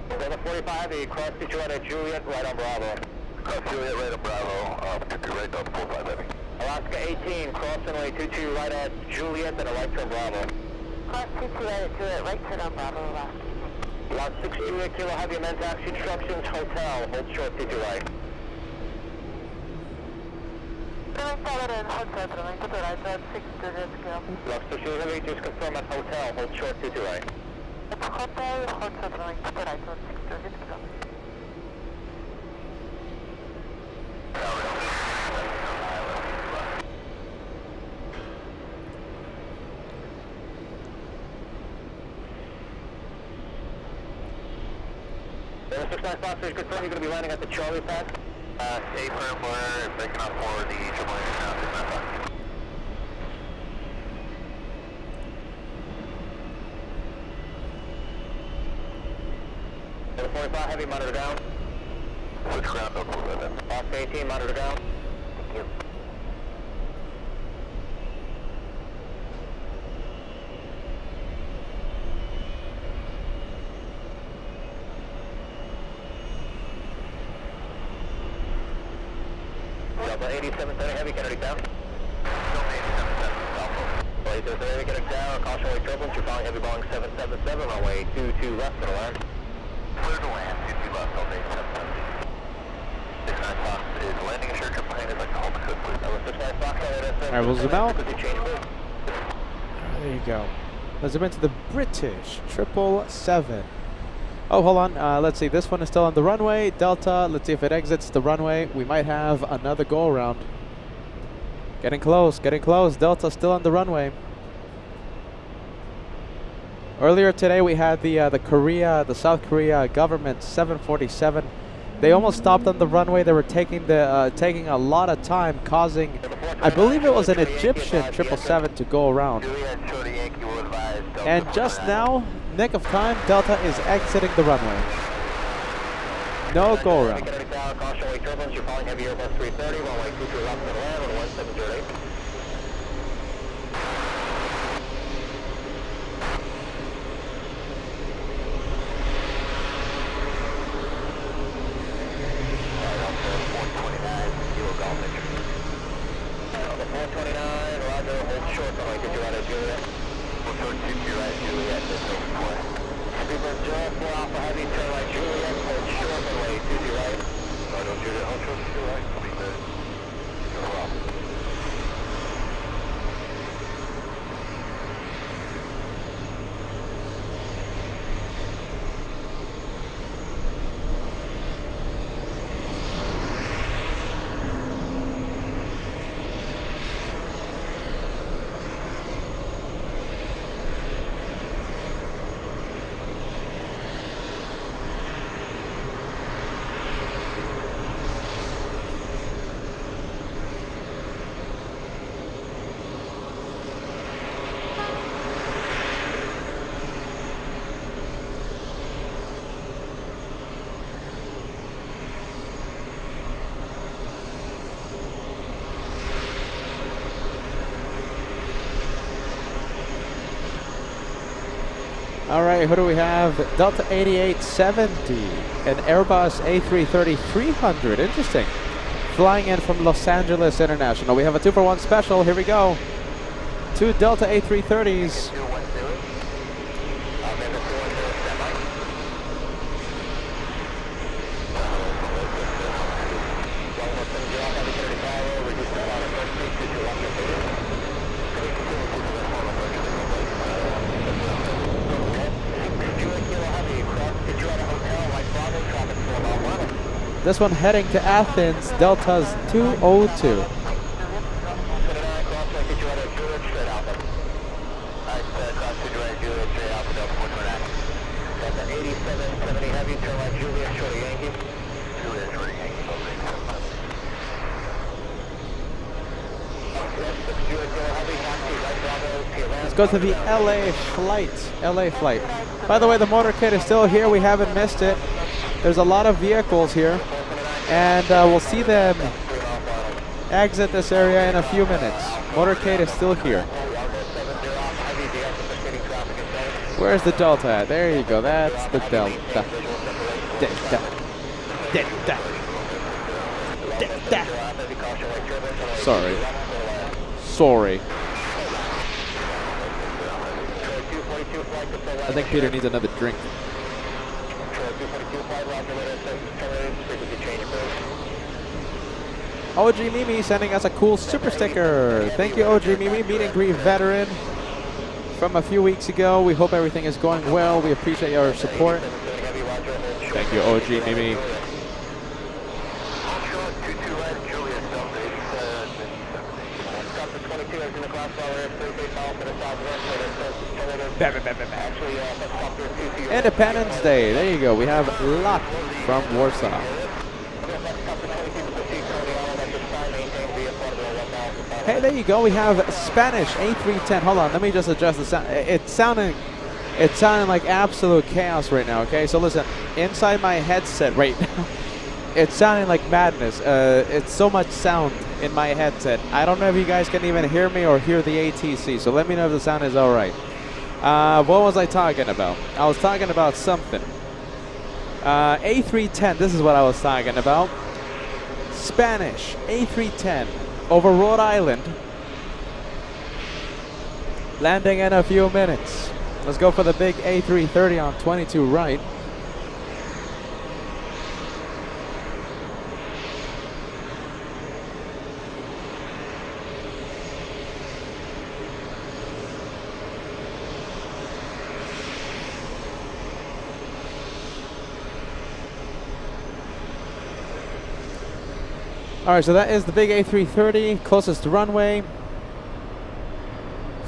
Delta 45, the cross situation at Juliet, right on Bravo. Cross Juliet, right on Bravo, 22 right, Delta 45 Heavy. Alaska 18, cross runway 22 right at Juliet, and a right turn Bravo. Cross 22 right at Juliet, right turn on Bravo, Alaska. Lot 6 Juliet, Kilo, have your men taxi instructions, hotel, hold short 22 right. Lot 6 Juliet, Heavy, just confirm at hotel, hold short 22 right. Hotel, hold short right, 6 Juliet, Kilo. Delta 69 Fox, confirm you're going to be landing at the Charlie pad. Stay firm, we're breaking up for the AAA now, 69 Fox. Delta 45 Heavy, monitor down. Switch ground up a little bit. Alaska 18, monitor down. Thank you. Delta 8770 Heavy, Kennedy down. Delta 8770 South. Flight 87 Heavy, Kennedy down. Caution wake turbulence. You're following heavy Boeing 777, runway 22 left for the land.
Clear to land, 22 left, Delta 8770. 69 Fox is landing assure triple hand is like to hold the foot, please.
69 Fox,
All right, we'll zoom out.
change, please.
There you go. Let's zoom into the British 777. Oh, hold on. Let's see. This one is still on the runway. Delta. Let's see if it exits the runway. We might have another go around. Getting close. Getting close. Delta still on the runway. Earlier today, we had the South Korea government 747. They almost stopped on the runway. They were taking a lot of time, causing, I believe it was an Egyptian 777 to go around. And just now, nick of time, Delta is exiting the runway. No go around.
Caution wake turbulence. You're following heavy Airbus 330, runway 22 left for the land on 1708.
All right, who do we have? Delta 8870, an Airbus A330-300. Interesting. Flying in from Los Angeles International. We have a 2-for-1 special. Here we go. 2 Delta A330s. This one heading to Athens, Delta's 202. Let's go to the LA flight. By the way, the motorcade is still here. We haven't missed it. There's a lot of vehicles here, and we'll see them exit this area in a few minutes. Motorcade is still here. Where's the Delta at? There you go. That's the Delta. Delta. Sorry. I think Peter needs another drink. OG Mimi sending us a cool super sticker. Thank you, OG Mimi, meet and greet veteran from a few weeks ago. We hope everything is going well. We appreciate your support. Thank you, OG Mimi. Independence Day. There you go. We have Lot from Warsaw. Hey, there you go. We have Spanish A310. Hold on. Let me just adjust the sound. It's sounding like absolute chaos right now. Okay, so listen. Inside my headset right now, it's sounding like madness. It's so much sound in my headset. I don't know if you guys can even hear me or hear the ATC. So let me know if the sound is all right. What was I talking about? I was talking about something. A310. This is what I was talking about. Spanish A310 over Rhode Island. Landing in a few minutes. Let's go for the big A330 on 22 right. All right, so that is the big A330, closest to runway.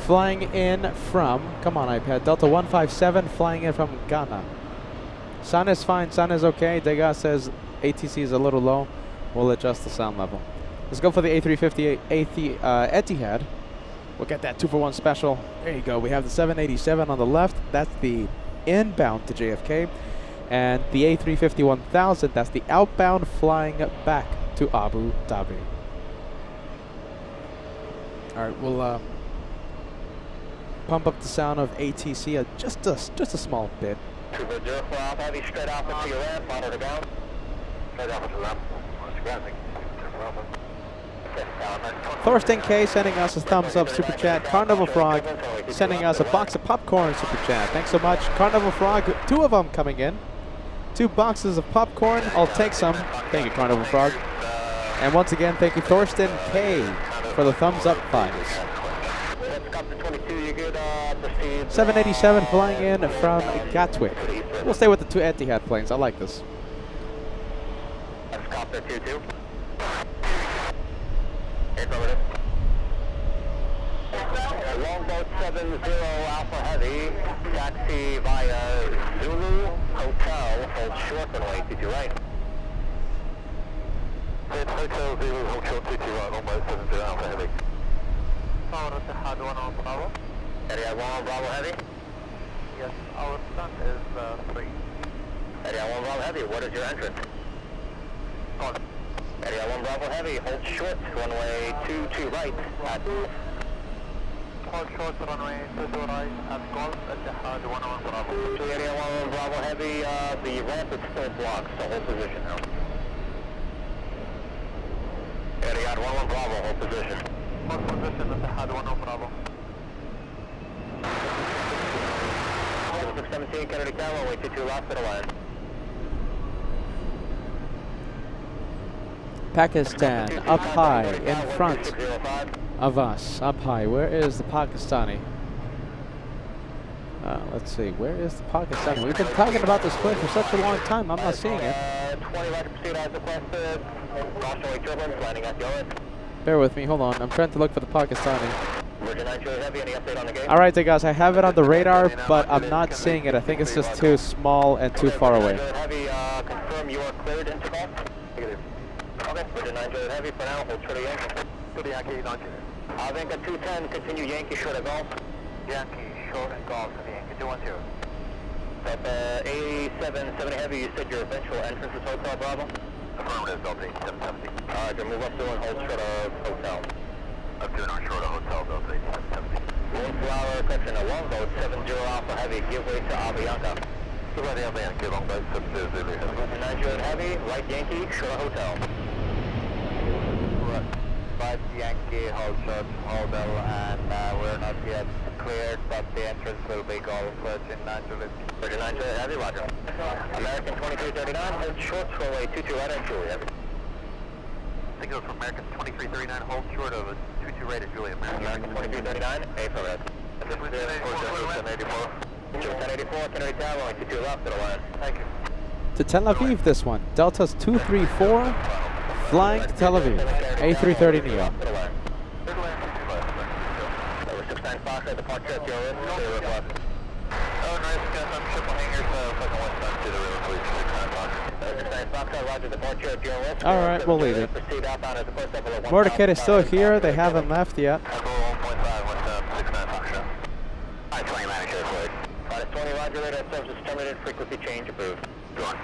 Flying in from, come on iPad, Delta 157, flying in from Ghana. Sound is fine, sound is okay. Degas says ATC is a little low. We'll adjust the sound level. Let's go for the A350 Etihad. We'll get that 2-for-1 special. There you go. We have the 787 on the left. That's the inbound to JFK. And the A350 1000, that's the outbound flying back to Abu Dhabi. All right, we'll pump up the sound of ATC just a small bit.
240 for Alpha Heavy, straight Alpha to your left, monitor down. Straight Alpha to the left.
Thorsten K sending us a thumbs up super chat. Carnival Frog sending us a box of popcorn super chat. Thanks so much. Carnival Frog, 2 of them coming in. 2 boxes of popcorn. I'll take some. Thank you, Carnival Frog. And once again, thank you, Thorsten K, for the thumbs up vibes. 787 flying in from Gatwick. We'll stay with the 2 Etihad planes. I like this.
Helicopter 22. Longboat 70 Alpha Heavy, taxi via Zulu Hotel, hold short runway 22 right. Hotel Zulu, hold short 22 right, longboat 70 Alpha Heavy. Power to Had 1 on Bravo. Area 1 on Bravo Heavy? Yes, our stunt is 3. Area 1 Bravo Heavy, what is your entrance? On. Area 1 Bravo Heavy, hold short, runway 22 right at... Hold short, runway 22 right at Golf at Had 1 on Bravo. To Area 1 Bravo Heavy, the ramp is still blocked, so hold position now. Area 1 Bravo, hold position. Hold position at Had 1 on Bravo. 617 Kennedy Tower, way 22 left to the line.
Pakistan up high in front of us. Up high. Where is the Pakistani? Let's see. Where is the Pakistani? We've been talking about this plane for such a long time. I'm not seeing it.
20 right to proceed as requested. Cautionary turbulence landing at your end.
Bear with me. Hold on. I'm trying to look for the Pakistani.
Virgin 9 Juliet Heavy, any update on the gate?
All right, guys. I have it on the radar, but I'm not seeing it. I think it's just too small and too far away.
Heavy, confirm you are cleared into golf. Okay, Virgin 9 Juliet Heavy for now, hold short of Yankee. To the Yankee, not Juliet. I think at 210, continue Yankee short of golf. Yankee short of golf to the Yankee, 212. At 8770 Heavy, you said your eventual entrance is Hotel Bravo? Affirmative, Delta 8770. Alright, then move up to and hold short of Hotel. Up to and on short of Hotel, Delta 8770. Moon Flower, correction, a longboat 70 Alpha Heavy, give way to Avianca. Give way to Avianca, longboat 70 Zulu Heavy. Virgin 9 Juliet Heavy, right Yankee, short of Hotel. Right Yankee, hold short, hotel, and we're not yet cleared, but the entrance will be Golf Virgin 9 Juliet. Virgin 9 Juliet Heavy, roger. American 2339, hold short, runway 22 right at Juliet. Signal from American 2339, hold short of a 22 right at Juliet. American 2339, A for red. 1084. 1084, Kennedy Tower, runway 22 left to the line. Thank you.
To Tel Aviv, this one. Delta's 234, flying to Tel Aviv. A330 Neo.
69 Fox at departure at your wrist, clear request. Oh, nice, got some triple hangers, fucking one stop to the river, please, 69 Fox. 69 Fox, roger, departure at your wrist.
Alright, we'll leave it.
Proceed outbound at the first level of 1.
Mordecai is still here. They haven't left yet.
I'll go 1.5, one stop, 69 Fox. Alright, 20 manager, cleared. Alright, 20, roger, radar service terminated, frequency change approved. Go on.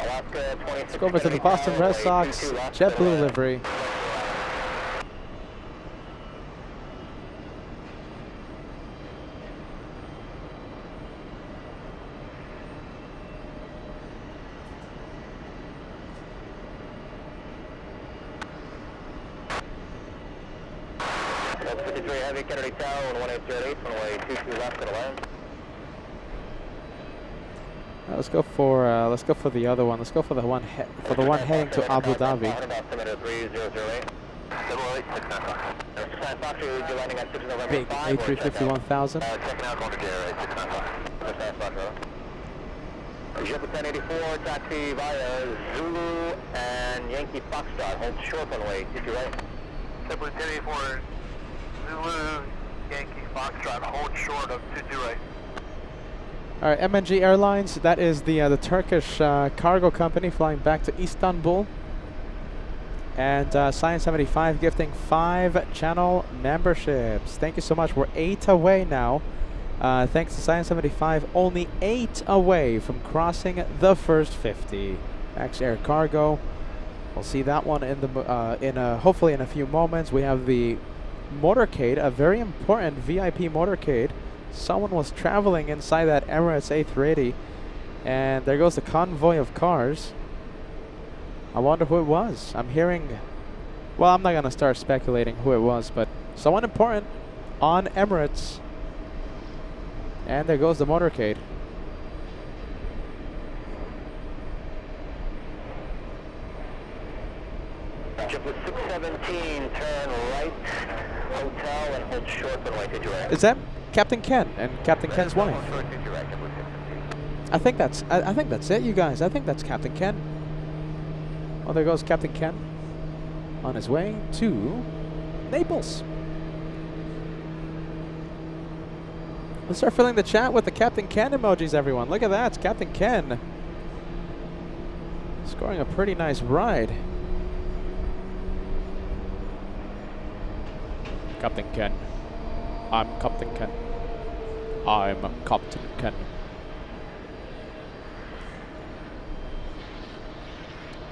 Alaska 26.
Let's go over to the Boston Red Sox JetBlue livery.
Delta 53 Heavy, Kennedy Tower, 1808, runway 22 left, gonna land.
Let's go for the other one. Let's go for the one heading to Abu Dhabi. Big A350 1000.
Checking out going to JRA 695. Jet 1084, taxi via Zulu and Yankee Foxtrot. Hold short runway, 22 right. Jet 1084, Zulu, Yankee Foxtrot. Hold short of 22 right.
All right, MNG Airlines. That is the Turkish cargo company flying back to Istanbul. And Science 75 gifting 5 channel memberships. Thank you so much. We're 8 away now. Thanks to Science 75, only 8 away from crossing the first 50. Max Air Cargo. We'll see that one in the hopefully in a few moments. We have the motorcade, a very important VIP motorcade. Someone was traveling inside that Emirates A380, and there goes the convoy of cars. I wonder who it was. I'm hearing, well, I'm not gonna start speculating who it was, but someone important on Emirates. And there goes the motorcade.
Triple 617, turn right, hotel, and hold short runway 22 right.
Is that Captain Ken and Captain Ken's wife? I think that's it, you guys. I think that's Captain Ken. Oh, there goes Captain Ken on his way to Naples. Let's start filling the chat with the Captain Ken emojis, everyone. Look at that, it's Captain Ken. Scoring a pretty nice ride. Captain Ken. I'm Captain Ken. I'm Captain Ken.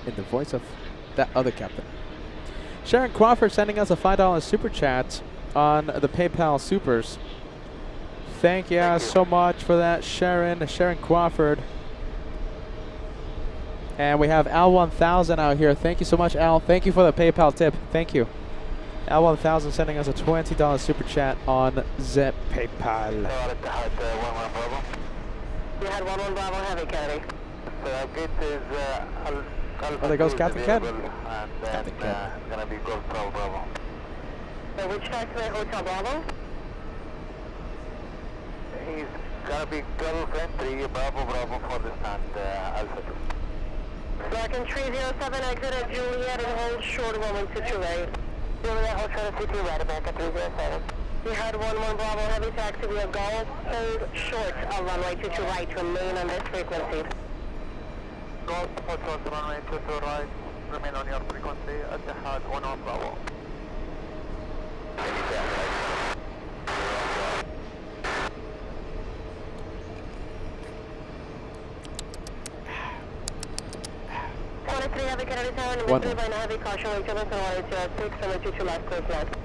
In the voice of that other captain. Sharon Crawford sending us a $5 super chat on the PayPal supers. Thank you so much for that, Sharon Crawford. And we have Al1000 out here. Thank you so much, Al. Thank you for the PayPal tip. Thank you. Al1000 sending us a $20 super chat on the PayPal.
You had 11 Bravo Heavy, Kennedy. So gate is
Oh, there goes Captain Ken.
Captain Ken. Gonna be Golf Bravo. So which taxiway, Hotel Bravo? He's gonna be Golf Entry, Bravo for this and Alpha. So I can 307 exit at Juliet and hold short of runway 22 right. Juliet, hold short of 22 right, back at 307. We had 11 Bravo Heavy taxi via Golf, hold short of runway 22 right to remain on this frequency. Golf, hold short of runway 22 right, remain on your frequency, Etihad 11 Bravo. Heavy Kennedy Tower, number 3 by heavy caution, weight 7.186, number 22 left, close left.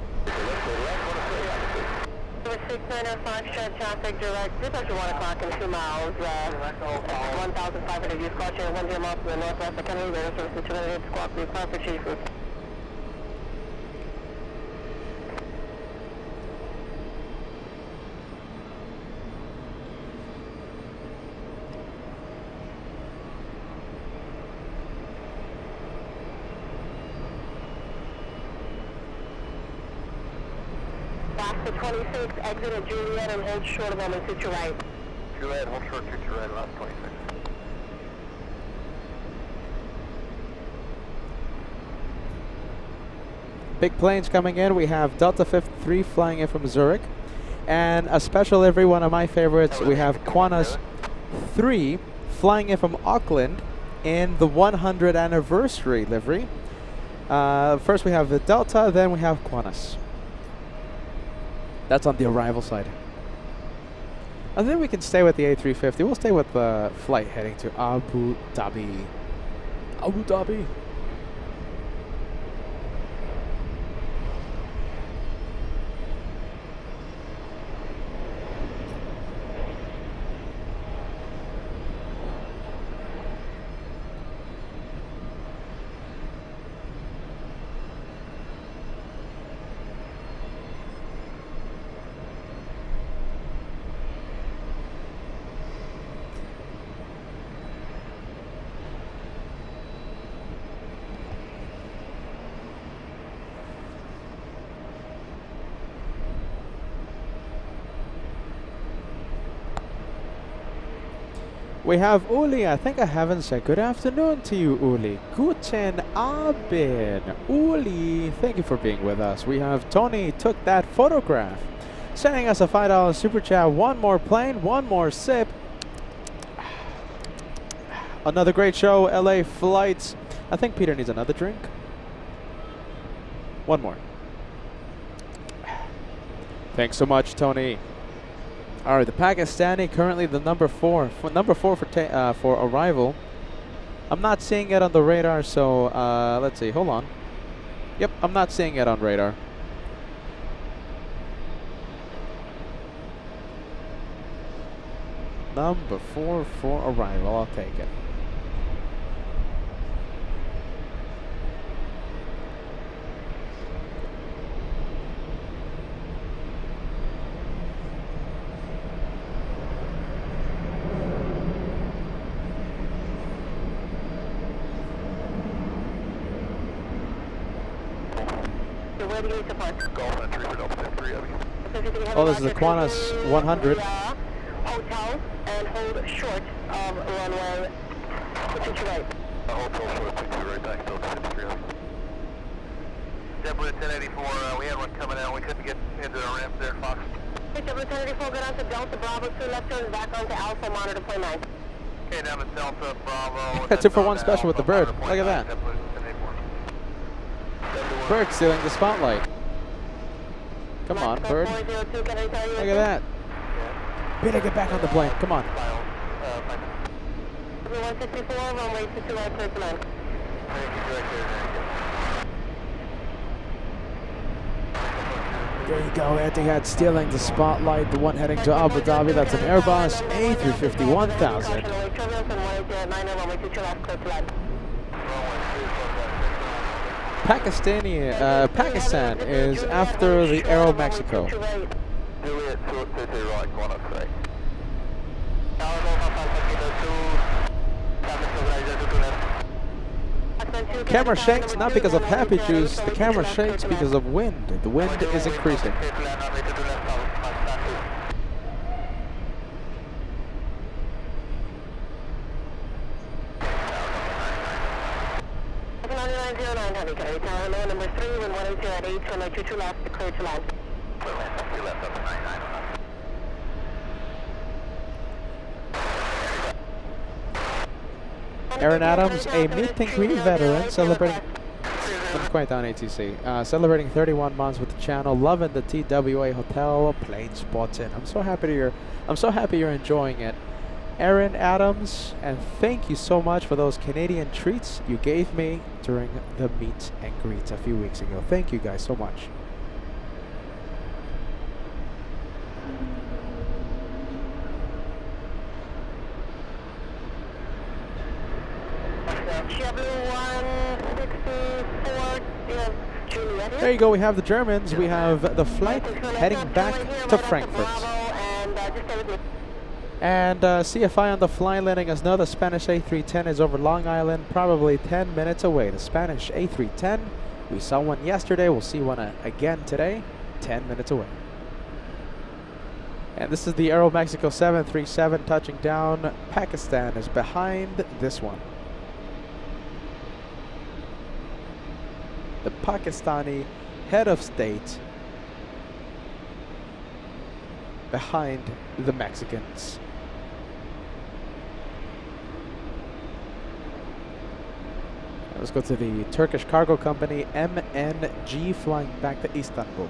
Number 6905, short traffic direct, dispatch 1 o'clock and 2 miles, 1,500 use caution, 10 miles to the northwest of Kennedy, radio service to 208 squawk, require for chief. To 26, exit at Juliet and hold short of runway 22 right. Juliet, hold short 22 right, last 26.
Big planes coming in. We have Delta 53 flying in from Zurich. And a special livery, one of my favorites, we have Qantas 3 flying in from Auckland in the 100th anniversary livery. First we have the Delta, then we have Qantas. That's on the arrival side. I think we can stay with the A350. We'll stay with the flight heading to Abu Dhabi. Abu Dhabi. We have Uli. I think I haven't said good afternoon to you, Uli. Guten Abend. Uli, thank you for being with us. We have Tony took that photograph. Sending us a $5 super chat. One more plane, one more sip. Another great show, LA Flights. I think Peter needs another drink. One more. Thanks so much, Tony. All right, the Pakistani currently the number four for arrival. I'm not seeing it on the radar, so let's see. Hold on. Yep, I'm not seeing it on radar. Number 4 for arrival. I'll take it. Oh, this is the Qantas 100.
Hotel and hold short of runway 22 right.
Hotel short, 22 right, back still 63. JetBlue 1084, we had one coming out, we couldn't get into the ramp there, Fox.
JetBlue 1084, go down to Delta Bravo 2 left turn, back onto Alpha, monitor point 9.
Okay, down to Delta Bravo.
That's 2 for 1 special with the bird. Look at that. Bird stealing the spotlight. Come on, bird. Look at that. Peter, get back on the plane. Come on.
164, runway 22 right, clear to land.
There you go, Etihad stealing the spotlight. The one heading to Abu Dhabi. That's an Airbus A350 1000. Pakistan is after the Aero Mexico. Camera shakes not because of happy juice, the camera shakes because of wind. The wind is increasing.
Number 3, when 180 at 8, runway 22 left, clear to land.
Aaron Adams, a meet and greet veteran, celebrating. I'm quite down ATC. Celebrating 31 months with the channel, loving the TWA hotel, plane spots in. I'm so happy you're enjoying it. Aaron Adams, and thank you so much for those Canadian treats you gave me during the meet and greet a few weeks ago. Thank you guys so much. There you go, we have the Germans. We have the flight heading back to Frankfurt. And CFI on the fly letting us know the Spanish A310 is over Long Island, probably 10 minutes away. The Spanish A310, we saw one yesterday, we'll see one again today, 10 minutes away. And this is the Aero Mexico 737 touching down. Pakistan is behind this one. The Pakistani head of state behind the Mexicans. Let's go to the Turkish cargo company MNG flying back to Istanbul.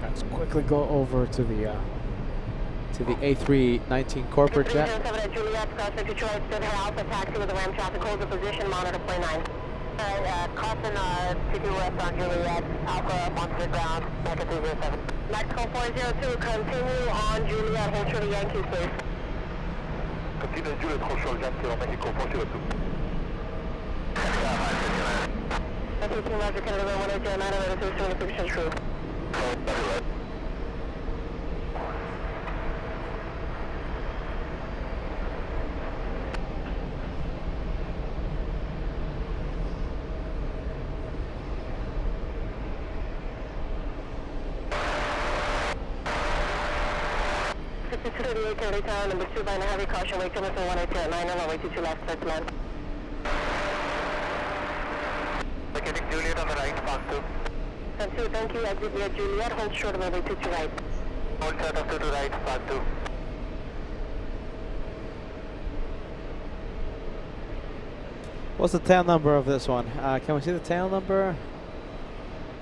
Let's quickly go over to the to the A319 corporate jet.
307 at Juliet, crossing Detroit, stood her Alpha, taxi with the RAM traffic, hold the position, monitor plane 9. Alright, crossing TWA West on Juliet, Alpha up onto the ground, back at 307. Mexico 402, continue on Juliet, hold short of Yankees, please.
Continue Juliet, hold short Yankee on Mexico 402.
15 Roger, Canada 109, elevator 2, 70% true. Tower, number 2 by a heavy caution, wake Thomas 182 at 9, runway 22 left, clear to land.
Getting Juliet on the right, pass 2.
And 2, thank you, exit via Juliet, hold short of runway 22 right.
Hold short of 2 to right, pass 2.
What's the tail number of this one? Can we see the tail number?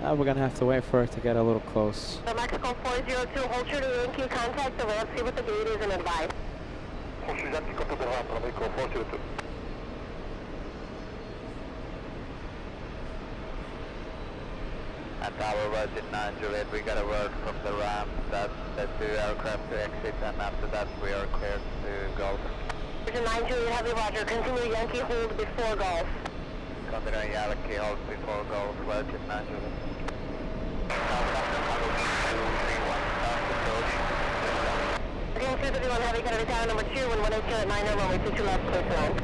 We're gonna have to wait for it to get a little close.
So Mexico 402, hold short of Yankee, contact the ramp, see what the gate is and advise.
Hold short Yankee, contact the ramp, Mexico 402. At Tower Virgin 9 Juliet, we got a word from the ramp that the 2 aircraft to exit, and after that we are cleared to Gulf.
Virgin 9 Juliet, heavy roger, continue Yankee hold before Gulf.
Continue Yankee hold before Gulf, Virgin 9 Juliet.
Again, 231 heavy, Canada Tower, number 2, and 182 at 9, runway 22 left, clear to land.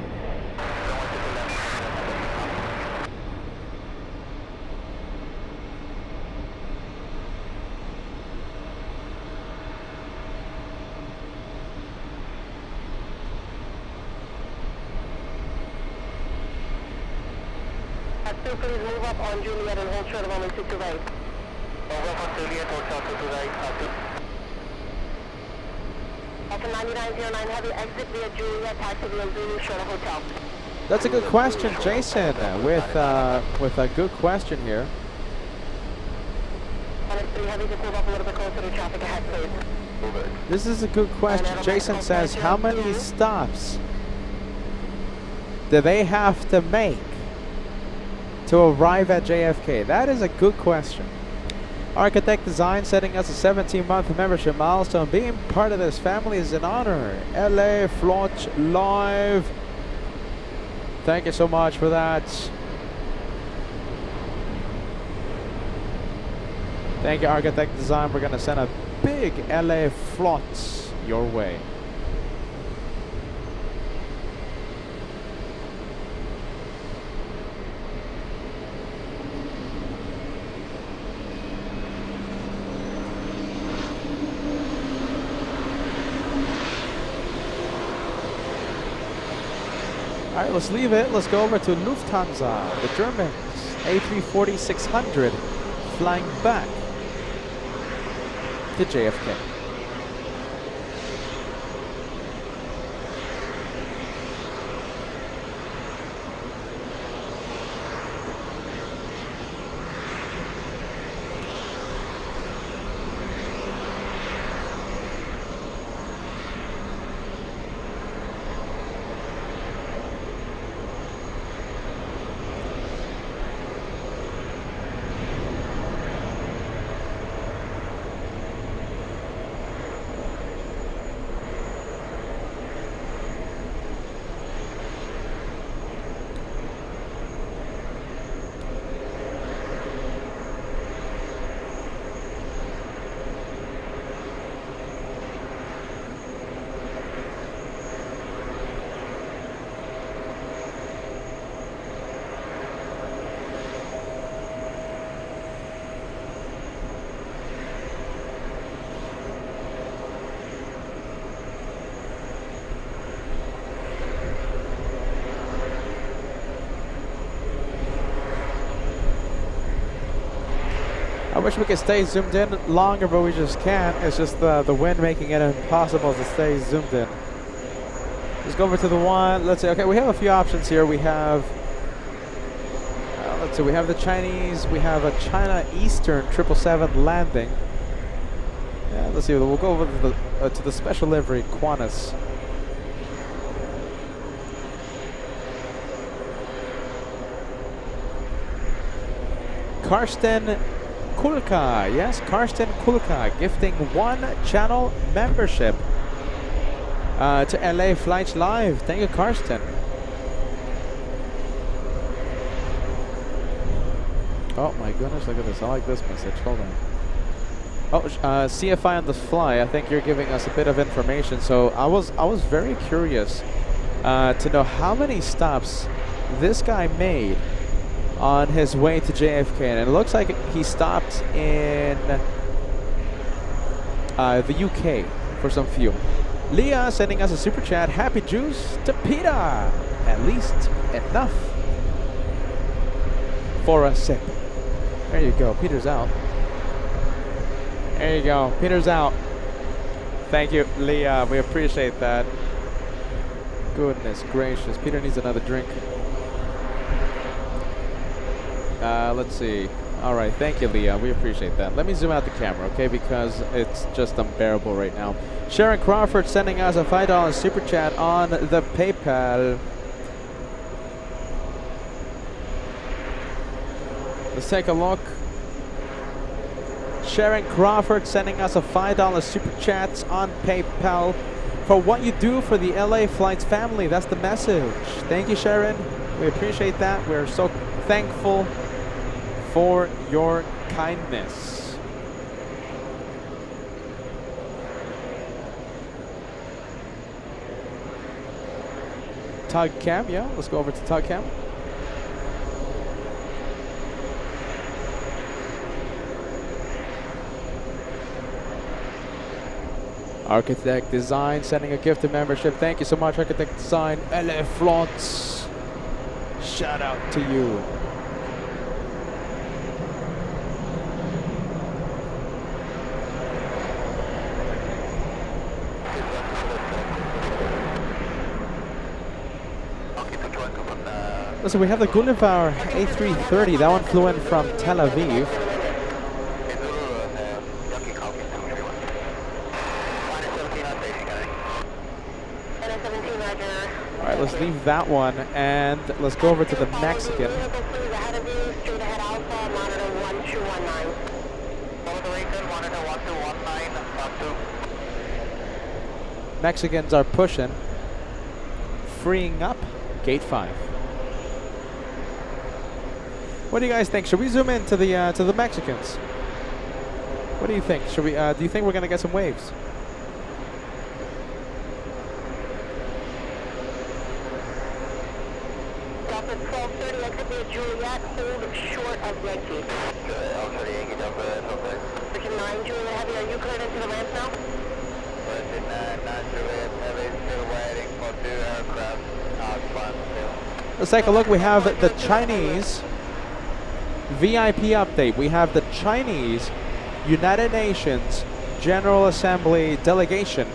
At 2, please move up on Juliet and hold short of runway 22 right.
Move up on Juliet, hold short to right, pass 2.
Alpha 9909 heavy, exit via Juliet, taxi via Zulu, short of hotel.
That's a good question, Jason. With a good question here.
103 heavy, just move up a little bit closer to traffic ahead, please.
This is a good question. Jason says, how many stops do they have to make to arrive at JFK? That is a good question. Architect Design setting us a 17-month membership milestone. Being part of this family is an honor. LA Flights Live. Thank you so much for that. Thank you, Architect Design. We're going to send a big LA Flights your way. All right, let's leave it. Let's go over to Lufthansa, the Germans. A340-600 flying back to JFK. I wish we could stay zoomed in longer, but we just can't. It's just the wind making it impossible to stay zoomed in. Let's go over to the one. Let's see. Okay, we have a few options here. We have, let's see, we have the Chinese. We have a China Eastern 777 landing. Let's see. We'll go over to the special livery Qantas. Karsten Kulka, yes, Karsten Kulka, gifting 1 channel membership to LA Flights Live. Thank you, Karsten. Oh my goodness, look at this. I like this message. Hold on. Oh, CFI on the fly. I think you're giving us a bit of information. So I was very curious to know how many stops this guy made on his way to JFK, and it looks like he stopped in the UK for some fuel. Leah sending us a super chat. Happy juice to PETAH. At least enough for a sip. There you go. Peter's out. There you go. Peter's out. Thank you, Leah. We appreciate that. Goodness gracious. Peter needs another drink. Let's see. All right, thank you, Leah. We appreciate that. Let me zoom out the camera, okay, because it's just unbearable right now. Sharon Crawford sending us a $5 super chat on the PayPal. Let's take a look. Sharon Crawford sending us a $5 super chat on PayPal for what you do for the LA Flights family. That's the message. Thank you, Sharon. We appreciate that. We're so thankful for your kindness. Tug Cam, yeah, let's go over to Tug Cam. Architect Design sending a gift of membership. Thank you so much, Architect Design. LA Flots. Shout out to you. Listen, we have the Gulliver A330. That one flew in from Tel Aviv. All right, let's leave that one and let's go over to the Mexican. Mexicans are pushing, freeing up gate 5. What do you guys think? Should we zoom in to the Mexicans? What do you think? Should we? Do you think we're gonna get some waves?
Stop at 12:30. Exit via Juliet. Hold short of Yankee. L30 Yankee Delta. Virgin 9 Juliet Heavy. Are you cleared into the ramp now? Virgin 9 Juliet Heavy. Still waiting for 2 aircraft. Front.
Let's take a look. We have the Chinese VIP update. We have the Chinese United Nations General Assembly delegation.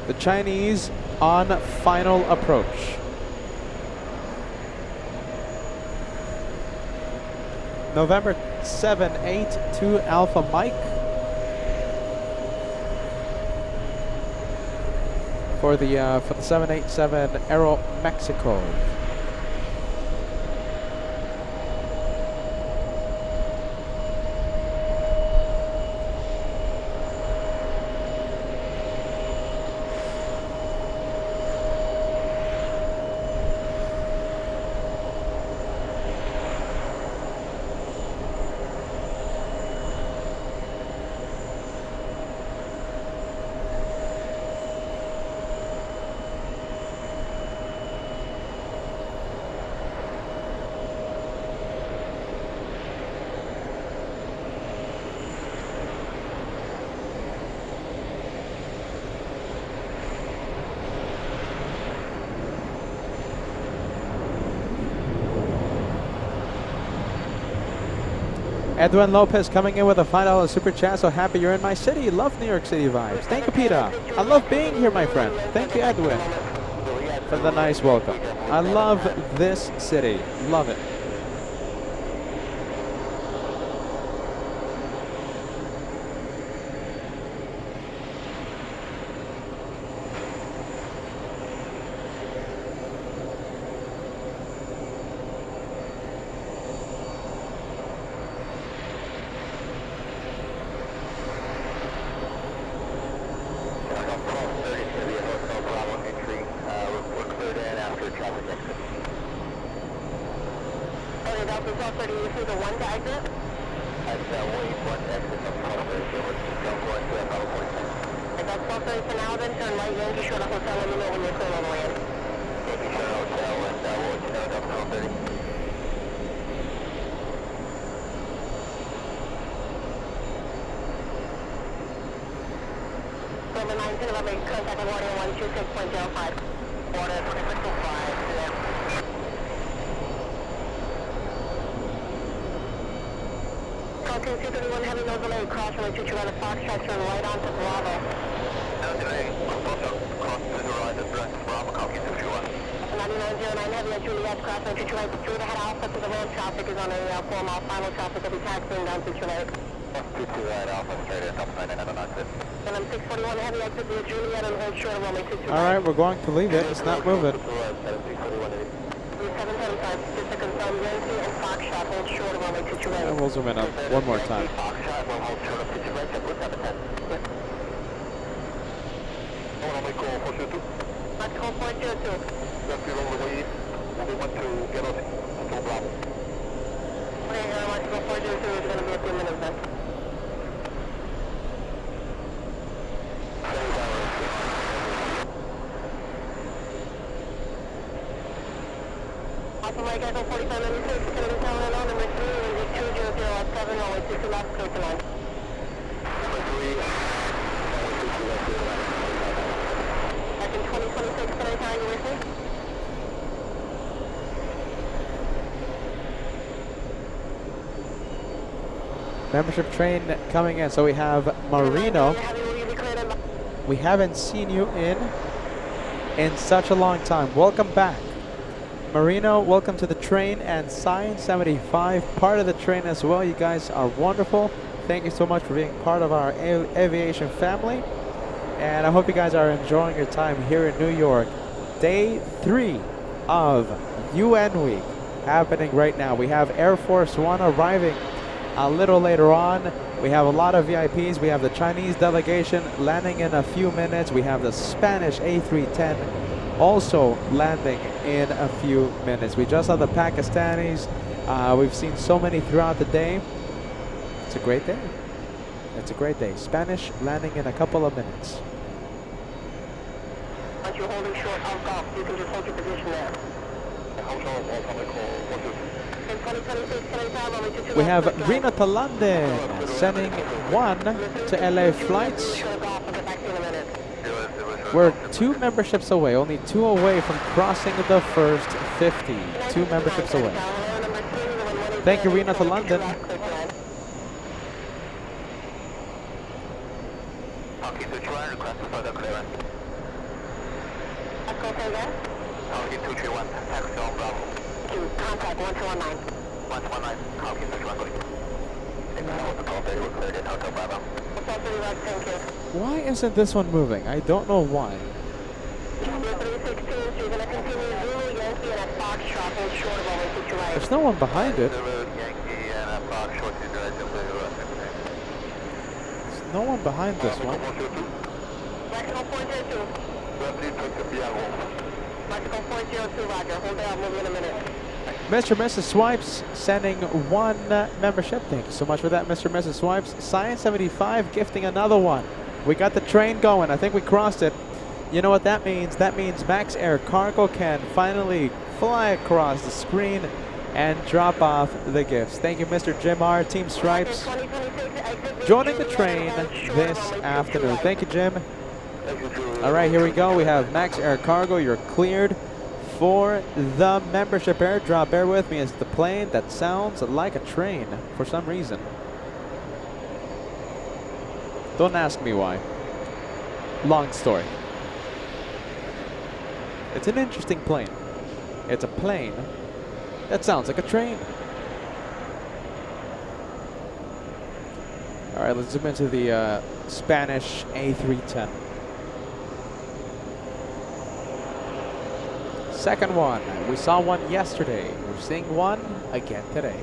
The Chinese on final approach. November 782 Alpha Mike for the 787 Aero Mexico. Edwin Lopez coming in with a $5 super chat. So happy you're in my city. Love New York City vibes. Thank you, PETAH. I love being here, my friend. Thank you, Edwin, for the nice welcome. I love this city. Love it.
Falcon 1230, this is the 1 to exit.
That's wait 1 exit of Palmer, so we're just going to Apollo 46.
If that's 1230 for now, then turn right, Yankee Shore Hotel, let me know when you're clear on the land.
Yankee Shore Hotel, and we'll let you know at 1230.
Number 19, I'll make contact with water 126.05. Water 26.5, yeah. Falcon 231 Heavy nose delay, cross runway 22 right of Foxtrot, turn right onto Bravo.
No delay, cross to the right of Bravo, Falcon 231.
9909 Heavy at Juliet, cross runway 22 right, through the head alpha to the ramp traffic is on a 4-mile final traffic, will be taxiing down to Juliet.
22 right, Alpha straight in, top 9996.
And I'm 641 Heavy exit via Juliet and hold short of runway 22
All right, we're going to leave it. It's not moving.
775, just to confirm, Yankee and Foxtrot hold short of runway 22 right.
And we'll zoom in on one more time.
Foxtrot will hold short of 22 right, check with 710. Runway call 402.
Let's call 402.
Left field all the way east, we want to get us to Bravo.
Okay, let's go 402, it's going to be a few minutes then. Alpha Mike Echo 4596, Kennedy Tower alone, number 3, and 200 at 7, runway 22 left, clear to land.
Number 3, runway 22 left, clear to land.
Back in 2026, Kennedy Tower, you with me?
Membership train coming in. So we have Marino.
Heavy, will you be cleared in?
We haven't seen you in such a long time. Welcome back. Marino, welcome to the train, and Science 75, part of the train as well. You guys are wonderful. Thank you so much for being part of our aviation family. And I hope you guys are enjoying your time here in New York. Day 3 of UN Week happening right now. We have Air Force One arriving a little later on. We have a lot of VIPs. We have the Chinese delegation landing in a few minutes. We have the Spanish A310 also landing in a few minutes. We just saw the Pakistanis. We've seen so many throughout the day. It's a great day. It's a great day. Spanish landing in a couple of minutes.
Once you're holding short of golf, you can just hold your position there.
We have Rena to London sending 1 to LA flights. We're 2 memberships away, only 2 away from crossing the first 50. 2 memberships away. Thank you, Rena to London.
Falcon 231, request for further clearance.
Let's go for that.
Falcon 231, taxi on Bravo.
Contact 1219.
119, Falcon 231, going. We're cleared in Hotel Bravo.
Thank you.
Why isn't this one moving? I don't know why.
Number 316, so you're going to continue Zulu, Yankee, and a Foxtrot, hold short of runway 22 right.
There's no one behind it.
Yankee and a Fox short to direct of the
There's no one behind this one.
Mexico 402. Mexico 402, Roger. Hold it out, move in a minute.
Mr. and Mrs. Swipes sending 1 membership. Thank you so much for that, Mr. and Mrs. Swipes. Science 75 gifting another one. We got the train going. I think we crossed it. You know what that means? That means Max Air Cargo can finally fly across the screen and drop off the gifts. Thank you, Mr. Jim R. Team Stripes, joining the train this afternoon. Thank you, Jim. All right, here we go. We have Max Air Cargo. You're cleared for the membership airdrop. Bear with me. It's the plane that sounds like a train for some reason. Don't ask me why. Long story. It's an interesting plane. It's a plane that sounds like a train. All right, let's zoom into the Spanish A310. Second one. We saw one yesterday. We're seeing one again today.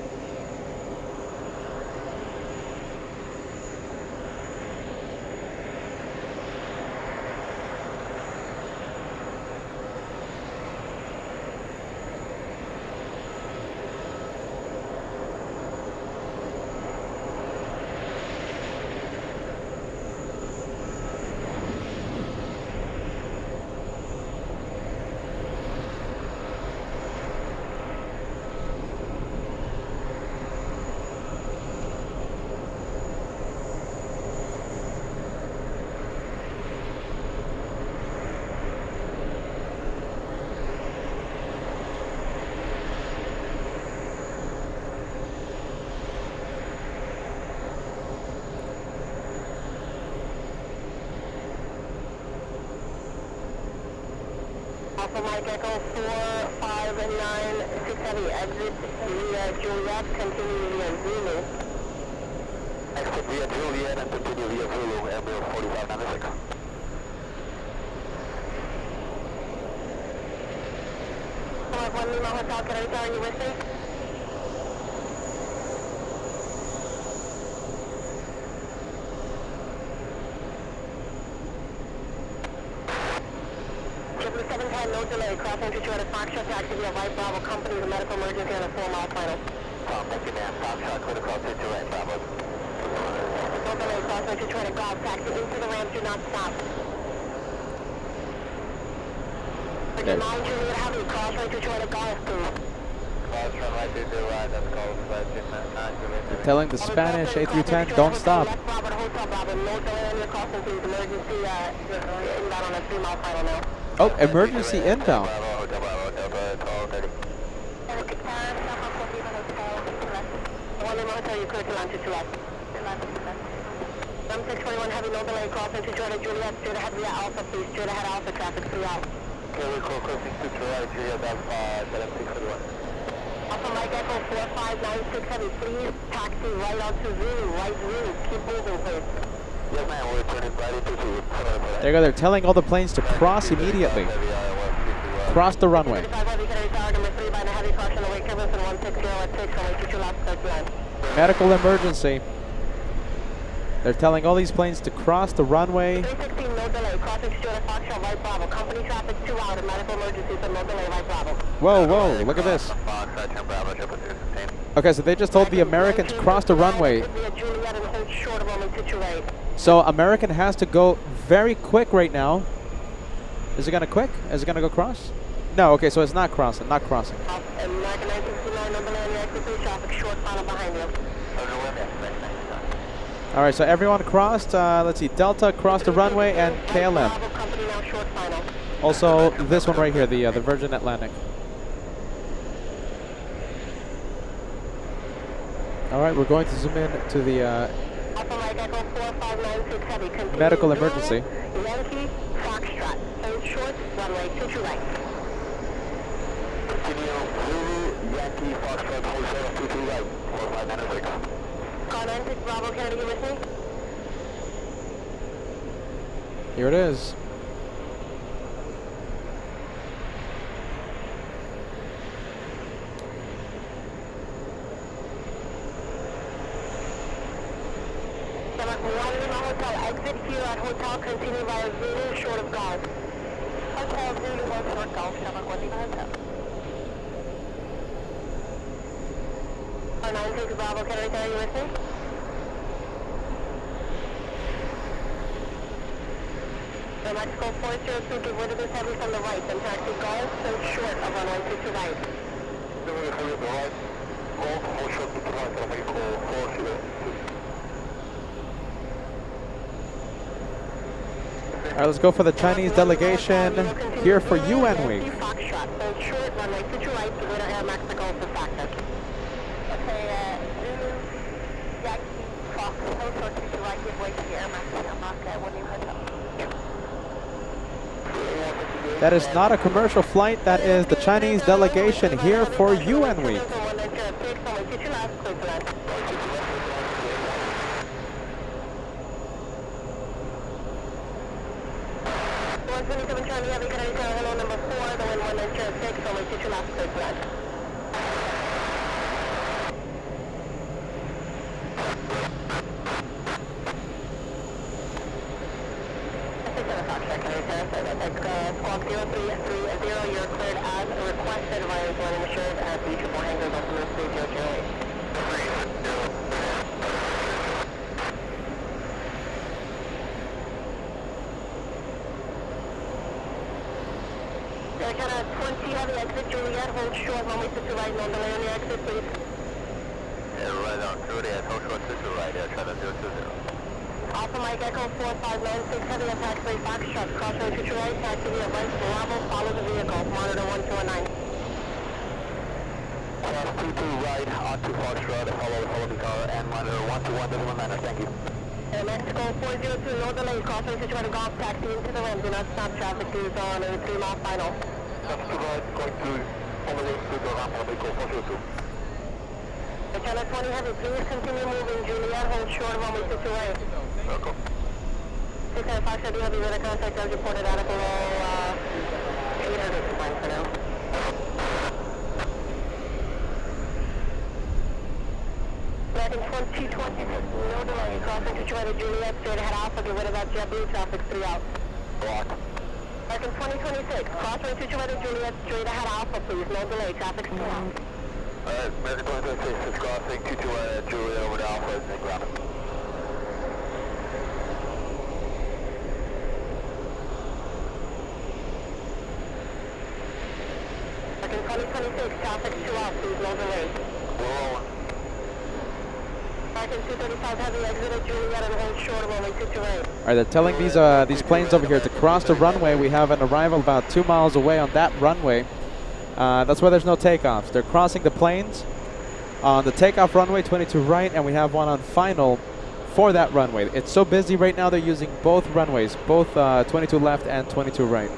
Alpha Mike Echo 459 Heavy, exit via Juliet, continue via Zulu. Exit via Juliet and continue via Zulu, Emirates 4596. 1 Lima Hotel, can I tell you with me? No delay, crossing to Toyota Foxtrot, taxi via White Bravo, company the medical emergency on a 4-mile final. Thank you, man. Foxtrot, clear across to Toyota Bravo. No delay, crossing to Toyota Golf, taxi into the ramp, do not stop. Virgin 9, Juliet Heavy, cross right to Toyota Golf, please. Cross right to the right, that's called Virgin 9, Juliet.
Telling the Spanish 8-10, don't stop.
Bravo to Hotel Bravo, no delay on your crossing, please. Emergency inbound on a 3-mile final now.
Oh, emergency inbound. I'm 621 heavy, no delay, crossing to Jordan Juliet, straight ahead via Alpha, please, straight ahead Alpha, traffic 3 out. Okay, we're crossing to Juliet, Juliet Alpha, 7621. Alpha Mike Echo 4596 heavy, please taxi right out to Zulu, right Zulu, keep moving please. Yes ma'am, we're turning right into Zulu. There you go, they're telling all the planes to cross immediately. Cross the runway. Medical emergency. They're telling all these planes to cross the runway.
316, no delay, crossing Stuart Foxtrot, right Bravo. Company traffic 2 out, medical emergency, so no delay, right Bravo.
Whoa, whoa, look at this. Okay, so they just told the Americans cross the runway. So American has to go very quick right now. Is it gonna quick? Is it gonna go cross? No, okay, so it's not crossing, not crossing.
American 969, no delay on your exit 3 traffic, short final behind you.
All right, so everyone crossed. Let's see, Delta crossed the runway and KLM. Also, this one right here, the Virgin Atlantic. All right, we're going to zoom in to the medical emergency.
Yankee Foxtrot, hold short, runway 22 right. Continue, Zulu, Yankee Foxtrot, hold short, 22 right, 4596. Car 96 Bravo, Kennedy, you with me?
Here it is.
Hotel, exit here at Hotel, continue via Zulu, short of Golf. Hotel Zulu, short Golf, Shamrock 1 Lima Hotel. Car 96 Bravo, Kennedy, are you with me? The Mexico 402, give way to this heavy from the right, then taxi Golf, so short of runway 22 right. Golf, hold short to the right, then make call 402.
All right, let's go for the Chinese delegation here for UN Week.
Foxtrot, hold short, runway 22 right, give way to Air Mexico for Factor. Okay, Zulu, Yankee, Fox, hold short, 22 right, give way to the Air Mexico, Mark 1 Lima Hotel.
That is not a commercial flight. That is the Chinese delegation here for UN Week.
Squawk 0330, you're cleared as requested via joining assured at the triple hangars of the 3008. Canada 20 heavy exit Juliet, hold short, runway 22 right, no delay on your exit, please.
Right on Juliet, hold short 22 right, Canada 020.
Alpha Mike Echo 4596 heavy attack 3 Foxtrot, crossing to right, taxi via right, Bravo, follow the vehicle, monitor 1219.
Cross 22 right, onto Foxtrot, follow the car, and monitor 121.9, thank you.
Mexico 402, no delay, crossing to Golf, taxi into the ramp, do not stop, traffic is on a 3-mile final. Channel 20 Heavy, please continue moving. Juliet, hold short of runway 228. Welcome. 695 Heavy, Heavy, with a contact as reported out of below 800 for now. Landing 2020, no delay. Crossing 228 Juliet, straight ahead Alpha, get rid of that JetBlue traffic, 3 out. Block. Landing 2026, crossing 228 Juliet, straight ahead Alpha, please, no delay, traffic 3 out.
Alright, American 2026 is crossing 221 Juliet over to Alpha and ground.
American 2026, traffic 2 out, please, no delay.
We're rolling.
American 235 Heavy, exited Juliet and hold short of runway 228.
All right, they're telling these planes over here to cross the runway. We have an arrival about 2 miles away on that runway. That's why there's no takeoffs. They're crossing the planes on the takeoff runway 22 right, and we have one on final for that runway. It's so busy right now, they're using both runways, both 22 left and 22 right.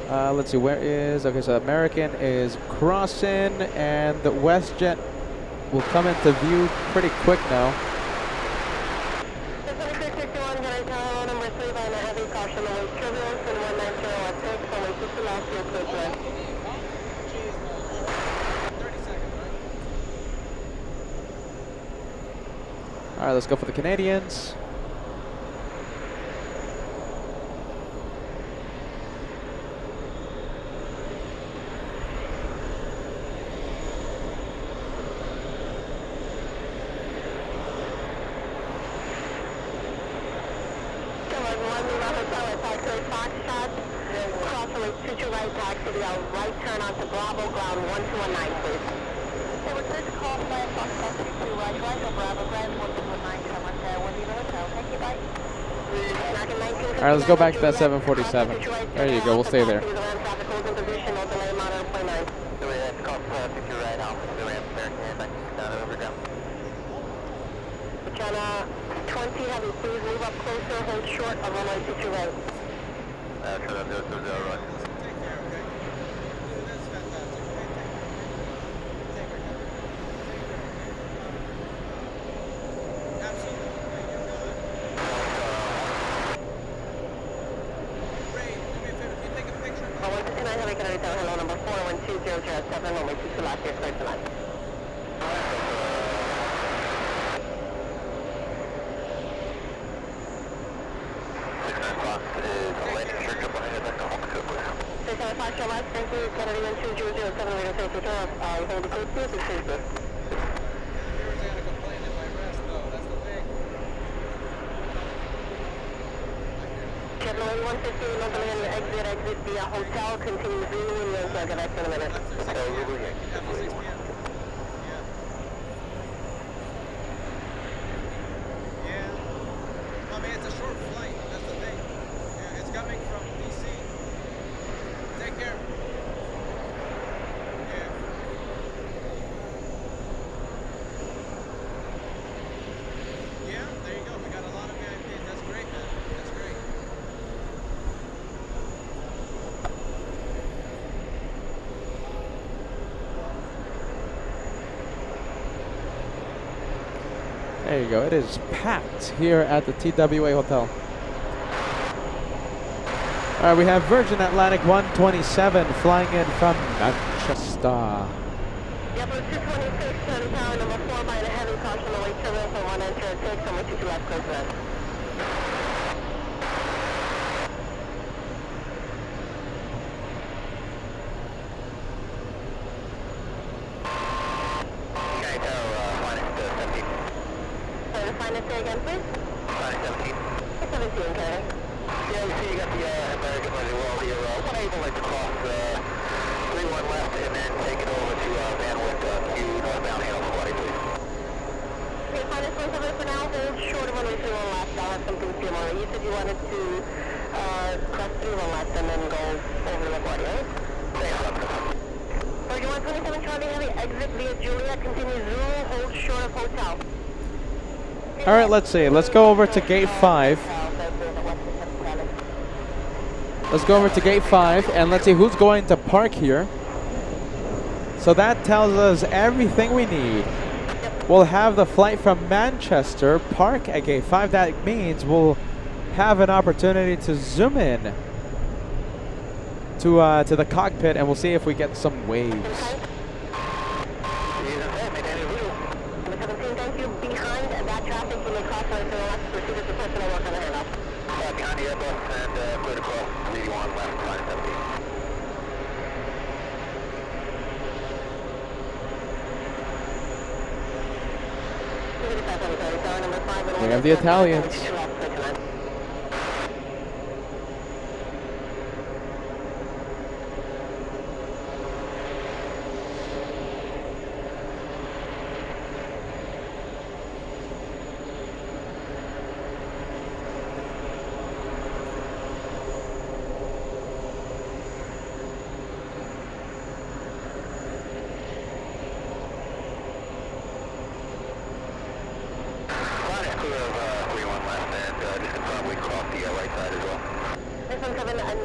Let's see, where is, okay, so American is crossing, and the WestJet will come into view pretty quick now.
2661, can I tell number 3 by a heavy caution, away turbulence and 190 at 6, away 50 last year, close right.
All right, let's go for the Canadians.
Right turn onto Bravo, ground 1219, please. Over 6, call flight on 22 right, Bravo, ground 1219, someone there, we'll be the hotel. Thank you, bye.
All right, let's go back to that 747. There you go, we'll stay there.
Channel 20 Heavy, please move up closer, hold short of runway 22 right.
Turn up 020 right.
Hello, number 41207, runway 22 last year, clear tonight. Thank you, Kennedy 12007, radio safe return. Hold the code, please, it's safe. Kennedy 115, London, exit via hotel, continue zooming, and get back in a minute.
Yeah. I mean, it's a short flight, that's the thing. Yeah, it's coming from DC. Take care. Yeah. Yeah, there you go. We got a lot of VIPs. That's great, man. That's great.
There you go. It is packed here at the TWA hotel. All right, we have Virgin Atlantic 127 flying in from Manchester.
Yeah, Blue 226, turn tower number 4 by the heavy caution, away turbulence on 1 enter and 6, number 22 left, close red. Say again, please.
17.
17, okay.
Yeah, you see you got the American running well here. Unable to cross 31 left and then take it over to Van Wyck, Q northbound, handle 20, please.
Okay, finance 27 for now. Hold short of runway 31 left. I'll have something to you. You said you wanted to cross 31 left and then go over to LaGuardia, right? So you want 27 Charlie Heavy, exit via Juliet, continue zoom, hold short of hotel.
All right, let's see. Let's go over to gate 5. Let's go over to gate 5 and let's see who's going to park here. So that tells us everything we need. We'll have the flight from Manchester park at gate 5. That means we'll have an opportunity to zoom in to the cockpit and we'll see if we get some waves.
Behind that traffic, you may cross right to the left. Proceed as the person I work on the handoff. Behind the Airbus and clear to cross. 81 left, line 17.
We have the Italians.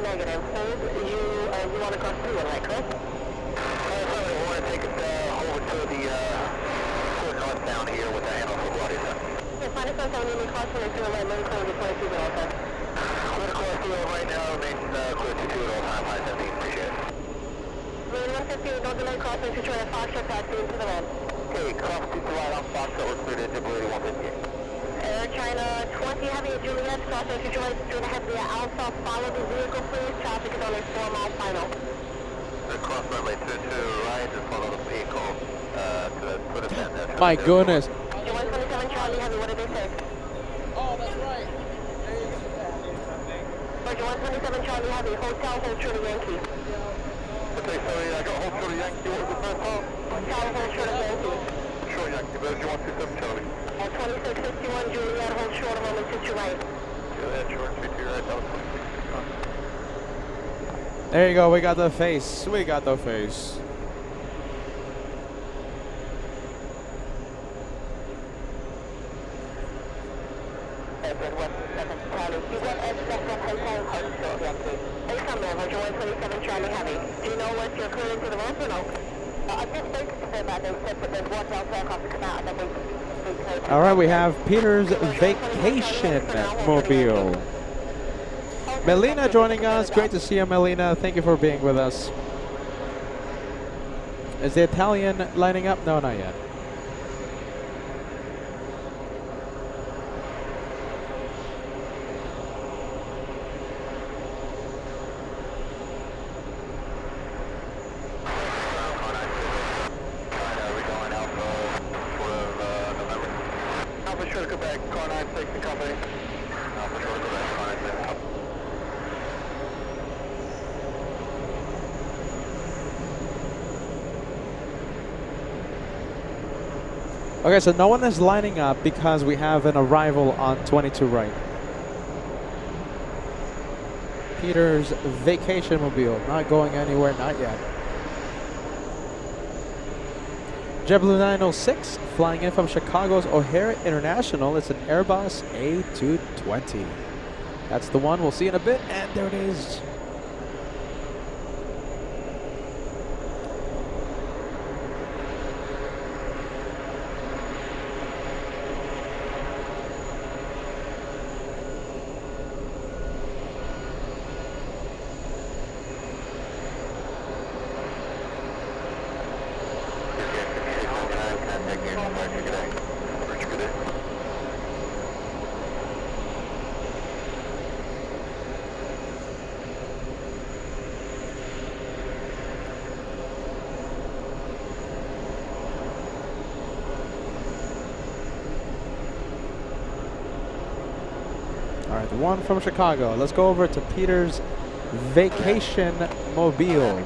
Negative. Hold. You want to cross through it, right, correct? We want to take it over to the port northbound here with the handle for Guardia. Yes, minus 170, we cross through the right lane, clear to 22 at all times. I'm going to cross through it right now, remain clear to 2 at all times, high 17, appreciate it. Lane 150, don't delay crossing, Detroit, Foxtrot, taxi into the land. Okay, cross to the right on Foxtrot, we're clear to Djibouti 150. Air China 20 Heavy at Juliet, crossing Detroit, straight ahead via Alpha, follow the vehicle please, traffic is only 4 miles final. Cross runway 22 right, just follow the vehicle to the center.
My goodness.
127 Charlie Heavy, what did they say?
Oh, that's right.
Roger 127 Charlie Heavy, hotel, hold true to Yankee. Okay, sorry, I got hold true to Yankee, what was the first call? Hotel, hold true to Yankee. Sure, Yankee, Roger 127 Charlie. 2661 Juliet, hold short, moment 22 right. Juliet, short, 22 right, that was 2661.
There you go. We got the face. We got the face.
Charlie Heavy. Do you know what you're clearing to the road or no? I just basically said that they said that there's one aircraft to come out and then they
All right, we have Peter's vacation mobile. Melina joining us. Great to see you, Melina. Thank you for being with us. Is the Italian lining up? No, not yet. Okay, so no one is lining up because we have an arrival on 22 right. Peter's vacation mobile, not going anywhere, not yet. JetBlue 906, flying in from Chicago's O'Hare International. It's an Airbus A220. That's the one. We'll see in a bit, and there it is. All right, the one from Chicago. Let's go over to Peter's vacation mobile.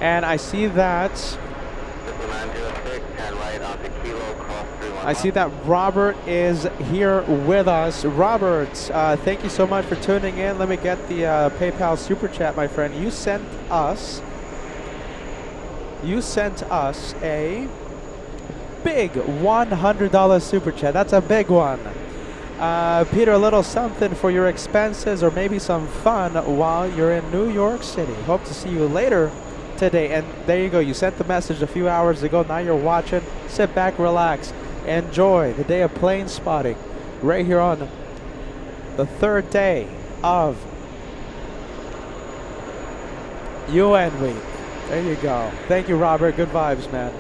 And I see that Robert is here with us. Robert, thank you so much for tuning in. Let me get the PayPal super chat, my friend. You sent us a big $100 super chat. That's a big one. Peter, a little something for your expenses or maybe some fun while you're in New York City. Hope to see you later today. And there you go. You sent the message a few hours ago. Now you're watching. Sit back, relax, enjoy the day of plane spotting right here on the third day of UN Week. There you go. Thank you, Robert. Good vibes, man.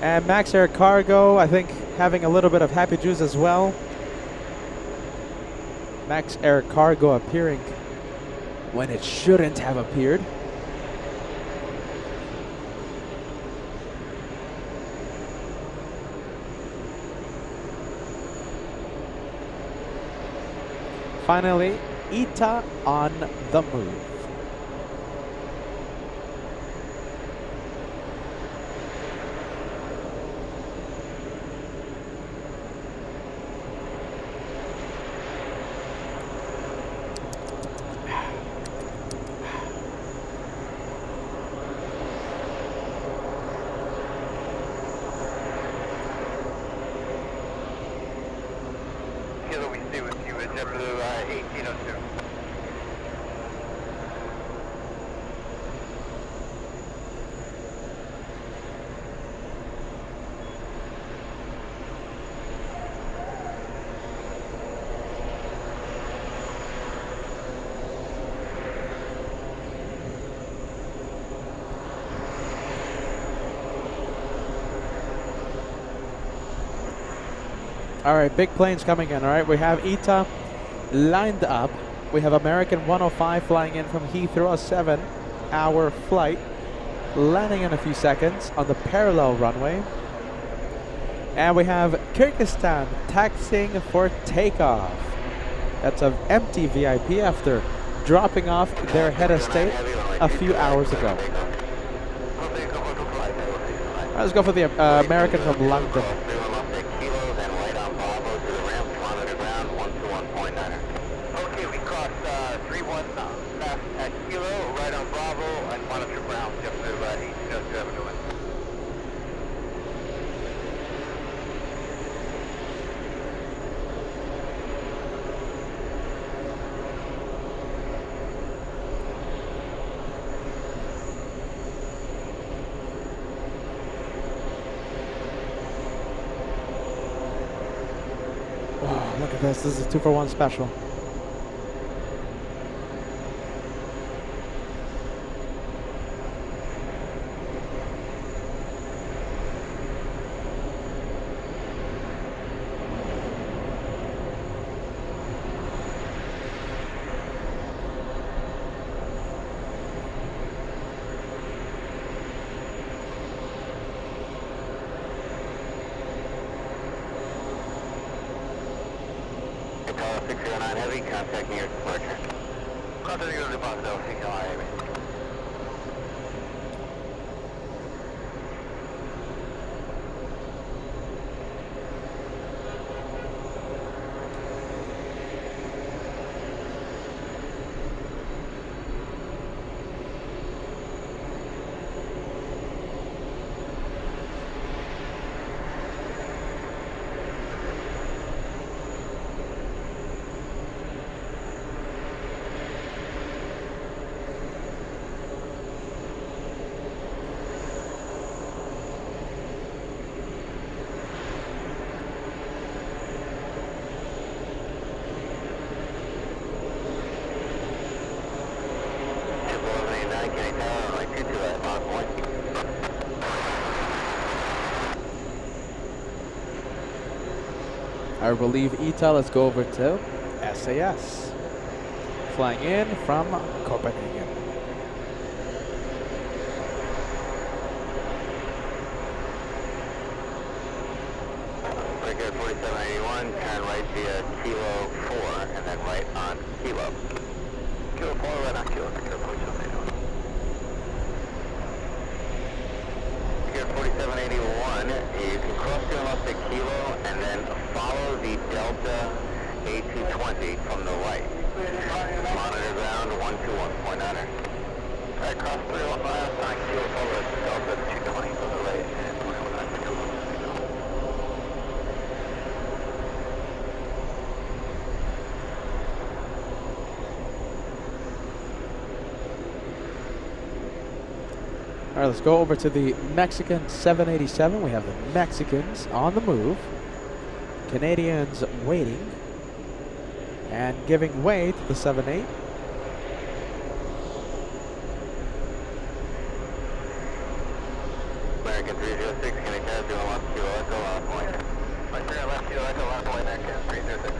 And Max Air Cargo, I think, having a little bit of happy juice as well. Max Air Cargo appearing when it shouldn't have appeared. Finally, PETAH on the move.
Kilo, we stay with you at JetBlue 1802.
All right, big planes coming in. All right, we have PETAH lined up. We have American 105 flying in from Heathrow, a 7-hour flight, landing in a few seconds on the parallel runway. And we have Kyrgyzstan taxiing for takeoff. That's an empty VIP after dropping off their head of state a few hours ago. All right, let's go for the American from London.
Okay, we crossed 31 left at Kilo, right on Bravo, and monitor ground, JetBlue 1802, have a good one.
Wow, look at this. This is a 2-for-1 special.
Apollo 609 Heavy, contacting your departure. Contacting your departure, 609 Heavy.
I believe PETAH, let's go over to SAS. Flying in from Copenhagen.
Breaker 4781, turn right via Kilo 4, and then right on Kilo. Kilo 4, right on Kilo, Breaker 4781. Breaker 4781, you can cross the left at Kilo, and then follow the Delta A220 from the right. Monitor ground 121.9er. Alright, cross 315 on Kilo, follow Delta 220 from the right, and 21.9.
All right, let's go over to the Mexican 787. We have the Mexicans on the move. Canadians waiting and giving way to the 78.
American 306, can you carry on left to Echo last point? Right there, left to Echo last point, American 306.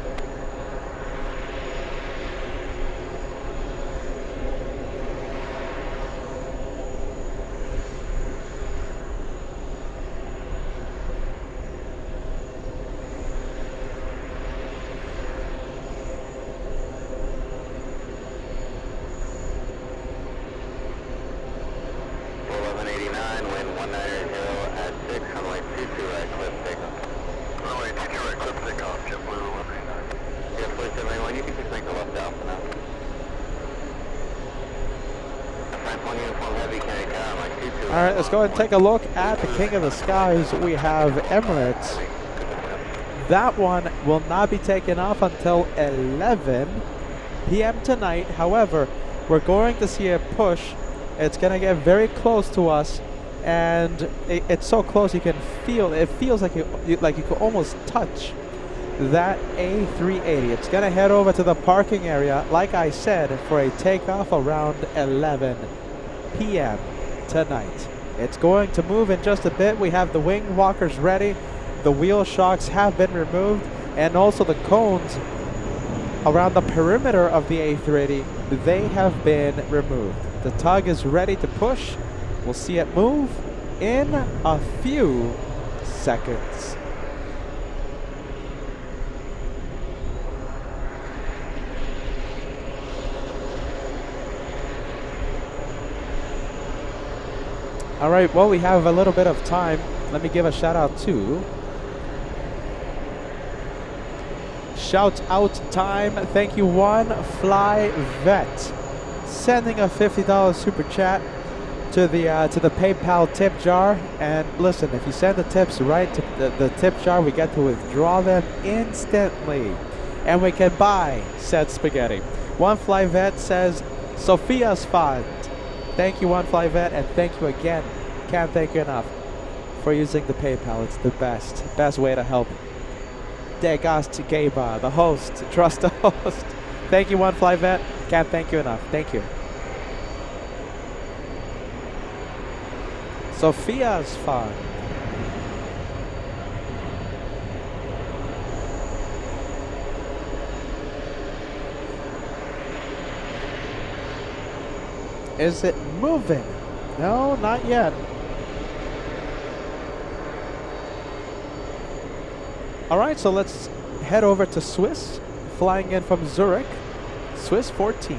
All right, let's go ahead and take a look at the King of the Skies. We have Emirates. That one will not be taken off until 11 p.m. tonight. However, we're going to see a push. It's going to get very close to us, and it's so close you can feel it. Feels like you could almost touch that A380. It's going to head over to the parking area, like I said, for a takeoff around 11 p.m. tonight. It's going to move in just a bit. We have the wing walkers ready. The wheel shocks have been removed, and also the cones around the perimeter of the A380, they have been removed. The tug is ready to push. We'll see it move in a few seconds. All right, well, we have a little bit of time. Let me give a shout out to shout out time. Thank you, One Fly Vet, sending a $50 super chat to the PayPal tip jar. And listen, if you send the tips right to the tip jar, we get to withdraw them instantly, and we can buy said spaghetti. One Fly Vet says Sophia's Fund. Thank you, One Fly Vet, and thank you again. Can't thank you enough for using the PayPal. It's the best way to help Degast Gaba, the host. Trust the host. Thank you, One Fly Vet. Can't thank you enough. Thank you. Sophia's Fun. Is it moving? No, not yet. All right, so let's head over to Swiss, flying in from Zurich, Swiss 14.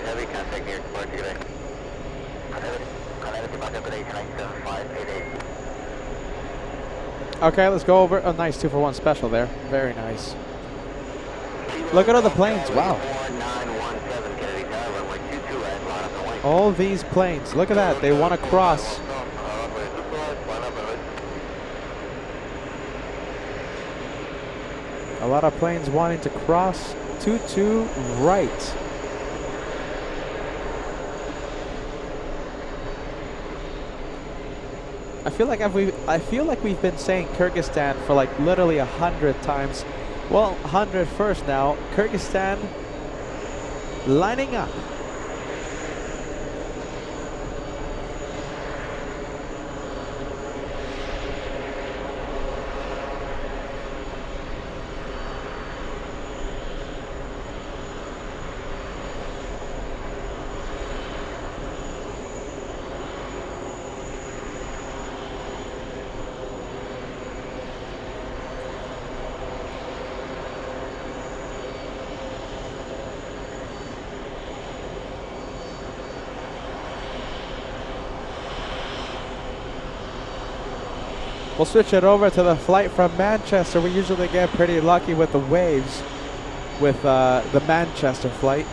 Heavy, contact near Port today.
Okay, let's go over. Oh, nice 2-for-1 special there. Very nice. Look at all the planes. Wow. All these planes. Look at that. They want to cross. A lot of planes wanting to cross. 22 right. I feel like we've been saying Kyrgyzstan for like literally 100 times. Well, 101st now. Kyrgyzstan lining up. We'll switch it over to the flight from Manchester. We usually get pretty lucky with the waves with the Manchester flight.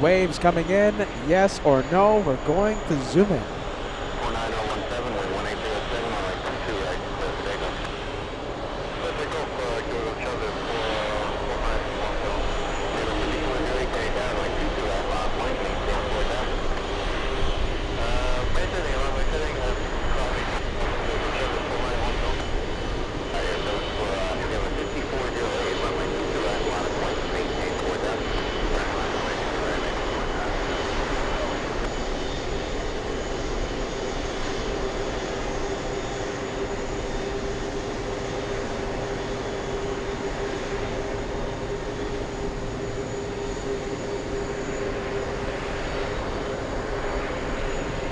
Waves coming in, yes or no, we're going to zoom in.
49017, we're 1807 on like 22 right, clear for takeoff. So takeoff, go Charlie 4510. We're carry down like 22 right, line thing, 4000. Maintaining a runway setting,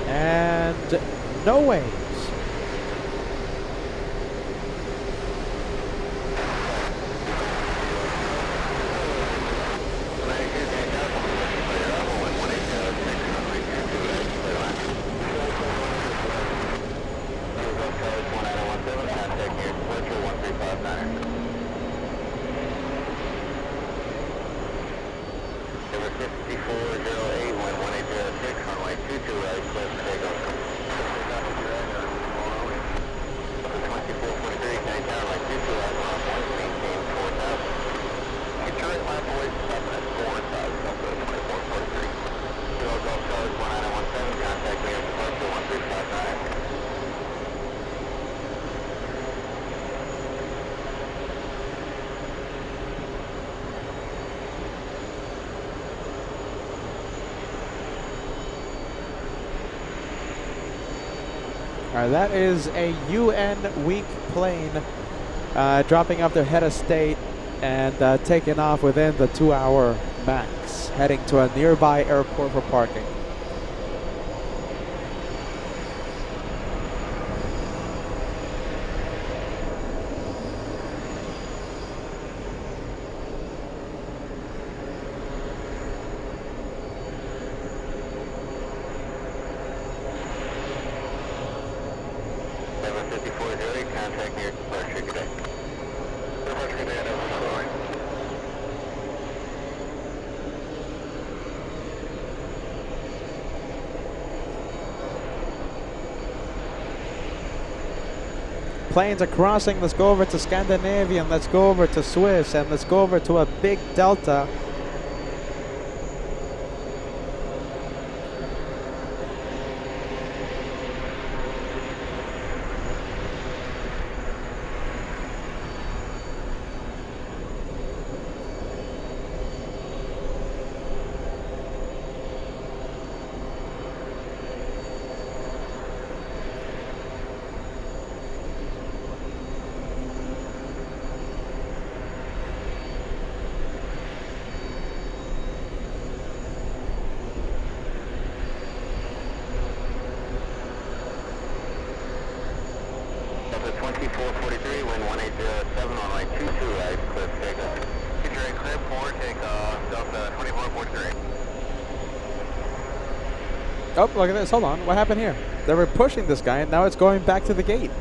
And no waves. All right, that is a UN week plane dropping off their head of state and taking off within the 2-hour max, heading to a nearby airport for parking. Planes are crossing. Let's go over to Scandinavian, let's go over to Swiss, and let's go over to a big Delta. Oh, look at this. Hold on. What happened here? They were pushing this guy, and now it's going back to the gate.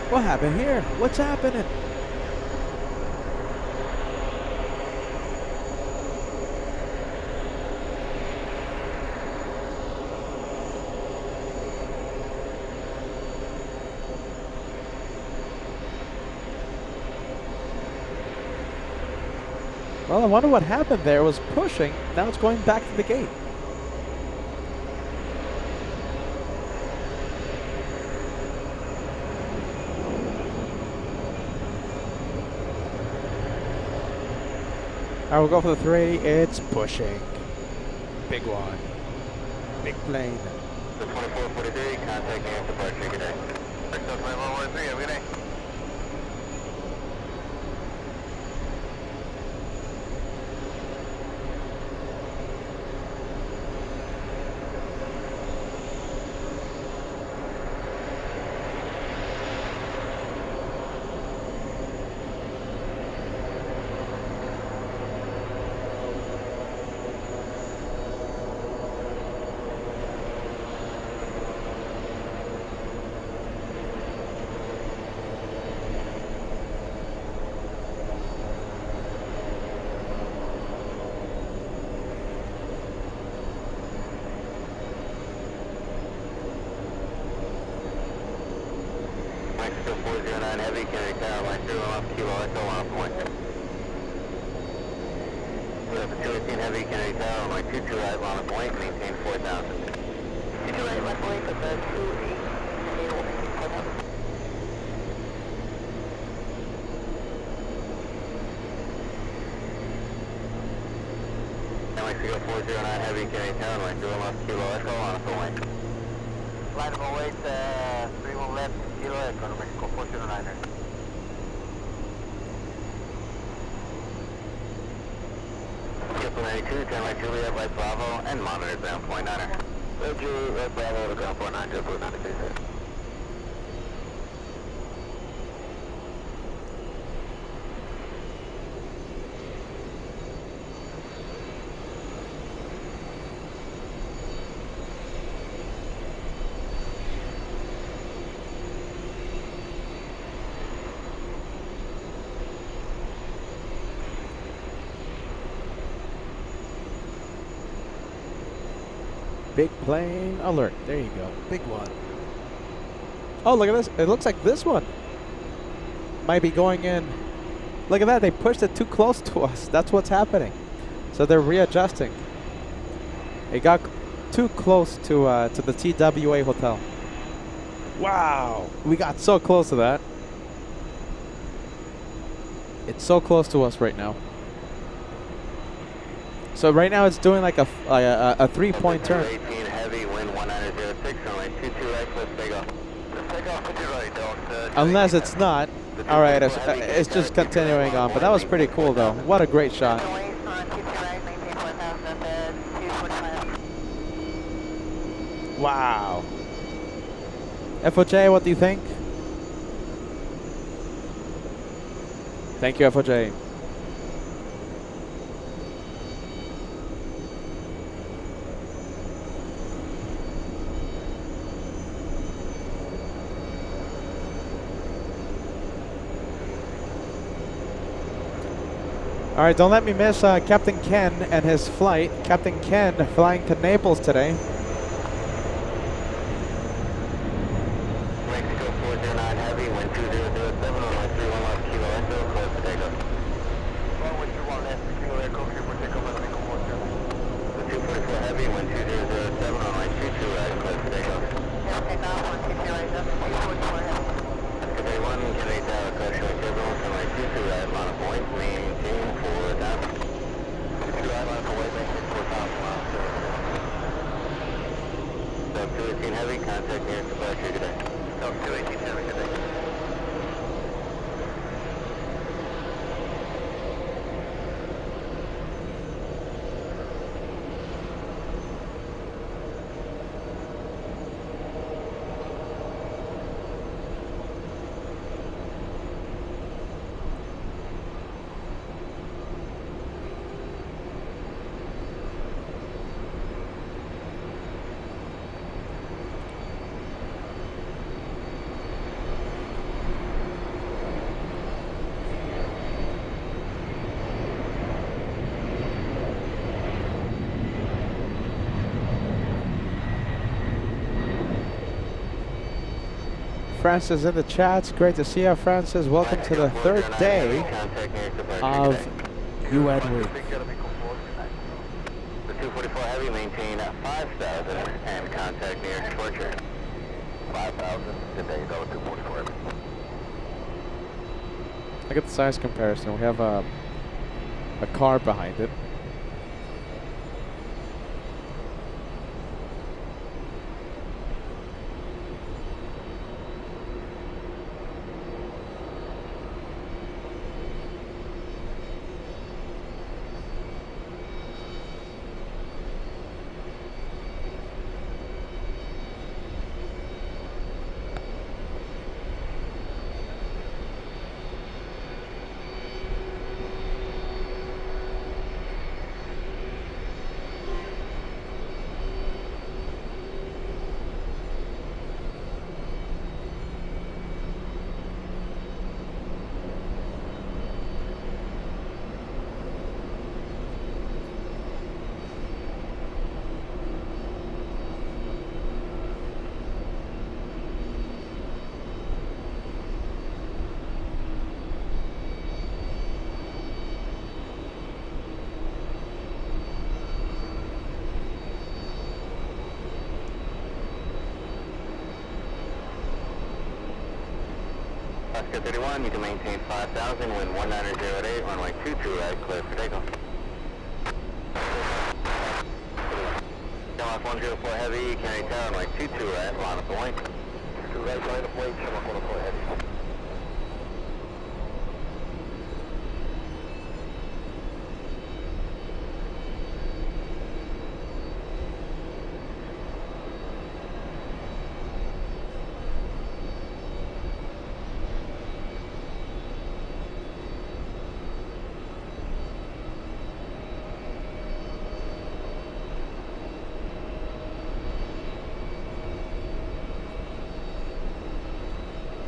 What happened here? What's happening? Well, I wonder what happened there. It was pushing. Now it's going back to the gate. Alright, we'll go for the 3. It's pushing. Big one. Big plane.
The 2443, contact near departure, good day. Still 2113, have a good day. Mexico 409 Heavy, carry tower, line 0 off, kilo echo, on point. We have a 218 Heavy, carry tower, line 22 right, on a point, maintain 4,000. 22 right, left point, but the 28, and they will maintain 4,000. Mexico 409 Heavy, carry tower, line 0 off, kilo echo, on a point. Line of 08, 31 left, kilo echo, Mexico 409er. Triple 92, 10 right Juliet, right Bravo, and monitor ground point 9er. Right Juliet, right Bravo, to ground point 9, triple 92, sir.
Big plane alert. There you go. Big one. Oh, look at this. It looks like this one might be going in. Look at that. They pushed it too close to us. That's what's happening. So they're readjusting. It got too close to the TWA hotel. Wow. We got so close to that. It's so close to us right now. So right now it's doing like a 3-point turn.
18 Heavy, wind 1906, runway 22 right, let's take off. Let's take off with your right, don't.
Unless it's not. All right, it's just continuing on. But that was pretty cool, though. What a great shot. Wow. FOJ, what do you think? Thank you, FOJ. All right, don't let me miss Captain Ken and his flight. Captain Ken flying to Naples today.
Mexico 409 Heavy, wind 2007, runway 31 left, kilo echo, close to takeoff. Runway 21 left, kilo echo, clear for takeoff, Mexico 409. The 244 Heavy, wind 2007, runway 22 right, close to takeoff. Yeah, takeoff, 122 right, that's 244 Heavy. Mexico 1, Kennedy Tower, crash showing turbulence, runway 22 right, line of point, maintain 4,000. 22 right, line of point, maintain 4,000 miles. Sub 218 Heavy, contact nearest departure today. Sub 218 Heavy today.
Francis in the chats. Great to see you, Francis. Welcome to the third day of UN Week.
The 244 Heavy, maintain 5,000 and contact near departure. 5,000 today, though, 244 Heavy.
Look at the size comparison. We have a a car behind it.
Alaska 31, you can maintain 5,000, wind 1908, runway 22 right, clear for takeoff. Shamrock 104 heavy, County Tower, runway 22 right, line up the wing. 2 right, line up wing, Shamrock 104 heavy.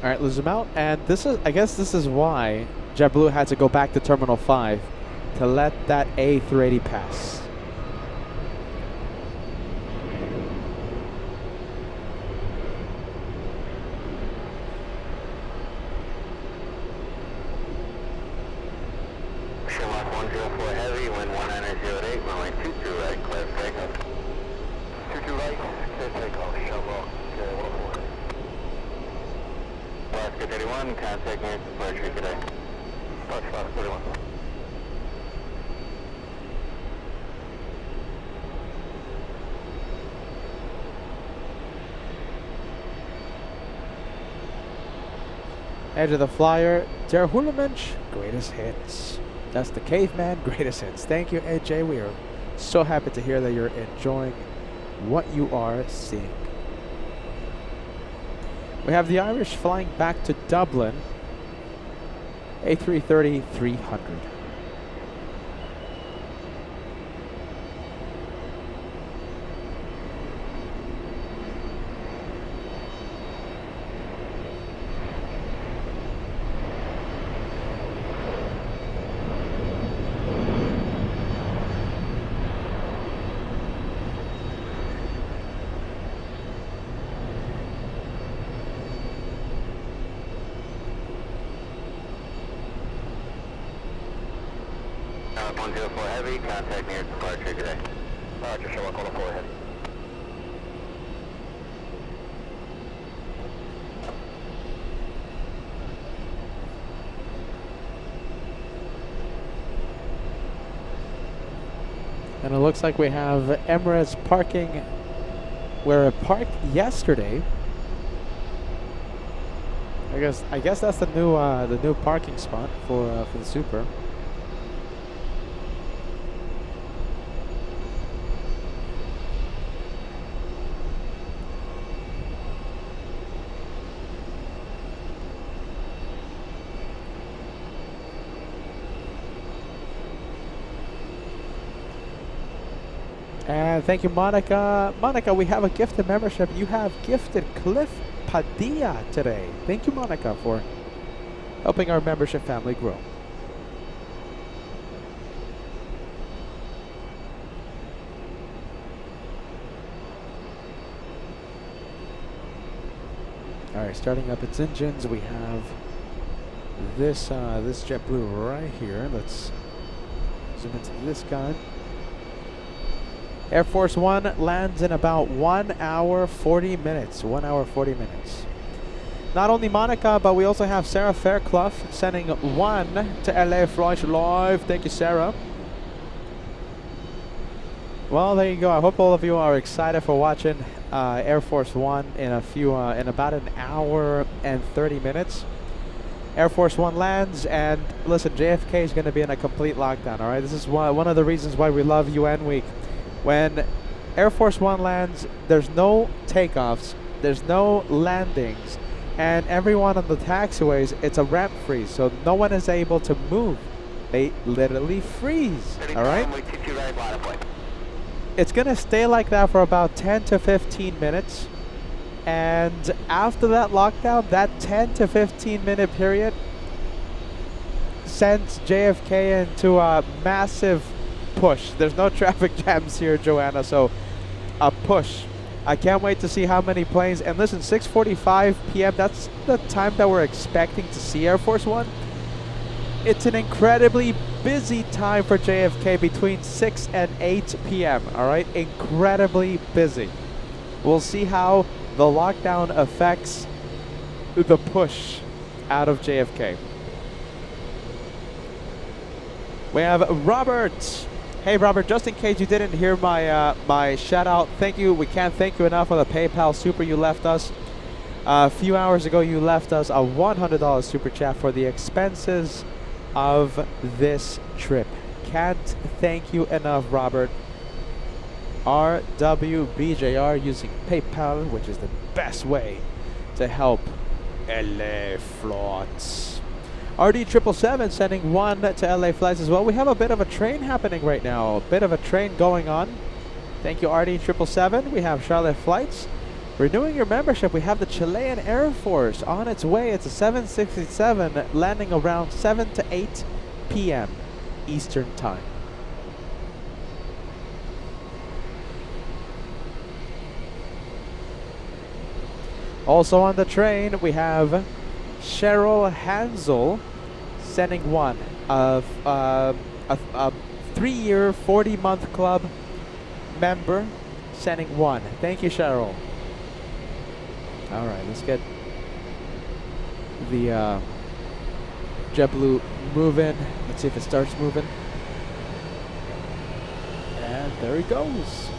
All right, let's zoom out. And this is, I guess this is why JetBlue had to go back to Terminal 5 to let that A380 pass.
Shamrock 104 heavy, wind 1908, runway 22 right, clear for takeoff. 22 right, clear for takeoff, Shamrock 104. Alaska 31, contact near departure today. Alaska 31.
Edge of the flyer, Der Hulamensch, greatest hits. That's the caveman, greatest hits. Thank you, AJ. We are so happy to hear that you're enjoying what you are seeing. We have the Irish flying back to Dublin, A330-300.
Shamrock 104 heavy, contact near departure today. Roger, Shamrock 104 heavy.
And it looks like we have Emirates parking where it parked yesterday. I guess that's the new parking spot for the Super. And thank you, Monica. Monica, we have a gifted membership. You have gifted Cliff Padilla today. Thank you, Monica, for helping our membership family grow. All right, starting up its engines, we have this this JetBlue right here. Let's zoom into this guy. Air Force One lands in about 1 hour 40 minutes. 1 hour 40 minutes. Not only Monica, but we also have Sarah Fairclough sending 1 to LA Flights Live. Thank you, Sarah. Well, there you go. I hope all of you are excited for watching Air Force One in in about an hour and 30 minutes. Air Force One lands, and listen, JFK is going to be in a complete lockdown. All right, this is one of the reasons why we love UN Week. When Air Force One lands, there's no takeoffs, there's no landings, and everyone on the taxiways, it's a ramp freeze, so no one is able to move. They literally freeze. All right. It's going to stay like that for about 10 to 15 minutes. And after that lockdown, that 10 to 15 minute period sends JFK into a massive push. There's no traffic jams here, Joanna, so a push. I can't wait to see how many planes. And listen, 6:45 p.m., that's the time that we're expecting to see Air Force One. It's an incredibly busy time for JFK between 6 and 8 p.m., all right? Incredibly busy. We'll see how the lockdown affects the push out of JFK. We have Robert. Hey, Robert, just in case you didn't hear my shout out, thank you. We can't thank you enough for the PayPal super you left us. A few hours ago, you left us a $100 super chat for the expenses of this trip. Can't thank you enough, Robert. RWBJR using PayPal, which is the best way to help LA Flights. RD777 sending 1 to LA Flights as well. We have a bit of a train happening right now. A bit of a train going on. Thank you, RD777. We have Charlotte Flights. Renewing your membership, we have the Chilean Air Force on its way. It's a 767 landing around 7 to 8 p.m. Eastern Time. Also on the train, we have Cheryl Hansel sending 1 of a 3-year, 40-month club member sending 1. Thank you, Cheryl. All right, let's get the JetBlue moving. Let's see if it starts moving. And there he goes.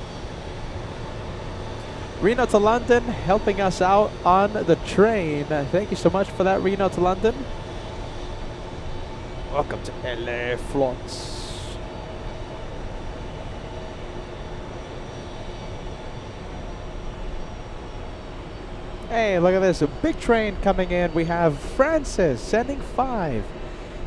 Reno to London, helping us out on the train. Thank you so much for that, Reno to London. Welcome to LA Flights. Hey, look at this, a big train coming in. We have Francis sending 5.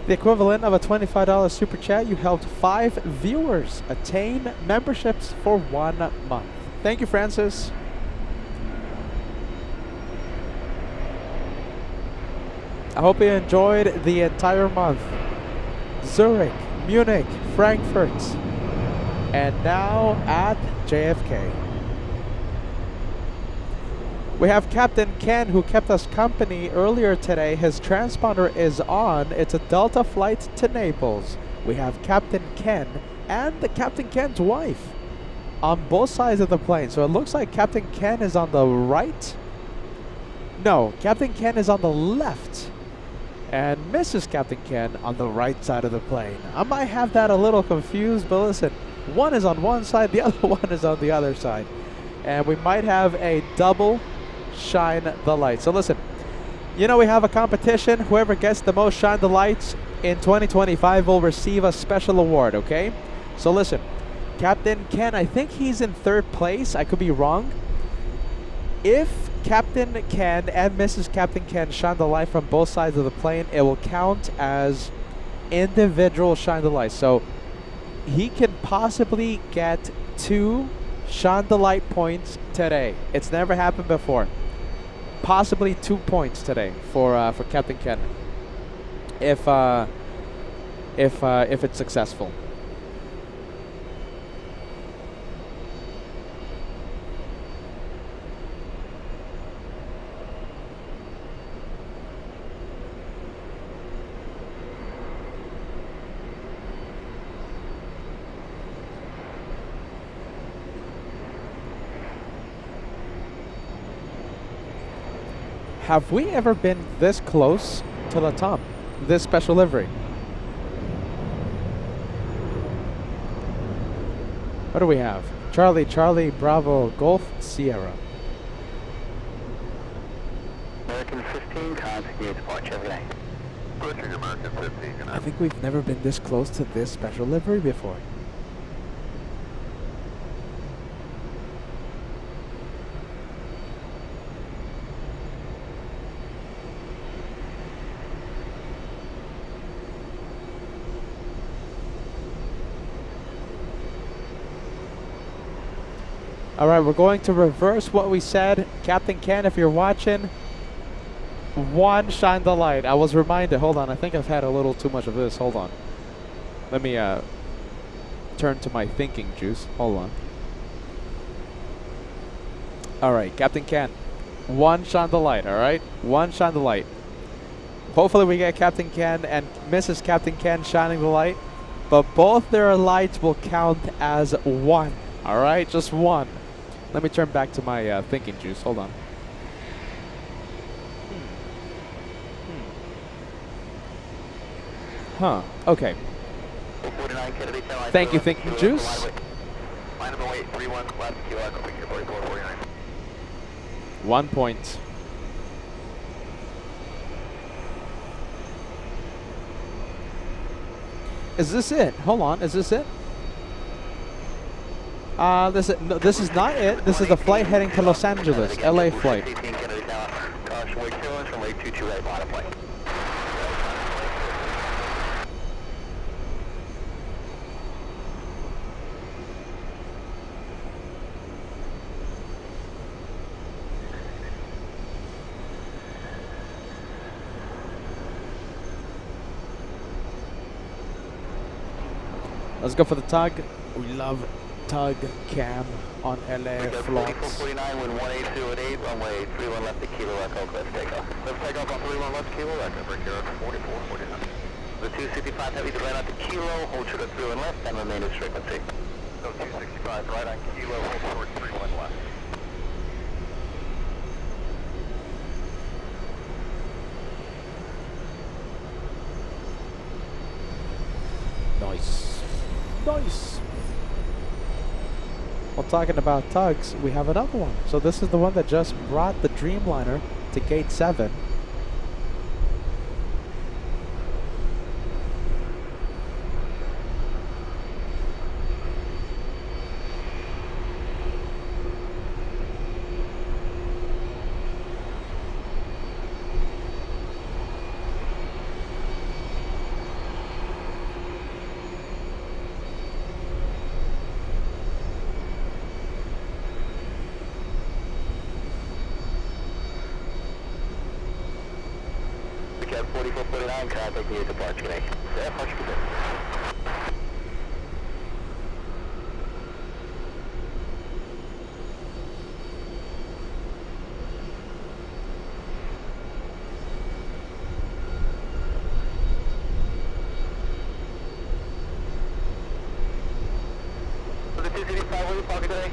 The equivalent of a $25 super chat. You helped 5 viewers attain memberships for 1 month. Thank you, Francis. I hope you enjoyed the entire month. Zurich, Munich, Frankfurt, and now at JFK. We have Captain Ken, who kept us company earlier today. His transponder is on. It's a Delta flight to Naples. We have Captain Ken and the Captain Ken's wife on both sides of the plane. So it looks like Captain Ken is on the right. No, Captain Ken is on the left. And Mrs. Captain Ken on the right side of the plane. I might have that a little confused, but listen, one is on one side, the other one is on the other side. And we might have a double shine the light. So listen, you know we have a competition. Whoever gets the most shine the lights in 2025 will receive a special award, okay? So listen, Captain Ken, I think he's in 3rd place. I could be wrong. If Captain Ken and Mrs. Captain Ken shine the light from both sides of the plane, it will count as individual shine the light. So he can possibly get 2 shine the light points today. It's never happened before. Possibly 2 points today for Captain Ken, if it's successful. Have we ever been this close to the top? This special livery? What do we have? Charlie, Charlie, Bravo, Golf, Sierra.
American 15, contact you departure. Have a good night.
Pushing American 15, good
I
night.
think we've never been this close to this special livery before. All right, we're going to reverse what we said. Captain Ken, if you're watching, 1, shine the light. I was reminded, hold on, I think I've had a little too much of this. Hold on. Let me turn to my thinking juice. Hold on. All right, Captain Ken, 1, shine the light, all right? 1, shine the light. Hopefully we get Captain Ken and Mrs. Captain Ken shining the light, but both their lights will count as 1, all right? Just 1. Let me turn back to my thinking juice. Hold on. Huh. Okay.
49 Kennedy,
Thank you, thinking juice.
Line up and wait, 31 left, kilo, Echo, picture 4449.
1 point. Is this it? Hold on. Is this it? This is not it. This is the flight heading to Los Angeles, LA flight.
18 Kennedy Tower, caution, wake clearance from Lake 22 right, bottom plane.
Let's go for the tug. We love tug cam on LA flights.
49, wind 182 at 8, runway 31 left to kilo, Echo, let's take off. Let's take off on 31 left kilo, Echo, break here, 44, 49. The 265 heavy to right out to kilo, hold short at 31 left, and remain at frequency.
So 265 right on kilo, hold short 31 left.
Nice. Nice. Well, talking about tugs, we have another one. So this is the one that just brought the Dreamliner to gate 7.
Cat 4449, contact you departure, good night. Yeah, punch good day. For the 265, where you parking today?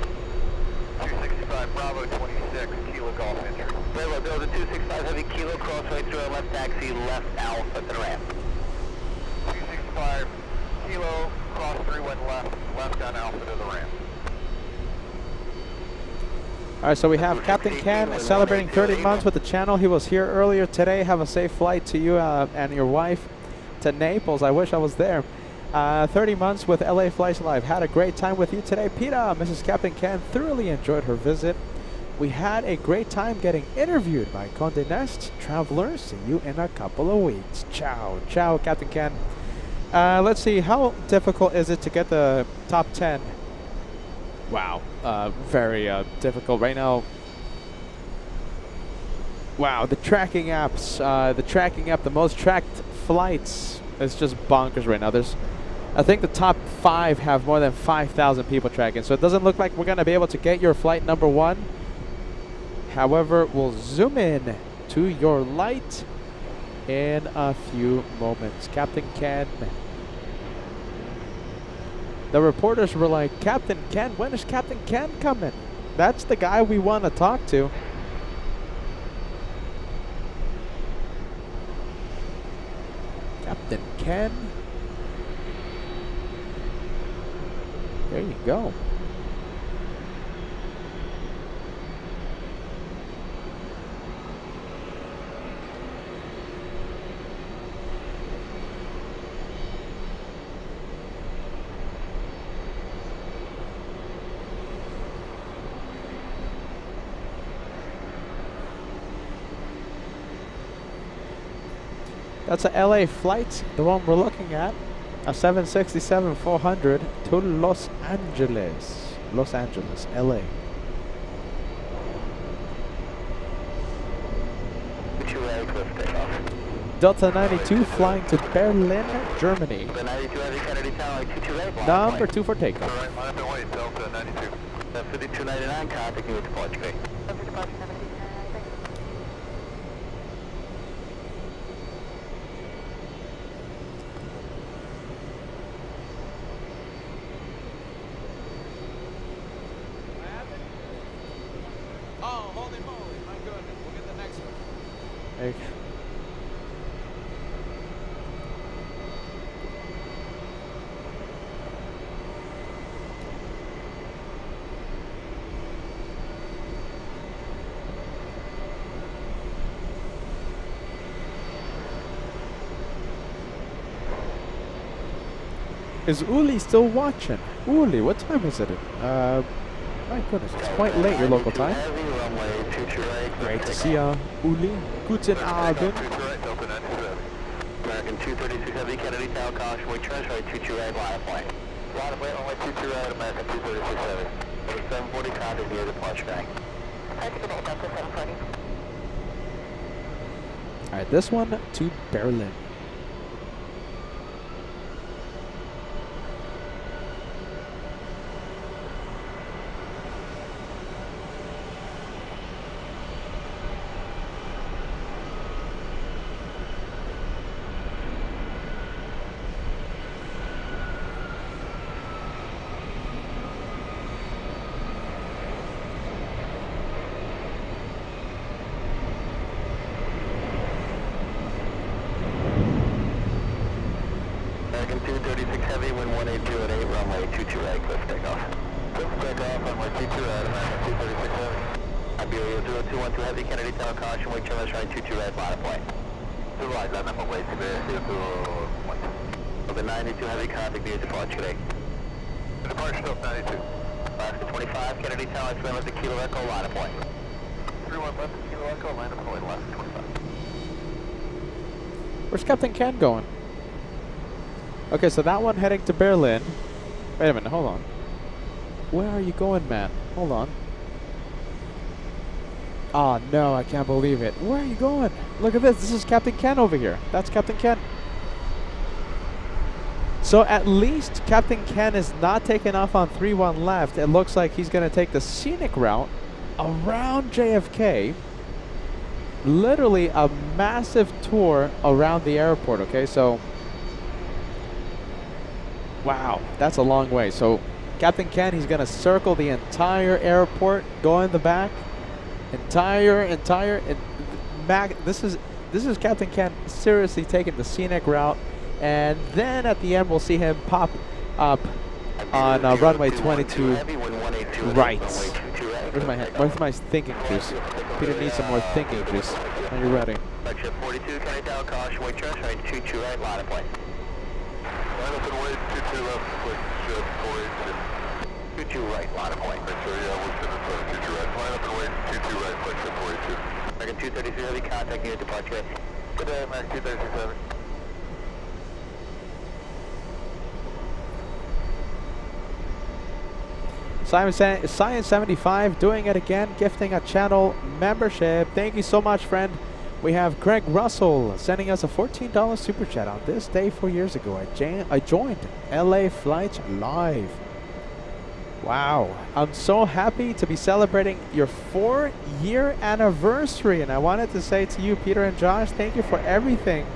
265 Bravo 26, kilo golf entry.
Very well, Bill, the 265 heavy kilo, crossway through our left taxi, left alpha to the ramp.
265 kilo, cross 31 left, left on alpha to the ramp.
All right, so we have Captain Ken celebrating 30 months with the channel. He was here earlier today. Have a safe flight to you and your wife to Naples. I wish I was there. 30 months with LA Flights Live. Had a great time with you today. PETAH, Mrs. Captain Ken thoroughly enjoyed her visit. We had a great time getting interviewed by Condé Nast Traveler. See you in a couple of weeks. Ciao. Ciao, Captain Ken. Let's see, how difficult is it to get the top 10? Wow, very difficult right now. Wow, the tracking apps, the most tracked flights is just bonkers right now. I think the top 5 have more than 5,000 people tracking, so it doesn't look like we're going to be able to get your flight number 1. However, we'll zoom in to your light in a few moments. Captain Ken. The reporters were like, Captain Ken, when is Captain Ken coming? That's the guy we want to talk to. Ken. There you go. That's a LA flight, the one we're looking at. A 767-400 to Los Angeles. Los Angeles, LA.
TWA, cliff takeoff.
Delta 92 flying to Berlin, Germany.
The 92 Heavy Kennedy Tower, 22 right.
Number 2 for takeoff.
All right, line up and wait, Delta 92.
5299, contact you with departure gate.
Oh, holy moly, my goodness. We'll get the next one.
Okay. Is Uli still watching? Uli, what time is it? My goodness, it's quite late your local time.
Heavy runway, 22 right.
Great to see ya, Uli. Guten Abend.
Delta 97.
American 236 Heavy Kennedy Tower, caution, we transfer 22 right, line of plane. Line of plane, runway 22 right, American 236 Heavy. 740, contact near departure gate.
Alright, this one to Berlin.
American 236 Heavy, wind 182 at 8, runway 22 right, cliff takeoff. Cliff takeoff, runway 22 right, American 236 Heavy. Iberia 0212 Heavy, Kennedy Tower, caution, wait turn right, 22 right, line of plane. To right, line up, away, Iberia 0212. The 92 Heavy, contact near departure gate.
Departure stop 92.
Alaska 25, Kennedy Tower, swim with the Kilo Echo, line of plane.
31 left, Kilo Echo, line up and wait, Alaska 25.
Where's Captain Ken going? Okay, so that one heading to Berlin. Wait a minute, hold on. Where are you going, man? Hold on. Oh no, I can't believe it. Where are you going? Look at this. This is Captain Ken over here. That's Captain Ken. So at least Captain Ken is not taking off on 3-1 left. It looks like he's going to take the scenic route around JFK. Literally a massive tour around the airport, okay? So, wow, that's a long way. So Captain Ken, he's going to circle the entire airport, go in the back. This is Captain Ken seriously taking the scenic route, and then at the end we'll see him pop up on runway 22 right. Where's my thinking juice? Peter needs some more thinking juice. Are you ready?
Lecture 42, Kennedy Tower, caution, wait turn right, 22 right, line of plane.
Line up and wait, 22 left, quick, just 482.
22 right, line of plane.
Make sure, yeah, we're sitting in 22 right. Line up and wait, 22 right, quick, just 482.
American 236 Heavy, contact near departure.
Good day, American 236 Heavy.
Science 75 doing it again, gifting a channel membership. Thank you so much, friend. We have Greg Russell sending us a $14 super chat. On this day 4 years ago, I joined LA Flights Live. Wow, I'm so happy to be celebrating your 4-year anniversary, and I wanted to say to you, Peter and Josh, thank you for everything.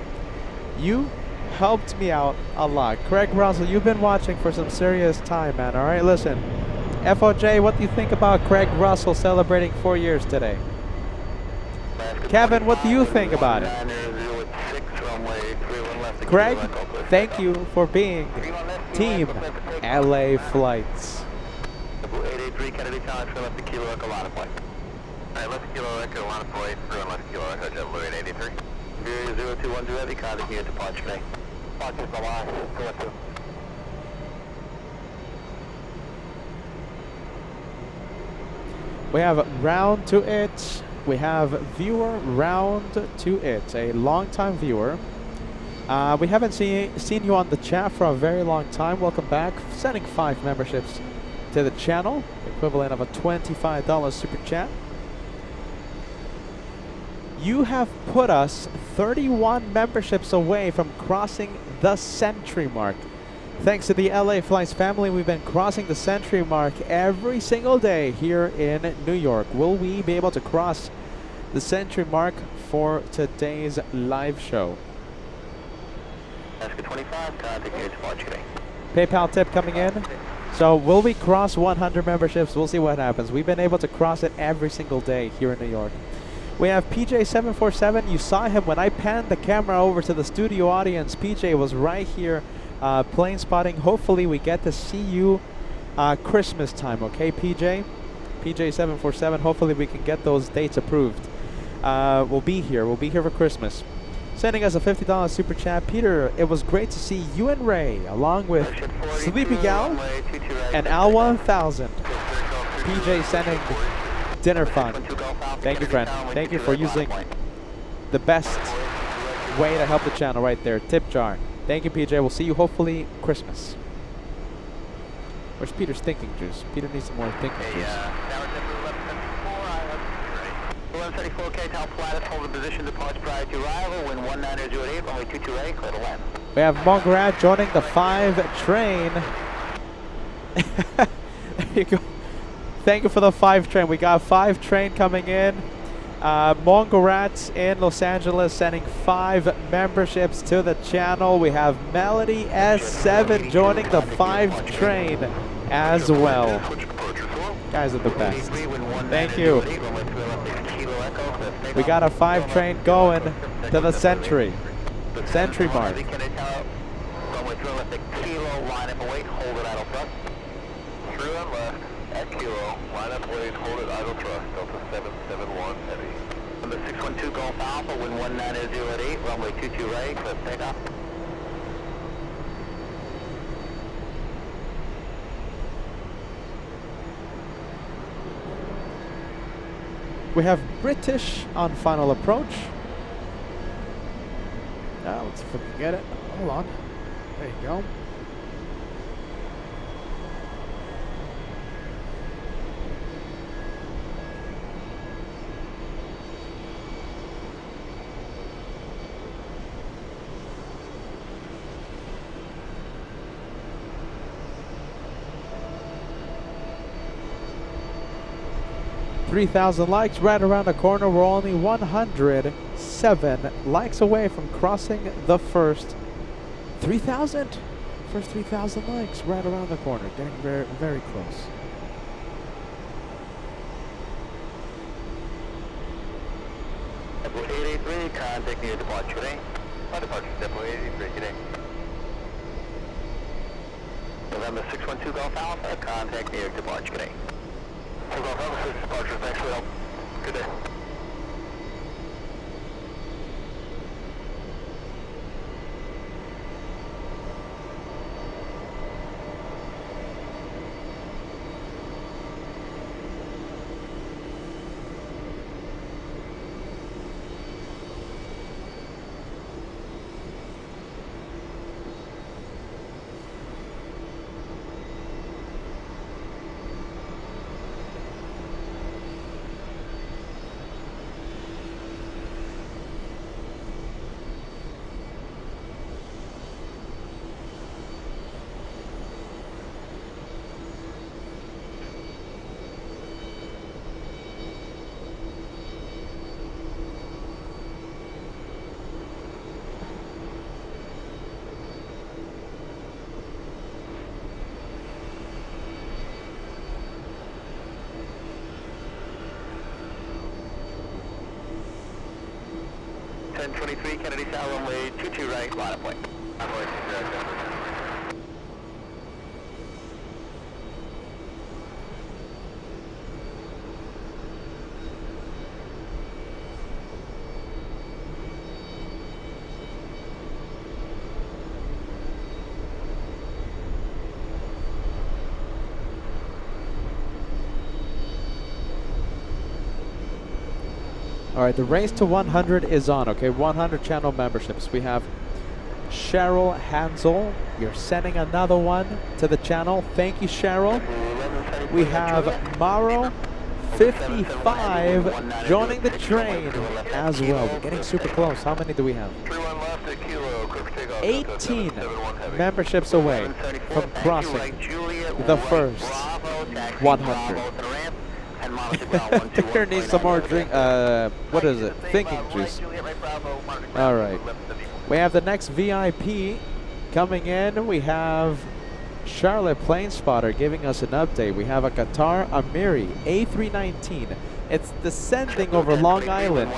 You helped me out a lot. Craig Russell, you've been watching for some serious time, man. All right, listen. FOJ, what do you think about Craig Russell celebrating 4 years today? Kevin, what do you think about it? Craig, Thank you for being Team LA Flights.
883 Kennedy Tower, turn left to Kilo Echo line of flight. Alright, left Kilo Echo line of flight, turn left Kilo Echo, JetBlue 883. 0210 Heavy, contact unit departure today. Departure from line, go up to.
We have round to it. We have viewer round to it. A long-time viewer. We haven't seen you on the chat for a very long time. Welcome back. Sending 5 memberships to the channel, equivalent of a $25 super chat. You have put us 31 memberships away from crossing the century mark. Thanks to the LA Flights family, we've been crossing the century mark every single day here in New York. Will we be able to cross the century mark for today's live show?
Oscar 25, contact unit departure today.
PayPal tip coming in. So will we cross 100 memberships? We'll see what happens. We've been able to cross it every single day here in New York. We have PJ747. You saw him when I panned the camera over to the studio audience. PJ was right here plane spotting. Hopefully we get to see you Christmas time, okay, PJ? PJ747. Hopefully we can get those dates approved. We'll be here. We'll be here for Christmas. Sending us a $50 super chat. Peter, it was great to see you and Ray, along with Sleepy Gal and Al 1000. PJ sending dinner fund. Thank you, friend. Thank you for using the best way to help the channel right there. Tip jar. Thank you, PJ. We'll see you hopefully Christmas. Where's Peter's thinking juice? Peter needs some more thinking juice.
1134K, top flat, hold the position, departs prior to arrival, wind 19008, runway 22A, clear to land.
We have Mongarat joining the 5 train. There you go. Thank you for the 5 train. We got 5 train coming in. Mongarat in Los Angeles sending 5 memberships to the channel. We have Melody S7 joining the 5 train as well. Guys are the best. Thank you. We got a 5 train going to the century mark.
Through and left at Kilo, line up wait, hold it idle thrust, Delta 771 heavy. Number 612 Golf Alpha, wind 19008, runway 22 right, cliff takeoff.
We have British on final approach. Now let's see if we can get it. Hold on. There you go. $3,000 likes right around the corner. We're only 107 likes away from crossing the first 3,000. First 3,000 likes right around the corner. Getting very, very close.
Double 883, contact near departure today. Departure, double 883 today. November 612 Golf Alpha, contact near departure today. Golf Alpha, 6 departure, thanks for the help. Good day. Kennedy Tower, runway 22 right, line of point.
All right, the race to 100 is on, okay? 100 channel memberships. We have Cheryl Hansel. You're sending another one to the channel. Thank you, Cheryl. We have Maro 55 joining the train as well. We're getting super close. How many do we have? 18 memberships away from crossing the first 100. Here needs some more drink. What is it? Thinking juice. All right. We have the next VIP coming in. We have Charlotte Plane Spotter giving us an update. We have a Qatar Amiri A319. It's descending over Long Island,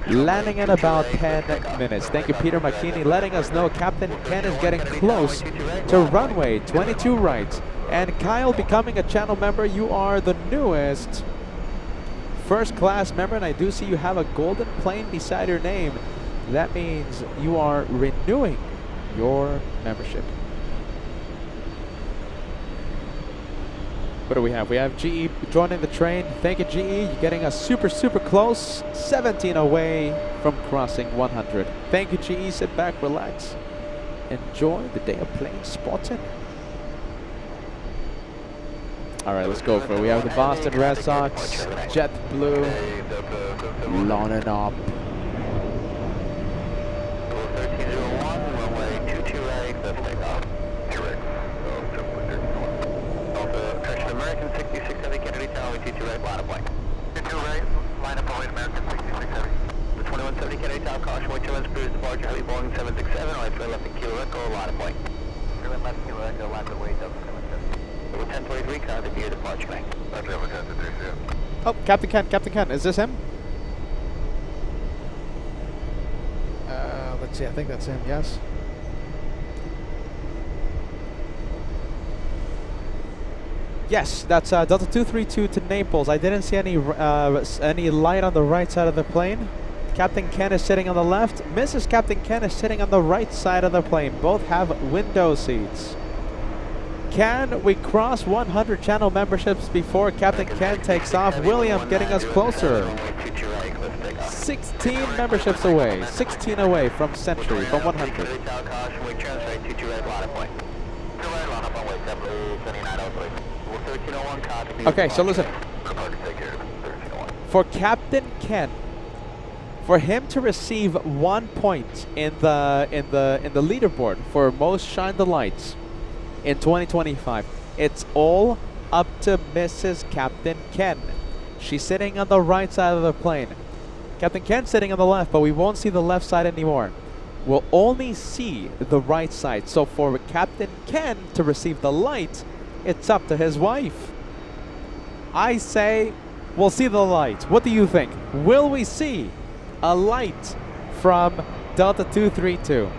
landing in about 10 minutes. Thank you, Peter McKinney, letting us know Captain Ken is getting close to runway 22 right. And Kyle becoming a channel member. You are the newest first class member, and I do see you have a golden plane beside your name. That means you are renewing your membership. What do we have? We have GE joining the train. Thank you, GE. You're getting us super, super close. 17 away from crossing 100. Thank you, GE. Sit back, relax. Enjoy the day of plane spotting. All right, let's go for it. We have the Boston Red Sox, JetBlue, loading up.
1301, runway 22 right, that's takeoff. Correct. Also, correction, American 6670, Kennedy Tower, 22 right, line up point. 22 right, line up point, American 6670. The 2170 Kennedy Tower, caution, way 2 ends, cruise departure, heavy Boeing 767, right, turn left and Kilo Echo, line up point. Turn left, Kilo Echo, line up way, 777. 1023, contact your departure bank. Roger, over 1023,
Oh, Captain Ken, is this him? Let's see, I think that's him, yes. Yes, that's Delta 232 to Naples. I didn't see any light on the right side of the plane. Captain Ken is sitting on the left. Mrs. Captain Ken is sitting on the right side of the plane. Both have window seats. Can we cross 100 channel memberships before Captain Ken takes off? William getting us closer. 16 memberships away. 16 away from Century, from 100. Okay, so listen. For Captain Ken, for him to receive 1 point in the leaderboard for most shine the lights in 2025, it's all up to Mrs. Captain Ken. She's sitting on the right side of the plane. Captain Ken's sitting on the left, but we won't see the left side anymore. We'll only see the right side. So for Captain Ken to receive the light, it's up to his wife. I say we'll see the light. What do you think? Will we see a light from Delta 232?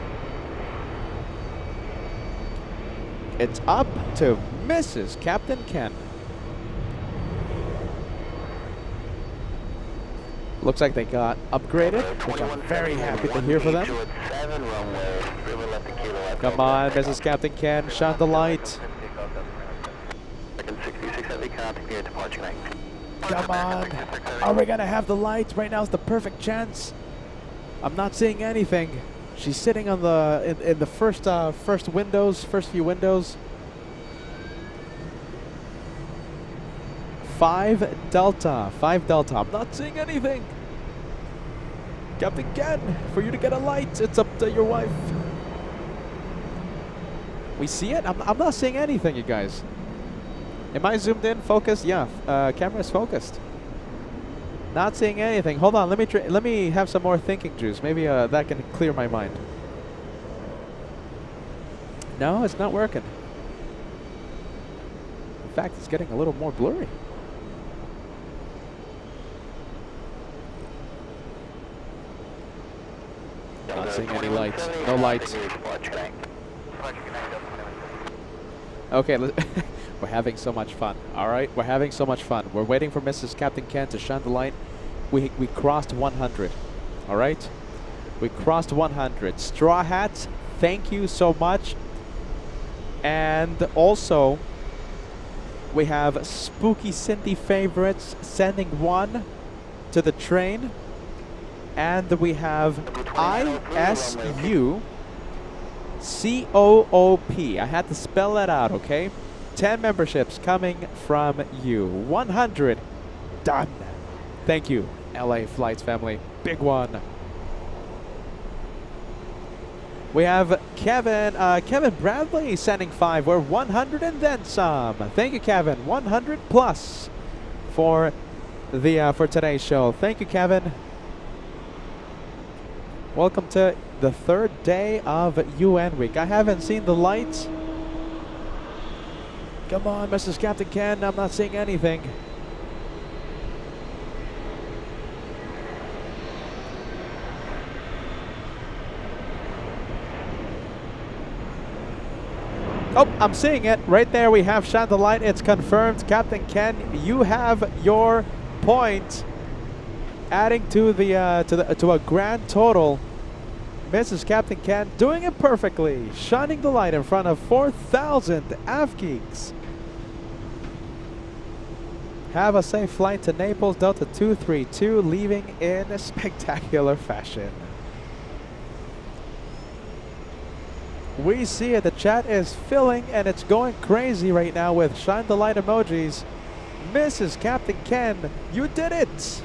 It's up to Mrs. Captain Ken. Looks like they got upgraded, which I'm very happy to hear for them. Come on, Mrs. Captain Ken, shine the light. Come on. Are we gonna have the light? Right now is the perfect chance. I'm not seeing anything. She's sitting on the in the first few windows. 5 Delta. I'm not seeing anything. Captain Ken, for you to get a light, it's up to your wife. We see it? I'm not seeing anything, you guys. Am I zoomed in, focused? Yeah, camera's focused. Not seeing anything. Hold on, let me have some more thinking juice. Maybe that can clear my mind. No, it's not working. In fact, it's getting a little more blurry. seeing any lights. No lights. Okay, we're having so much fun. All right, we're having so much fun. We're waiting for Mrs. Captain Ken to shine the light. We crossed 100. All right, we crossed 100. Straw Hats, thank you so much. And also, we have Spooky Cindy Favorites sending one to the train. And we have ISU COOP. I had to spell that out, okay? 10 memberships coming from you. 100 done. Thank you, LA Flights family. Big one. We have Kevin Bradley sending 5. We're 100 and then some. Thank you, Kevin. 100 plus for the for today's show. Thank you, Kevin. Welcome to the 3rd day of UN week. I haven't seen the lights. Come on, Mrs. Captain Ken. I'm not seeing anything. Oh, I'm seeing it. Right there we have shine the light. It's confirmed. Captain Ken, you have your point. Adding to the to a grand total. Mrs. Captain Ken doing it perfectly. Shining the light in front of 4,000 AFGeeks. Have a safe flight to Naples, Delta 232, leaving in a spectacular fashion. We see it, the chat is filling and it's going crazy right now with shine the light emojis. Mrs. Captain Ken, you did it!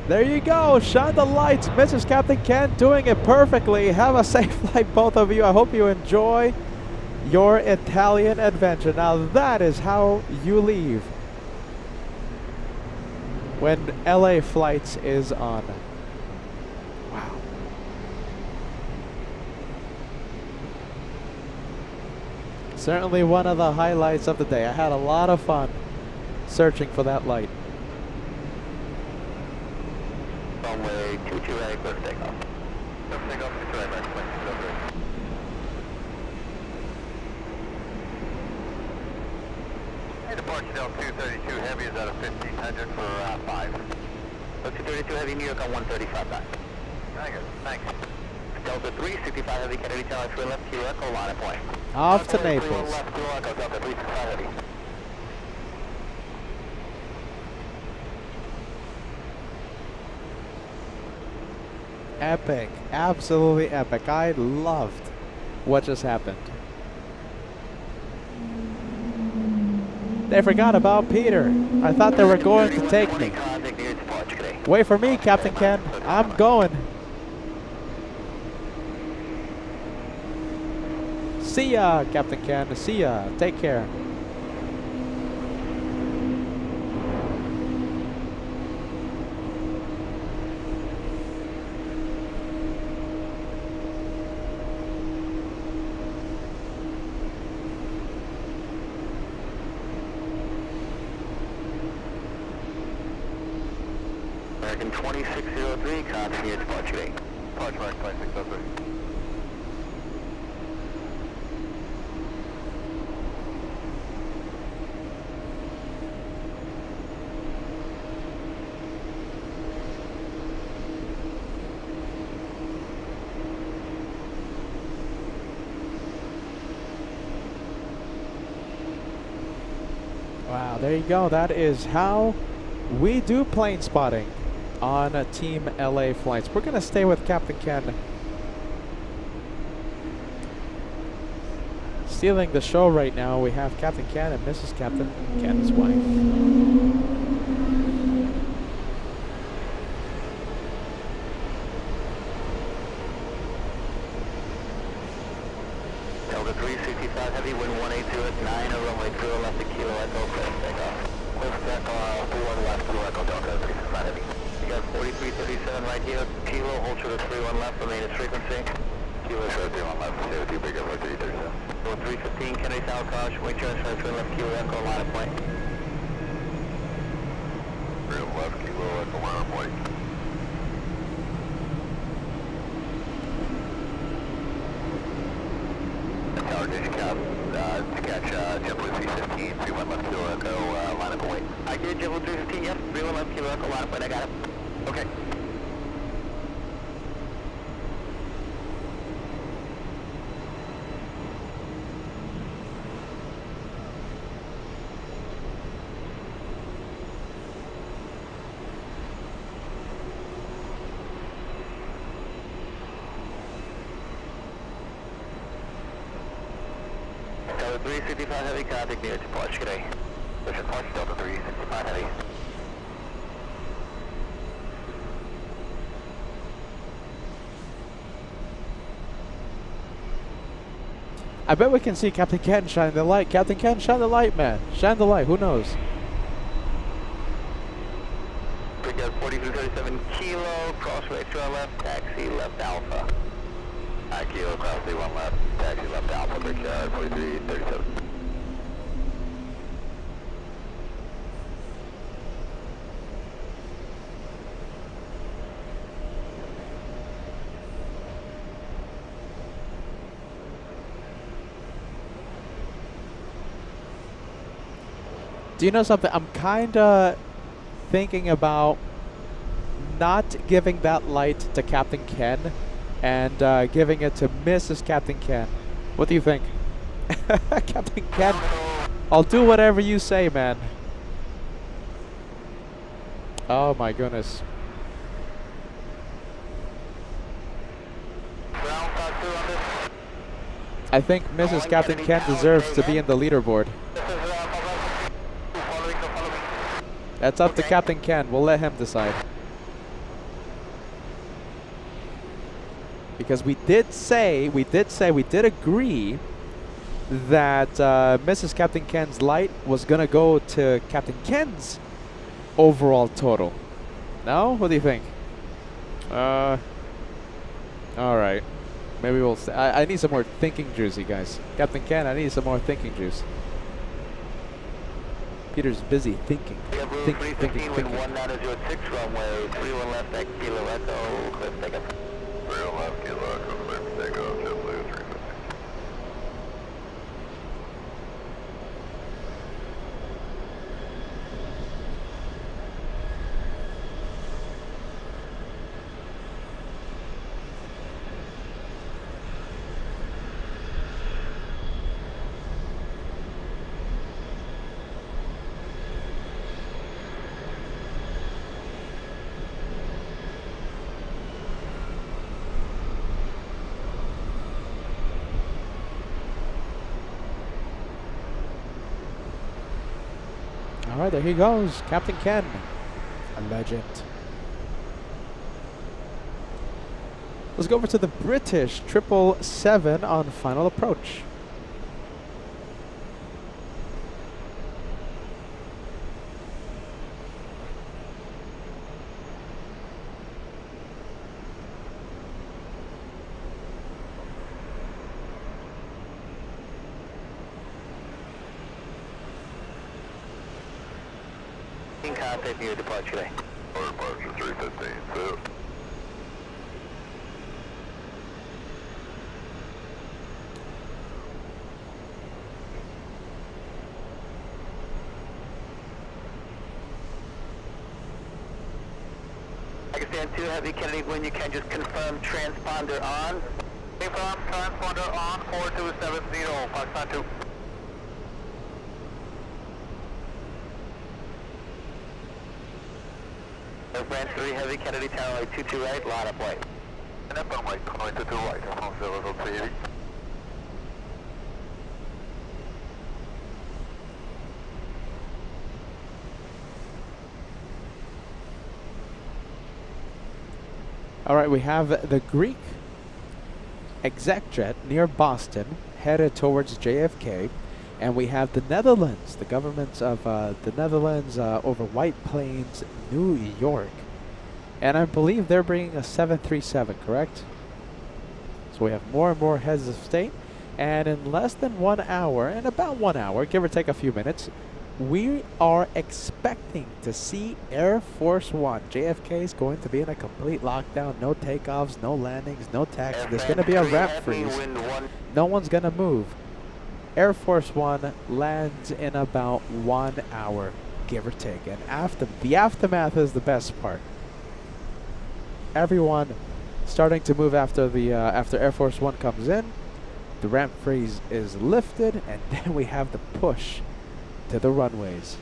There you go, shine the lights, Mrs. Captain Ken doing it perfectly. Have a safe flight, both of you. I hope you enjoy your Italian adventure. Now that is how you leave when LA Flights is on. Wow. Certainly one of the highlights of the day. I had a lot of fun searching for that light.
Runway 22 right, clear for takeoff. Clear for takeoff, 22 right, left, 22 over. Hey, departure Delta 232 Heavy is out of 1500 for 5. Delta 232 Heavy, New York on 135 back. Very good, thanks. Delta 365 Heavy, Kennedy Tower, 3 left, Kilo Echo, line of point.
Off to Naples.
Left, Kilo Echo, Delta 365 Heavy.
Epic, absolutely epic. I loved what just happened. They forgot about Peter. I thought they were going to take me. Wait for me, Captain Ken. I'm going. See ya, Captain Ken. See ya. Take care.
American 2603, copy your departure date. Departure mark 2603.
Wow, there you go. That is how we do plane spotting on Team LA Flights. We're going to stay with Captain Ken. Stealing the show right now, we have Captain Ken and Mrs. Captain Ken's wife.
Delta 365 Heavy, wind 180 at 9, runway 0 left to Kilo Echo, clear takeoff. 31 left, Kilo Echo Delta, 365 Heavy. You got 4337 right here, Kilo, hold short of 31 left, remain its frequency. Kilo short of 31 left, 02, big up, 337. So 315, Kennedy Tower, caution, wing transfer, 3 left, Kilo Echo, line of point.
3 left, Kilo Echo, line of point. Tower Dish Cap, to catch JetBlue 315, 31 left, Kilo Echo, line of point.
I get JetBlue 315, yep, 31 left, Kilo Echo, line of point, I got it.
Okay.
Tower 365 Heavy, contact near departure today.
Push Delta 365 Heavy.
I bet we can see Captain Ken shine the light. Captain Ken, shine the light, man. Shine the light. Who knows?
We got 4337 Kilo, crossway to our left, taxi left Alpha.
Kilo, cross 31 left, taxi left Alpha, big 4337.
Do you know something? I'm kind of thinking about not giving that light to Captain Ken and giving it to Mrs. Captain Ken. What do you think? Captain Ken, I'll do whatever you say, man. Oh my goodness. I think Mrs. Captain Ken deserves to be in the leaderboard. That's up to Captain Ken. We'll let him decide. Because we did agree that Mrs. Captain Ken's light was gonna go to Captain Ken's overall total. No? What do you think? All right. Maybe we'll. I need some more thinking juice, you guys. Captain Ken, I need some more thinking juice. Peter's busy thinking. Thinking.
1906 runway, 31 left, back Kilo Echo, cliff takeoff.
3 left, Kilo Echo, cliff takeoff, JetBlue 315.
All right, there he goes, Captain Ken, a legend. Let's go over to the British 777 on final approach.
Contact near departure today.
Or departure 315, so.
Pakistan 2 Heavy, Kennedy, when you can just confirm transponder on. Confirm transponder on, 4270, Pakistan 2. Branch 3 Heavy, Kennedy Tower, 22 right, line up white.
And up on white, going to 2 right, on 00380.
All right, we have the Greek exec jet near Boston, headed towards JFK. And we have the Netherlands, the governments of the Netherlands over White Plains, New York. And I believe they're bringing a 737, correct? So we have more and more heads of state. And in less than 1 hour, in about 1 hour, give or take a few minutes, we are expecting to see Air Force One. JFK is going to be in a complete lockdown. No takeoffs, no landings, no taxis. There's going to be a ramp freeze. No one's going to move. Air Force One lands in about 1 hour, give or take. And the aftermath is the best part. Everyone starting to move after Air Force One comes in. The ramp freeze is lifted, and then we have the push to the runways.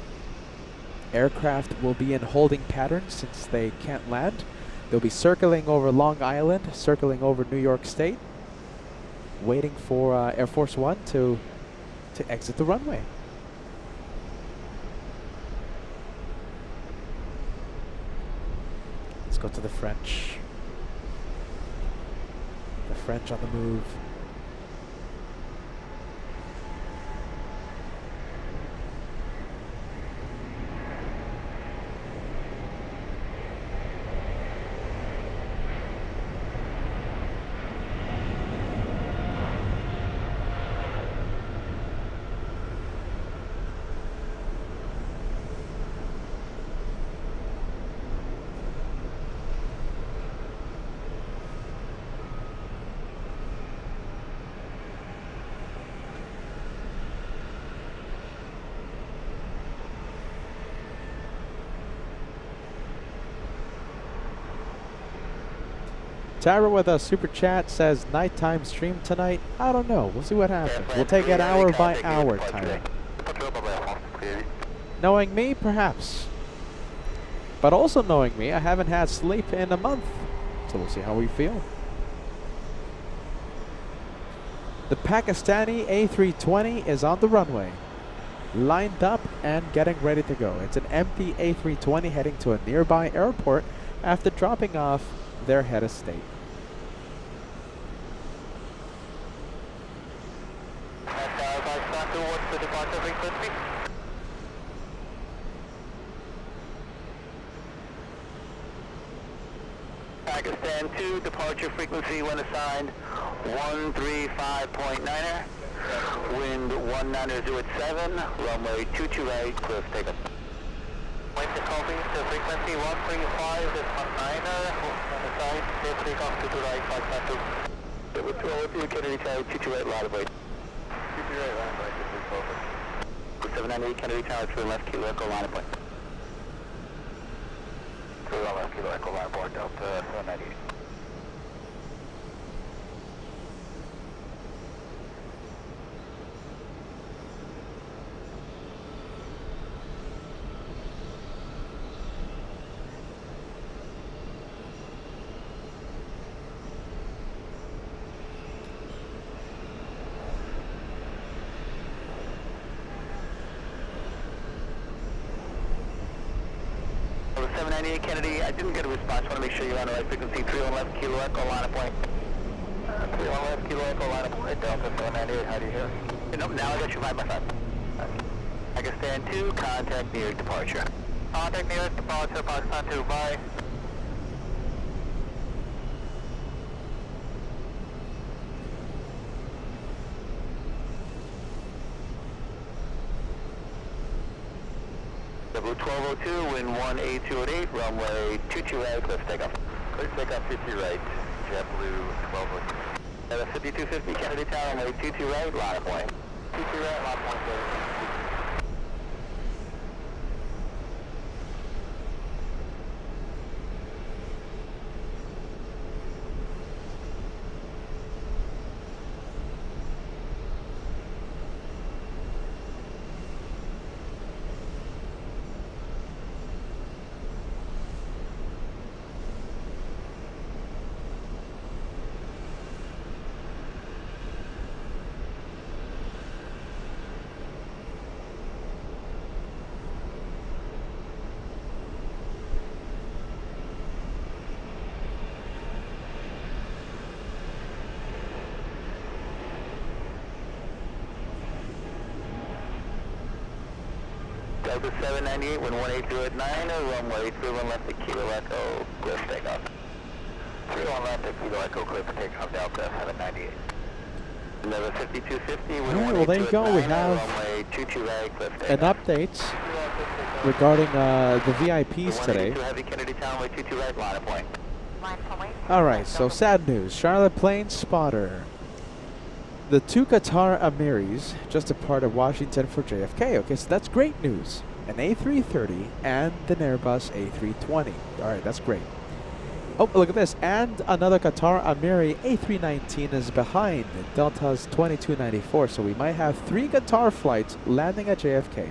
Aircraft will be in holding patterns since they can't land. They'll be circling over Long Island, circling over New York State, waiting for Air Force One to exit the runway. Let's go to the French. The French on the move. Tyra with a super chat says nighttime stream tonight. I don't know. We'll see what happens. We'll take it hour by hour, Tyra. Knowing me, perhaps. But also knowing me, I haven't had sleep in a month. So we'll see how we feel. The Pakistani A320 is on the runway. Lined up and getting ready to go. It's an empty A320 heading to a nearby airport after dropping off their head of state.
Pakistan 2, departure frequency when assigned 135.9er, wind 1900 at 7, runway 228, clear for takeoff. Wind to copy, to frequency 135 at 19er, when assigned, clear for takeoff to the right, 592. Withdrawal with you, Kennedy Tower 228, right of way. 228, right of way, 798 Kennedy Tower, to the left, Kilo Echo, line of point. To the left, Kilo Echo, line of point, Delta 198. Over 798 Kennedy, I didn't get a response. Want to make sure you're on the right frequency. 31 left, Kilo Echo, line of point. 31 left, Kilo Echo, line of point. Delta 798, how do you hear? Nope, now I got you 5 by 5. Pakistan 2, contact nearest departure. Contact nearest departure, Pakistan 2, bye. W1202, wind 182 at 8, runway 22 right, clear for takeoff. Clear for takeoff, 52 right, JetBlue 1202. 5250 Kennedy Tower, runway 22 right, line of point. 22 right, line of point, clear. Delta 798, wind 180 at 9, runway 31 left to Kilo Echo, clear for takeoff. 31 left to Kilo Echo, clear for takeoff, Delta 798. Another 5250, wind
Alright, well, there you
182
go.
at
We
9,
have
runway 22 right, clear for
an
takeoff.
update regarding the VIPs today.
182 heavy Kennedy Town, way 22 right, line of point.
Alright, so sad news. Charlotte plane spotter. The 2 Qatar Emiris just departed Washington for JFK. Okay, so that's great news. An A330 and an Airbus A320. Alright, that's great. Oh, look at this. And another Qatar Emiri A319 is behind Delta's 2294. So we might have 3 Qatar flights landing at JFK.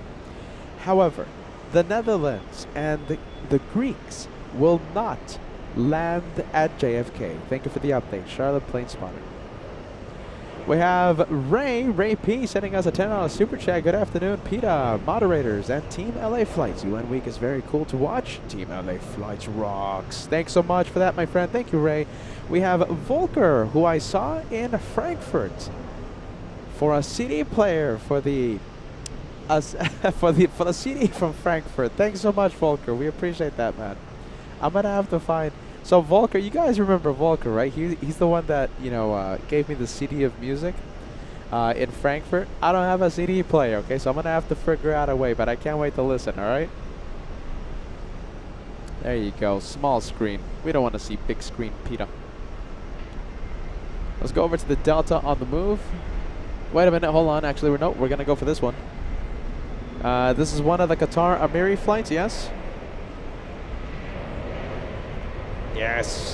However, the Netherlands and the Greeks will not land at JFK. Thank you for the update. Charlotte plane spotter. We have Ray P sending us a $10 super chat. Good afternoon, PETA, moderators, and Team LA Flights. UN Week is very cool to watch. Team LA Flights rocks. Thanks so much for that, my friend. Thank you, Ray. We have Volker, who I saw in Frankfurt for a CD player for the for the CD from Frankfurt. Thanks so much, Volker. We appreciate that, man. I'm gonna have to find. So Volker, you guys remember Volker, right? He's the one that, you know, gave me the CD of music in Frankfurt. I don't have a CD player, okay? So I'm going to have to figure out a way, but I can't wait to listen, all right? There you go. Small screen. We don't want to see big screen, PETA. Let's go over to the Delta on the move. Wait a minute. Hold on. Actually, we're going to go for this one. This is one of the Qatar Emiri flights, yes?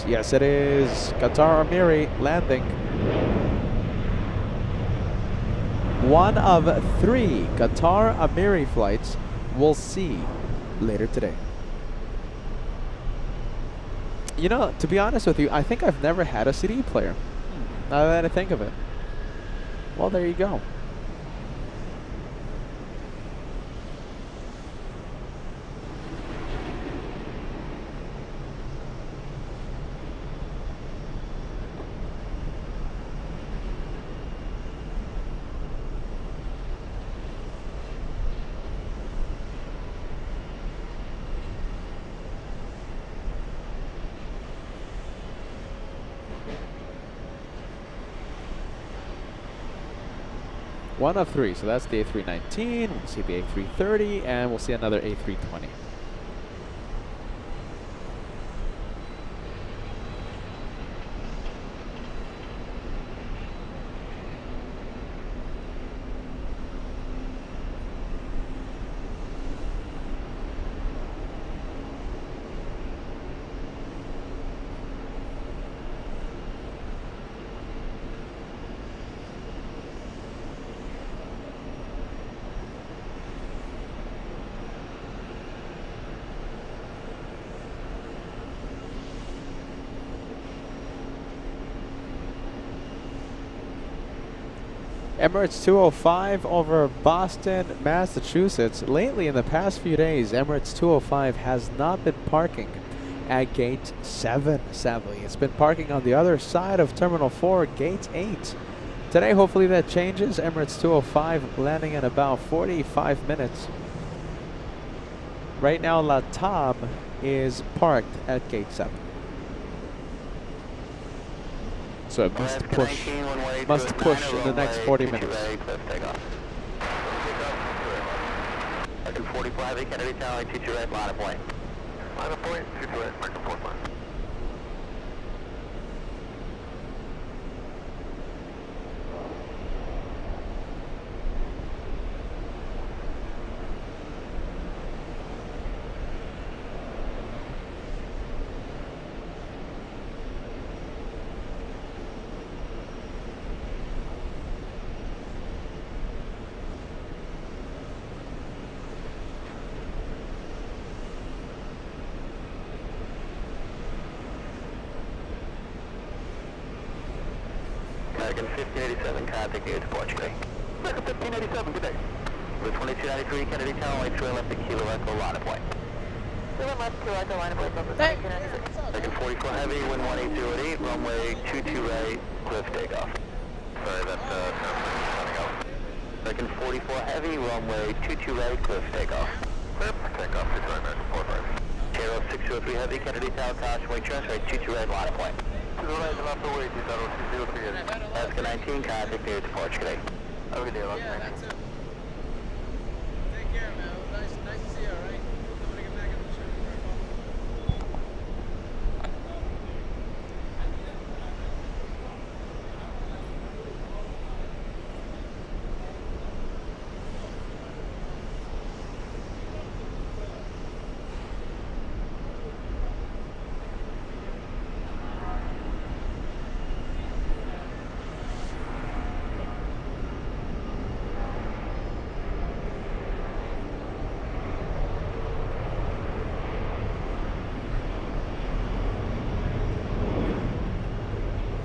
Yes, it is. Qatar Emiri landing. One of 3 Qatar Emiri flights we'll see later today. You know, to be honest with you, I think I've never had a CD player. Now that I think of it. Well, there you go. One of 3, so that's the A319, we'll see the A330, and we'll see another A320. Emirates 205 over Boston, Massachusetts. Lately, in the past few days, Emirates 205 has not been parking at Gate 7, sadly. It's been parking on the other side of Terminal 4, Gate 8. Today, hopefully that changes. Emirates 205 landing in about 45 minutes. Right now, Latam is parked at Gate 7. So it must push in the next 40 minutes.
45, Kennedy Tower, 22 right, line of point. Line of point, 22 right, mark 4 line. American 1587, contact you to Portugal. American 1587, good day. With 2293, Kennedy Tower, right trail left to Kilo Echo, line of point. Kilo left, Kilo Echo, line of point, over 2296. American 44 heavy, wind 180 at 8, runway 22 right, clear for takeoff. Sorry, that's running out. American 44 heavy, runway 22 right, clear for takeoff.
Clear for takeoff, 2 American 45. Kilo 603 Heavy, Kennedy Tower, caution, weight transfer, 22 right, line point. 2 right, left away, 203. Alaska 19, contact near departure today. Have a good day, Alaska 19.
That's it. Take care, man. Nice to see you, all right? I'm gonna get back in the show.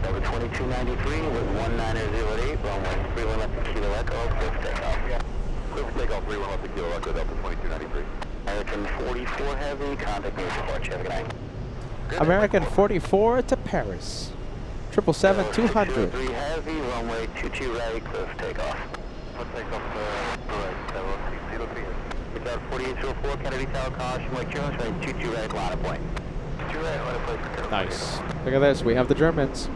Over 2293 with 1908, runway 31 left to Kilo Echo, clear for takeoff. Clear for takeoff, 31 left to Kilo Echo, Delta 2293. American 44 Heavy, contact near departure. Have a good night.
American 44 to Paris. 777-200.
3 Heavy, runway 22 right, clear for takeoff. For takeoff, right, 03. It's out 4804, Kennedy Tower, caution, weight transfer, right, 22 right, line of point. 22 right, line of point.
Nice. Look at this. We have the Germans.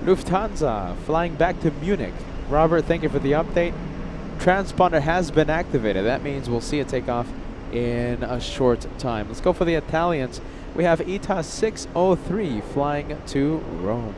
Lufthansa flying back to Munich. Robert, thank you for the update. Transponder has been activated. That means we'll see it take off in a short time. Let's go for the Italians. We have PETAH 603 flying to Rome.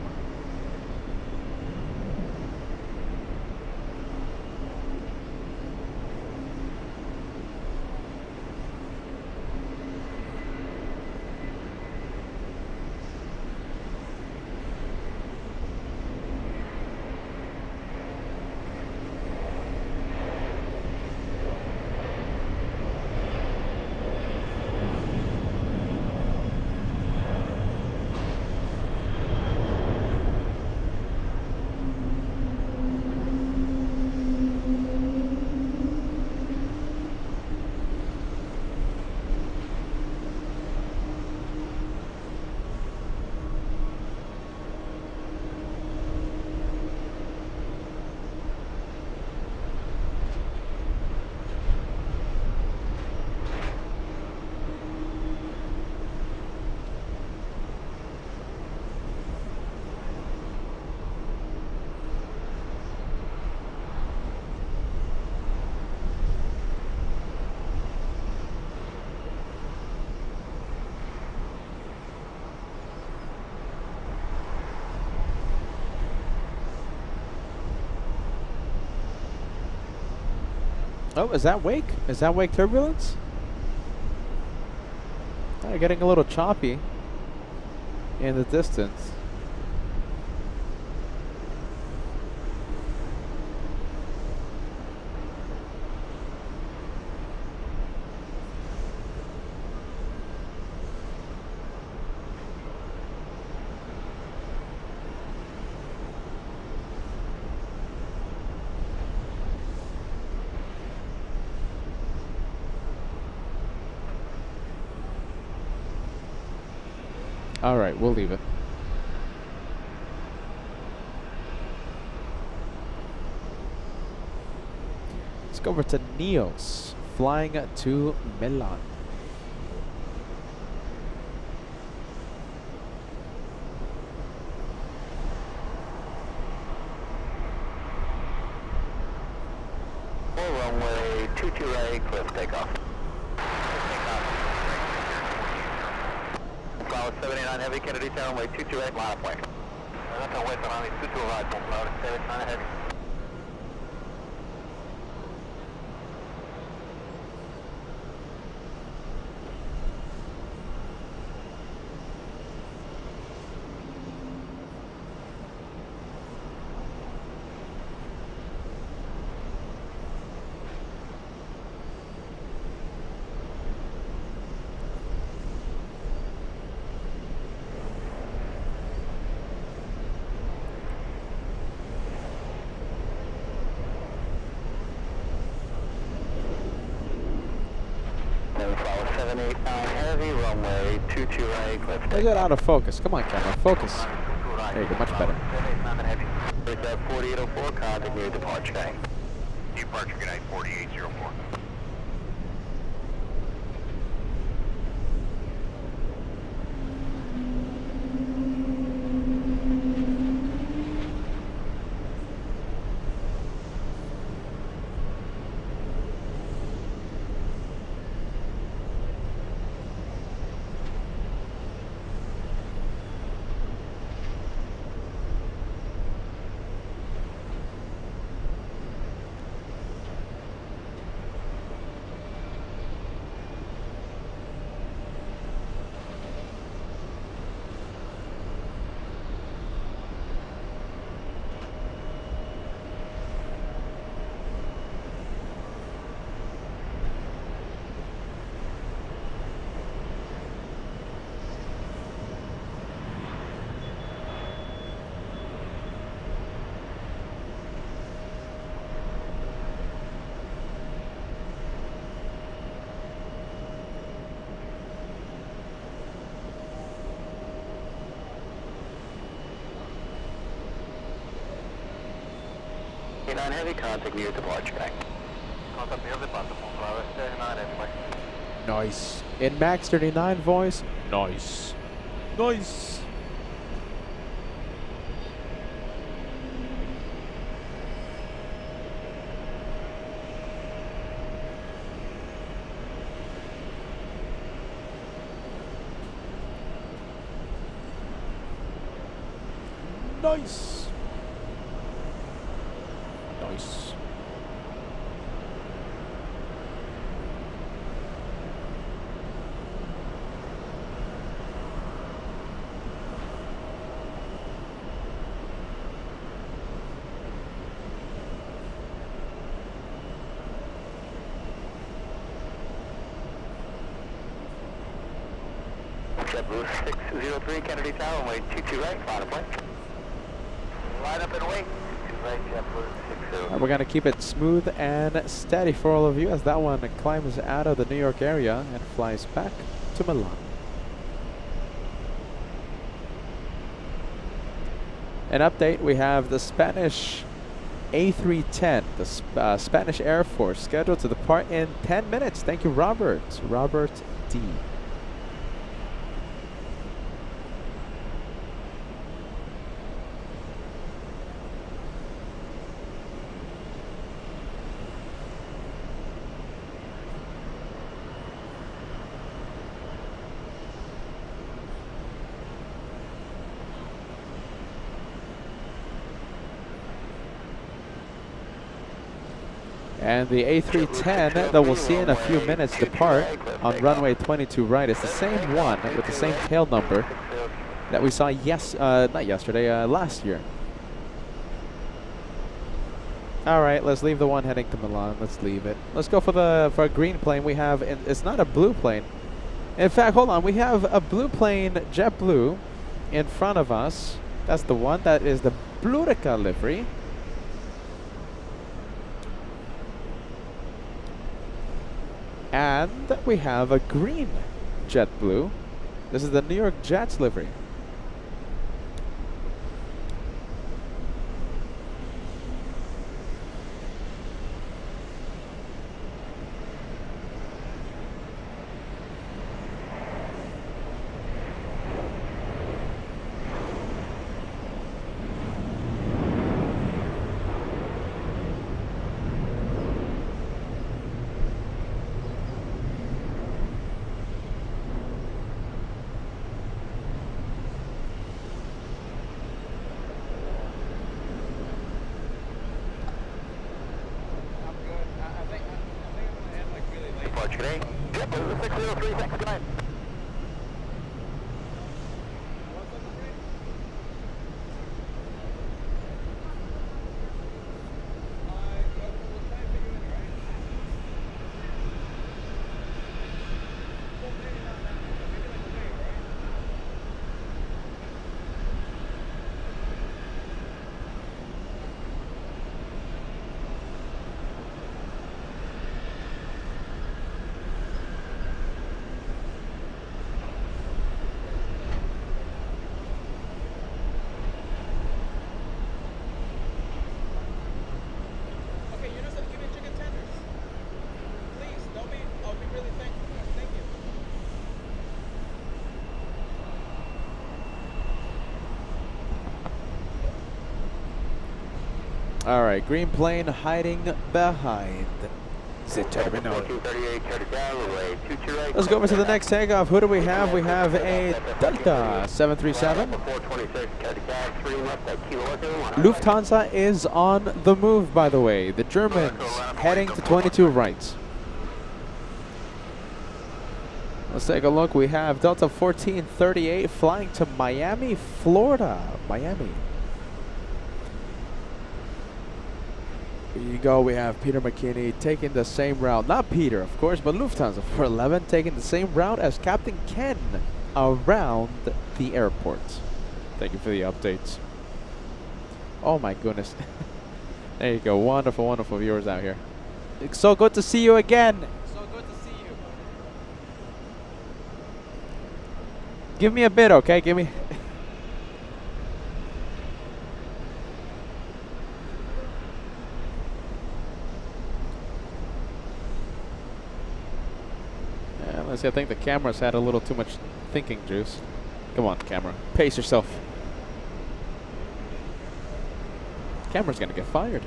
Oh, is that wake? Is that wake turbulence? Getting a little choppy in the distance. All right, we'll leave it. Let's go over to Neos, flying to Milan.
Runway 22 right, clear for takeoff. Flower 79 Heavy, Kennedy Tower, runway 22 right, line of point. That's on west on 22 right, Flower 79 Heavy. Flower 789 Heavy, runway 22 right, clear for
I
takeoff.
got out of focus. Come on, camera. Focus. There you go. Much better.
789 Heavy. It's at 4804, contact near departure. Departure, good night, 4804.
K9 Heavy, contact near departure. Contact near departure. Flights 39 Heavy.
Nice. In Max 39 voice. Nice. Nice. Nice. Nice.
JetBlue 603, Kennedy Tower, runway 22 right, final plane. Line up and wait. 22 right, JetBlue 603.
We're going to keep it smooth and steady for all of you as that one climbs out of the New York area and flies back to Milan. An update, we have the Spanish A310, the Spanish Air Force, scheduled to depart in 10 minutes. Thank you, Robert. Robert D. And the A310 that we'll see in a few minutes depart on runway 22 right is the same one with the same tail number that we saw last year. All right, let's leave the one heading to Milan. Let's leave it. Let's go for a green plane. We have, it's not a blue plane. In fact, hold on. We have a blue plane, JetBlue, in front of us. That's the one. That is the Blurica livery. And we have a green JetBlue. This is the New York Jets livery.
Today, JetBlue 603, thanks, good night.
All right, green plane hiding behind the terminal. Let's go over to the next takeoff. Who do we have? We have a Delta 737. Lufthansa is on the move, by the way. The Germans heading to 22 right. Let's take a look. We have Delta 1438 flying to Miami, Florida. Miami. Here you go. We have Peter McKinney taking the same route. Not Peter, of course, but Lufthansa 411 taking the same route as Captain Ken around the airport. Thank you for the updates. Oh my goodness. There you go. Wonderful, wonderful viewers out here. It's so good to see you again. So good to see you. Give me a bit, okay? Give me... honestly, I think the camera's had a little too much thinking juice. Come on, camera. Pace yourself. Camera's gonna get fired.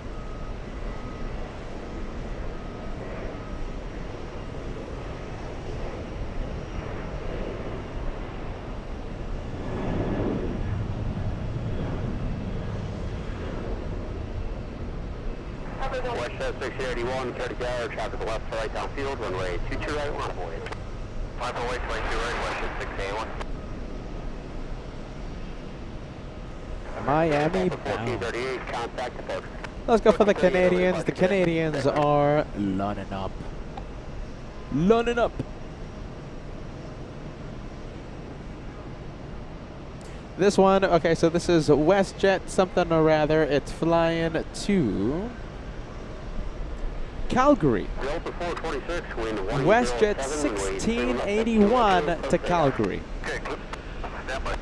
West 681, 30 hour, traffic left to right downfield, runway 22 right, line of void.
508, 22 right, West 681.
Miami bound.
1438, contact departure.
Let's go for the Canadians. The Canadians are lining up. Lining up. This one, okay, so this is WestJet something or rather. It's flying to Calgary.
Delta 426, wind 1
WestJet 1681 to Calgary.
Okay, good. Stand by.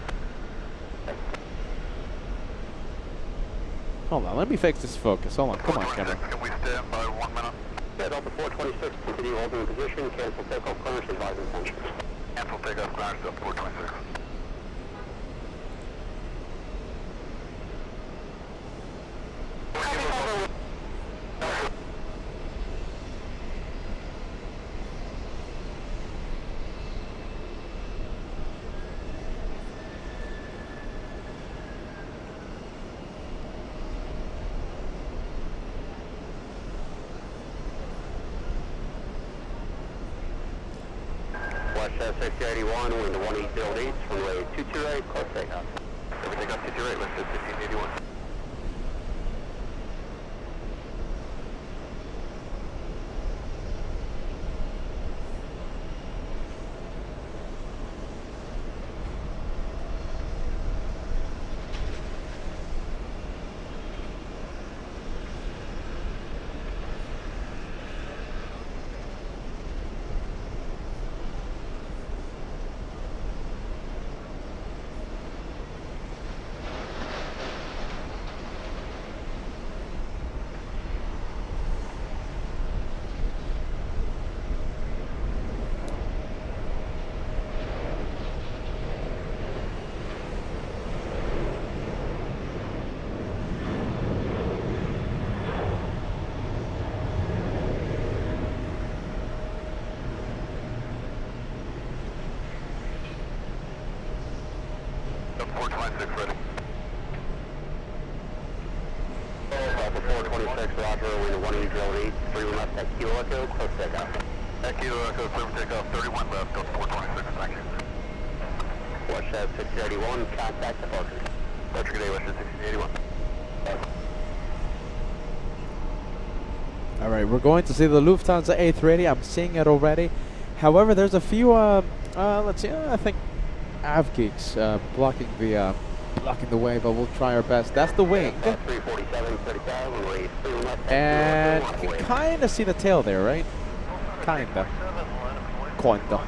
Hold on, let me fix this focus. Hold on, come on, camera.
Can we stand by 1 minute?
Delta 426, continue holding position, cancel takeoff clearance, advise intentions.
Cancel takeoff clearance, Delta 426.
West 681, wind 1808, runway 22 right, close takeoff.
Everything up to your right, West 1681. Delta 426 ready.
Delta 426, roger, wind 1808, 3 left at Kilo Echo, close takeoff.
Kilo Echo, clear for takeoff, 31 left, Delta 426, thank you.
West 681, contact departure.
Departure, good day, West 1681.
All right, we're going to see the Lufthansa 830. I'm seeing it already. However, there's a few, let's see, I think Avgeeks blocking the way, but we'll try our best. That's the wing.
347, 35, runway 3 left at
And
Kilo
you
Echo,
can kind of see the tail there, right? Kinda. Kinda.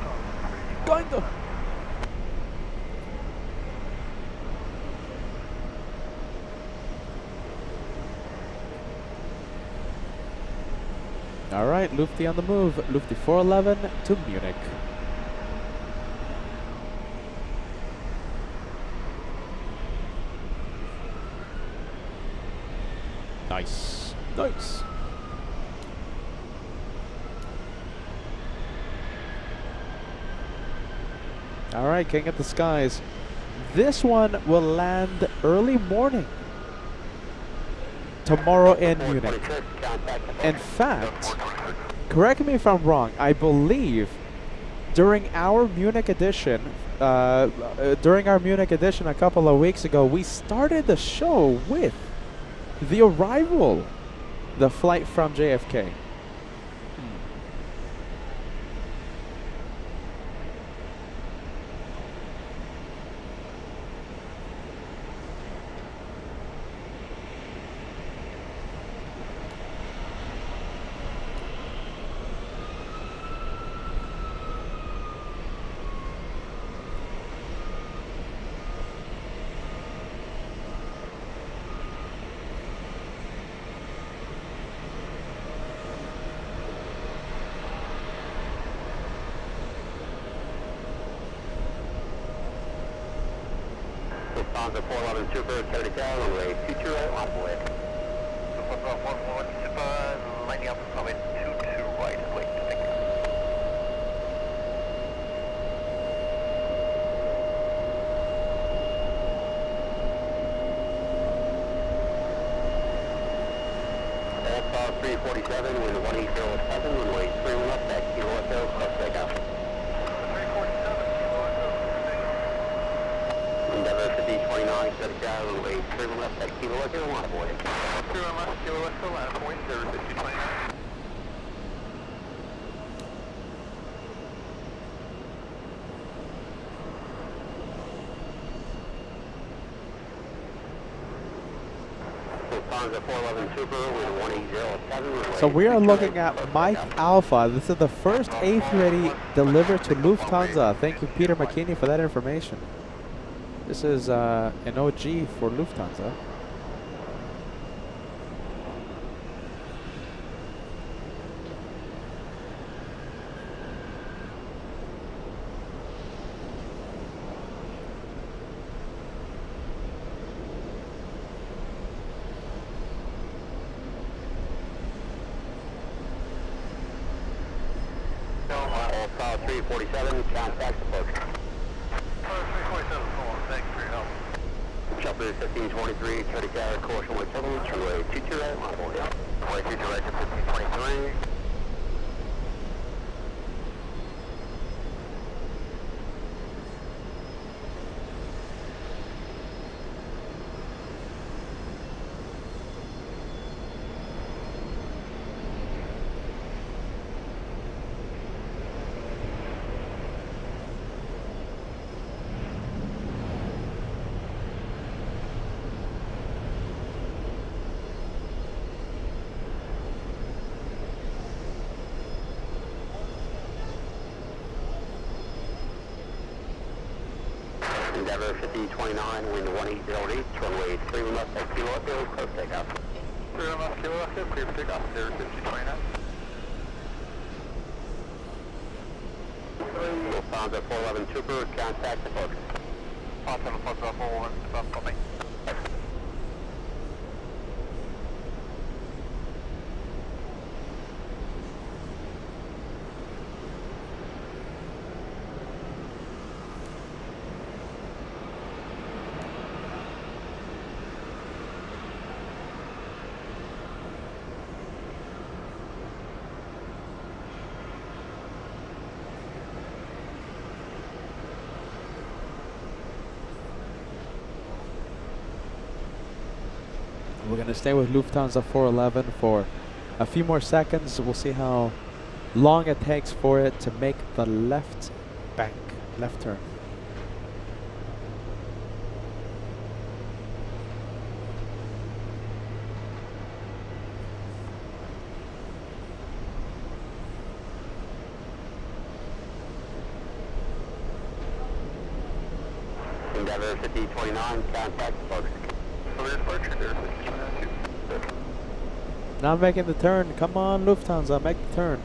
All right, Lufty on the move. Lufty 411 to Munich. Nice. Nice. All right, King of the Skies. This one will land early morning tomorrow in Munich.
426, contact departure.
In fact, correct me if I'm wrong, I believe during our Munich edition, a couple of weeks ago, we started the show with the arrival, the flight from JFK.
Lufthansa 411 Super, carry down, runway 22 right, on board. Lufthansa 411 Super, lining up, runway 22 right, wait, thank you. Alpha 347, wind 1807, runway 31 left, back, kilo echo, cross takeoff. 347, kilo echo, Endeavour 5029, set it down, runway 31 left, back, kilo echo, on board. 31 left, kilo echo, line of point, Endeavour 5029. Lufthansa 411 Super, wind 1807,
So we are looking at Mike Alpha. This is the first A380 delivered to Lufthansa. Thank you, Peter McKinney, for that information. This is an OG for Lufthansa.
Alpha 347, contact approach. 347, thanks for your help. Chopper 1523, Cody Tower, course runway 7, runway 22 right, on board. Runway 22 right to 1523. Endeavour 5029, wind 1808, runway 31 left, back, kilo echo, close takeoff. 31 left, kilo echo, clear for takeoff, Endeavour 5029. Lufthansa 411 Super, contact approach. Lufthansa 411 Super, copy.
We're going to stay with Lufthansa 411 for a few more seconds. We'll see how long it takes for it to make the left bank, left turn.
Endeavour 5029, contact approach.
Now making the turn. Come on, Lufthansa, make the turn.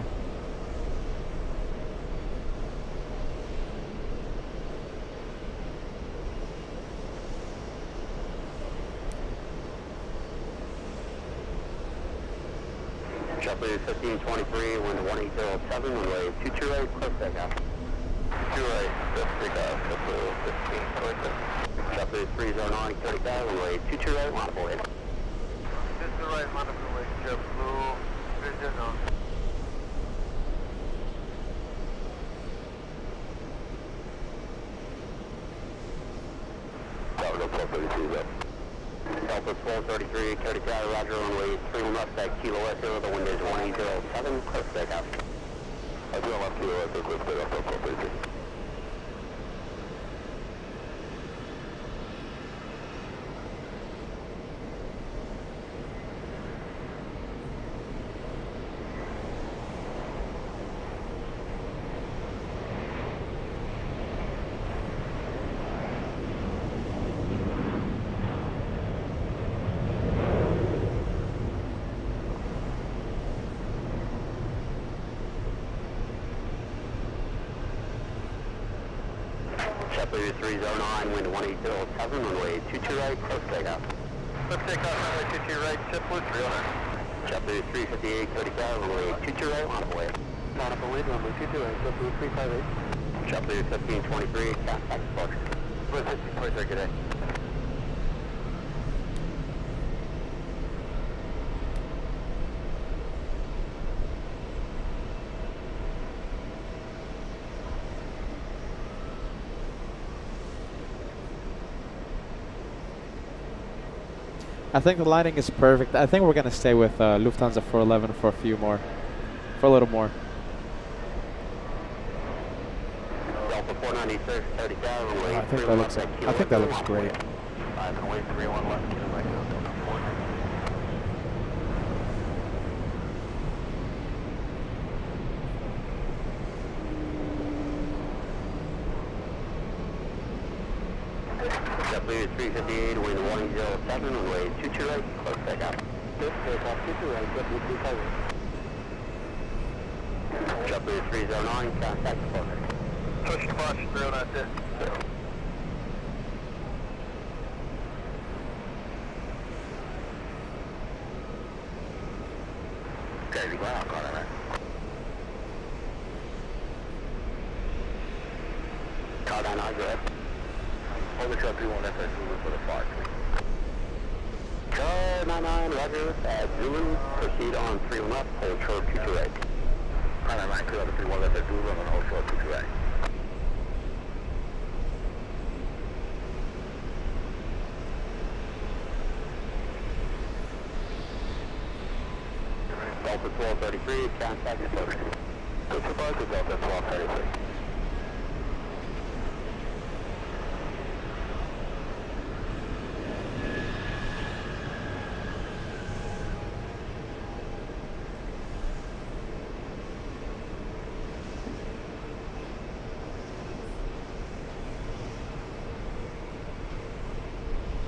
Chopper 1523, wind 1807, runway 22 right, close takeoff. 22 right, close takeoff, Chopper 1526. Chopper 309, 35, runway 22 right, on board. This is the right, monitor runway, JetBlue, vision on. Delta 1233, Cody Tower, Roger, runway 31 left, back, kilo echo, the wind is 1807, close takeoff. I do left, kilo echo, close takeoff, 1233.
JetBlue 309, wind 1807, runway 22 right, close takeoff. Let's take off runway 22 right, JetBlue 309. JetBlue 358, 35, runway 22 right, line up away. Line up away, runway 22 right, JetBlue 358. JetBlue 1523, contact departure. Blue 1523, good day.
I think the lighting is perfect. I think we're gonna stay with Lufthansa 411 for a little more.
Delta 496, 30,000, runway
I think that looks great.
5 and away, 31 left, kilo echo, Delta 490. JetBlue 358, wind 107, runway 22 right, close takeoff. Takeoff 22 right, JetBlue 358. JetBlue 309, contact departure. Push departure, 309. Okay, you out, got it. Call down, I'll go ahead. Hold the truck 31 FS Zulu for the flight. Car 99, roger, at Zulu, proceed on 31 left, hold short 22 right. Car 99, clear the 31 left at Zulu, I'm gonna hold short 22 right. Delta 1233, contact departure. Delta 1233.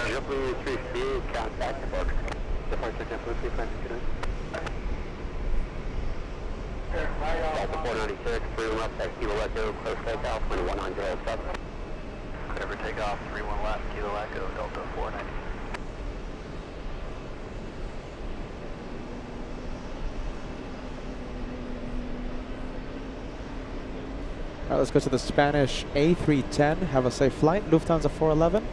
JetBlue 358, contact departure. Departure JetBlue 358. Delta 496, 31 left, at Kilo Echo, close takeoff, wind 1907. Clear for takeoff, 31 left, Kilo Echo, Delta 490.
All right, let's go to the Spanish A310. Have a safe flight. Lufthansa 411.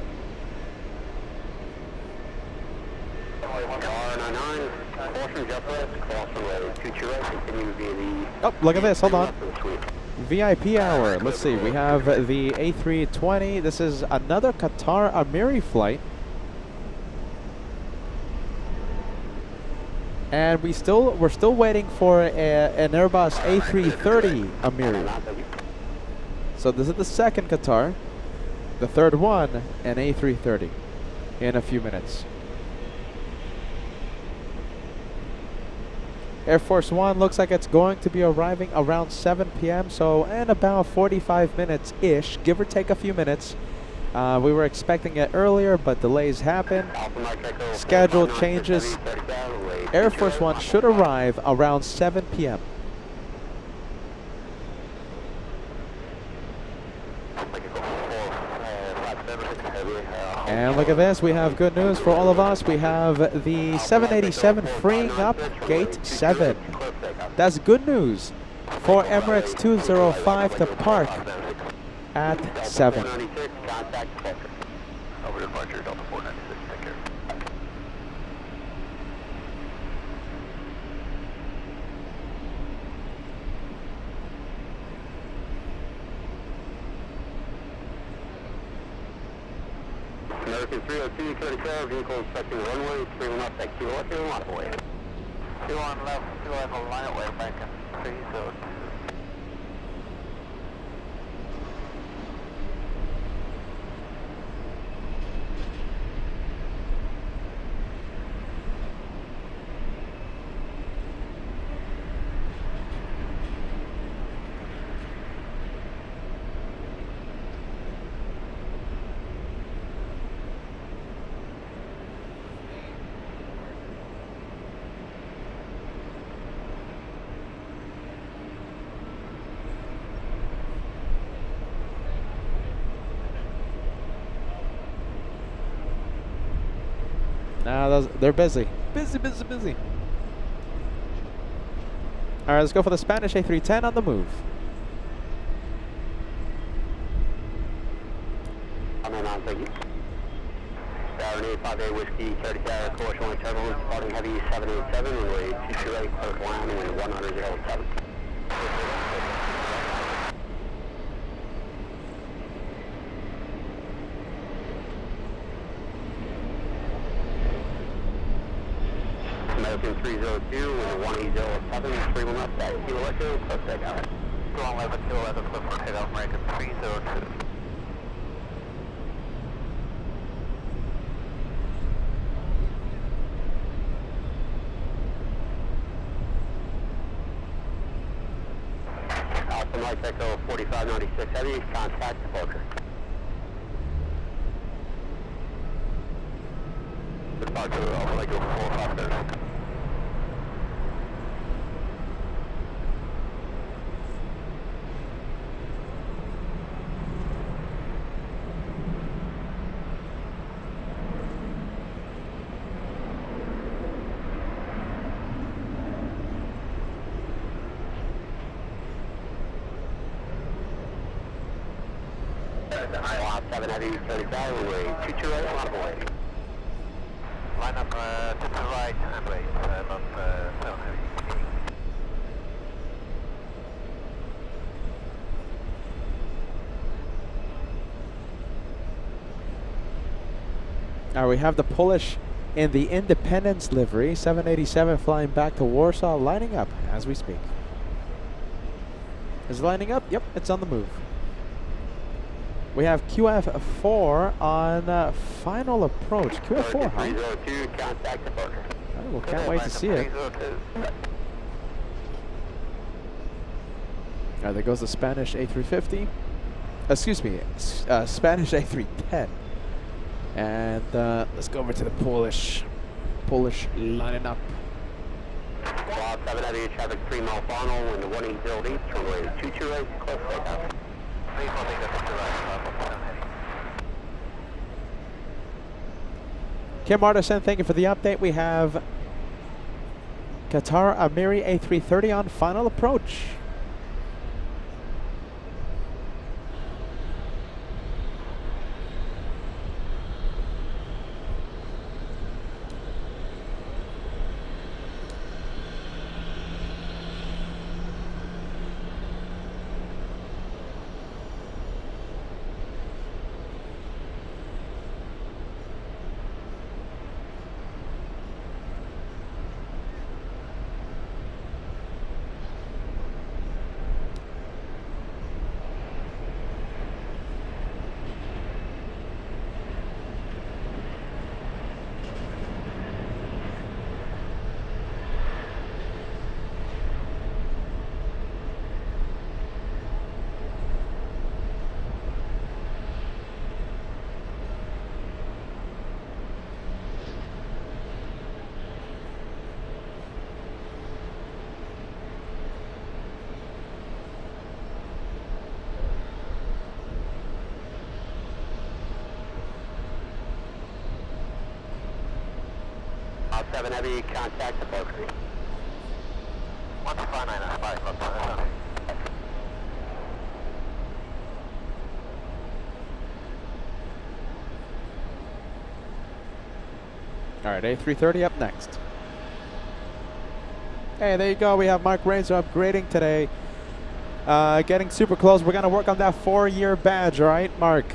Oh, look at this. Hold on. VIP hour. Let's see. We have the A320. This is another Qatar Emirates flight. And we're still waiting for an Airbus A330 Emirates. So this is the second Qatar, the third one, an A330 in a few minutes. Air Force One looks like it's going to be arriving around 7 p.m. So in about 45 minutes-ish, give or take a few minutes. We were expecting it earlier, but delays happen. Schedule changes. Air Force One should arrive around 7 p.m. And look at this, we have good news for all of us. We have the 787 freeing up gate 7. That's good news for Emirates 205 to park at 7.
Over departure, Delta 496, take care. American 302, 34, vehicle inspecting the runway, 31 left, at Kilo Echo, line up away. 21 left, 2 Echo, line away, back in 302.
Nah, they're busy. Busy. All right, let's go for the Spanish A310 on the move.
I'm in on, thank you. 785 Whiskey, 30 Tower, course 1 turbulence, departing heavy 787, runway 22 right, close line, wind 107. American 302, wind 107, 31 left, back, Kilo Echo, close back out. 211, Kilo Echo, close for takeoff, American 302. Alpha Mike Echo 4596 Heavy, contact departure. Departure Alpha Echo 4530. Iowa 7 Heavy, 30 runway 22 right, line up away. Line up 22 right, and wait, not 7 Heavy.
All right, we have the Polish in the Independence livery, 787 flying back to Warsaw, lining up as we speak. Is it lining up? Yep, it's on the move. We have QF4 on final approach. QF4, huh?
302, contact departure.
Oh, well, can't wait to see it. All right, there goes the Spanish A350. Excuse me, Spanish A310. And let's go over to the Polish lining up.
Wild 7 Heavy, traffic 3 mile final, wind 180 east, runway 22 right, close takeoff.
Kim Artisan, thank you for the update. We have Qatar Amiri A330 on final approach.
Wild 7 Heavy, contact departure. 159, 5 left.
All right, A330 up next. Hey, there you go. We have Mark Razor upgrading today. Getting super close. We're going to work on that 4-year badge, all right, Mark?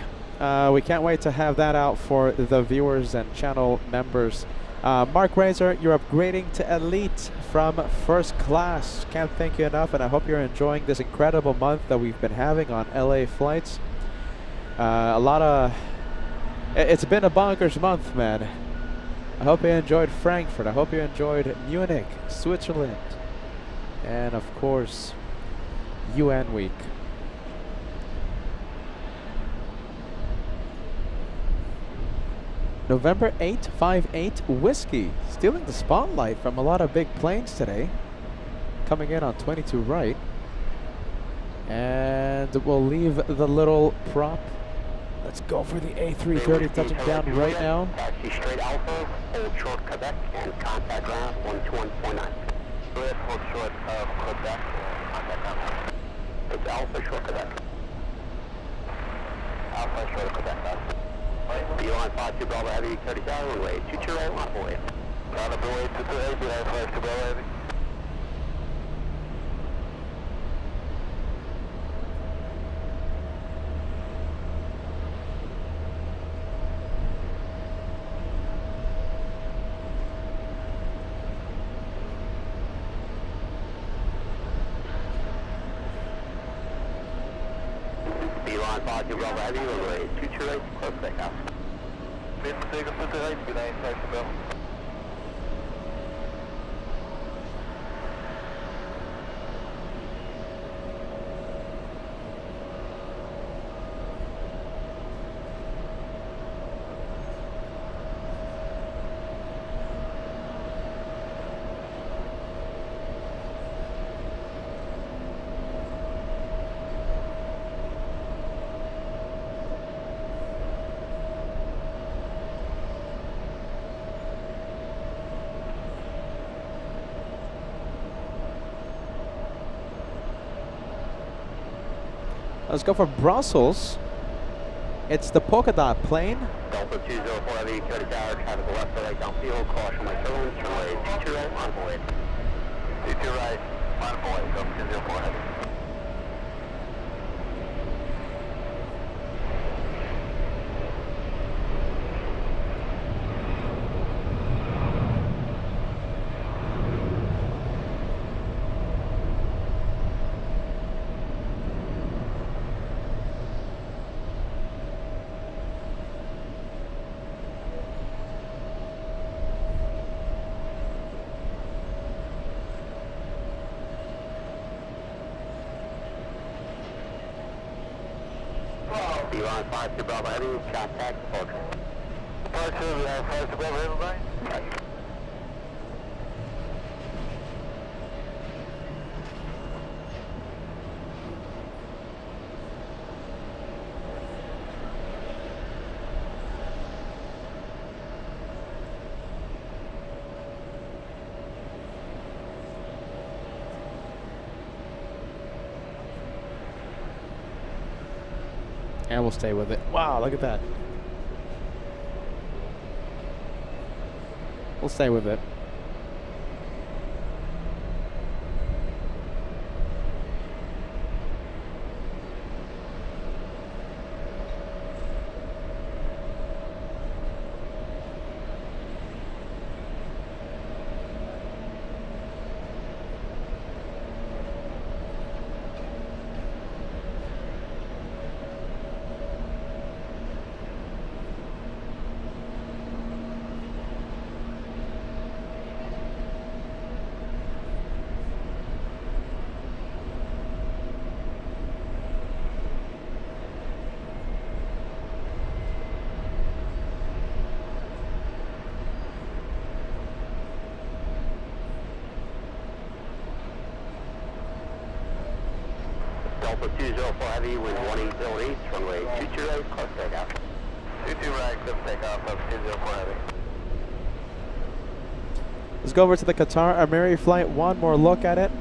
We can't wait to have that out for the viewers and channel members. Mark Razor, you're upgrading to Elite from First Class. Can't thank you enough, and I hope you're enjoying this incredible month that we've been having on LA flights. It's been a bonkers month, man. I hope you enjoyed Frankfurt. I hope you enjoyed Munich, Switzerland, and of course, UN Week. November 858 Whiskey, stealing the spotlight from a lot of big planes today. Coming in on 22 right. And we'll leave the little prop Let's go for the A330 touching down right now.
Taxi straight Alpha, hold short Quebec, and contact ground 121.9. Juliet, hold short of Quebec, contact ground. It's Alpha short Quebec. Alpha short of Quebec, Beeline 52 Bravo Heavy, 30,000, runway 22 right, on board. Round up runway 22 right, Beeline 52 Bravo Heavy. Beeline 52 Bravo Heavy, runway 22 right, close takeoff. Mid mistake of 50 right, Beeline 52 Bravo.
Let's go for Brussels. It's the polka dot plane.
Delta 204 Heavy, 30 tower, traffic left to right downfield, caution my turbulence, runway 22 right, on board. 22 right, on board, Delta 204 Heavy. Beeline 52 Bravo Heavy, contact departure. Departure, Beeline 52 Bravo Heavy, bye.
And we'll stay with it. Wow, look at that. We'll stay with it.
Delta 204 Heavy with 180 east, runway 22 right, close takeoff. 22 right, close takeoff of 204 Heavy.
Let's go over to the Qatar Emirates flight. One more look at it.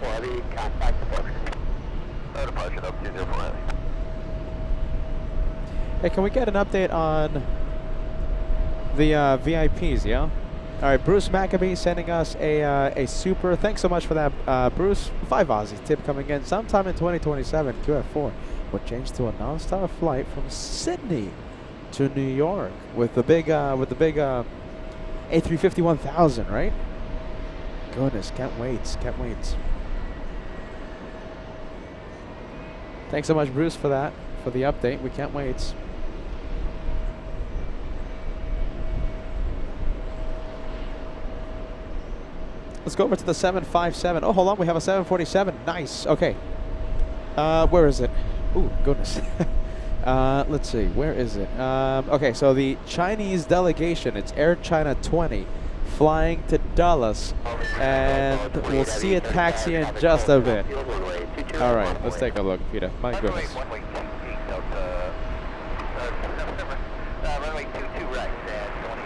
Heavy, contact departure. No departure, up 204 Heavy.
Hey, can we get an update on The VIPs, yeah? All right, Bruce Maccabee sending us a super. Thanks so much for that, Bruce. 5 Aussie tip coming in. Sometime in 2027, QF4 will change to a non-stop flight from Sydney to New York with the big A350 1000, right? Goodness, can't wait, can't wait. Thanks so much, Bruce, for that, for the update. We can't wait. Let's go over to the 757. Oh, hold on, we have a 747. Nice. Okay. Where is it? Ooh, goodness. Let's see. Where is it? Okay, so the Chinese delegation, it's Air China 20, flying to Dallas, and we'll see a taxi in just a bit. All right, let's take a look, Peter. My goodness.
Runway 22 right, 20.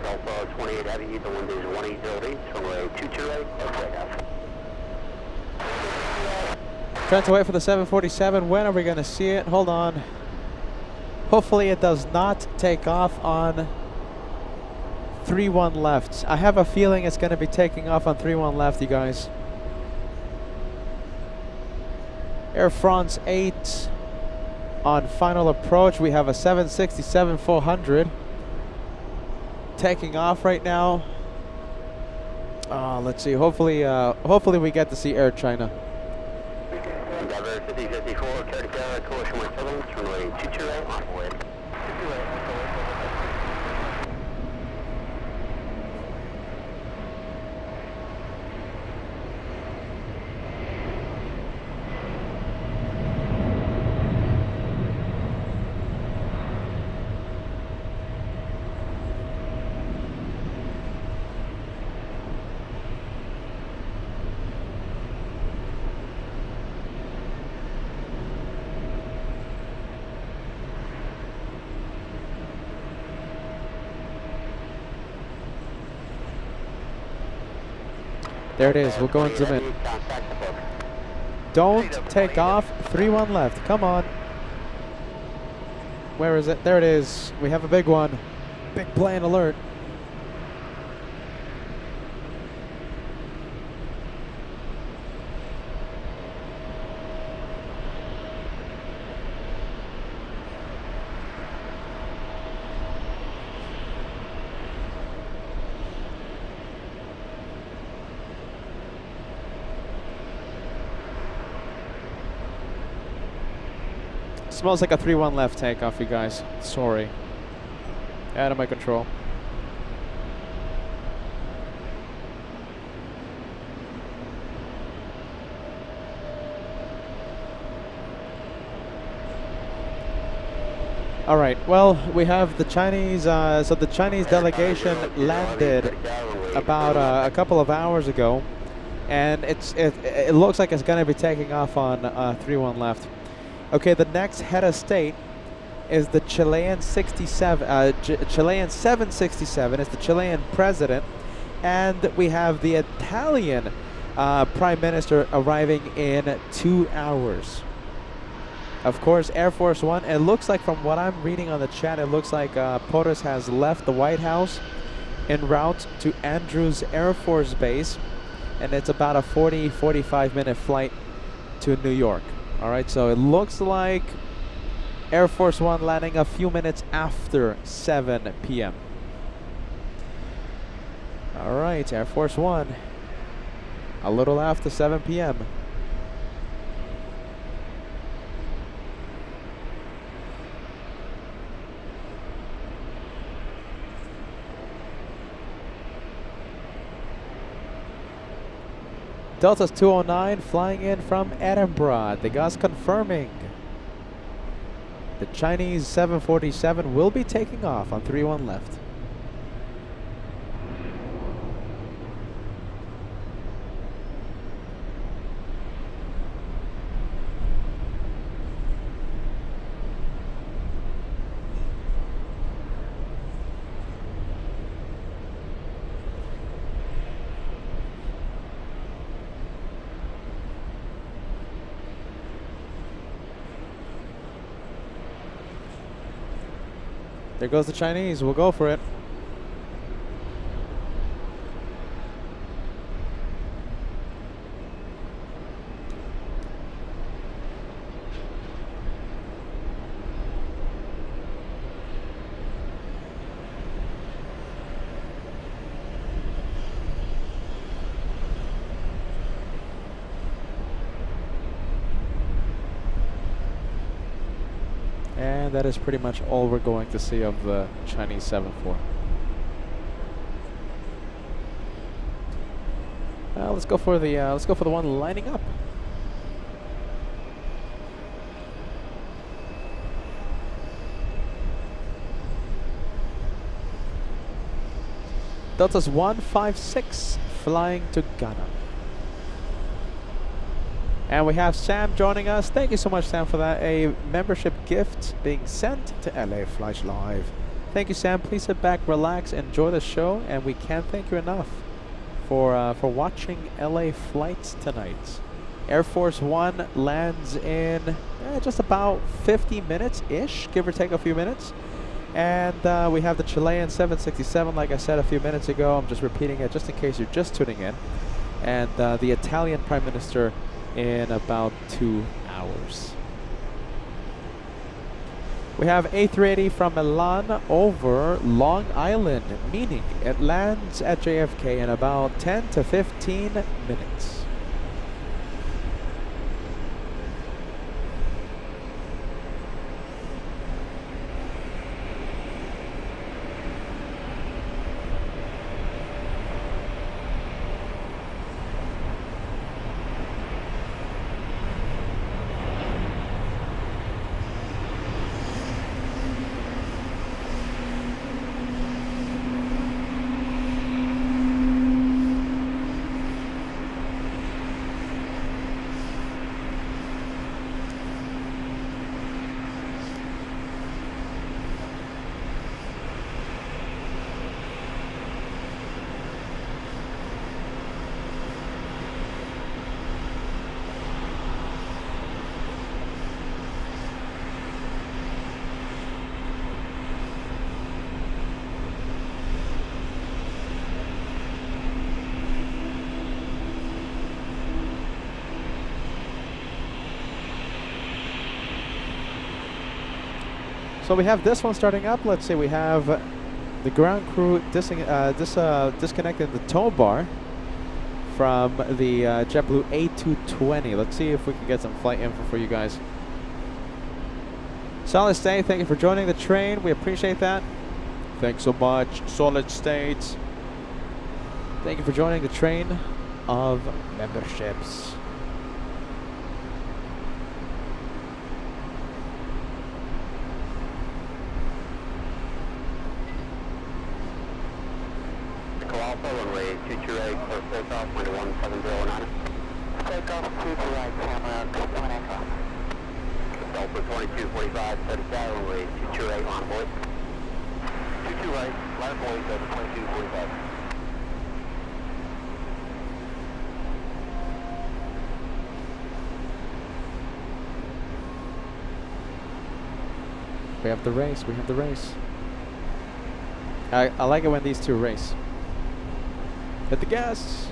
Alpha 28 Heavy, the wind is 180, runway 22 right,
Trying to wait for the 747. When are we going to see it? Hold on. Hopefully it does not take off on 3-1 left. I have a feeling it's going to be taking off on 3-1 left, you guys. Air France 8 on final approach. We have a 767-400 taking off right now. Let's see. Hopefully we get to see Air China.
Endeavor 5054, carry tower, collision 17, runway 22 right, on board. 22 right, on board.
There it is. We'll go and zoom in. Don't take off. 3-1 left. Come on. Where is it? There it is. We have a big one. Big plane alert. Smells like a 3-1 left takeoff, you guys. Sorry. Out of my control. All right. Well, we have the Chinese. So the Chinese delegation landed about a couple of hours ago, and it looks like it's going to be taking off on 3-1 left. Okay, the next head of state is the Chilean 767. It's the Chilean president, and we have the Italian prime minister arriving in 2 hours. Of course, Air Force One. It looks like, from what I'm reading on the chat, it looks like POTUS has left the White House en route to Andrews Air Force Base, and it's about a 40-45 minute flight to New York. All right, so it looks like Air Force One landing a few minutes after 7 p.m. All right, Air Force One, a little after 7 p.m. Delta's 209 flying in from Edinburgh. The guys confirming the Chinese 747 will be taking off on 3-1 left. There goes the Chinese. We'll go for it. And that is pretty much all we're going to see of the Chinese 7-4. Let's go for the one lining up. Delta's 156 flying to Ghana. And we have Sam joining us. Thank you so much, Sam, for that. A membership gift being sent to LA Flights Live. Thank you, Sam. Please sit back, relax, enjoy the show, and we can't thank you enough for watching LA Flights tonight. Air Force One lands in just about 50 minutes-ish, give or take a few minutes. And we have the Chilean 767, like I said a few minutes ago. I'm just repeating it just in case you're just tuning in. And the Italian Prime Minister in about 2 hours. We have A380 from Milan over Long Island, meaning it lands at JFK in about 10 to 15 minutes. So we have this one starting up. Let's see, we have the ground crew disconnecting the tow bar from the JetBlue A220. Let's see if we can get some flight info for you guys. Solid State, thank you for joining the train. We appreciate that. Thanks so much, Solid State. Thank you for joining the train of memberships.
Runway 228, close takeoff, wind 1709. Takeoff, 228, camera, one echo. Delta 2245, set it down, runway 228, on board. 228, line boys over 2245.
We have the race, we have the race. I like it when these two race. Hit the gas.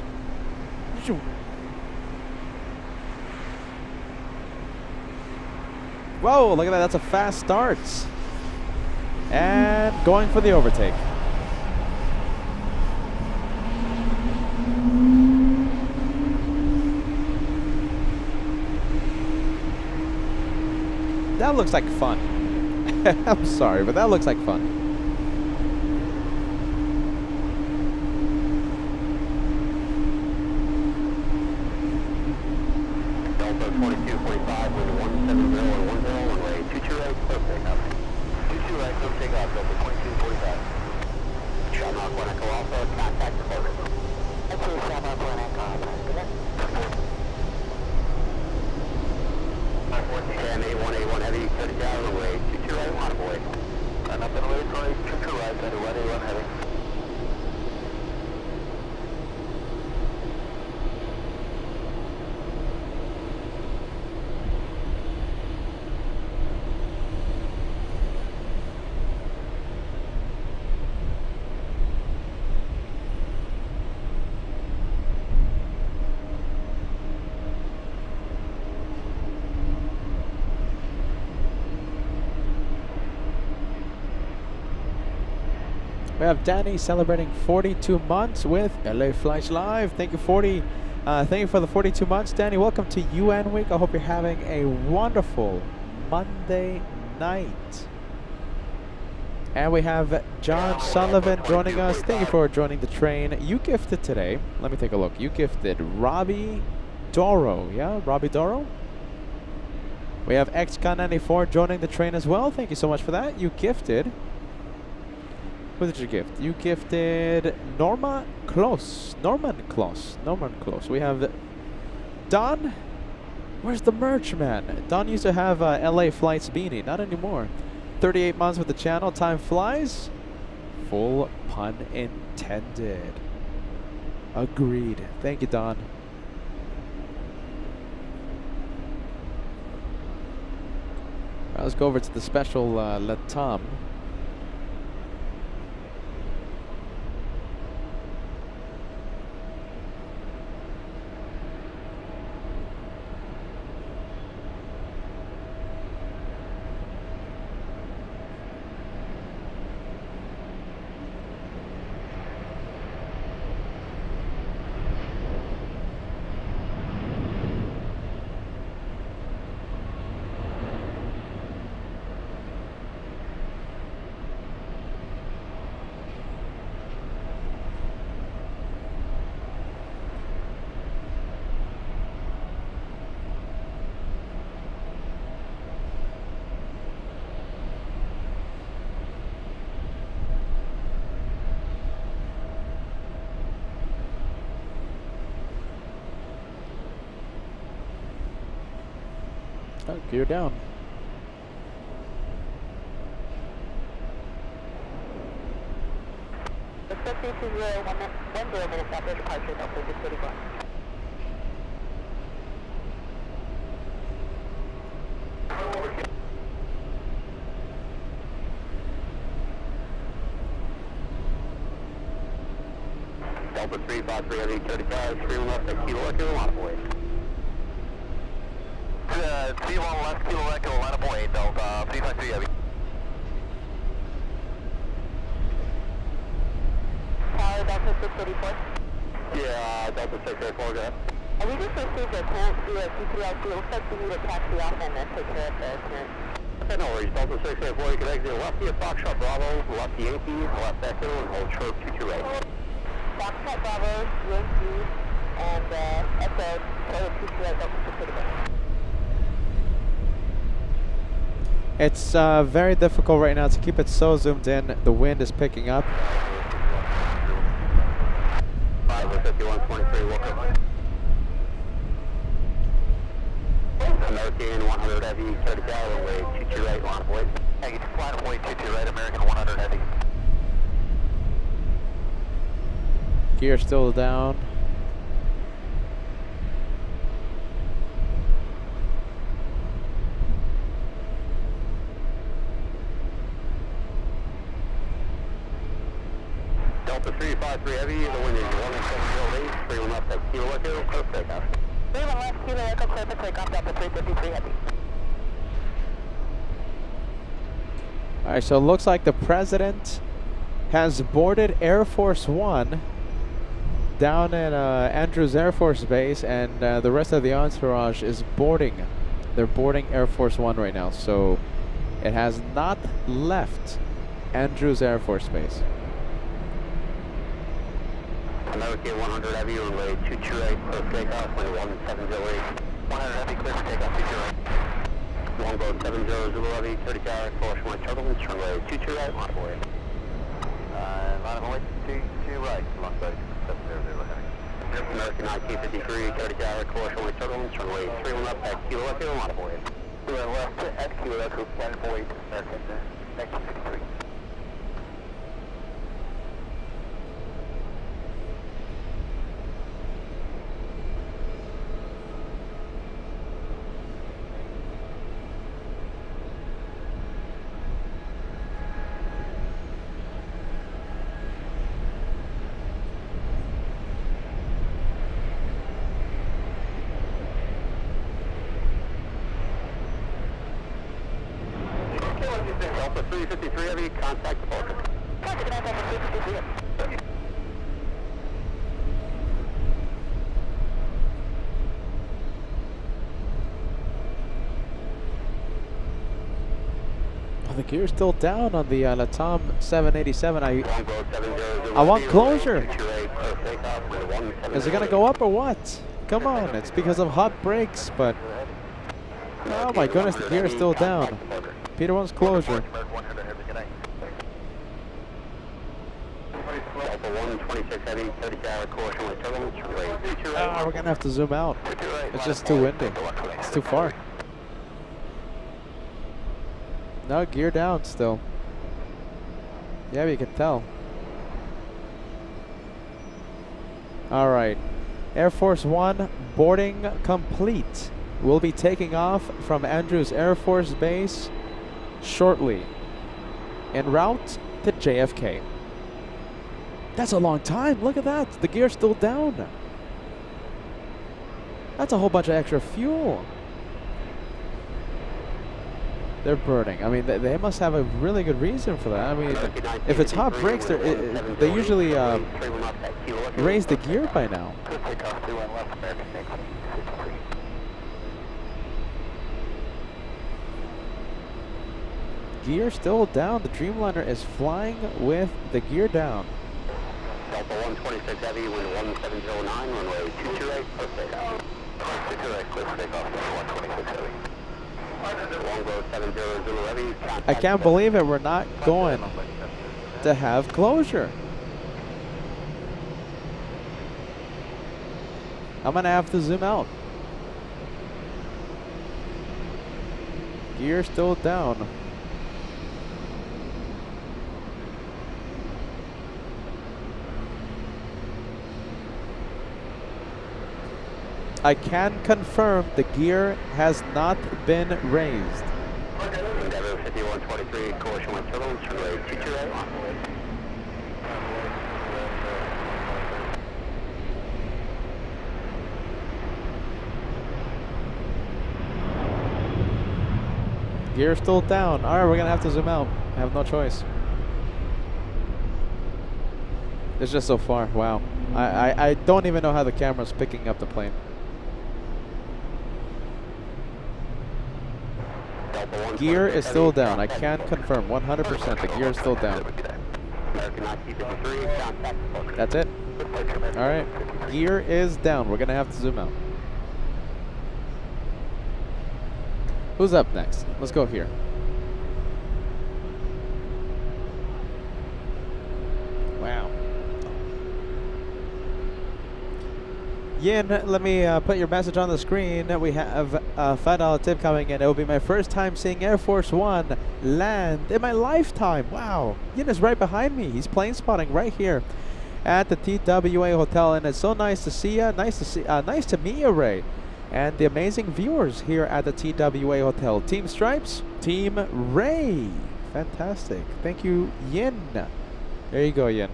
Whoa, look at that. That's a fast start. And going for the overtake. That looks like fun. I'm sorry, but that looks like fun. We have Danny celebrating 42 months with LA Flights Live. Thank you, thank you for the 42 months, Danny. Welcome to UN Week. I hope you're having a wonderful Monday night. And we have John Sullivan joining us. Thank you for joining the train. You gifted today. Let me take a look. You gifted Robbie Doro. Yeah, Robbie Doro. We have XCon94 joining the train as well. Thank you so much for that. You gifted. Who did you gift? You gifted Norman Kloss. We have Don. Where's the merch, man? Don used to have LA Flights beanie. Not anymore. 38 months with the channel. Time flies. Full pun intended. Agreed. Thank you, Don. Right, let's go over to the special Latam. Oh, gear down.
Expecting to 10 minutes after departure, Delta 634.
Delta 353 heavy 35, screaming left at Kilo Echo, line of way. C1 left, Kilo Echo, line of way, Delta 353 heavy.
Tower, Delta 634.
Yeah, Delta 634, go ahead.
We just received a clearance via TWA. Looks like we need a taxi off and then take care of the clearance.
Okay, no worries, Delta 634, you can exit lefty at Foxtrot Bravo, lefty Yankee, left Echo, and hold short 228.
Foxtrot Bravo, Yankee, and Echo, Tower 228, Delta 634.
It's very difficult right now to keep it so zoomed in. The wind is picking up.
5123, welcome. American 100 heavy, 30 gallon way, 22 right, line of way. Hey, it's line of way, 22 right, American 100 heavy.
Gear still down.
Delta 353 heavy, the wind is 11708, 31 left at Kilo Echo, close takeoff.
31 left, Kilo Echo, clear for takeoff, Delta 353 heavy.
Alright, so it looks like the president has boarded Air Force One down at Andrews Air Force Base, and the rest of the entourage is boarding. They're boarding Air Force One right now, so it has not left Andrews Air Force Base.
American 100 heavy, runway 228, close takeoff, wind 1708. 100 heavy, clear for takeoff, 228. Longboat 70 Zulu heavy, 30 tower, caution white turbulence, runway 22 right, line of way. Line of way 22 right, longboat 700 heavy. American IT-53, 30 tower, caution white turbulence, runway 31 up at Kilo Echo, line of way. 2 left at Kilo Echo, 10.8, American 1953. Delta 353 heavy, contact departure.
Oh, the gear's still down on the Latam 787. I want closure. Is it gonna go up or what? Come on, it's because of hot brakes, but oh my goodness, the gear is still down. Peter wants closure. We're gonna have to zoom out. It's just too windy. It's too far. No, gear down still. Yeah, you can tell. All right. Air Force One boarding complete. We'll be taking off from Andrews Air Force Base shortly, en route to JFK. That's a long time. Look at that. The gear's still down. That's a whole bunch of extra fuel. They're burning. I mean, they must have a really good reason for that. I mean, if it's hot brakes, they usually raise the gear by now. Gear still down. The Dreamliner is flying with the gear down.
Delta 126 Heavy, wind 1709, runway 228, close takeoff. 228, close takeoff, 126 Heavy. Longbow 70 Zulu Heavy.
I can't believe it. We're not going to have closure. I'm going to have to zoom out. Gear still down. I can confirm the gear has not been raised.
Endeavor 5123, collision with turbulence, runway 228.
Gear still down. All right, we're gonna have to zoom out. I have no choice. It's just so far. Wow. I don't even know how the camera's picking up the plane. Gear is still down. I can confirm 100% the gear is still down. That's it. All right. Gear is down. We're going to have to zoom out. Who's up next? Let's go here. Wow. Yin, let me put your message on the screen. We have a $5 tip coming in. It will be my first time seeing Air Force One land in my lifetime. Wow. Yin is right behind me. He's plane spotting right here at the TWA Hotel, and it's so nice to see you. Nice to meet you, Ray, and the amazing viewers here at the TWA Hotel. Team Stripes, Team Ray. Fantastic. Thank you, Yin. There you go, Yin.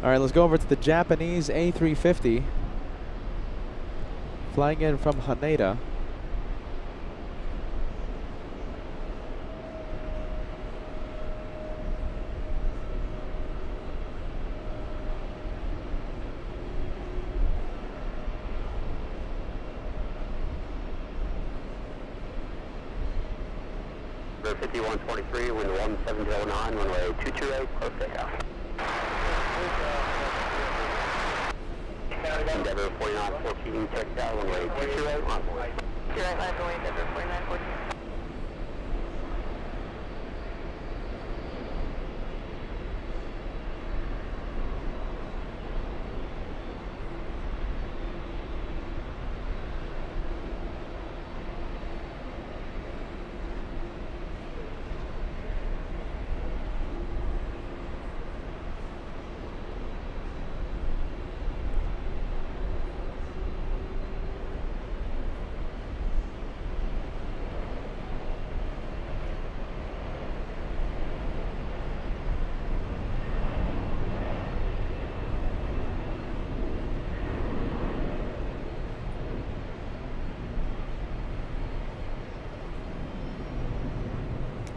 All right, let's go over to the Japanese A350. Flying in from Haneda.
Number 5123, wind 1709, runway 228, close takeoff. Endeavor 4914, takeoff, runway 228, runway. You're right, line runway, Endeavor 4914.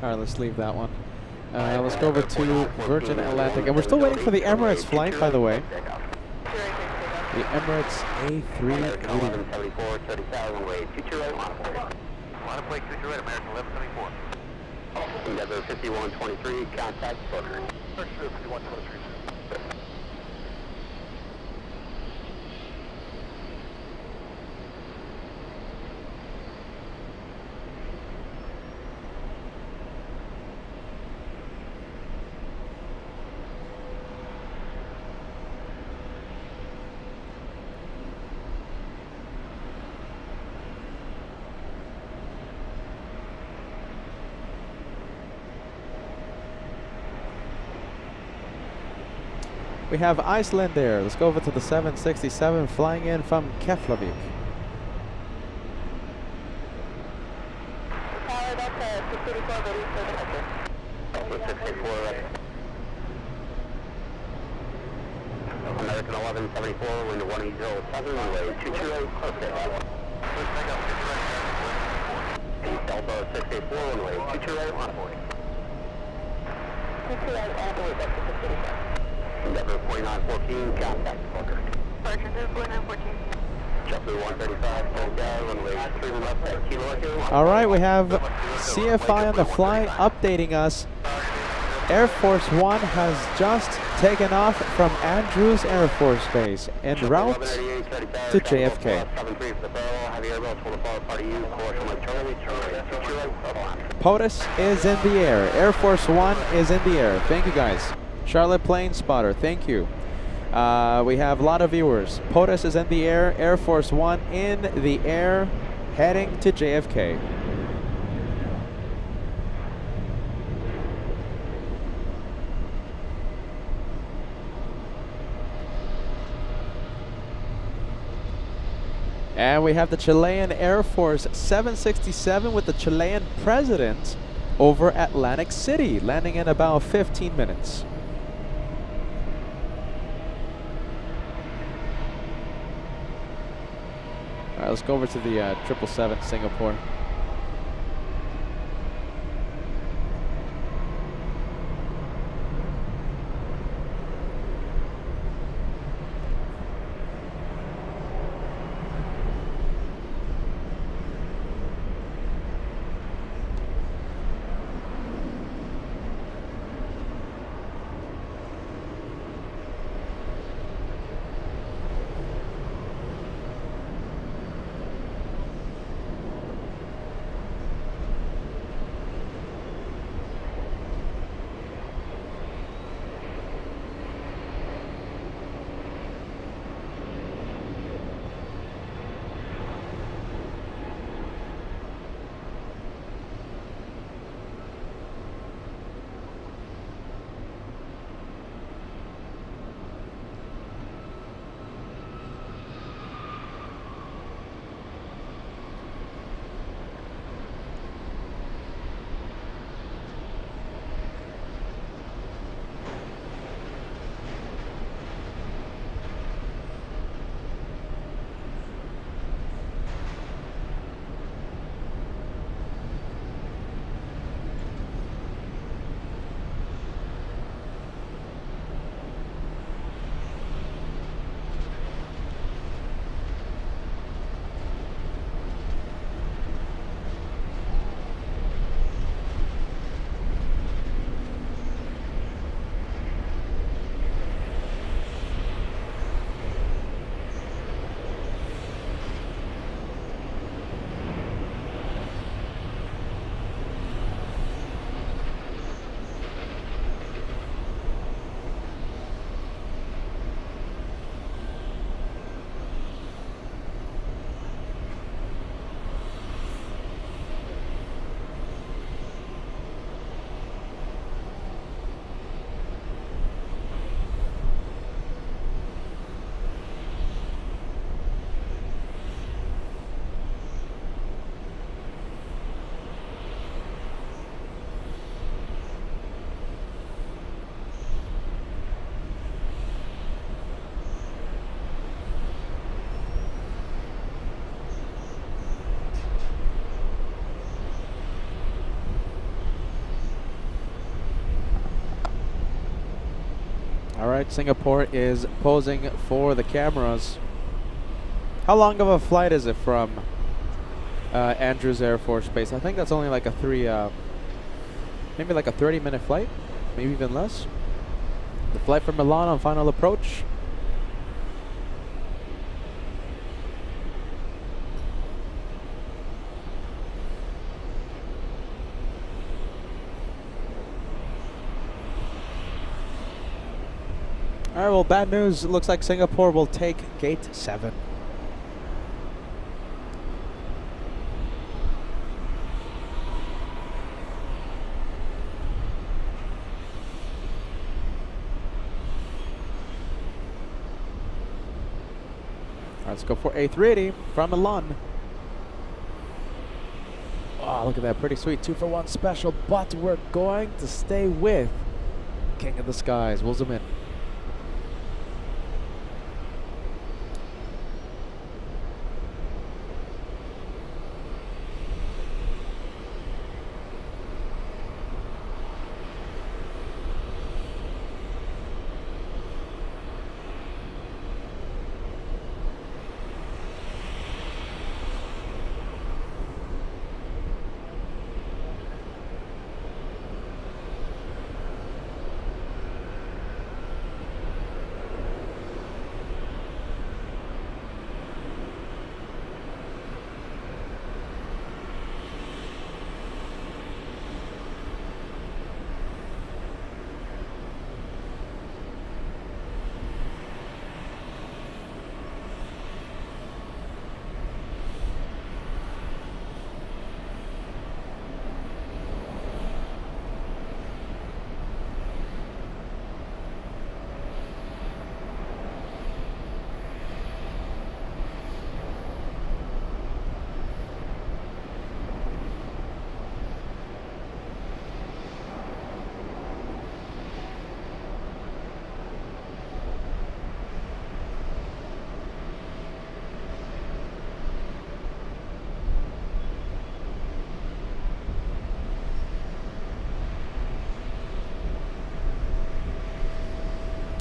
All right, let's leave that one. Let's go over to Virgin Atlantic. And we're still waiting for the Emirates flight, by the way. The Emirates A380.
1174, 30,000, runway 22 right, line up. Line up, 22 right, American 1174. Endeavor 5123, contact Booker. First 5123.
We have Iceland there. Let's go over to the 767 flying in from Keflavik.
American 1174, wind 1807, runway 228, okay. Delta 684, runway 228, line of way. 228, all the way back to 685. Endeavor 4914, contact Booker. Departure 4914. JetBlue 135, hold down, runway 3 left at Kilo Echo.
All right, we have CFI on the fly updating us. Air Force One has just taken off from Andrews Air Force Base en route to JFK. POTUS is in the air. Air Force One is in the air. Thank you guys. Charlotte Plane Spotter, thank you. We have a lot of viewers. POTUS is in the air. Air Force One in the air, heading to JFK. And we have the Chilean Air Force 767 with the Chilean president over Atlantic City, landing in about 15 minutes. All right, let's go over to the 777 Singapore. right, Singapore is posing for the cameras. How long of a flight is it from Andrews Air Force Base? I think that's only like a maybe like a 30-minute flight, maybe even less. The flight from Milan on final approach. All right, well, bad news. It looks like Singapore will take gate 7. Let's go for A380 from Milan. Oh, look at that. Pretty sweet 2-for-1 special, but we're going to stay with King of the Skies. We'll zoom in.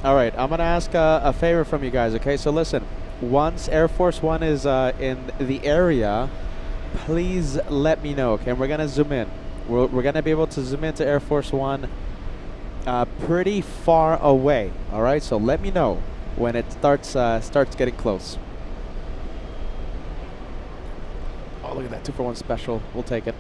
All right, I'm going to ask a favor from you guys, okay? So listen, once Air Force One is in the area, please let me know, okay? And we're going to zoom in. We're going to be able to zoom into Air Force One pretty far away, all right? So let me know when it starts getting close. Oh, look at that 2-for-1 special. We'll take it.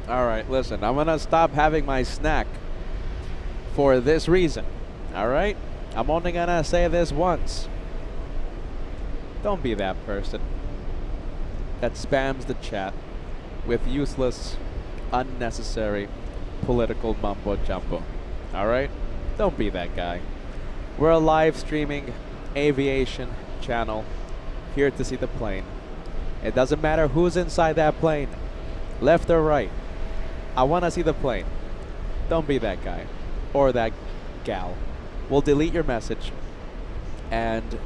All right, listen, I'm gonna stop having my snack for this reason. All right, I'm only gonna say this once. Don't be that person that spams the chat with useless, unnecessary political mumbo jumbo. All right, don't be that guy. We're a live streaming aviation channel here to see the plane. It doesn't matter who's inside that plane, left or right. I want to see the plane. Don't be that guy or that gal. We'll delete your message. And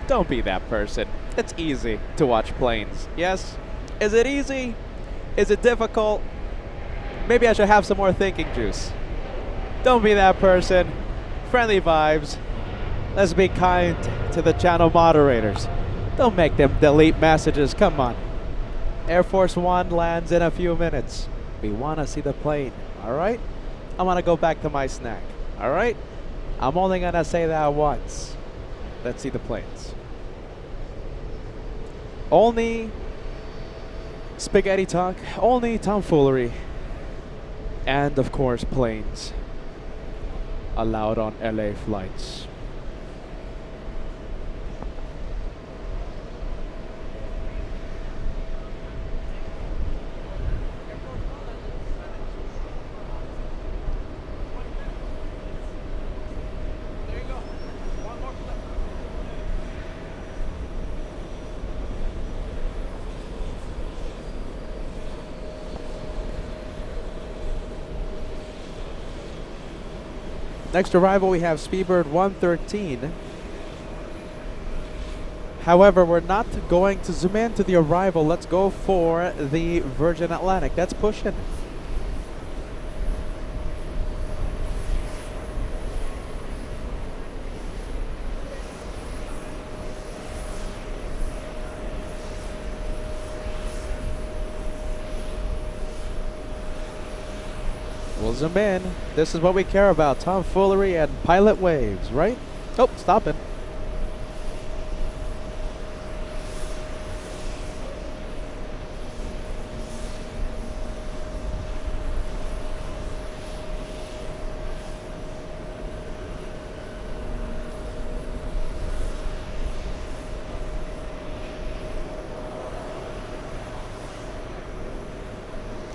don't be that person. It's easy to watch planes. Yes? Is it easy? Is it difficult? Maybe I should have some more thinking juice. Don't be that person. Friendly vibes. Let's be kind to the channel moderators. Don't make them delete messages. Come on. Air Force One lands in a few minutes. We want to see the plane, all right? I want to go back to my snack, all right? I'm only going to say that once. Let's see the planes. Only spaghetti talk, only tomfoolery, and of course planes allowed on LA flights. Next arrival, we have Speedbird 113. However, we're not going to zoom in to the arrival. Let's go for the Virgin Atlantic. That's pushing. We'll zoom in. This is what we care about. Tomfoolery and pilot waves, right? Oh, stopping.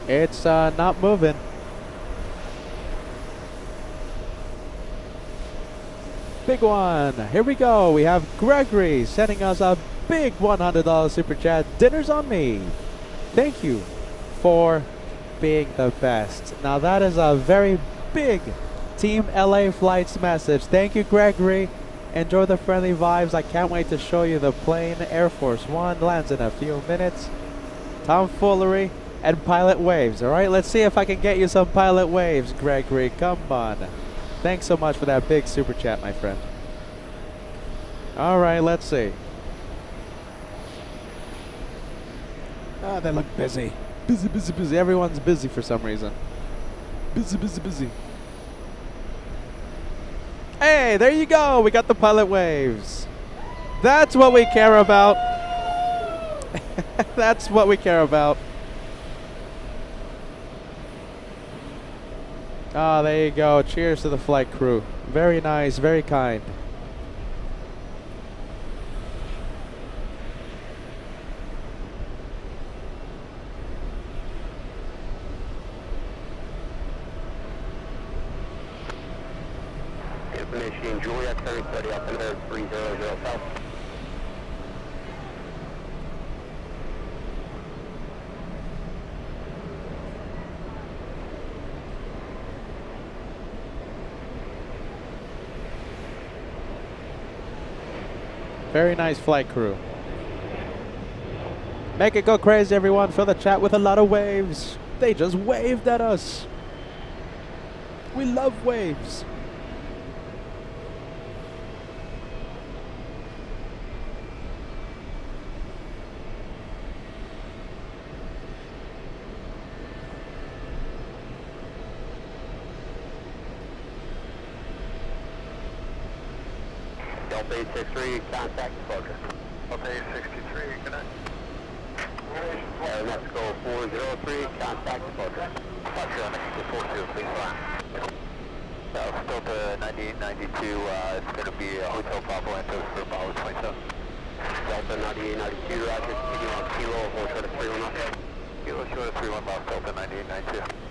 It's not moving. Big one. Here we go. We have Gregory sending us a big $100 super chat. Dinner's on me. Thank you for being the best. Now that is a very big Team LA Flights message. Thank you, Gregory. Enjoy the friendly vibes. I can't wait to show you the plane. Air Force One lands in a few minutes. Tomfoolery and pilot waves. All right, let's see if I can get you some pilot waves, Gregory. Come on. Thanks so much for that big super chat, my friend. All right, let's see. Ah, they look busy. Busy, busy, busy. Everyone's busy for some reason. Busy, busy, busy. Hey, there you go. We got the pilot waves. That's what we care about. That's what we care about. Ah, there you go. Cheers to the flight crew. Very nice, very kind.
Information Juliet 3030 up in there 300 south.
Very nice flight crew. Make it go crazy, everyone. Fill the chat with a lot of waves. They just waved at us. We love waves.
Delta 863, contact departure. Delta 863, connect. Let's go 403, contact departure. Departure on Mexico 42, please fly. Delta 9892, it's going to be a Hotel Bravo Antos for Bravo 27. Delta 9892, roger, continue on Kilo, hold short of 310. Kilo short of 31 miles, Delta 9892.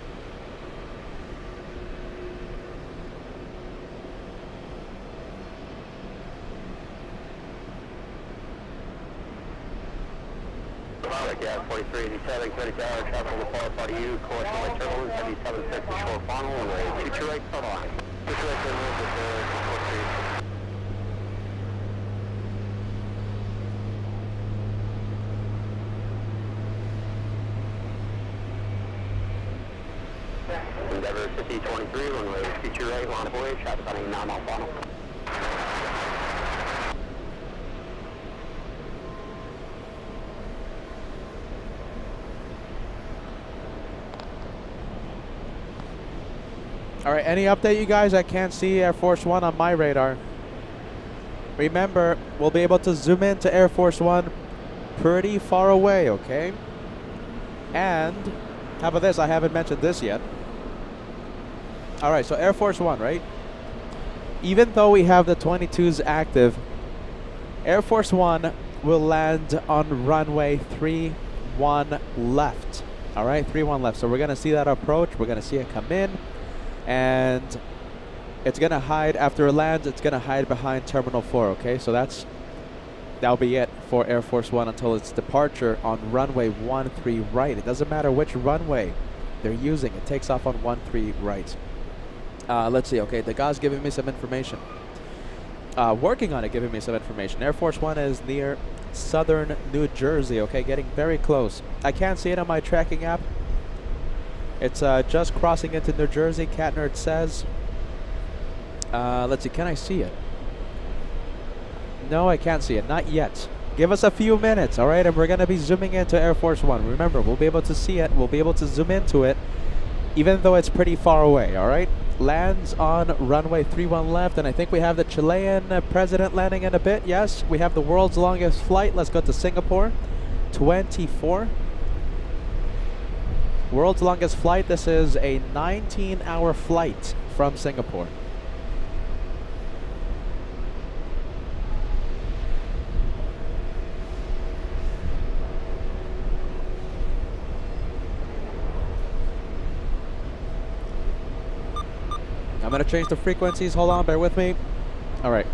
Yeah, 4387, credit tower, traffic will fall apart to you, course on my turbulence, 7760 short funnel, and future right, hold on. Future right, turbulence, Endeavor 5023, runway future right, line of way, traffic on a 9-mile funnel.
All right, any update, you guys? I can't see Air Force One on my radar. Remember, we'll be able to zoom in to Air Force One pretty far away, okay? And how about this? I haven't mentioned this yet. All right, so Air Force One, right? Even though we have the 22s active, Air Force One will land on runway 31 left. All right, 31 left. So we're going to see that approach. We're going to see it come in. And it's going to hide after it lands. It's going to hide behind Terminal 4, okay? So that'll be it for Air Force One until its departure on runway 13 right. It doesn't matter which runway they're using. It takes off on 13 right. Let's see. Okay, the guy's giving me some information. Working on it, giving me some information. Air Force One is near southern New Jersey. Okay, getting very close. I can't see it on my tracking app. It's just crossing into New Jersey. Cat Nerd says. Let's see. Can I see it? No, I can't see it. Not yet. Give us a few minutes, all right? And we're going to be zooming into Air Force One. Remember, we'll be able to see it. We'll be able to zoom into it, even though it's pretty far away, all right? Lands on runway 31 left, and I think we have the Chilean president landing in a bit. Yes, we have the world's longest flight. Let's go to Singapore. 24. World's longest flight. This is a 19-hour flight from Singapore. I'm going to change the frequencies. Hold on, bear with me. All right.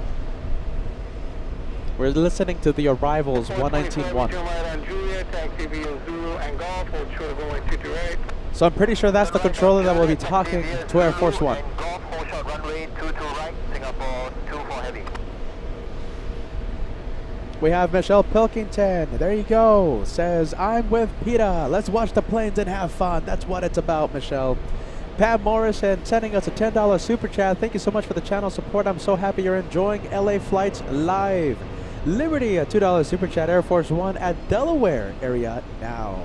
We're listening to the arrivals 119.1. So I'm pretty sure that's the controller that will be talking to Air Force One. We have Michelle Pilkington. There you go. Says, I'm with PETAH. Let's watch the planes and have fun. That's what it's about, Michelle. Pam Morrison sending us a $10 super chat. Thank you so much for the channel support. I'm so happy you're enjoying LA Flights live. Liberty, a $2 super chat. Air Force One at Delaware area now.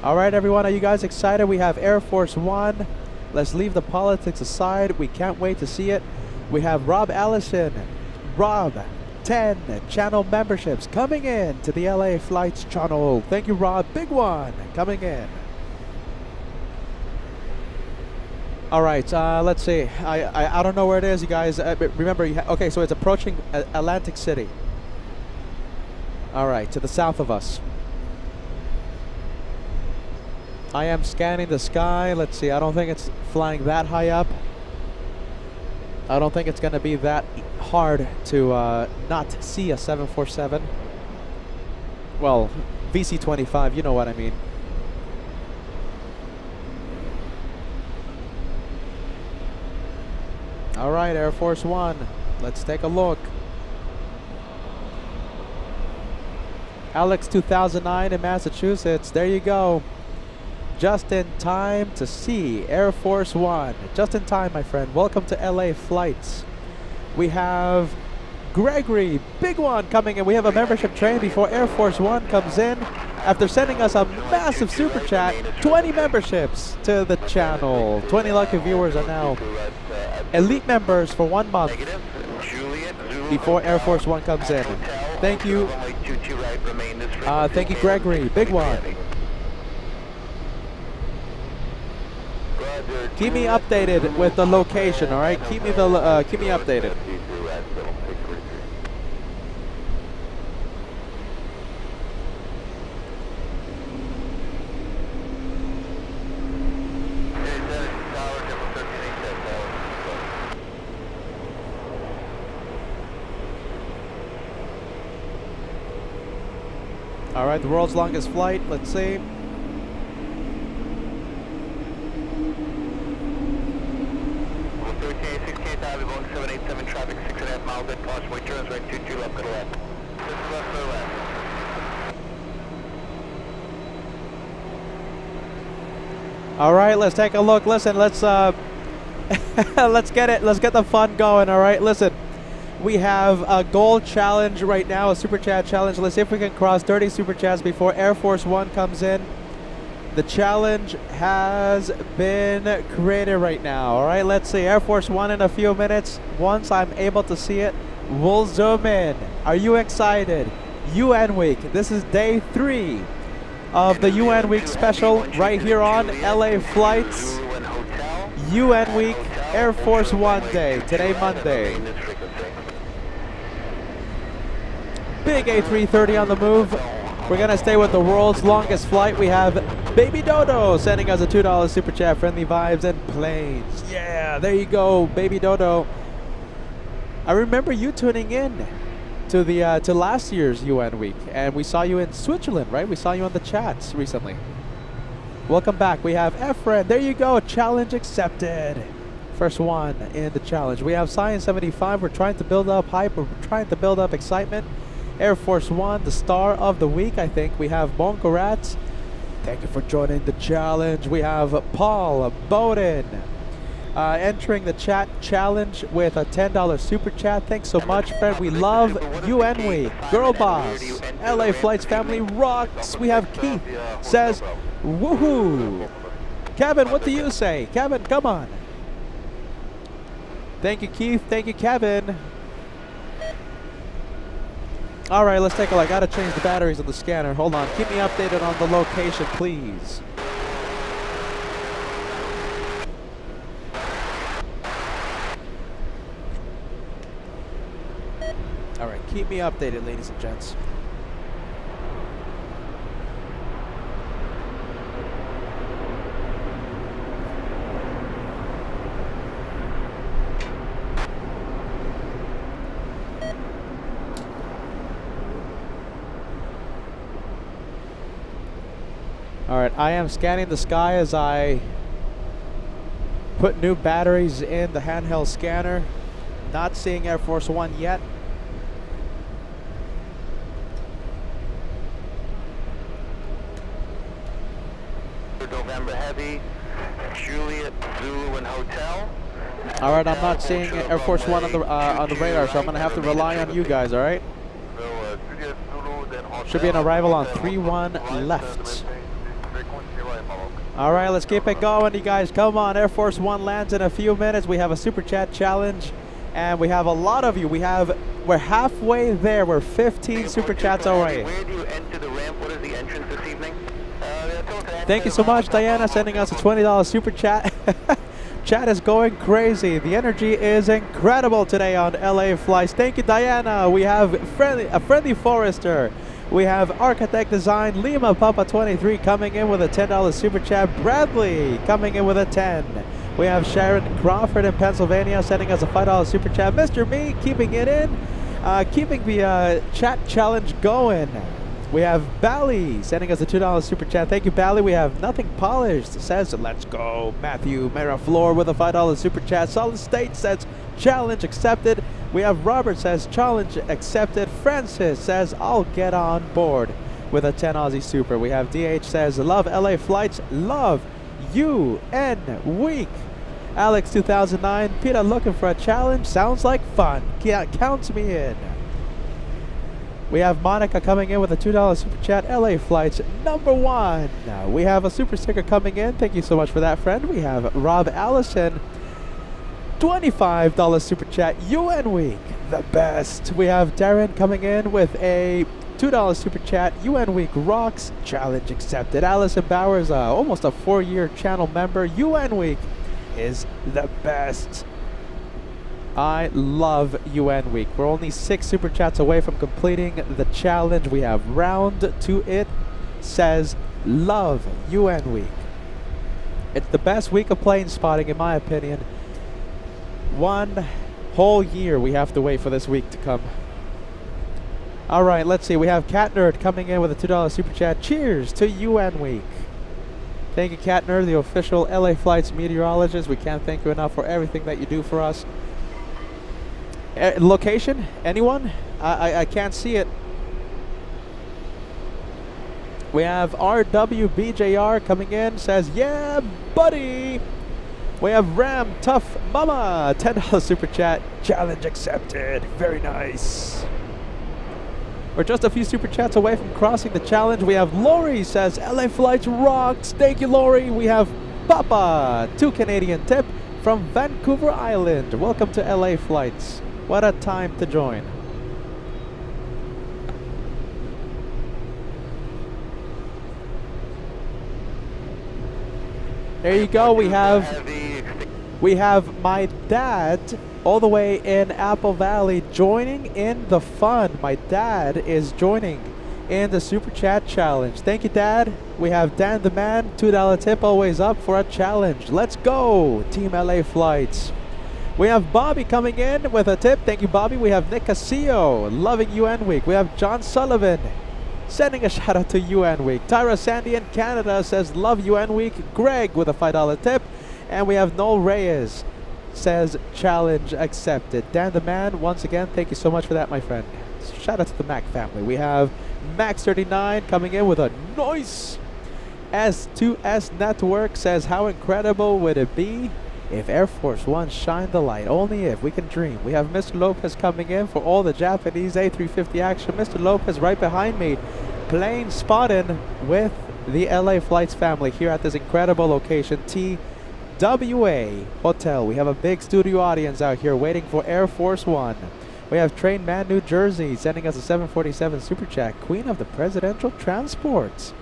All right, everyone. Are you guys excited? We have Air Force One. Let's leave the politics aside. We can't wait to see it. We have Rob Allison. Rob, 10 channel memberships coming in to the LA Flights channel. Thank you, Rob. Big one coming in. All right, let's see. I don't know where it is, you guys. Remember, okay, so it's approaching Atlantic City. All right, to the south of us. I am scanning the sky. Let's see. I don't think it's flying that high up. I don't think it's going to be that hard to not see a 747. Well, VC-25, you know what I mean. All right, Air Force One. Let's take a look. Alex 2009 in Massachusetts. There you go. Just in time to see Air Force One. Just in time, my friend. Welcome to LA Flights. We have Gregory, big one coming in. We have a membership train before Air Force One comes in. After sending us a massive super chat, 20 memberships to the channel. 20 lucky viewers are now elite members for 1 month before Air Force One comes in. Thank you. Thank you, Gregory. Big one. Keep me updated with the location, all right? Keep me updated. All right, the world's longest flight. Let's see.
Traffic 6.5 miles in, possibly turns right 22 left, go to left. This is left, go left.
All right, let's take a look. Listen, let's let's get it. Let's get the fun going. All right, listen. We have a gold challenge right now, a super chat challenge. Let's see if we can cross 30 super chats before Air Force One comes in. The challenge has been created right now. All right, let's see. Air Force One in a few minutes. Once I'm able to see it, we'll zoom in. Are you excited? UN Week. This is day 3 of the UN Week special right here on LA Flights. UN Week, Air Force One Day. Today, Monday. Big A330 on the move. We're going to stay with the world's longest flight. We have Baby Dodo sending us a $2 super chat. Friendly vibes and planes. Yeah, there you go, Baby Dodo. I remember you tuning in to the to last year's UN Week, and we saw you in Switzerland, right? We saw you on the chats recently. Welcome back. We have Efren. There you go. Challenge accepted. First one in the challenge. We have Science 75. We're trying to build up hype. We're trying to build up excitement. Air Force One, the star of the week, I think. We have Bonko Rats. Thank you for joining the challenge. We have Paul Bowden entering the chat challenge with a $10 super chat. Thanks so much, friend. We love UN Week. Girl Boss. LA Flights family rocks. We have Keith says, woohoo. Kevin, what do you say? Kevin, come on. Thank you, Keith. Thank you, Kevin. All right, let's take a look. I gotta change the batteries on the scanner. Hold on. Keep me updated on the location, please. All right, keep me updated, ladies and gents. Alright, I am scanning the sky as I put new batteries in the handheld scanner. Not seeing Air Force One yet.
November Heavy, Juliet, Zulu and Hotel.
Alright, I'm not seeing Air Force One on the radar, so I'm gonna have to rely on you guys, alright? Should be an arrival on 3-1 left. Alright, let's keep it going, you guys. Come on, Air Force One lands in a few minutes. We have a super chat challenge, and we have a lot of you. We're halfway there. We're 15 super chats away.
Where do you enter the ramp? What is the entrance this evening?
Thank you so much, Diana, sending us a $20 super chat. Chat is going crazy. The energy is incredible today on LA Flights. Thank you, Diana. We have a friendly Forester. We have Architect Design, Lima Papa 23 coming in with a $10 super chat. Bradley coming in with a 10. We have Sharon Crawford in Pennsylvania sending us a $5 super chat. Mr. Me keeping it in, keeping the chat challenge going. We have Bally sending us a $2 super chat. Thank you, Bally. We have Nothing Polished says, let's go. Matthew Meraflor with a $5 super chat. Solid State says, challenge accepted. We have Robert says, challenge accepted. Francis says, I'll get on board with a 10 Aussie super. We have DH says, love LA Flights, love UN Week. Alex 2009, PETAH looking for a challenge. Sounds like fun. Yeah, counts me in. We have Monica coming in with a $2 super chat. LA Flights #1. We have a super sticker coming in. Thank you so much for that, friend. We have Rob Allison, $25 super chat. UN Week, the best. We have Darren coming in with a $2 super chat. UN Week rocks. Challenge accepted. Allison Bowers, almost a 4-year channel member. UN Week is the best. I love UN Week. We're only 6 super chats away from completing the challenge. We have round to it. Says love UN Week. It's the best week of plane spotting in my opinion. 1 whole year we have to wait for this week to come. Alright, let's see. We have Cat Nerd coming in with a $2 super chat. Cheers to UN Week. Thank you, Cat Nerd, the official LA Flights meteorologist. We can't thank you enough for everything that you do for us. Location? Anyone? I can't see it. We have RWBJR coming in. Says, yeah, buddy. We have Ram Tough Mama. $10 super chat. Challenge accepted. Very nice. We're just a few super chats away from crossing the challenge. We have Lori says, LA Flights rocks. Thank you, Lori. We have Papa, 2 Canadian tip from Vancouver Island. Welcome to LA Flights. What a time to join. There you go. We have my dad all the way in Apple Valley joining in the fun. My dad is joining in the Super Chat Challenge. Thank you, Dad. We have Dan the Man, $2 tip, always up for a challenge. Let's go, Team LA Flights. We have Bobby coming in with a tip. Thank you, Bobby. We have Nick Casillo, loving UN Week. We have John Sullivan, sending a shout out to UN Week. Tyra Sandy in Canada says, love UN Week. Greg with a $5 tip. And we have Noel Reyes says challenge accepted. Dan the Man, once again, thank you so much for that, my friend. Shout out to the Mac family. We have Max39 coming in with a nice S2S Network says, how incredible would it be if Air Force One shined the light? Only if. We can dream. We have Mr. Lopez coming in for all the Japanese A350 action. Mr. Lopez right behind me, plane spotted with the LA Flights family here at this incredible location, TWA Hotel. We have a big studio audience out here waiting for Air Force One. We have Train Man New Jersey sending us a 747 Super Chat, Queen of the Presidential Transports.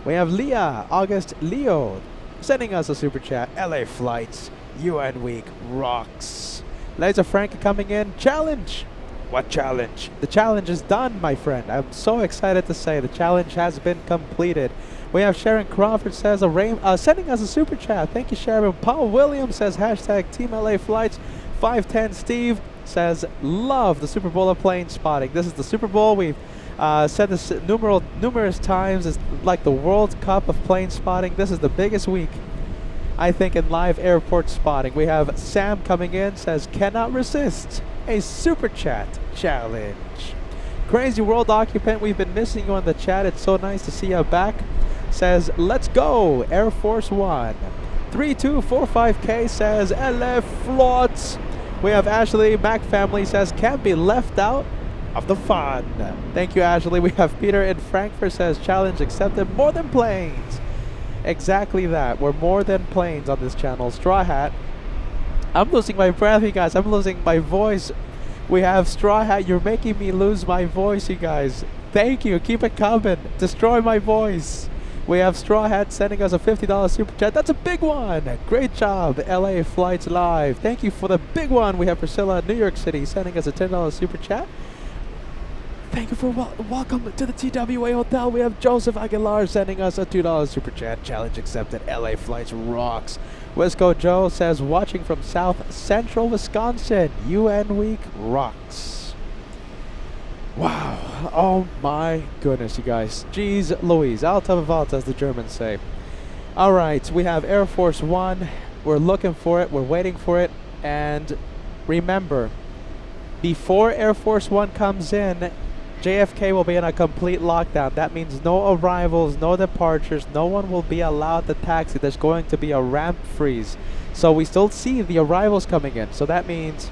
We have Leah, August Leo, sending us a Super Chat, LA Flights, UN Week rocks. Liza Frank coming in, challenge. What challenge? The challenge is done, my friend. I'm so excited to say the challenge has been completed. We have Sharon Crawford says sending us a Super Chat. Thank you, Sharon. Paul Williams says hashtag Team LA Flights. 510 Steve says love the Super Bowl of plane spotting. This is the Super Bowl. We've said this numerous times. It's like the World Cup of plane spotting. This is the biggest week, I think, in live airport spotting. We have Sam coming in, says cannot resist a Super Chat challenge. Crazy World Occupant, we've been missing you on the chat. It's so nice to see you back. Says let's go Air Force One. 3245K says LF Floats. We have Ashley Mac family says can't be left out of the fun. Thank you, Ashley. We have Peter in Frankfurt says challenge accepted. More than planes. Exactly that. We're more than planes on this channel. Straw Hat. I'm losing my breath, you guys. I'm losing my voice. We have Straw Hat. You're making me lose my voice, you guys. Thank you. Keep it coming. Destroy my voice. We have Straw Hat sending us a $50 Super Chat. That's a big one. Great job, LA Flights Live. Thank you for the big one. We have Priscilla, New York City, sending us a $10 Super Chat. Thank you for welcome to the TWA Hotel. We have Joseph Aguilar sending us a $2 Super Chat. Challenge accepted. LA Flights rocks. Wisco Joe says watching from South Central Wisconsin. UN Week rocks. Wow. Oh my goodness, you guys. Jeez Louise. Alta Vivalta, as the Germans say. Alright, we have Air Force One. We're looking for it. We're waiting for it. And remember, before Air Force One comes in, JFK will be in a complete lockdown. That means no arrivals, no departures. No one will be allowed to taxi. There's going to be a ramp freeze. So we still see the arrivals coming in. So that means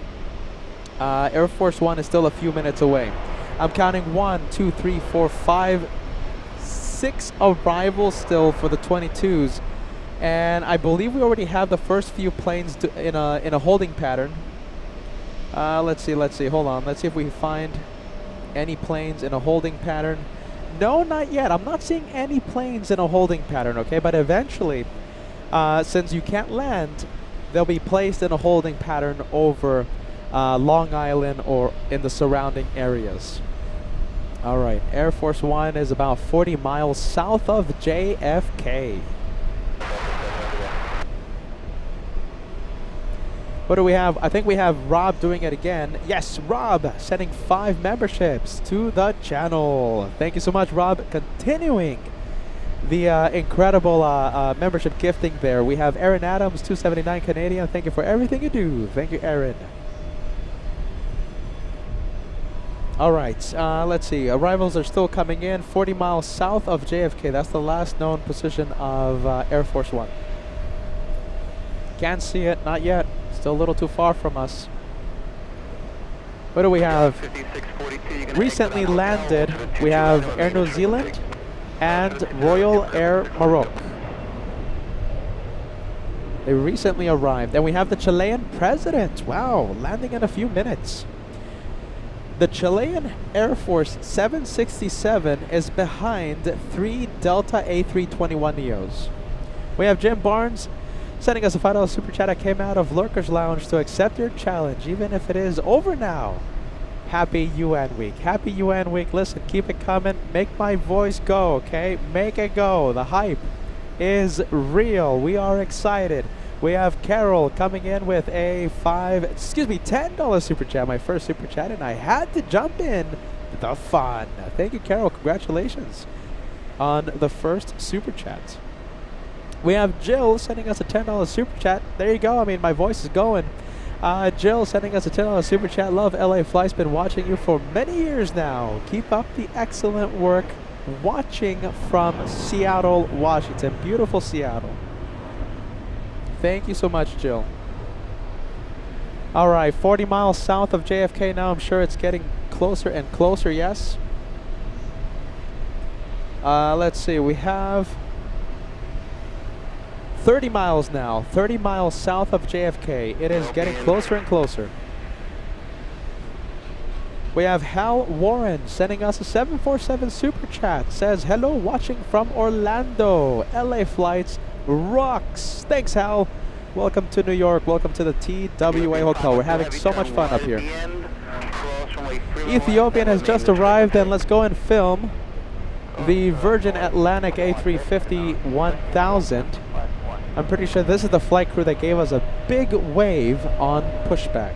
Air Force One is still a few minutes away. I'm counting 1, 2, 3, 4, 5, 6 arrivals still for the 22s. And I believe we already have the first few planes in a holding pattern. Let's see. Hold on. Let's see if we find any planes in a holding pattern. No, not yet. I'm not seeing any planes in a holding pattern, okay? But eventually, since you can't land, they'll be placed in a holding pattern over Long Island or in the surrounding areas. All right, Air Force One is about 40 miles south of JFK. What do we have? I think we have Rob doing it again. Yes, Rob sending 5 memberships to the channel. Thank you so much, Rob. Continuing the incredible membership gifting there. We have Aaron Adams, 279 Canadian. Thank you for everything you do. Thank you, Aaron. All right, let's see. Arrivals are still coming in 40 miles south of JFK. That's the last known position of Air Force One. Can't see it, not yet. Still a little too far from us. What do we have? Recently landed, we have Air New Zealand and Royal Air Maroc. They recently arrived. And we have the Chilean president. Wow, landing in a few minutes. The Chilean Air Force 767 is behind 3 Delta A321neos. We have Jim Barnes sending us a $5 Super Chat. I came out of Lurker's Lounge to accept your challenge, even if it is over now. Happy UN Week. Happy UN Week. Listen, keep it coming. Make my voice go, okay? Make it go. The hype is real. We are excited. We have Carol coming in with a $10 Super Chat. My first Super Chat, and I had to jump in the fun. Thank you, Carol. Congratulations on the first Super Chat. We have Jill sending us a $10 Super Chat. There you go. I mean, my voice is going. Jill sending us a $10 super chat. Love LA Flights. Been watching you for many years now. Keep up the excellent work. Watching from Seattle, Washington. Beautiful Seattle. Thank you so much, Jill. All right, 40 miles south of JFK now. I'm sure it's getting closer and closer, yes. Let's see, we have 30 miles now. 30 miles south of JFK. It is getting closer and closer. We have Hal Warren sending us a 747 super chat. Says, hello, watching from Orlando. LA Flights rocks. Thanks, Hal. Welcome to New York. Welcome to the TWA Hotel. We're having so much fun up here. Ethiopian has just arrived, and let's go and film the Virgin Atlantic A350 1000. I'm pretty sure this is the flight crew that gave us a big wave on pushback.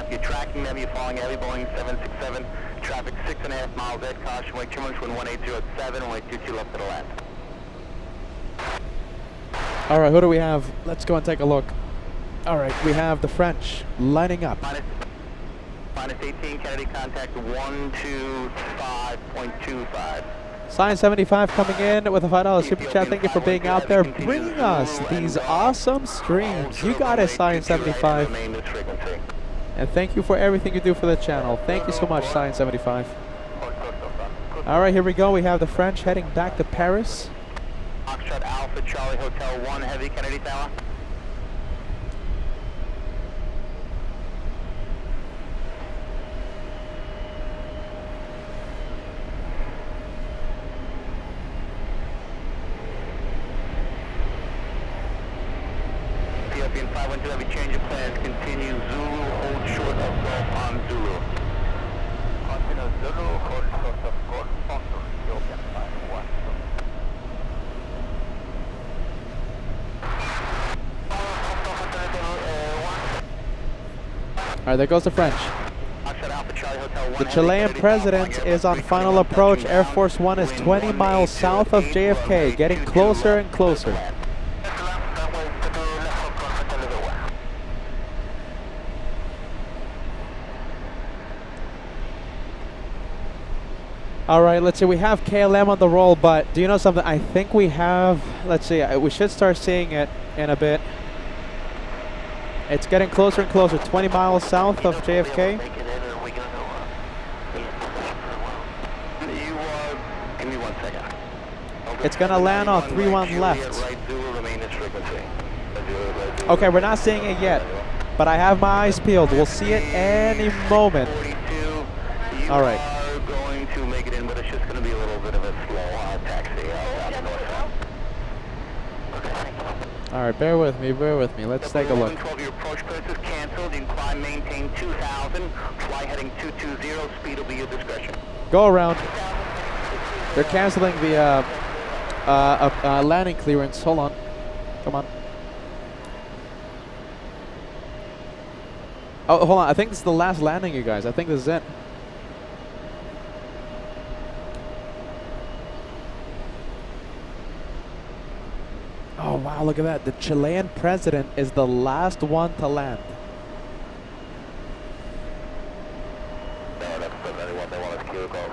If you're tracking them, you're following heavy Boeing 767, traffic 6.5 miles at caution, wake 2 minutes, wind 18 at 7, wake 22 left to the left.
All right, who do we have? Let's go and take a look. All right, we have the French lining up.
Minus 18, Kennedy contact 125.25.
Science 75 coming in with a $5 super chat. Thank you for being out there, bringing us these awesome streams. You got it, Science 75. And thank you for everything you do for the channel. Thank you so much, Science 75. All right, here we go. We have the French heading back to Paris.
Foxtrot Alpha Charlie Hotel 1 Heavy Kennedy Tower. Ethiopian 512 Heavy, change of plans. Continue Zulu, hold short of Golf on Zulu. Continue Zulu, hold short of Golf on Ethiopian 512.
All right, there goes the French. The Chilean president is on final approach. Air Force One is 20 miles south of JFK, getting closer and closer. All right, let's see. We have KLM on the roll, but do you know something? I think we have, let's see, we should start seeing it in a bit. It's getting closer and closer, 20 miles south of JFK. It's going to land on 31 left. Okay, we're not seeing it yet, but I have my eyes peeled. We'll see it any moment. All right.
To make it in, but it's just going to be a little bit of a slow taxi.
All right, bear with me, bear with me. Let's take a look.
12, your approach clearance is canceled. You can climb, maintain 2,000. Fly heading 220. Speed will be your discretion.
Go around. They're canceling the landing clearance. Hold on. Come on. Oh, hold on. I think this is the last landing, you guys. I think this is it. Oh, wow, look at that. The Chilean president is the last one to land.
No, that's the only one they want us to go.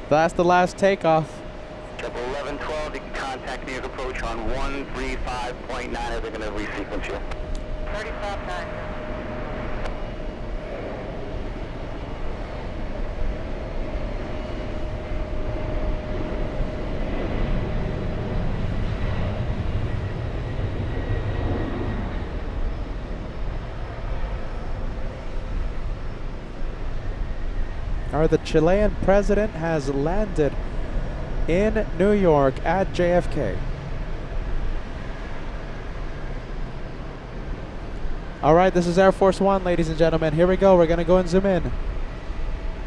That's the last takeoff.
1112, you can contact me at approach on 135.9 as they're going to resequence you. 35.9.
The Chilean president has landed in New York at JFK. All right, this is Air Force One, ladies and gentlemen. Here we go. We're going to go and zoom in.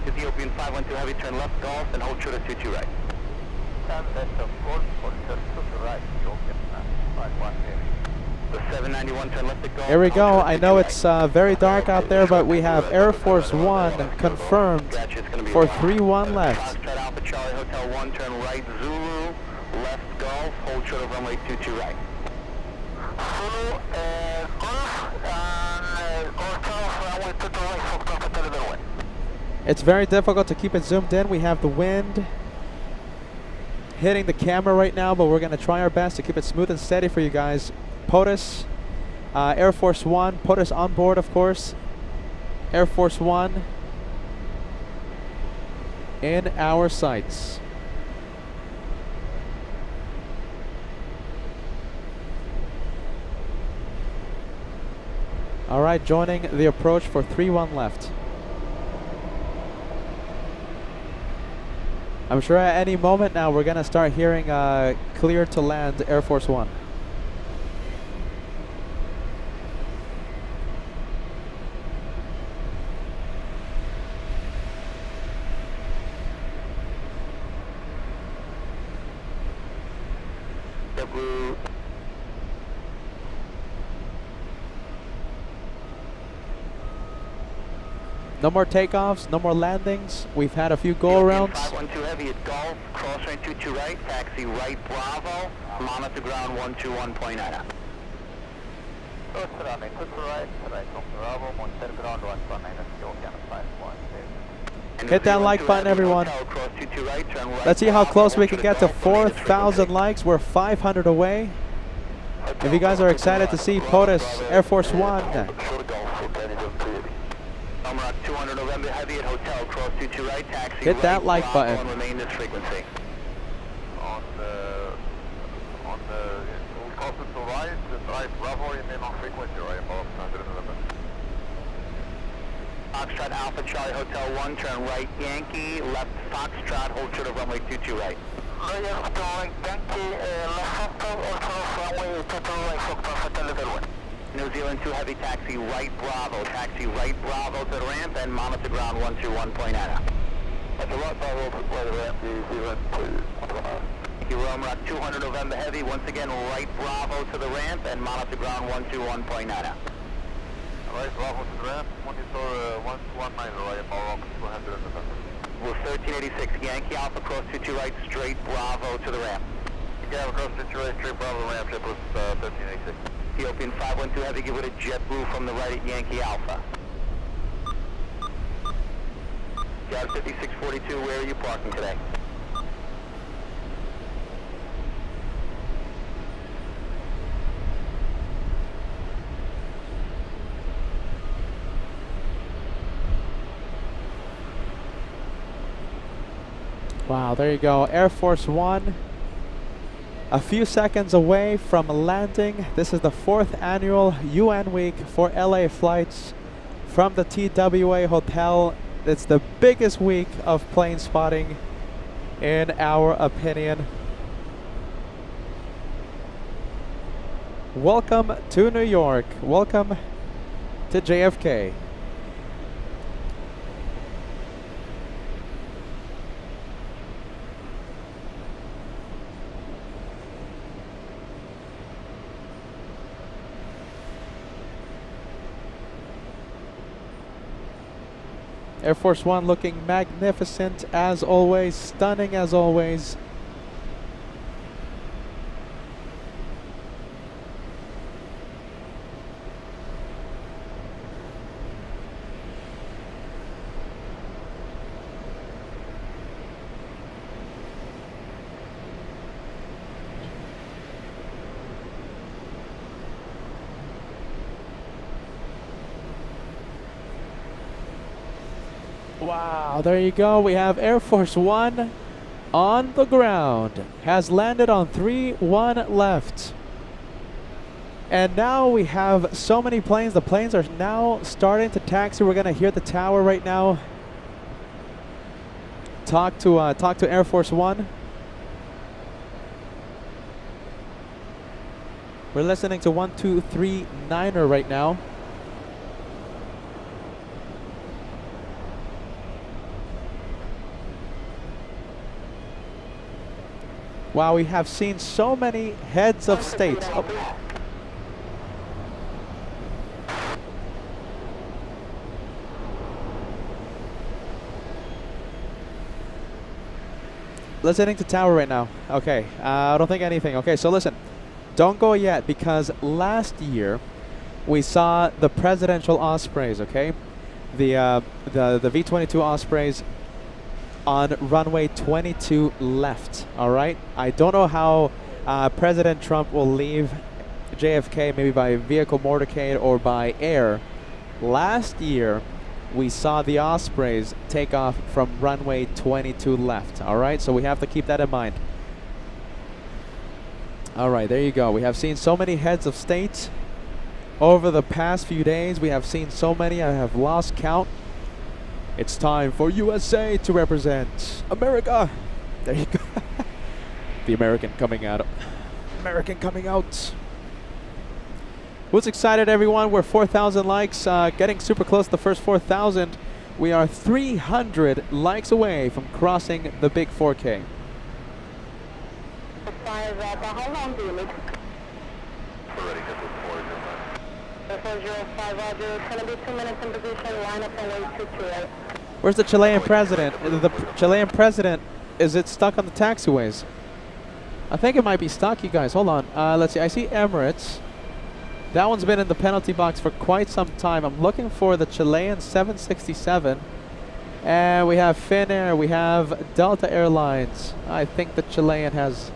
Ethiopian 512 heavy, turn left Golf and hold short of 22 right. Turn left of Golf, hold short to the right. 91, turn left at Golf.
Here we go. I know it's very dark out there, but we have Air Force One confirmed
Gotcha, it's gonna be
for
wrong.
3-1 left.
Foxtrot Alpha Charlie Hotel 1, turn right Zulu, left Golf, hold short of runway 22 right. Zulu, Golf, runway 22 right, Fox Alpha Charlie Hotel 1.
It's very difficult to keep it zoomed in. We have the wind hitting the camera right now, but we're going to try our best to keep it smooth and steady for you guys. POTUS, Air Force One, POTUS on board, of course. Air Force One in our sights. All right, joining the approach for 3-1 left. I'm sure at any moment now we're going to start hearing clear to land Air Force One. No more takeoffs, no more landings. We've had a few go-arounds.
512 heavy at Golf, cross range 22 right, taxi right Bravo, monitor ground 121.9. Close to runway 22 right, from Bravo, monitor ground 119,
Hit that like button, everyone. Let's see how close we can get to 4,000 likes. We're 500 away. If you guys are excited to see POTUS Air Force One,
Emirates 200 November heavy at hotel, cross 22 right, taxi
hit that
right,
like
Bravo,
button.
and remain this frequency.
On the closer to right Bravo, remain on frequency, right above 100 November.
Foxtrot Alpha Charlie Hotel 1, turn right Yankee, left Foxtrot, hold short of runway 22 right. Yes, going Yankee, left Foxtrot, runway 22 right, Foxtrot Hotel level 1. New Zealand 2 heavy taxi right Bravo, taxi right Bravo to the ramp and monitor ground 121.9.
At the right Bravo, to the ramp, New Zealand 2.
Thank you, Emirates 200 November heavy, once again right Bravo to the ramp and monitor ground 121.9.
Right Bravo to the ramp, monitor 119, right Bravo 200 November.
We're 1386 Yankee Alpha cross 22 right straight Bravo to the ramp.
Yankee Alpha cross 22 right straight Bravo ramp, jet was 1386.
Ethiopian 512 heavy, give it a JetBlue from the right at Yankee Alpha. Job 5642, where are you parking today?
Wow, there you go. Air Force One. A few seconds away from landing. This is the 4th annual UN Week for LA flights from the TWA Hotel. It's the biggest week of plane spotting in our opinion. Welcome to New York. Welcome to JFK. Air Force One looking magnificent as always, stunning as always. Wow, there you go. We have Air Force One on the ground. Has landed on 3-1 left. And now we have so many planes. The planes are now starting to taxi. We're going to hear the tower right now. Talk to Air Force One. We're listening to 1239er right now. Wow, we have seen so many heads of states. Oh. Let's heading to tower right now. Okay, I don't think anything. Okay, so listen, don't go yet because last year we saw the presidential Ospreys. Okay, the V-22 Ospreys on runway 22 left. All right, I don't know how President Trump will leave JFK, maybe by vehicle motorcade or by air. Last year we saw the Ospreys take off from runway 22 left. All right, so we have to keep that in mind. All right, there you go. We have seen so many heads of state over the past few days. We have seen so many, I have lost count. It's time for USA to represent America. There you go. The American coming out. American coming out. Who's excited, everyone? We're 4,000 likes, getting super close to the first 4,000. We are 300 likes away from crossing the big 4K.
How long do you need?
We're ready to move forward.
405, Roger. It's going to be 2 minutes in position. Line up on way 228.
Where's the Chilean president? The Chilean president, is it stuck on the taxiways? I think it might be stuck, you guys. Hold on. Let's see. I see Emirates. That one's been in the penalty box for quite some time. I'm looking for the Chilean 767. And we have Finnair. We have Delta Airlines. I think the Chilean has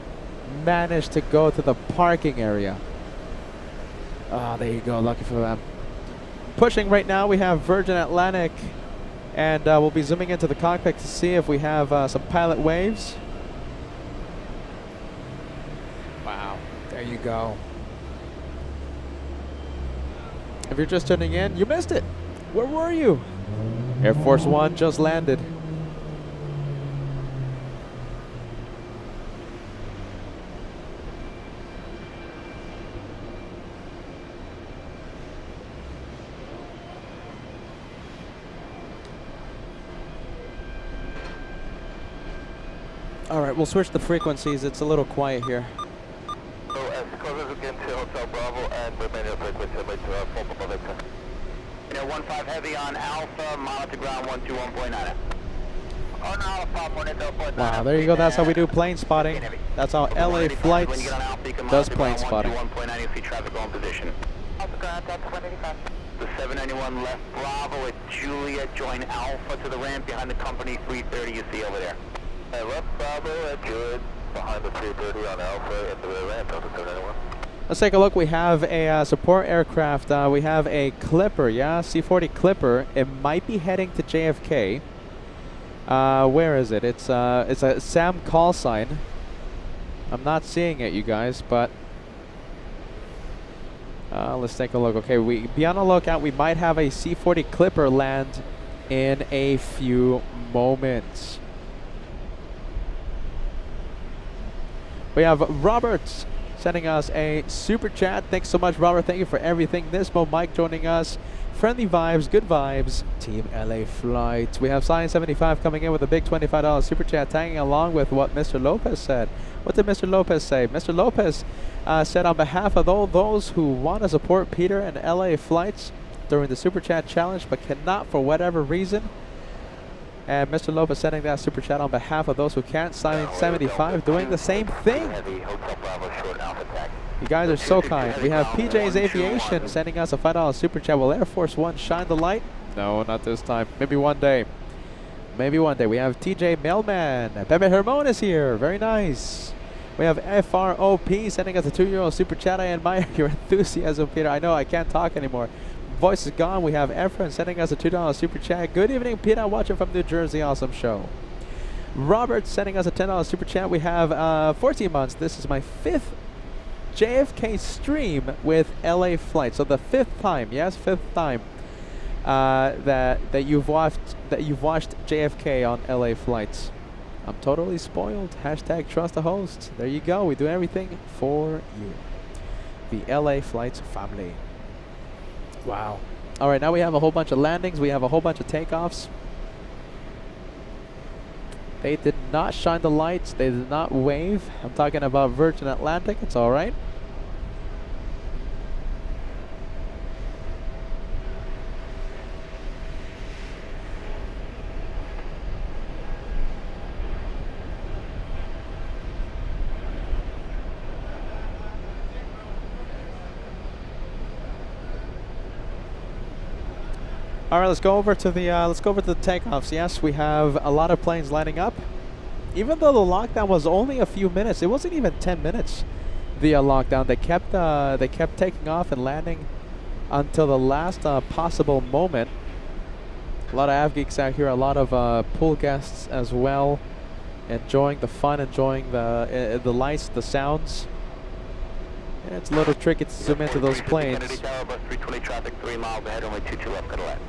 managed to go to the parking area. Ah, there you go. Lucky for them. Pushing right now, we have Virgin Atlantic. And we'll be zooming into the cockpit to see if we have some pilot waves. Wow. There you go. If you're just tuning in, you missed it. Where were you? Air Force One just landed. All right, we'll switch the frequencies. It's a little quiet here.
So as close as we can to Hotel Bravo and remain at frequency to full public.
15 heavy on Alpha, monitor ground 121.9. On Alpha, monitor 0.9.
Wow, there you go. That's how we do plane spotting. That's how LA Flights does plane spotting.
1.9, you see traffic on position. The 791 left Bravo at Juliet, join Alpha to the ramp behind the company 330 you see over there.
Left Bravo at Juliet, behind the 330 on Alpha into the ramp of the 791.
Let's take a look. We have a support aircraft. We have a Clipper, yeah, C-40 Clipper. It might be heading to JFK. Where is it? It's a SAM call sign. I'm not seeing it, you guys, but let's take a look. Okay, be on the lookout. We might have a C-40 Clipper land in a few moments. We have Robert sending us a super chat. Thanks so much, Robert. Thank you for everything. Nismo Mike joining us. Friendly vibes, good vibes. Team LA Flights. We have Science 75 coming in with a big $25 super chat, tagging along with what Mr. Lopez said. What did Mr. Lopez say? Mr. Lopez said, on behalf of all those who want to support Peter and LA Flights during the super chat challenge but cannot for whatever reason. And Mr. Lopez sending that super chat on behalf of those who can't. Sign 75 doing the same thing. You guys are so kind. We have PJ's Aviation sending us a $5 super chat. Will Air Force One shine the light? No, not this time. Maybe one day. Maybe one day. We have TJ Mailman. Pepe Hermon is here. Very nice. We have FROP sending us a €2 super chat. I admire your enthusiasm, Peter. I know I can't talk anymore. Voice is gone. We have Efren sending us a $2 super chat. Good evening, Peter. Watching from New Jersey. Awesome show. Robert sending us a $10 super chat. We have 14 months. This is my 5th JFK stream with LA Flights. So the 5th time, yes, 5th time that you've watched JFK on LA Flights. I'm totally spoiled. Hashtag trust the host. There you go. We do everything for you. The LA Flights family. Wow. All right, now we have a whole bunch of landings. We have a whole bunch of takeoffs. They did not shine the lights. They did not wave. I'm talking about Virgin Atlantic. It's all right. All right, let's go over to the takeoffs. Yes, we have a lot of planes lining up. Even though the lockdown was only a few minutes, it wasn't even 10 minutes. The lockdown, they kept taking off and landing until the last possible moment. A lot of AvGeeks out here, a lot of pool guests as well, enjoying the fun, enjoying the lights, the sounds. And it's a little tricky to zoom into those planes.
Kennedy Tower, bus 320 traffic, 3 miles ahead, only 22 left, cut a left.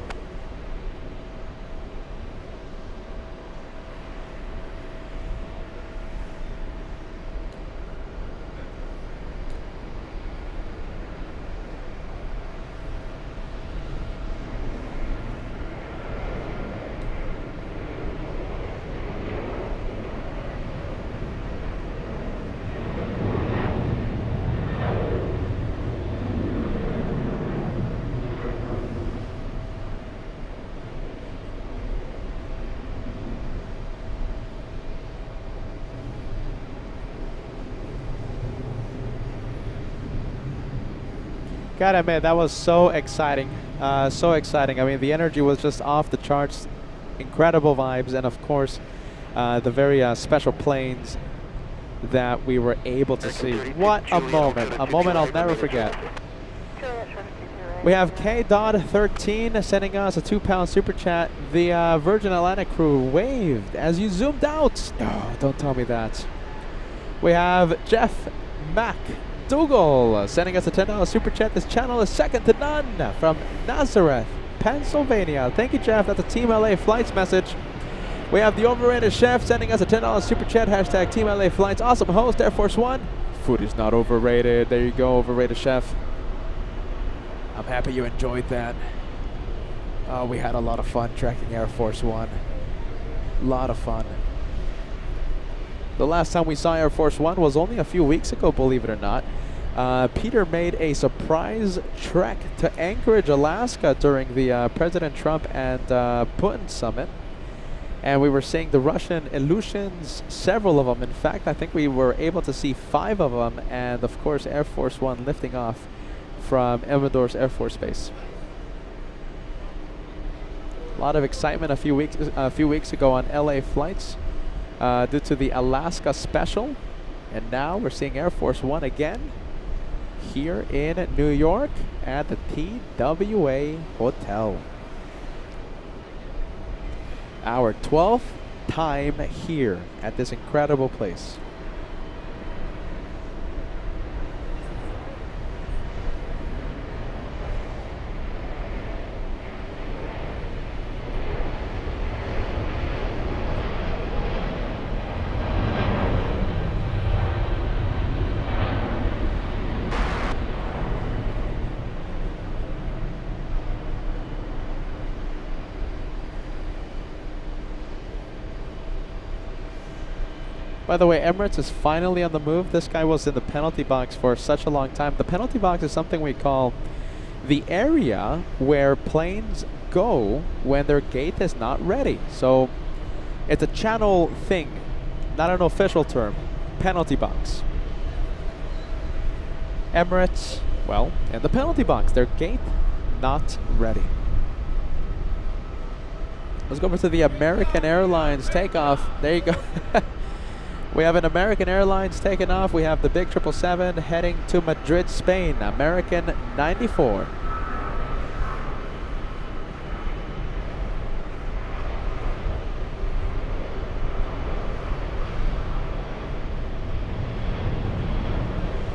Gotta admit, that was so exciting. So exciting. I mean, the energy was just off the charts. Incredible vibes, and of course, the very special planes that we were able to see. What a moment. A moment I'll never forget. We have K.13 sending us a 2-pound super chat. The Virgin Atlantic crew waved as you zoomed out. No, don't tell me that. We have Jeff McDougall sending us a $10 super chat. This channel is second to none from Nazareth, Pennsylvania. Thank you, Jeff. That's a Team LA Flights message. We have the Overrated Chef sending us a $10 super chat. Hashtag Team LA Flights. Awesome host, Air Force One. Food is not overrated. There you go, Overrated Chef. I'm happy you enjoyed that. Oh, we had a lot of fun tracking Air Force One. A lot of fun. The last time we saw Air Force One was only a few weeks ago, believe it or not. Peter made a surprise trek to Anchorage, Alaska during the President Trump and Putin summit. And we were seeing the Russian Ilyushins, several of them. In fact, I think we were able to see 5 of them. And of course, Air Force One lifting off from Emirates Air Force Base. A lot of excitement a few weeks ago on LA flights due to the Alaska special. And now we're seeing Air Force One again here in New York at the TWA Hotel. Our 12th time here at this incredible place. By the way, Emirates is finally on the move. This guy was in the penalty box for such a long time. The penalty box is something we call the area where planes go when their gate is not ready. So it's a channel thing, not an official term. Penalty box. Emirates, well, in the penalty box. Their gate not ready. Let's go over to the American Airlines takeoff. There you go. We have an American Airlines taking off. We have the big 777 heading to Madrid, Spain. American 94.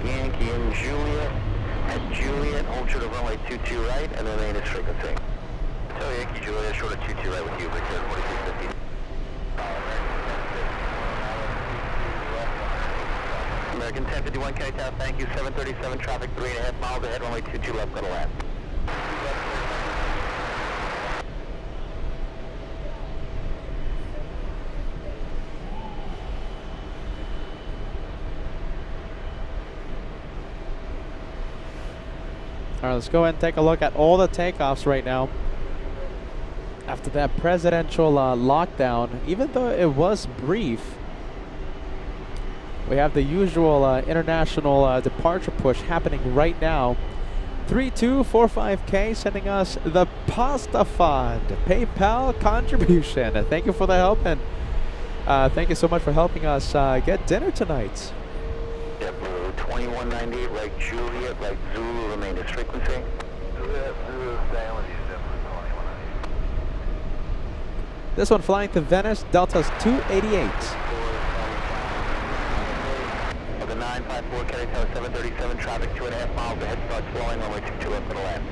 Yankee and Juliet. At Juliet, hold short of runway 22 right, and then main is frequency. Tell Yankee Juliet, short of 22 right with you, Victor, 4650. American 1051, Kennedy Tower, thank you. 737 traffic, 3.5 miles ahead, runway 22 left, got a land.
All right, let's go ahead and take a look at all the takeoffs right now. After that presidential lockdown, even though it was brief, we have the usual international departure push happening right now 3245K sending us the Pasta Fund PayPal contribution. Thank you for the help, and thank you so much for helping us get dinner tonight.
JetBlue 2198, right Juliet, right Zulu, remain as frequency. Juliet, Zulu, stay on you, JetBlue 2198.
This one flying to Venice, Delta's 288.
Of the 954, Kelly Tower 737, traffic 2.5 miles ahead, starts flowing, runway 22 left to the left.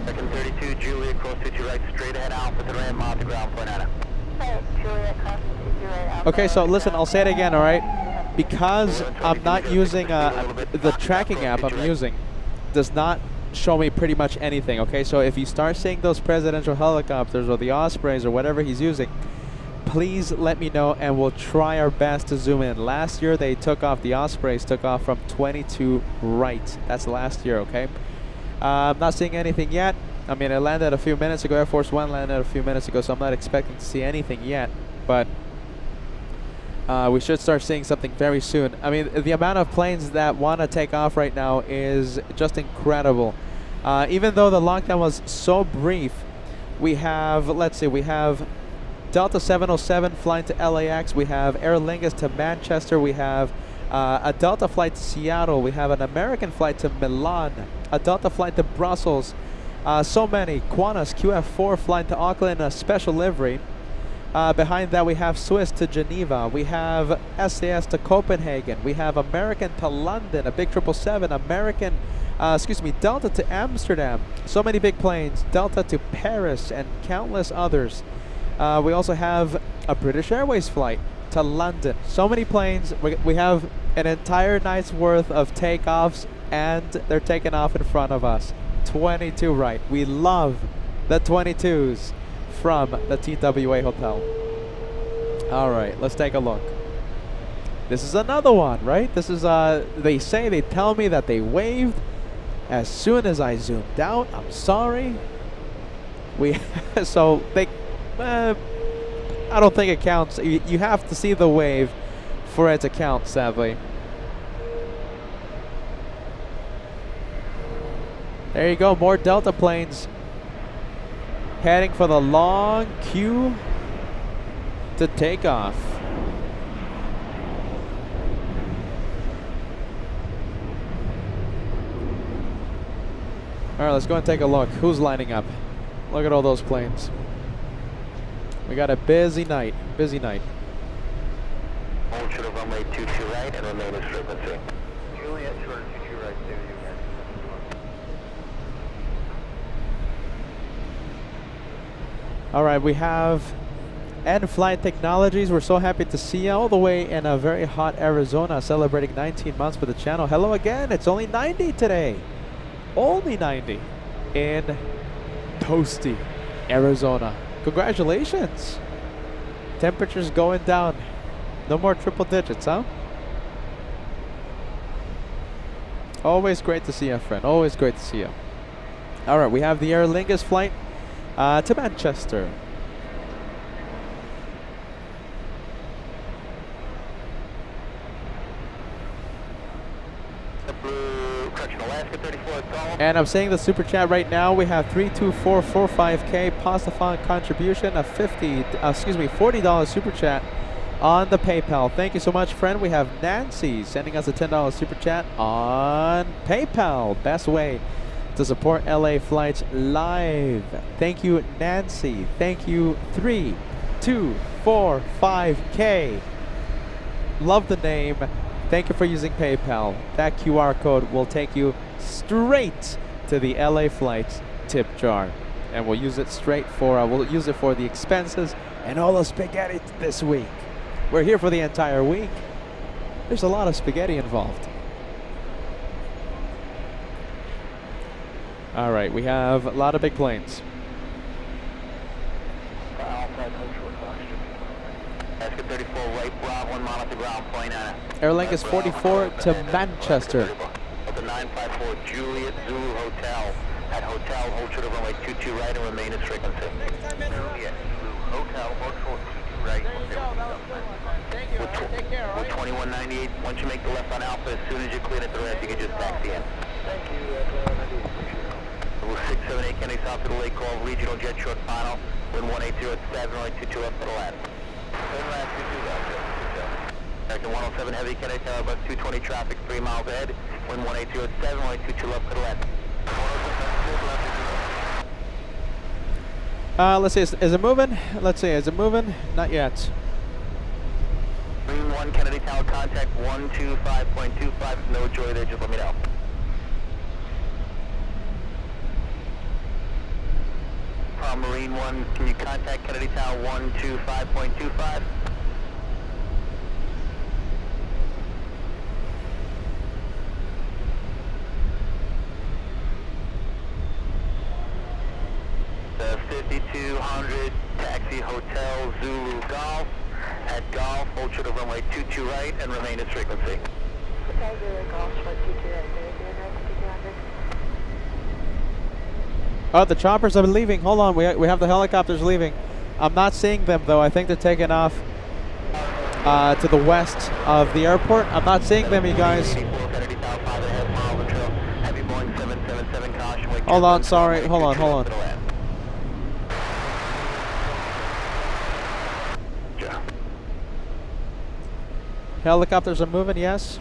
Second 32, Juliet, cross 22 right, straight ahead, Alpha to the ramp, mile to ground, point out. Juliet, cross 22 right, Alpha.
Okay, so listen, I'll say it again, all right? Because I'm not using the tracking app I'm using does not show me pretty much anything, okay? So if you start seeing those presidential helicopters or the Ospreys or whatever he's using, please let me know and we'll try our best to zoom in. Last year they took off, the Ospreys took off from 22 right. That's last year, okay? I'm not seeing anything yet. I mean, it landed a few minutes ago. Air Force One landed a few minutes ago, so I'm not expecting to see anything yet, but we should start seeing something very soon. I mean, the amount of planes that want to take off right now is just incredible. Even though the lockdown was so brief, we have, let's see, we have Delta 707 flying to LAX, we have Aer Lingus to Manchester, we have a Delta flight to Seattle, we have an American flight to Milan, a Delta flight to Brussels, so many. Qantas QF4 flying to Auckland in a special livery. Behind that we have Swiss to Geneva, we have SAS to Copenhagen, we have American to London, a big 777, American, Delta to Amsterdam, so many big planes, Delta to Paris and countless others. We also have a British Airways flight to London, so many planes. We have an entire night's worth of takeoffs and they're taking off in front of us. 22 right, we love the 22s. From the TWA hotel. All right, let's take a look. This is another one, right? This is they tell me that they waved as soon as I zoomed out. I'm sorry. So they I don't think it counts. You have to see the wave for it to count, sadly. There you go, more Delta planes heading for the long queue to take off. All right, let's go and take a look. Who's lining up? Look at all those planes. We got a busy night. Busy night.
Hold short of runway 22 right and remain as frequency. Juliet, short of 22 right, stay with you again.
All right, we have N Flight Technologies. We're so happy to see you all the way in a very hot Arizona, celebrating 19 months for the channel. Hello again. It's only 90 today. Only 90 in toasty Arizona. Congratulations. Temperatures going down. No more triple digits, huh? Always great to see you, friend. Always great to see you. All right, we have the Aer Lingus flight to Manchester. And I'm saying the super chat right now. We have 32445K Pasta Fund contribution, a $40 super chat on the PayPal. Thank you so much, friend. We have Nancy sending us a $10 super chat on PayPal. Best way to support LA Flights live. Thank you, Nancy. Thank you, 3245K. Love the name. Thank you for using PayPal. That QR code will take you straight to the LA Flights tip jar, and we'll use it we'll use it for the expenses and all the spaghetti this week. We're here for the entire week. There's a lot of spaghetti involved. All right, we have a lot of big planes. Aer Lingus 44 to Manchester.
The 954 Juliet Zulu Hotel at Hotel, hold short of runway 22 right and remain as frequency. Juliet Zulu Hotel, hold short 22 right. Level 2198. Once you make the left on Alpha, as soon as you clear at the red, you can just taxi in.
Thank you, 2198. Appreciate it.
Level 678, Kennedy South to the Lake Cove, regional jet short final. Wind 180 at 7, right 22 left for the land.
Turn left, 22 left,
American 107 heavy, Kennedy Tower, bus 220 traffic, 3 miles ahead. Wind 180 at 7, right 22 left for the land.
Let's see, is it moving? Let's see, is it moving? Not yet.
Marine 1, Kennedy Tower, contact 125.25. No joy there, just let me know. Marine 1, can you contact Kennedy Tower 125.25? The 5200 taxi hotel Zulu Golf. At Golf, hold short of runway 22 right and remain at frequency.
Hotel Zulu Golf, 22 right, right, 5200.
Oh, the choppers are leaving. Hold on, we have the helicopters leaving. I'm not seeing them though. I think they're taking off to the west of the airport. I'm not seeing them, you guys. Hold on, sorry. Hold on. Helicopters are moving, yes.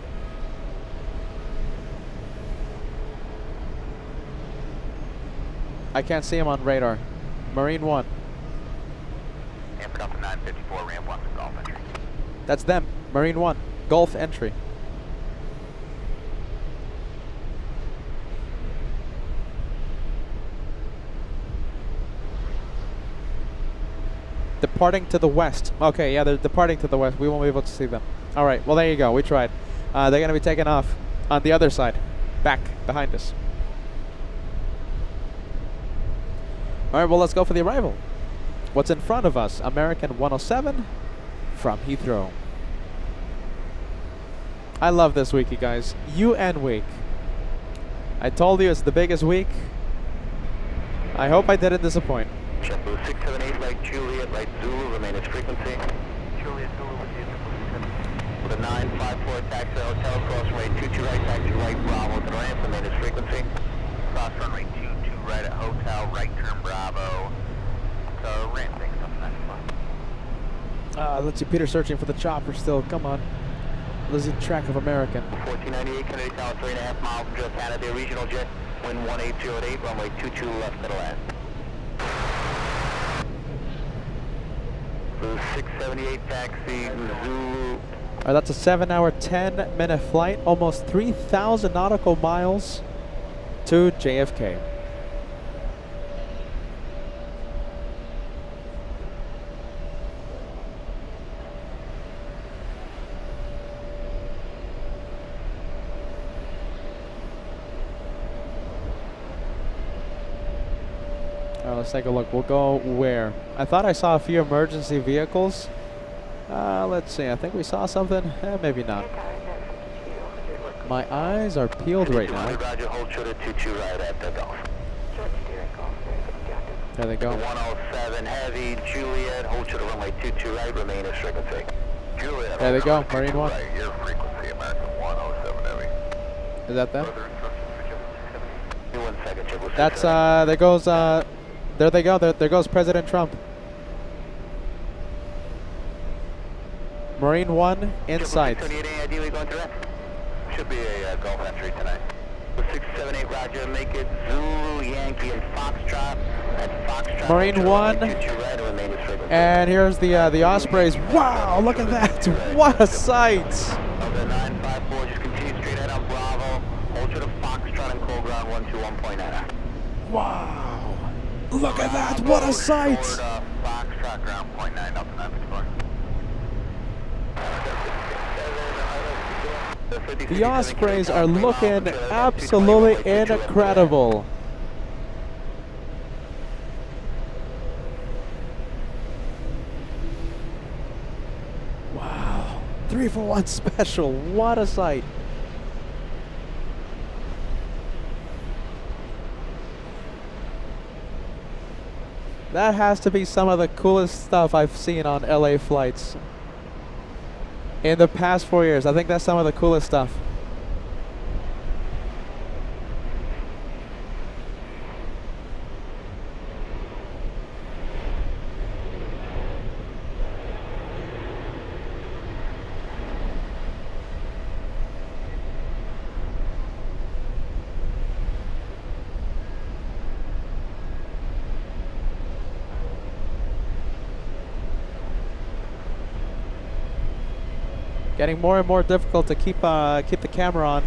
I can't see him on radar. Marine 1.
Ampered up to 954, ramp 1 for Golf entry.
That's them. Marine 1. Gulf entry. Departing to the west. Okay, yeah, they're departing to the west. We won't be able to see them. All right, well, there you go. We tried. They're going to be taking off on the other side. Back, behind us. All right, well, let's go for the arrival. What's in front of us? American 107 from Heathrow. I love this week, you guys. UN week. I told you it's the biggest week. I hope I didn't disappoint.
JetBlue 678, light Juliet, light Zulu, remain its frequency.
Juliet Zulu with you.
With a 954 taxi hotel, cross runway 22 right, taxi right, Bravo to the ramp, remain its frequency. Cross runway 22 right at hotel, right turn Bravo. So ramp, thanks, up 95.
Let's see, Peter searching for the chopper still. Come on. Losing track of American.
1498, Kennedy Tower, 3.5 miles from just Canada, regional jet, wind 180 at 8, runway 22 left to the land. Blue 678 taxi, Zulu.
All right, that's a 7-hour, 10-minute flight, almost 3,000 nautical miles to JFK. Let's take a look. We'll go where? I thought I saw a few emergency vehicles. Let's see. I think we saw something. Maybe not. My eyes are peeled right now.
Roger, hold short of 22 right at the Golf.
There they go.
107 heavy, Juliet, hold short of runway 22 right, remain as frequency. Juliet,
there they go, Marine 1.
Right, your frequency, American 107 heavy.
Is that them?
Further instructions for 1 second, JetBlue
That's,
678.
there goes, there they go. There goes President Trump. Marine 1 in sight.
Ideally going to rest. Should be a Golf entry tonight. 678 Roger, make it Zulu, Yankee, and Foxtrot. That's Foxtrot.
Marine 1. And here's the Ospreys. Wow, look at that. What a sight.
The 954, just continue straight ahead on Bravo. Hold to the Foxtrot and cold ground 121.9.
Wow. Look at that. What a sight.
Foxtrot ground 0.9 up to 954.
The Ospreys are looking absolutely incredible. Wow. 3-for-1 special. What a sight. That has to be some of the coolest stuff I've seen on LA flights in the past 4 years. I think that's some of the coolest stuff. Getting more and more difficult to keep the camera on.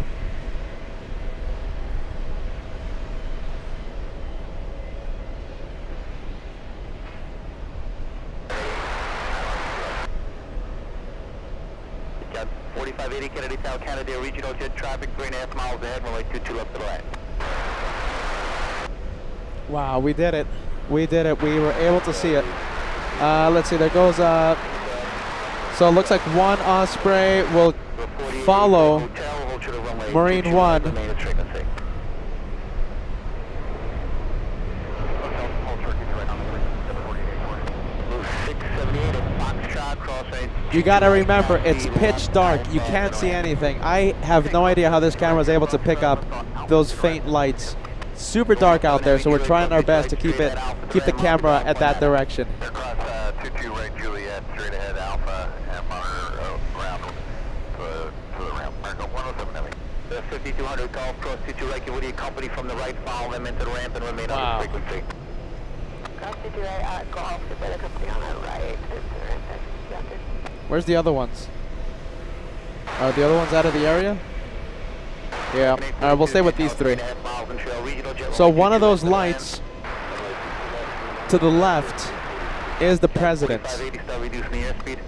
Got 4580 Kennedy Town, Canada, regional jet traffic, 3.5 miles ahead, runway 22 left to the right.
Wow, we did it. We did it. We were able to see it. Let's see, there goes, so it looks like one Osprey will follow Marine 1. You gotta remember, it's pitch dark. You can't see anything. I have no idea how this camera is able to pick up those faint lights. Super dark out there, so we're trying our best to keep the camera at that direction.
22 right Juliet, straight ahead Alpha, and monitor around to the ramp. Mark 107 Heavy.
The 5200 Golf Cross 22 right, give you company from the right, follow them into the ramp and remain
Wow.
on the frequency.
Golf 22 right, Golf, the better company on the right.
Where's the other ones? Are the other ones out of the area? Yeah. Alright, we'll stay with these three. So one of those lights to the left is the president.
580, start reducing the airspeed.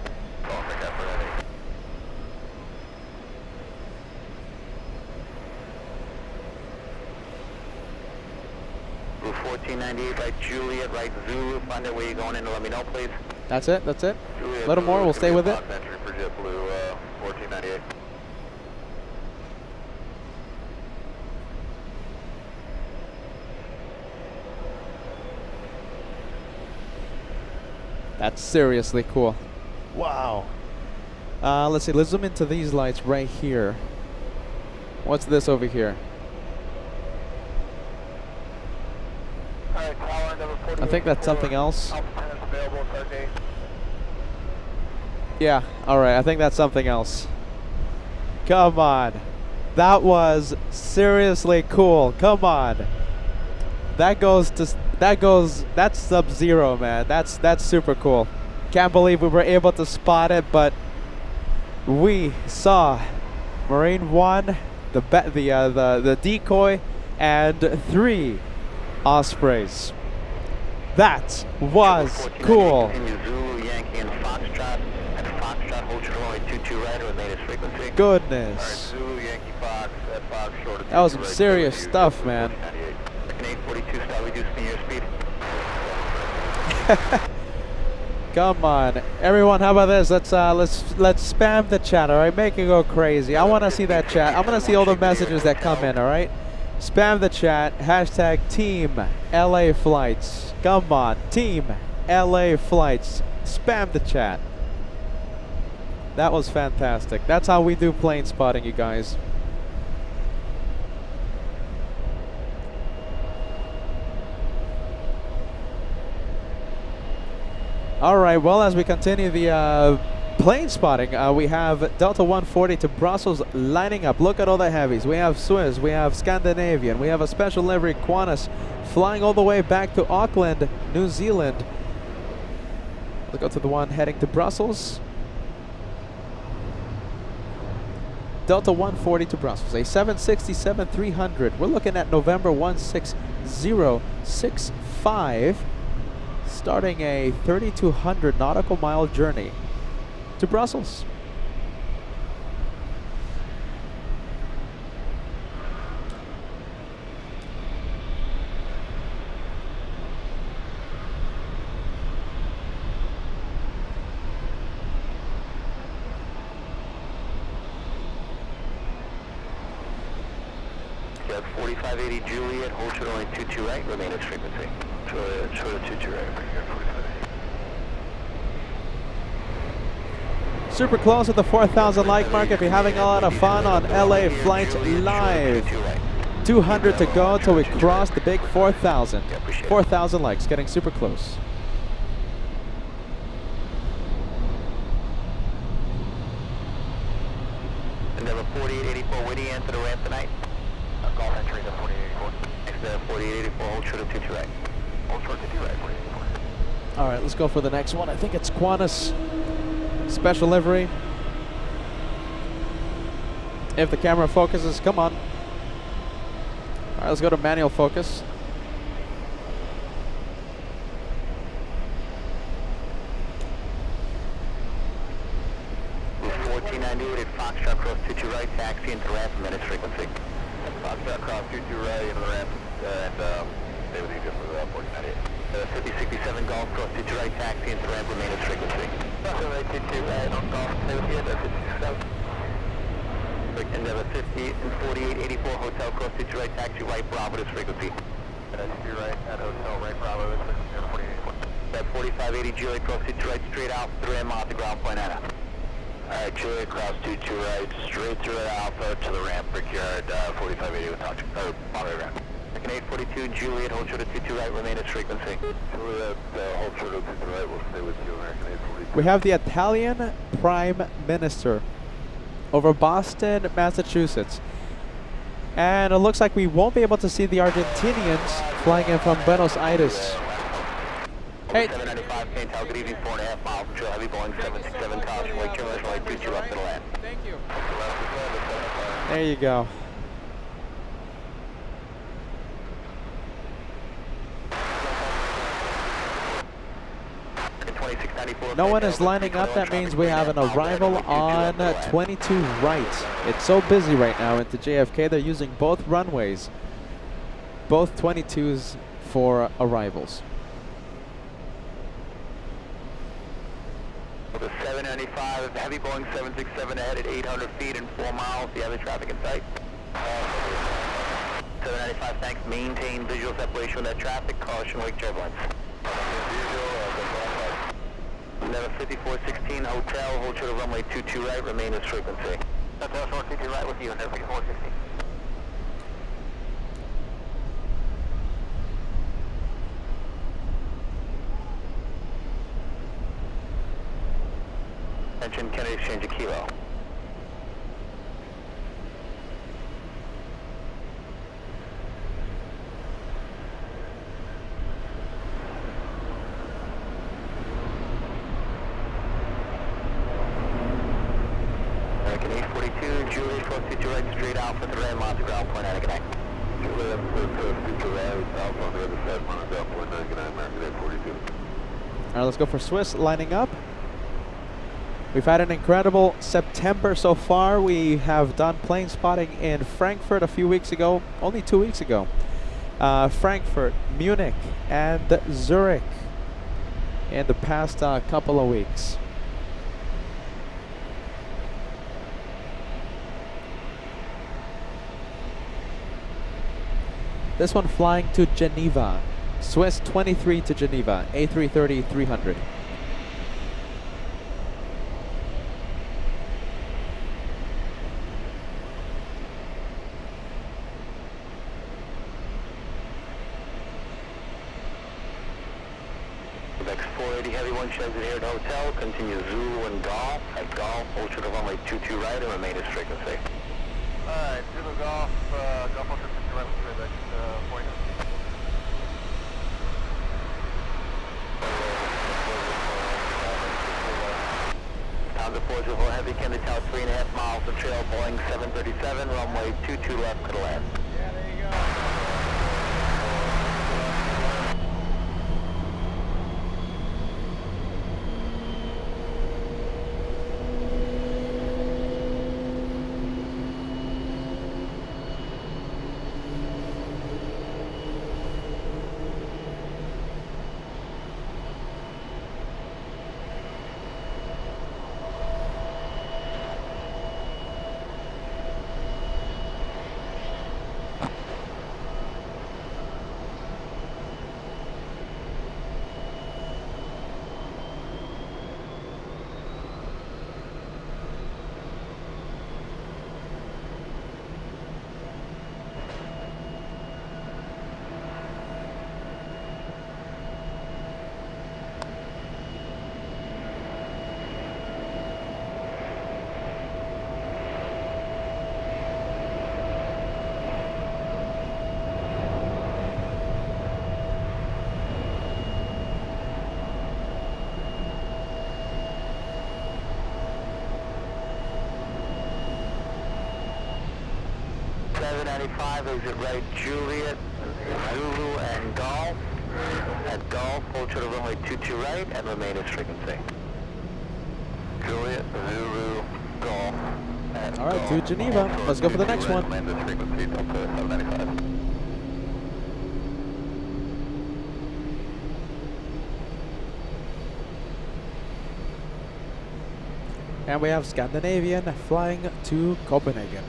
1498, right Juliet, right Zulu, find out where you're going in and let me know, please.
That's it, that's it.
Juliet,
Little more, we'll stay with it.
Entry for JetBlue 1498.
That's seriously cool. Wow. Let's see, let's zoom into these lights right here. What's this over here?
Alright, tower number 48.
I think that's something else.
Available,
Yeah, alright, I think that's something else. Come on. That was seriously cool. Come on. That's Sub-Zero, man. That's super cool. Can't believe we were able to spot it, but we saw Marine 1, the decoy, and 3 Ospreys. That was cool. Goodness. That was some serious stuff, man. Come on, everyone! How about this? Let's spam the chat. All right, make it go crazy. I want to see that chat. I want to see all the messages that come in. All right, spam the chat. Hashtag Team LA Flights. Come on, Team LA Flights. Spam the chat. That was fantastic. That's how we do plane spotting, you guys. All right, well, as we continue the plane spotting, we have Delta 140 to Brussels lining up. Look at all the heavies. We have Swiss, we have Scandinavian, we have a special livery Qantas flying all the way back to Auckland, New Zealand. Let's go to the one heading to Brussels. Delta 140 to Brussels, a 767-300. We're looking at November 16065. Starting a 3,200 nautical mile journey to Brussels.
Got 4580 Juliet, hold short only 22 right, remain at frequency. Short of 22 right, bring here 4580.
Super close at the 4,000 like mark. If you're having a lot of fun on LA Flights Live. 200 to go till we cross the big 4,000. 4,000 likes, getting super close.
Endeavor 4884, Whitty, enter the ramp tonight. Golf entering the 4884. Next 4884, hold short of 22 right. Hold short to 2 right, 4884.
All right, let's go for the next one. I think it's Qantas special livery. If the camera focuses, come on. All right, let's go to manual focus.
Route 1498 at Foxtrot, cross 22 right, taxi into ramp, minutes frequency. Foxtrot, cross 22 right, into the ramp, and stay with you just for the 1498. 5067 Golf, cross 22 right, taxi into ramp, minutes frequency. Cross right, 22 right, on Golf, stay with you, that's 57. Endeavor 50 and 4884 Hotel, cross 22 right, taxi right, Bravo, this frequency. 22 right, at Hotel, right, Bravo, this frequency, 4884. That 4580 Juliet, cross 22 right, straight out, 3 ramp off the ground, point Anna. Alright, Juliet, cross 22 right, straight through Alpha to the ramp, Brickyard, 4580 with touch, Monterey ramp. Second 842, Juliet, hold short of 22 right, remain its frequency. Juliet, hold short of 22 right, we'll stay with you, American 842.
We have the Italian Prime Minister over Boston, Massachusetts. And it looks like we won't be able to see the Argentinians flying in from Buenos Aires. Hey.
795, Cantal, good evening, 4.5 miles from Trail Heavy, Boeing 767, caution, wake termination, light 22 left to the land.
Thank you.
There you go. No one is lining up. That means we have an arrival on 22 right. It's so busy right now into JFK. They're using both runways, both 22s for arrivals.
The 795, heavy Boeing 767 ahead at 800 feet and 4 miles. Do you have any traffic in sight? 795, thanks. Maintain visual separation with that traffic. Caution, wake turbulence. Level 5416 Hotel, hold short of runway 22 right, remain as frequency. Hotel short 22 right with you, and 5416. Attention, Kennedy exchange a kilo. American 842, Juliet, cross 22 right, straight out for the ram, Monte ground, point 9, connect. Juliet, cross 22 right, Alpha on the other side, Monte ground, point 9, connect, American 842.
All right, let's go for Swiss lining up. We've had an incredible September so far. We have done plane spotting in Frankfurt a few weeks ago, only 2 weeks ago. Frankfurt, Munich, and Zurich in the past couple of weeks. This one flying to Geneva. Swiss 23 to Geneva, A330-300.
Quebec 480 heavy one sheds it here at Hotel. Continue Zulu and Golf. At Golf, hold short of runway 22 right and remain as frequency. Alright, Zulu Golf, Golf hold short 22 right with Quebec 480. Pound of 404 heavy, Kennedy Tower 3.5 miles of trail, Boeing 737, runway 22 left to the land.
Yeah, there you go.
295, exit right, Juliet, Zulu, and Golf. At Golf, hold to the runway 22 right, and remain as frequency. Juliet, Zulu, Golf.
All right, to Geneva. Let's go for the next one.
Land as frequency, Delta 795.
And we have Scandinavian flying to Copenhagen.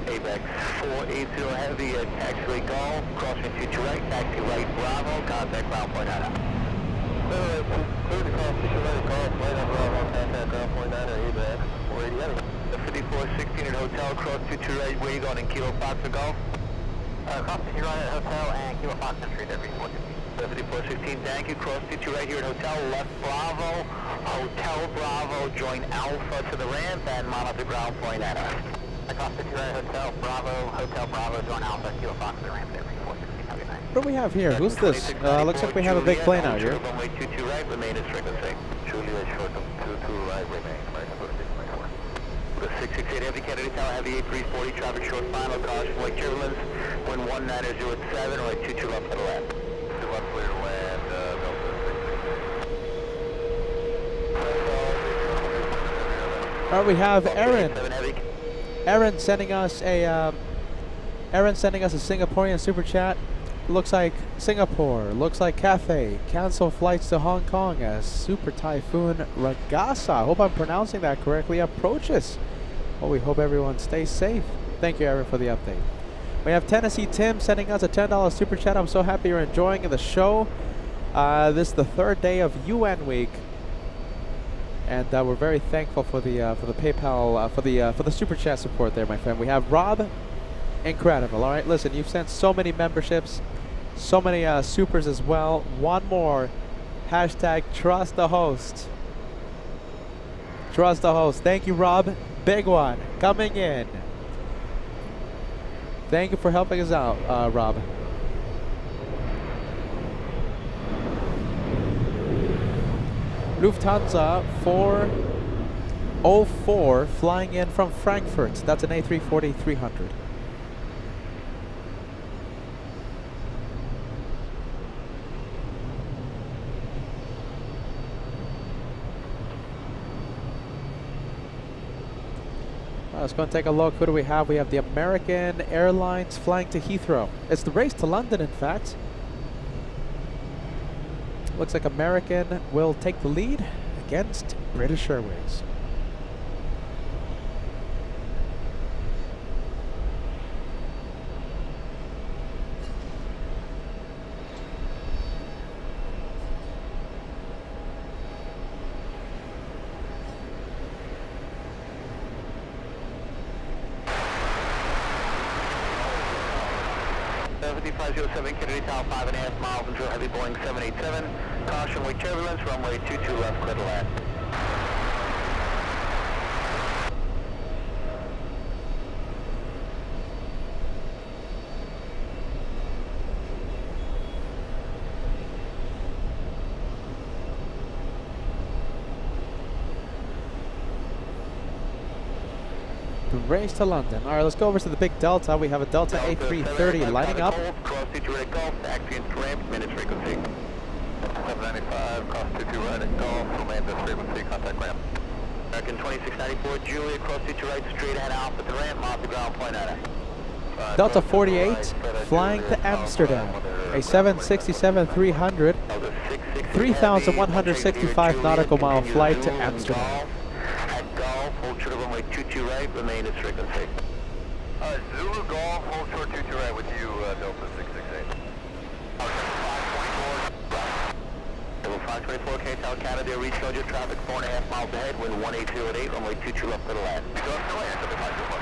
ABEX 480 Heavy at taxiway Golf, crossing 22 right, taxi right Bravo, contact ground point out. Clear to cross 22 right, Golf, right on Bravo, contact ground point out, ABEX 480 Heavy. The 5416 at Hotel, cross 22 right, wait on in Kilo Fox to Golf. Cross 22 right at Hotel and Kilo Fox Street, every 450. 5416, thank you, cross 22 right here at Hotel, left Bravo, Hotel Bravo, join Alpha to the ramp and monitor ground point at us. Across 52 right, Hotel Bravo, join Alpha, Kilo Fox to the ramp, every 460, have a good night.
What do we have here? Who's this? Looks like we have a big plane out here.
Runway 22 right, remain as frequency. Juliet, short of 22 right, remain. The 668 Heavy Kennedy Tower, Heavy 8340, traffic short final, caution, white turbulence, wind 190 at 7, right 22 left to the left. 2 left clear to land, Delta 668.
All right, we have Aaron. Aaron sending us a Singaporean super chat. Looks like Singapore. Looks like Cathay. Cancel flights to Hong Kong as Super Typhoon Ragasa. I hope I'm pronouncing that correctly. Approaches. Well, we hope everyone stays safe. Thank you, Aaron, for the update. We have Tennessee Tim sending us a $10 super chat. I'm so happy you're enjoying the show. This is the third day of UN Week, and we're very thankful for the PayPal for the super chat support there, my friend. We have Rob. Incredible. All right, listen, you've sent so many memberships, so many supers as well. One more. Hashtag trust the host. Trust the host. Thank you, Rob. Big one coming in. Thank you for helping us out, Rob. Lufthansa 404 flying in from Frankfurt. That's an A340-300. Let's go and take a look. Who do we have? We have the American Airlines flying to Heathrow. It's the race to London, in fact. Looks like American will take the lead against British Airways.
Kennedy Tower, 5.5 miles until heavy Boeing 787. Caution, wake turbulence, runway 22 left, clear to land.
Race to London. All right, let's go over to the big Delta. We have a Delta A330 lining up.
Cross 22 right at Golf, taxi into ramp, minutes frequency. 795, cross 22 right at Golf, land this frequency, contact ramp. American 2694, Julia, cross 22 right, straight ahead Alpha at the ramp, off the ground, point at it.
Delta 48 flying to Amsterdam. A 767-300, 3,165 nautical mile flight to Amsterdam.
Hold short of runway 22 right, remain at frequency. Zulu Golf, hold short 22 right with you, Delta 668. 524 K-Town Canada, regional jet traffic 4.5 miles ahead, wind 180 at 8, runway 22 left to the left. Go up to land, 524.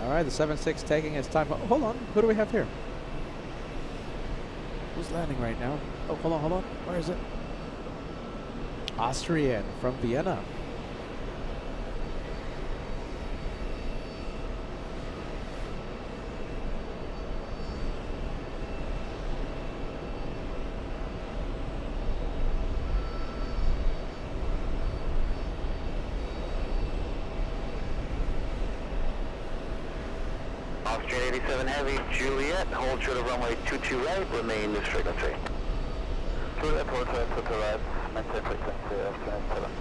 All right, the 7-6 taking its time. Hold on, who do we have here? Who's landing right now? Oh, hold on. Where is it? Austrian from Vienna.
Austrian 87 Heavy, Juliet, hold short of runway 22 right, remain this frequency. Juliet, towards left, to the right, maintain frequency, Austrian 7.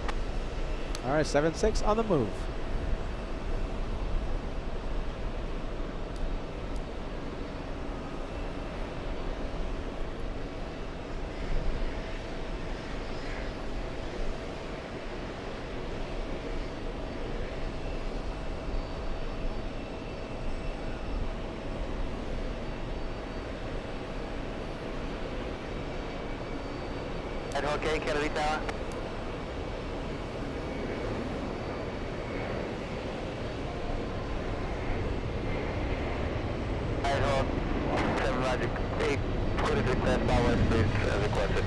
All right, 7-6 on the move.
Okay, Kennedy Tower. Idaho, 7 Logic 8, 26 southwest, please, as requested.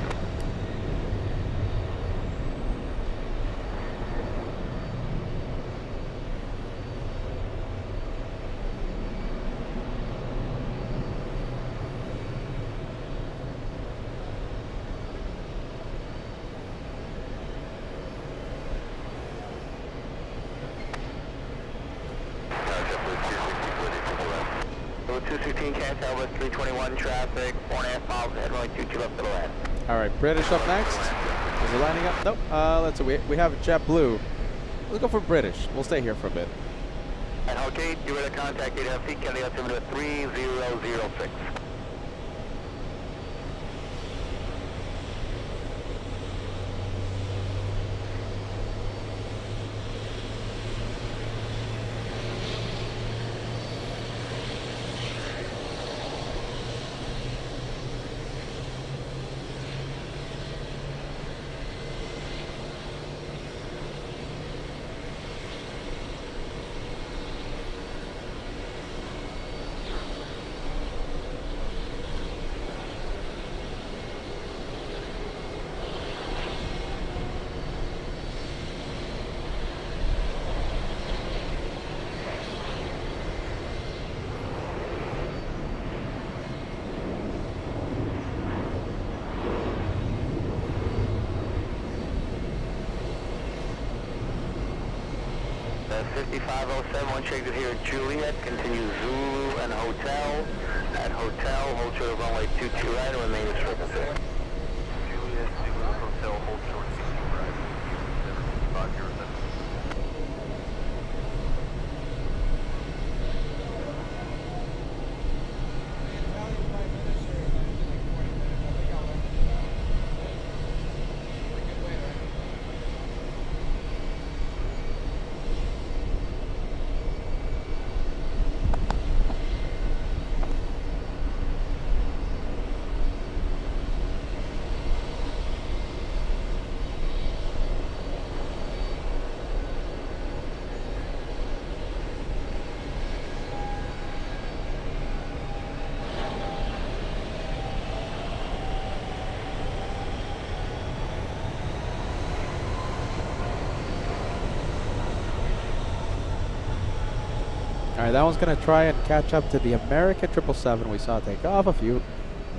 So 216 Canton West 321 traffic, 4.5 miles ahead, runway 22 left to the left.
All right, British up next. Is it lining up? Nope. Let's see. We have JetBlue. Let's go for British. We'll stay here for a bit.
And okay, you ready to contact ADFC Kennedy altimeter 3006. That's 5507, one checked it here at Juliet, continue Zulu and Hotel. At Hotel, hold short of runway 22 right and remain this frequency. Juliet, Zulu, Hotel, hold short 22 right. 507.
All right, that one's going to try and catch up to the American 777 we saw take off a few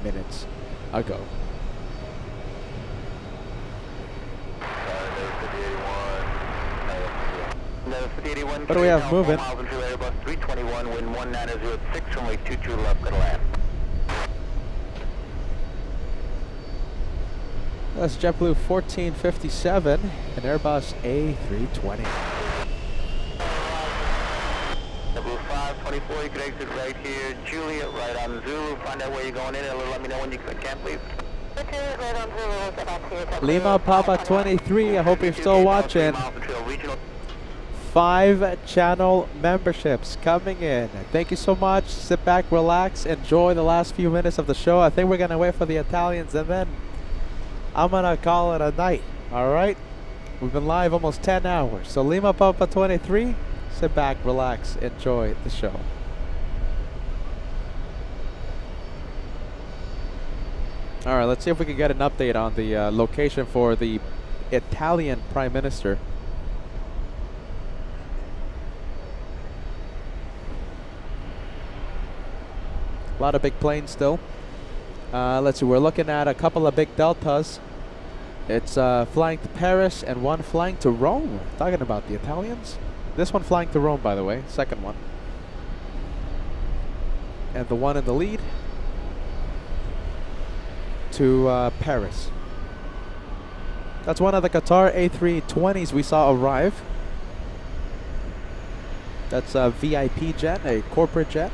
minutes ago. What do we have moving?
321, wind 1906, runway 22 left, go to land.
That's JetBlue 1457, an Airbus A320.
JetBlue 524, you can exit right here. Juliet, right on Zulu. Find out where you're going in and let me know when you can, please.
Right on Zulu, we'll get back to you.
Lima Papa 23, I hope you're still watching. 5 channel memberships coming in. Thank you so much. Sit back, relax, enjoy the last few minutes of the show. I think we're going to wait for the Italians and then I'm going to call it a night. All right? We've been live almost 10 hours. So Lima Papa 23, sit back, relax, enjoy the show. All right, let's see if we can get an update on the location for the Italian Prime Minister. A lot of big planes still. Let's see, we're looking at a couple of big deltas. It's flying to Paris and one flying to Rome. Talking about the Italians. This one flying to Rome, by the way, second one. And the one in the lead to Paris. That's one of the Qatar A320s we saw arrive. That's a VIP jet, a corporate jet.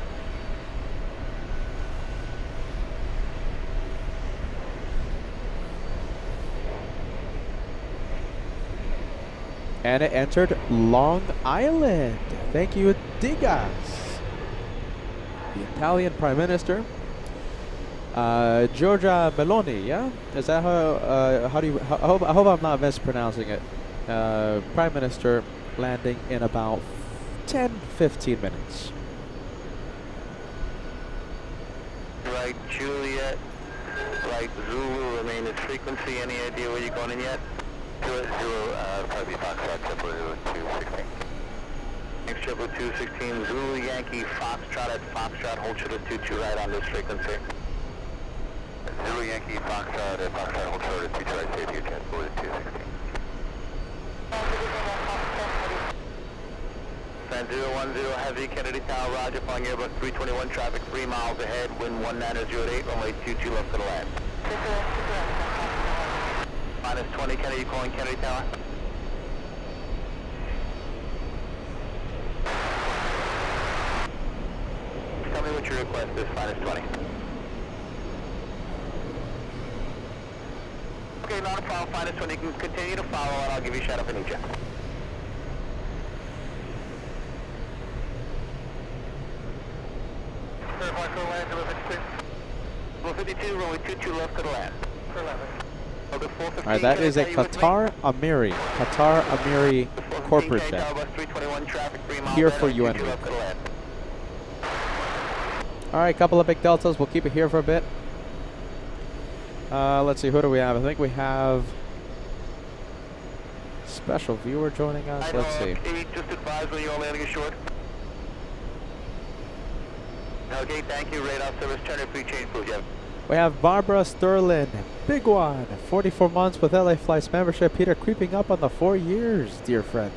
And it entered Long Island. Thank you, Digas. The Italian Prime Minister, Giorgia Meloni. Yeah, is that how do you? I hope I'm not mispronouncing it. Prime Minister landing in about 10-15 minutes.
Right, Juliet. Right, Zulu. Remain its frequency. Any idea where you're going in yet? Probably Foxtrot, Triple 216. Thanks, Triple 216, Zulu, Yankee, Foxtrot at Foxtrot, hold short at 22 right on this frequency. Zulu, Yankee, Foxtrot at Foxtrot, hold short at 22 right, safety, transport at 216. San 010 Heavy, Kennedy Tower, Roger, following Airbus 321, traffic 3 miles ahead, wind 1908, runway 22 left to the land. Minus 20, Kennedy, calling Kennedy Tower. Tell me what your request is, minus 20. Okay, not a problem, minus 20. You can continue to follow and I'll give you a shout if I need you. Verify for the land, number 52. 52, runway 22 left to the land. For 11.
Alright, that is a Qatar Amiri. Qatar Amiri corporate jet. Here for UN Week. Alright, couple of big deltas. We'll keep it here for a bit. Let's see, who do we have? I think we have special viewer joining us. Let's see.
Just advise when you're landing ashore. Okay, thank you. Radar service, turn free change, please.
We have Barbara Sterling, big one, 44 months with LA Flights membership. Peter creeping up on the 4 years, dear friend.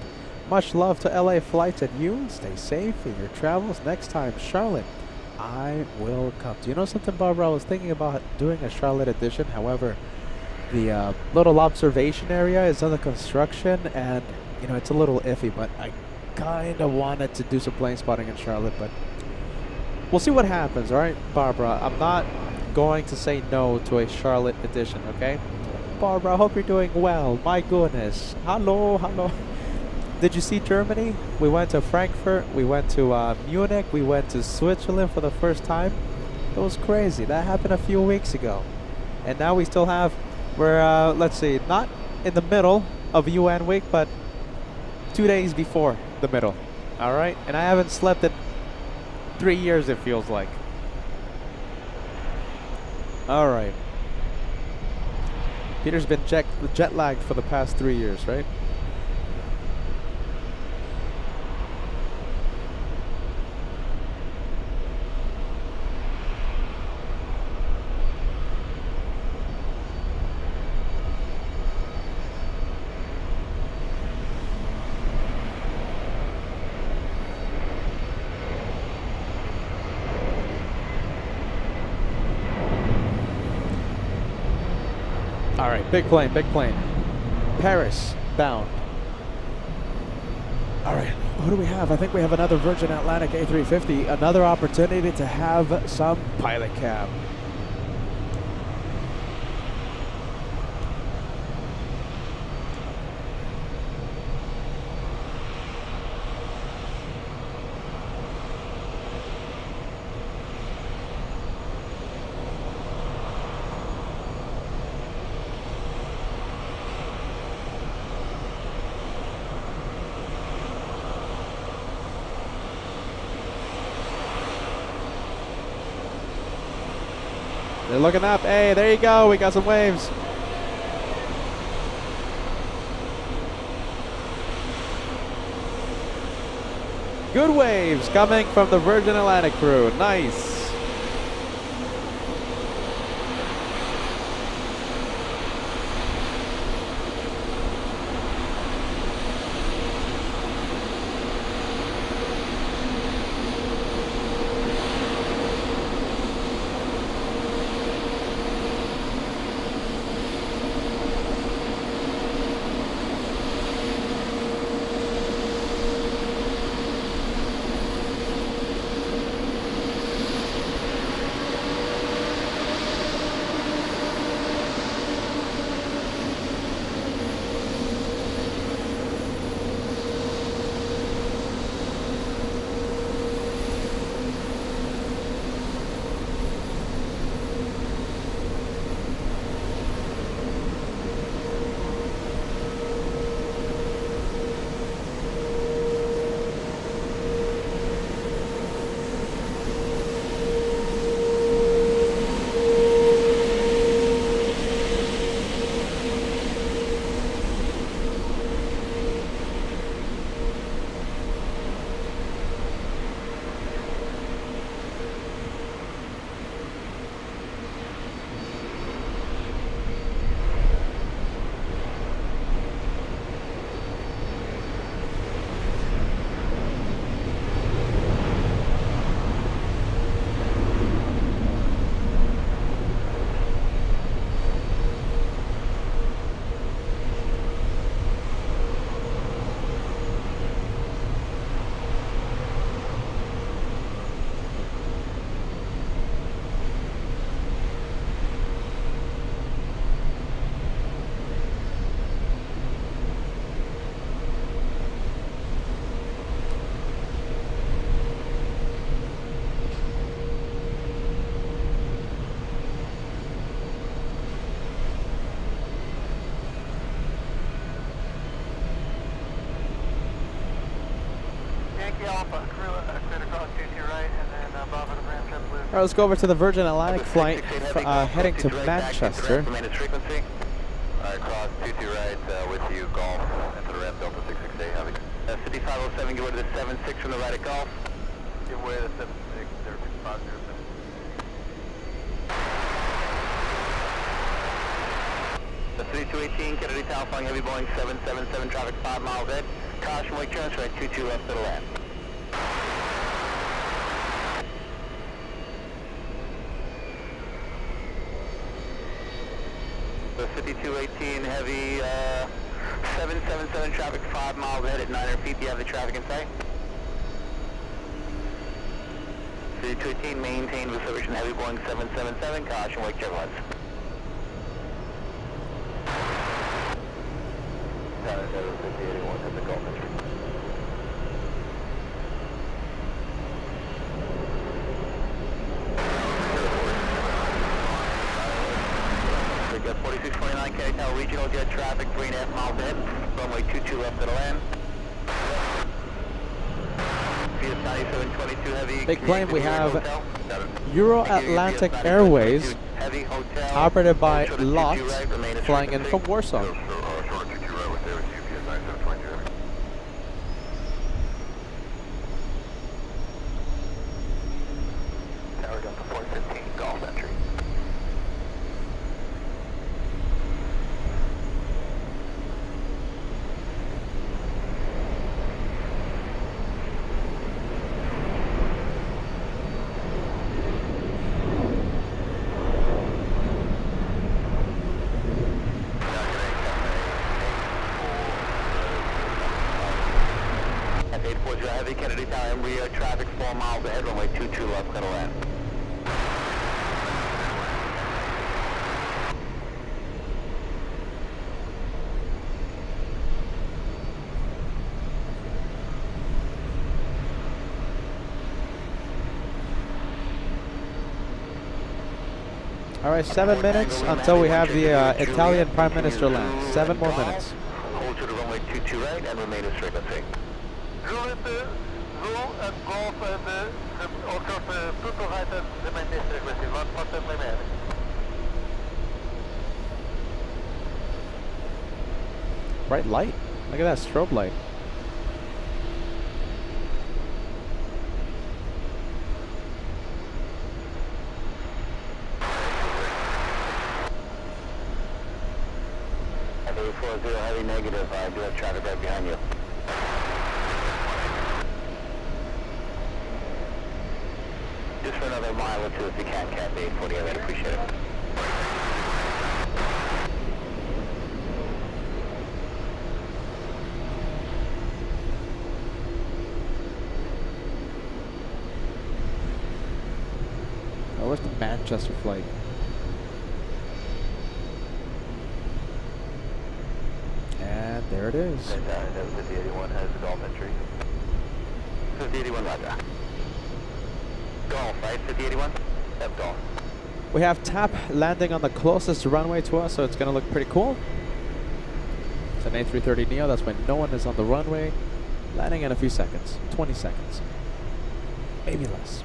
Much love to LA Flights and you. Stay safe in your travels. Next time, Charlotte, I will come. Do you know something, Barbara? I was thinking about doing a Charlotte edition. However, the little observation area is under construction and, you know, it's a little iffy, but I kind of wanted to do some plane spotting in Charlotte, but we'll see what happens, all right, Barbara? I'm not going to say no to a Charlotte edition, okay? Barbara, I hope you're doing well. My goodness. Hello, hello. Did you see Germany? We went to Frankfurt, we went to Munich, we went to Switzerland for the first time. It was crazy. That happened a few weeks ago. And now we still have, we're, let's see, not in the middle of UN week, but 2 days before the middle, all right? And I haven't slept in 3 years, it feels like. All right. Peter's been jet lagged for the past 3 years, right? All right, big plane, big plane. Paris bound. All right, who do we have? I think we have another Virgin Atlantic A350. Another opportunity to have some pilot cam. They're looking up. Hey, there you go. We got some waves. Good waves coming from the Virgin Atlantic crew. Nice. All right, let's go over to the Virgin Atlantic flight heading to Manchester.
Frequency. Cross 22 right with you, Golf, and to the ramp, Delta 668, have it. 5507, give way to the 76 from the right at Golf. Give way to the 76, 06507. The 3218, Kennedy Tower, flying heavy Boeing 777, traffic 5 miles ahead. Caution, wake transfer at 22 left to the land. The 5218 heavy 777 traffic 5 miles ahead at 900 feet. Do you have the traffic in sight? 5218 maintain reservation heavy Boeing 777. Caution, wake turbulence. Down at 5881 at the Gulf entry. We got 4629 Kennedy Tower regional jet traffic 3.5 miles ahead. Runway 22 left to the land. VS 9722 heavy.
Big plane, we have Euro Atlantic Airways, operated by LOT, flying in from Warsaw.
Tower down to 415, Golf entry. F840 heavy, Kennedy Tower, Embraer, traffic 4 miles ahead, runway 22 left, clear to land.
All right, 7 minutes until we have the Italian Prime Minister land. 7 more minutes.
Hold to the runway 22 right and remain in frequency.
Zulu and Golf and also Pluto right and remain in frequency. 1.7 remain.
Bright light. Look at that strobe light.
Heavy 40, heavy negative. I do have traffic right behind you. Just for another mile or two if you can, Cat 840, I'd appreciate it.
Oh, where's the Manchester flight? And there it is.
That was 5081, has the Golf entry. 5081, roger. Golf, right? 5081? Yep, Golf.
We have TAP landing on the closest runway to us, so it's going to look pretty cool. It's an A330neo, that's when no one is on the runway. Landing in a few seconds, 20 seconds, maybe less.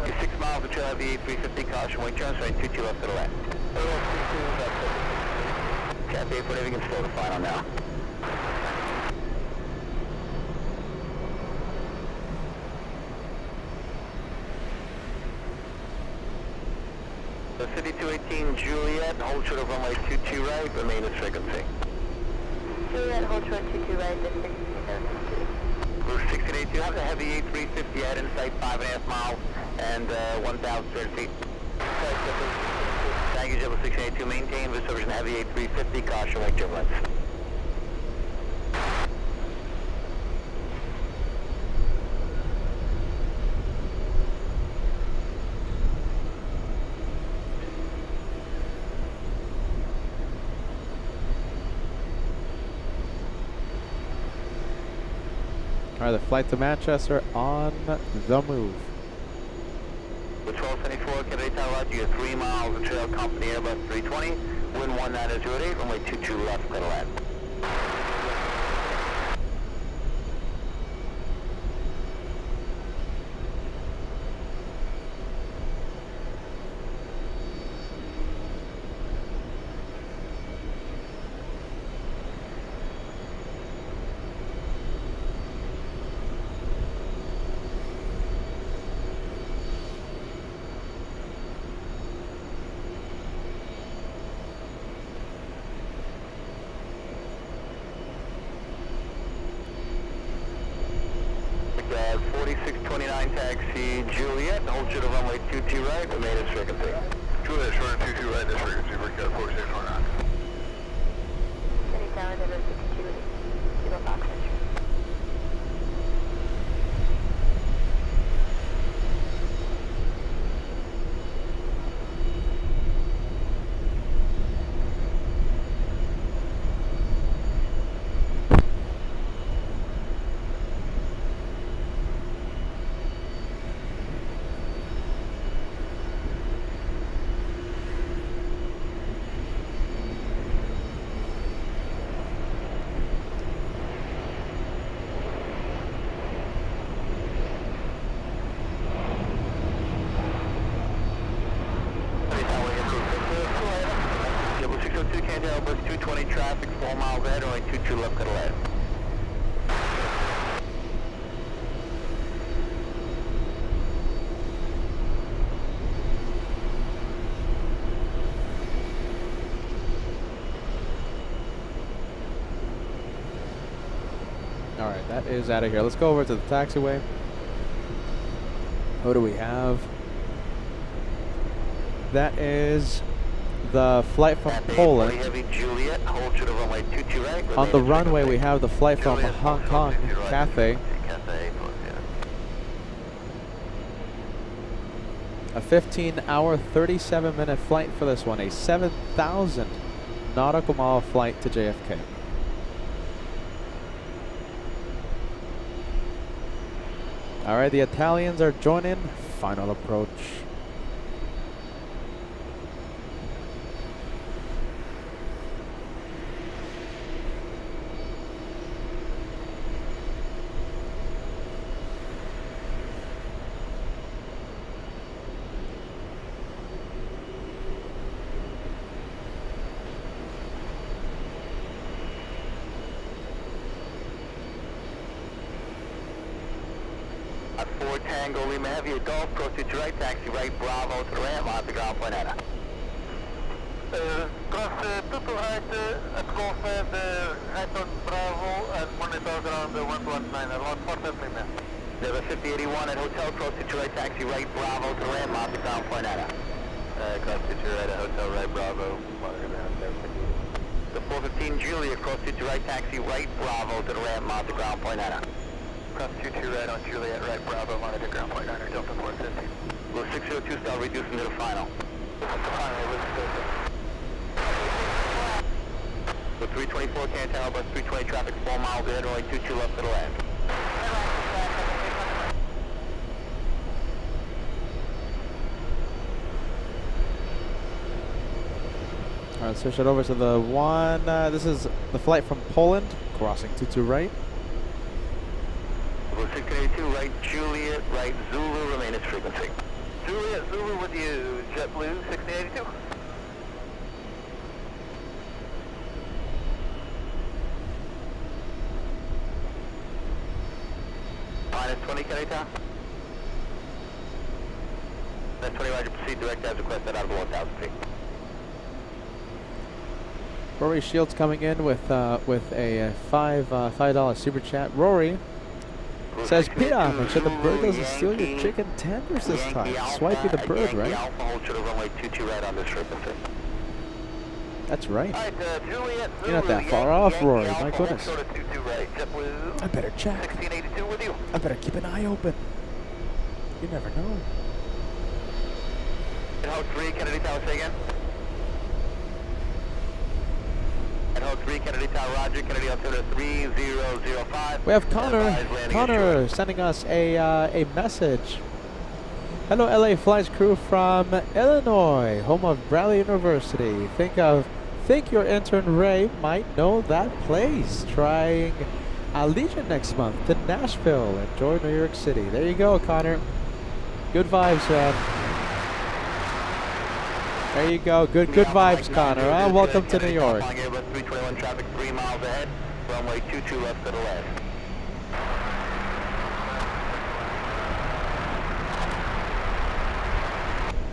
You're 6 miles until the 350 caution, wing turns right 22 left to the left. Cat 840, everything's slow to final now. So 5218 Juliet, hold short of runway 22 right, remain at frequency.
Juliet, hold short 22 right, district
1682, have the heavy A350 head in sight 5.5 miles and 1,030 feet. Thank you, Jebel 1682. Maintain the service and heavy A350, caution wing turbulence.
Alright, the flight to Manchester on the move.
With 1274, Kennedy Tower, Roger, you're 3 miles of trail company Airbus 320, wind 19008, runway 22 left, clear to land. McDad 4629 taxi Juliet, hold short of runway 22 right, remain at frequency. Juliet, short of 22 right, this frequency, McDad 4629.
Kennedy Tower, Denver 52, Kilo Fox entry.
Jebel 602, Canada Airbus 220 traffic, 4 miles ahead, runway 22 left, clear to land.
Alright, that is out of here. Let's go over to the taxiway. What do we have? That is the flight from Poland.
Heavy Juliet, hold short of runway 22 right.
On the runway, we have the flight from Hong Kong, Cathay. A 15-hour, 37-minute flight for this one. A 7,000 nautical mile flight to JFK. All right, the Italians are joining. Final approach.
At 4 Tango Lima Heavy, Golf, proceed to right, taxi right, Bravo to the ramp, on the ground point ETA. Cross 22 right, at Golf, right on Bravo, and monitor ground 119, about 4 Lima. Level 5081 at Hotel, proceed to right, taxi right, Bravo to the ramp, on the ground point ETA. Cross 22 right at Hotel, right, Bravo, monitor ground 50. The 415 Julia, cross to right, taxi right, Bravo to the ramp, on the ground point ETA. Cross 22 right on Juliet, right, Bravo, monitor ground point 9, Delta 450. Low 602 style reducing to the final. With 324 can't tell, bus 320 traffic 4 miles ahead, only 22 left to the left.
All right, switch it over to the one. This is the flight from Poland, crossing 22 right.
1682 right, Juliet, right, Zulu, remain its frequency. Juliet, Zulu with you, JetBlue, 1682. Minus 20, can I tell? Minus 20, Roger, proceed direct as requested out of the 1000 feet.
Rory Shields coming in with a $5 super chat. Rory says, PETAH, make sure the bird doesn't steal your chicken tenders this time. Swipey the bird, right? That's right. You're not that far off, Rory. My goodness. I better check. I better keep an eye open. You never know.
Hold 3, Kennedy Tower, say again. Hold 3, Kennedy Tower, Roger, Kennedy altimeter 3005.
We have Connor sending us a message. Hello, LA Flights crew from Illinois, home of Bradley University. Think your intern Ray might know that place. Trying Allegiant next month to Nashville. Enjoy New York City. There you go, Connor. Good vibes, man. There you go. Good vibes, Connor. Welcome to New York.
321 traffic 3 miles ahead. Runway 22 left to the left.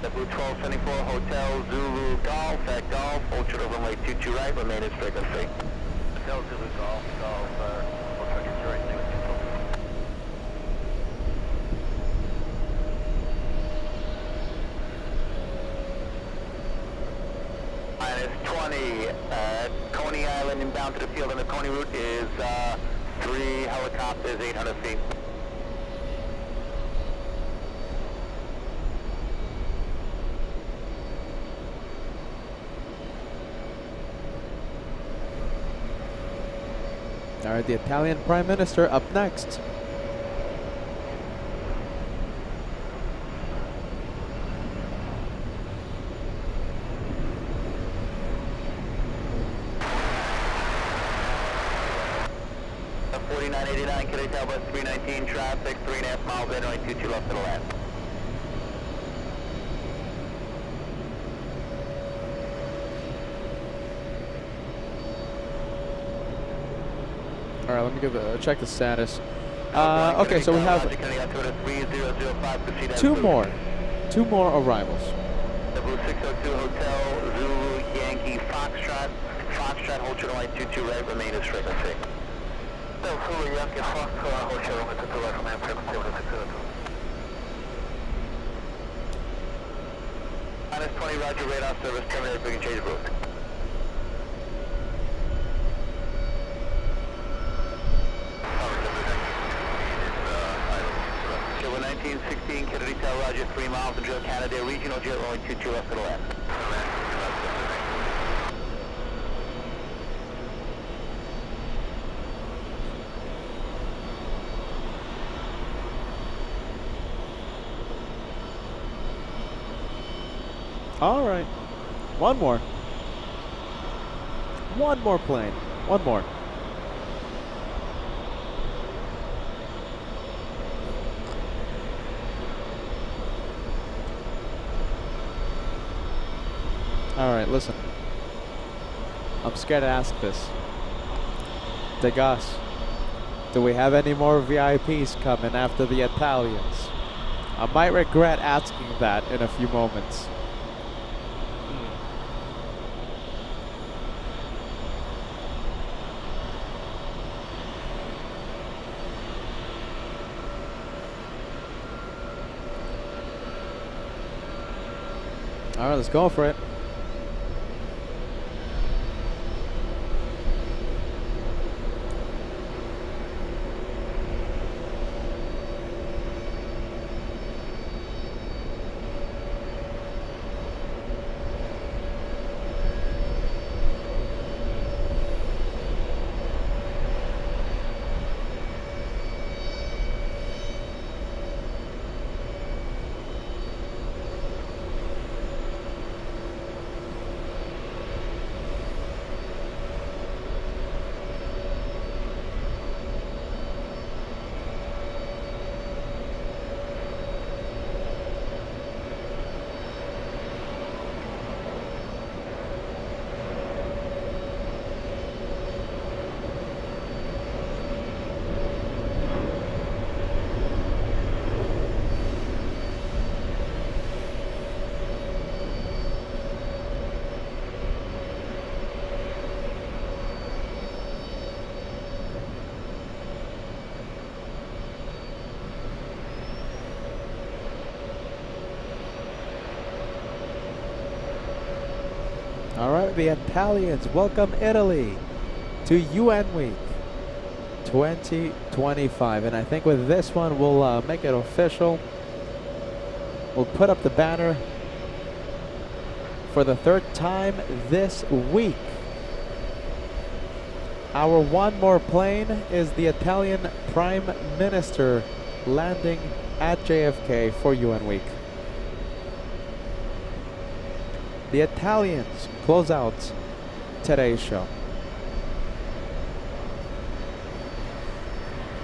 W1274 Hotel Zulu Golf at Golf. Hold short of runway 22 right. Remain in frequency. Hotel Zulu Golf, hold short of right. Minus 20, Coney Island inbound to the field on the Coney route is 3 helicopters, 800 feet.
All right, the Italian Prime Minister up next.
Kennedy Tower, bus 319, traffic 3.5 miles in, only 22 left to the left.
All right, let me check the status. Okay, so we have two more arrivals.
602 Hotel Zulu Yankee Foxtrot, hold short line 22 right, remain as frequency. Zulu Yankee Foxtrot, hold short line 22 right, remain frequency 602. Minus 20, roger, radar service terminated, we can change route. Silver 1916, Kennedy Tower, roger, 3 miles to drill Canada, regional jet, only 22 left to the left.
All right. One more. One more plane. One more. All right, listen. I'm scared to ask this. Degas, do we have any more VIPs coming after the Italians? I might regret asking that in a few moments. All right, let's go for it. All right, the Italians welcome Italy to UN Week 2025. And I think with this one, we'll make it official. We'll put up the banner for the third time this week. Our one more plane is the Italian Prime Minister landing at JFK for UN Week. The Italians close out today's show.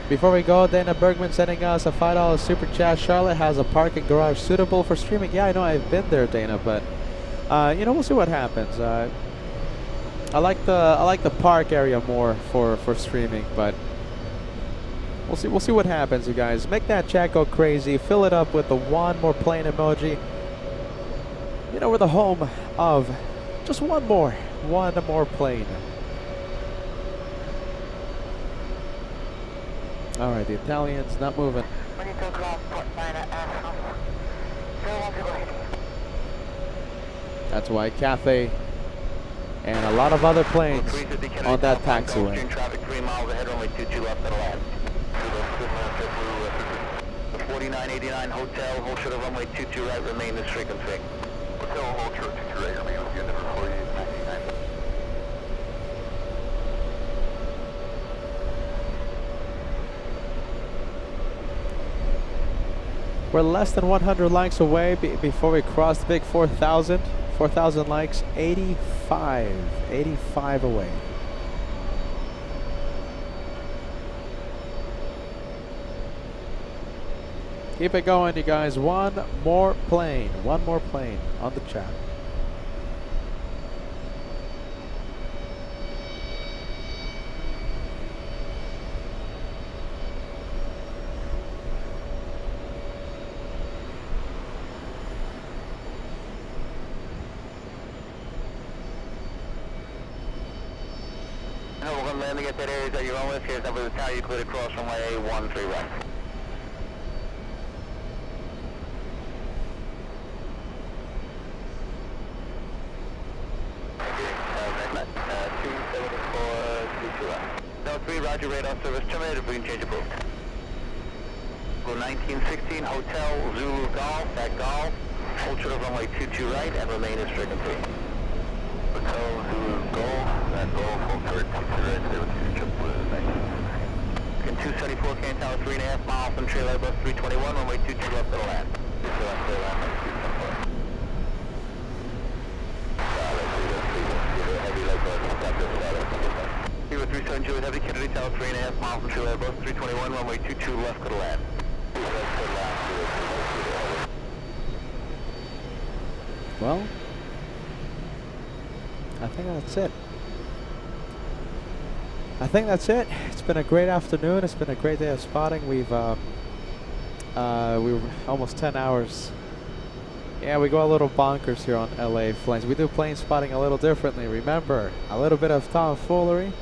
Before we go, Dana Bergman sending us a $5 super chat. Charlotte has a parking garage suitable for streaming. Yeah, I know, I've been there, Dana, but you know, we'll see what happens. I like the park area more for streaming, but we'll see what happens, you guys. Make that chat go crazy. Fill it up with the one more plane emoji. You know, we're the home of just one more plane. All right, the Italians not moving.
When you took off, port line at Ashland. Still won't be waiting.
That's why Cathay and a lot of other planes on that taxiway.
Traffic 3 miles ahead, runway 22 left at the left. 4989 Hotel, hold short of runway 22 right, remain this frequency. Hotel, hold short 22 right, remain with you, number 4899.
We're less than 100 likes away before we cross the big 4,000. 4,000 likes, 85 away. Keep it going, you guys. One more plane on the chat.
No, we're going to landing at that area that you're on with. Here's number of the tower, you cleared across runway 13 right. No 3, roger, radar service terminated, we can change approved. Go 1916 Hotel Zulu Golf, at Golf, hold short of runway 22 right, and remain as frequency. Hotel Zulu Golf, at Golf, hold short 22 right, stay with you, jump with 1916. 274 Can Tower, 3.5 miles from trailer bus 321, runway 22 left to the land. 22 left to the land,
Zero 37 Juliet Heavy, Kennedy Tower, 3.5 miles from True Airbus, 321, runway 22 left, go to land.
Well, I think that's it. I think that's it. It's been a great afternoon. It's been a great day of spotting. We were almost 10 hours. Yeah, we go a little bonkers here on LA Flights. We do plane spotting a little differently. Remember, a little bit of tomfoolery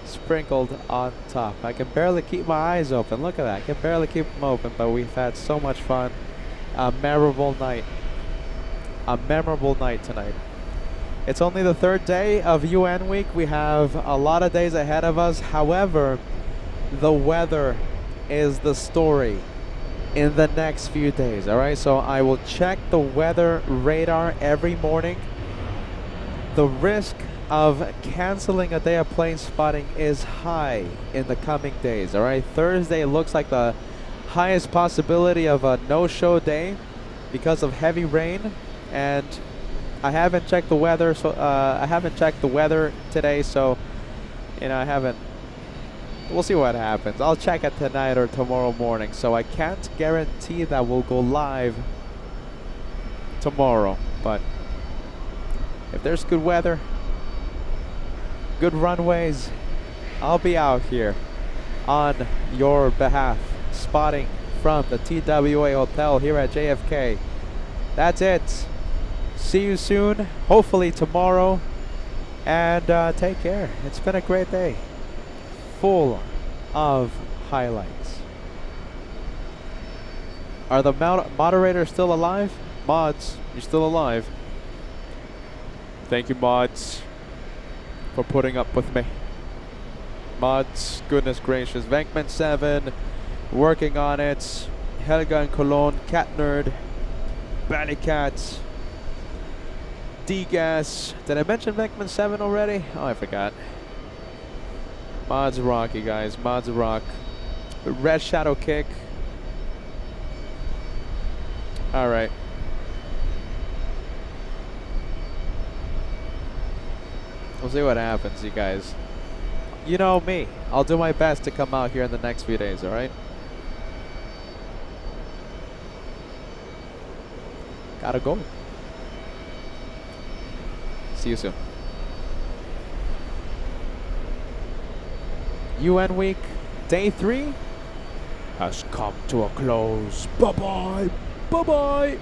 sprinkled on top. I can barely keep my eyes open. Look at that. I can barely keep them open, but we've had so much fun. A memorable night. A memorable night tonight. It's only the third day of UN week. We have a lot of days ahead of us. However, the weather is the story in the next few days. All right, so I will check the weather radar every morning. The risk of canceling a day of plane spotting is high in the coming days. All right, Thursday looks like the highest possibility of a no-show day because of heavy rain, and I haven't checked the weather, so I haven't checked the weather today, so you know, I haven't. We'll see what happens. I'll check it tonight or tomorrow morning, so I can't guarantee that we'll go live tomorrow, but if there's good weather, good runways, I'll be out here on your behalf, spotting from the TWA Hotel here at JFK. That's it. See you soon, hopefully tomorrow, and take care. It's been a great day, full of highlights. Are the moderators still alive? Mods, you're still alive. Thank you, mods, for putting up with me. Mods, goodness gracious. Venkman 7, working on it. Helga and Cologne, Cat Nerd, Ballycats, D-Gas. Did I mention Venkman 7 already? Oh, I forgot. Mods rock, you guys. Mods rock. Red Shadow Kick. Alright. We'll see what happens, you guys. You know me. I'll do my best to come out here in the next few days, alright? Gotta go. See you soon. UN week, day 3 has come to a close. Bye-bye. Bye-bye.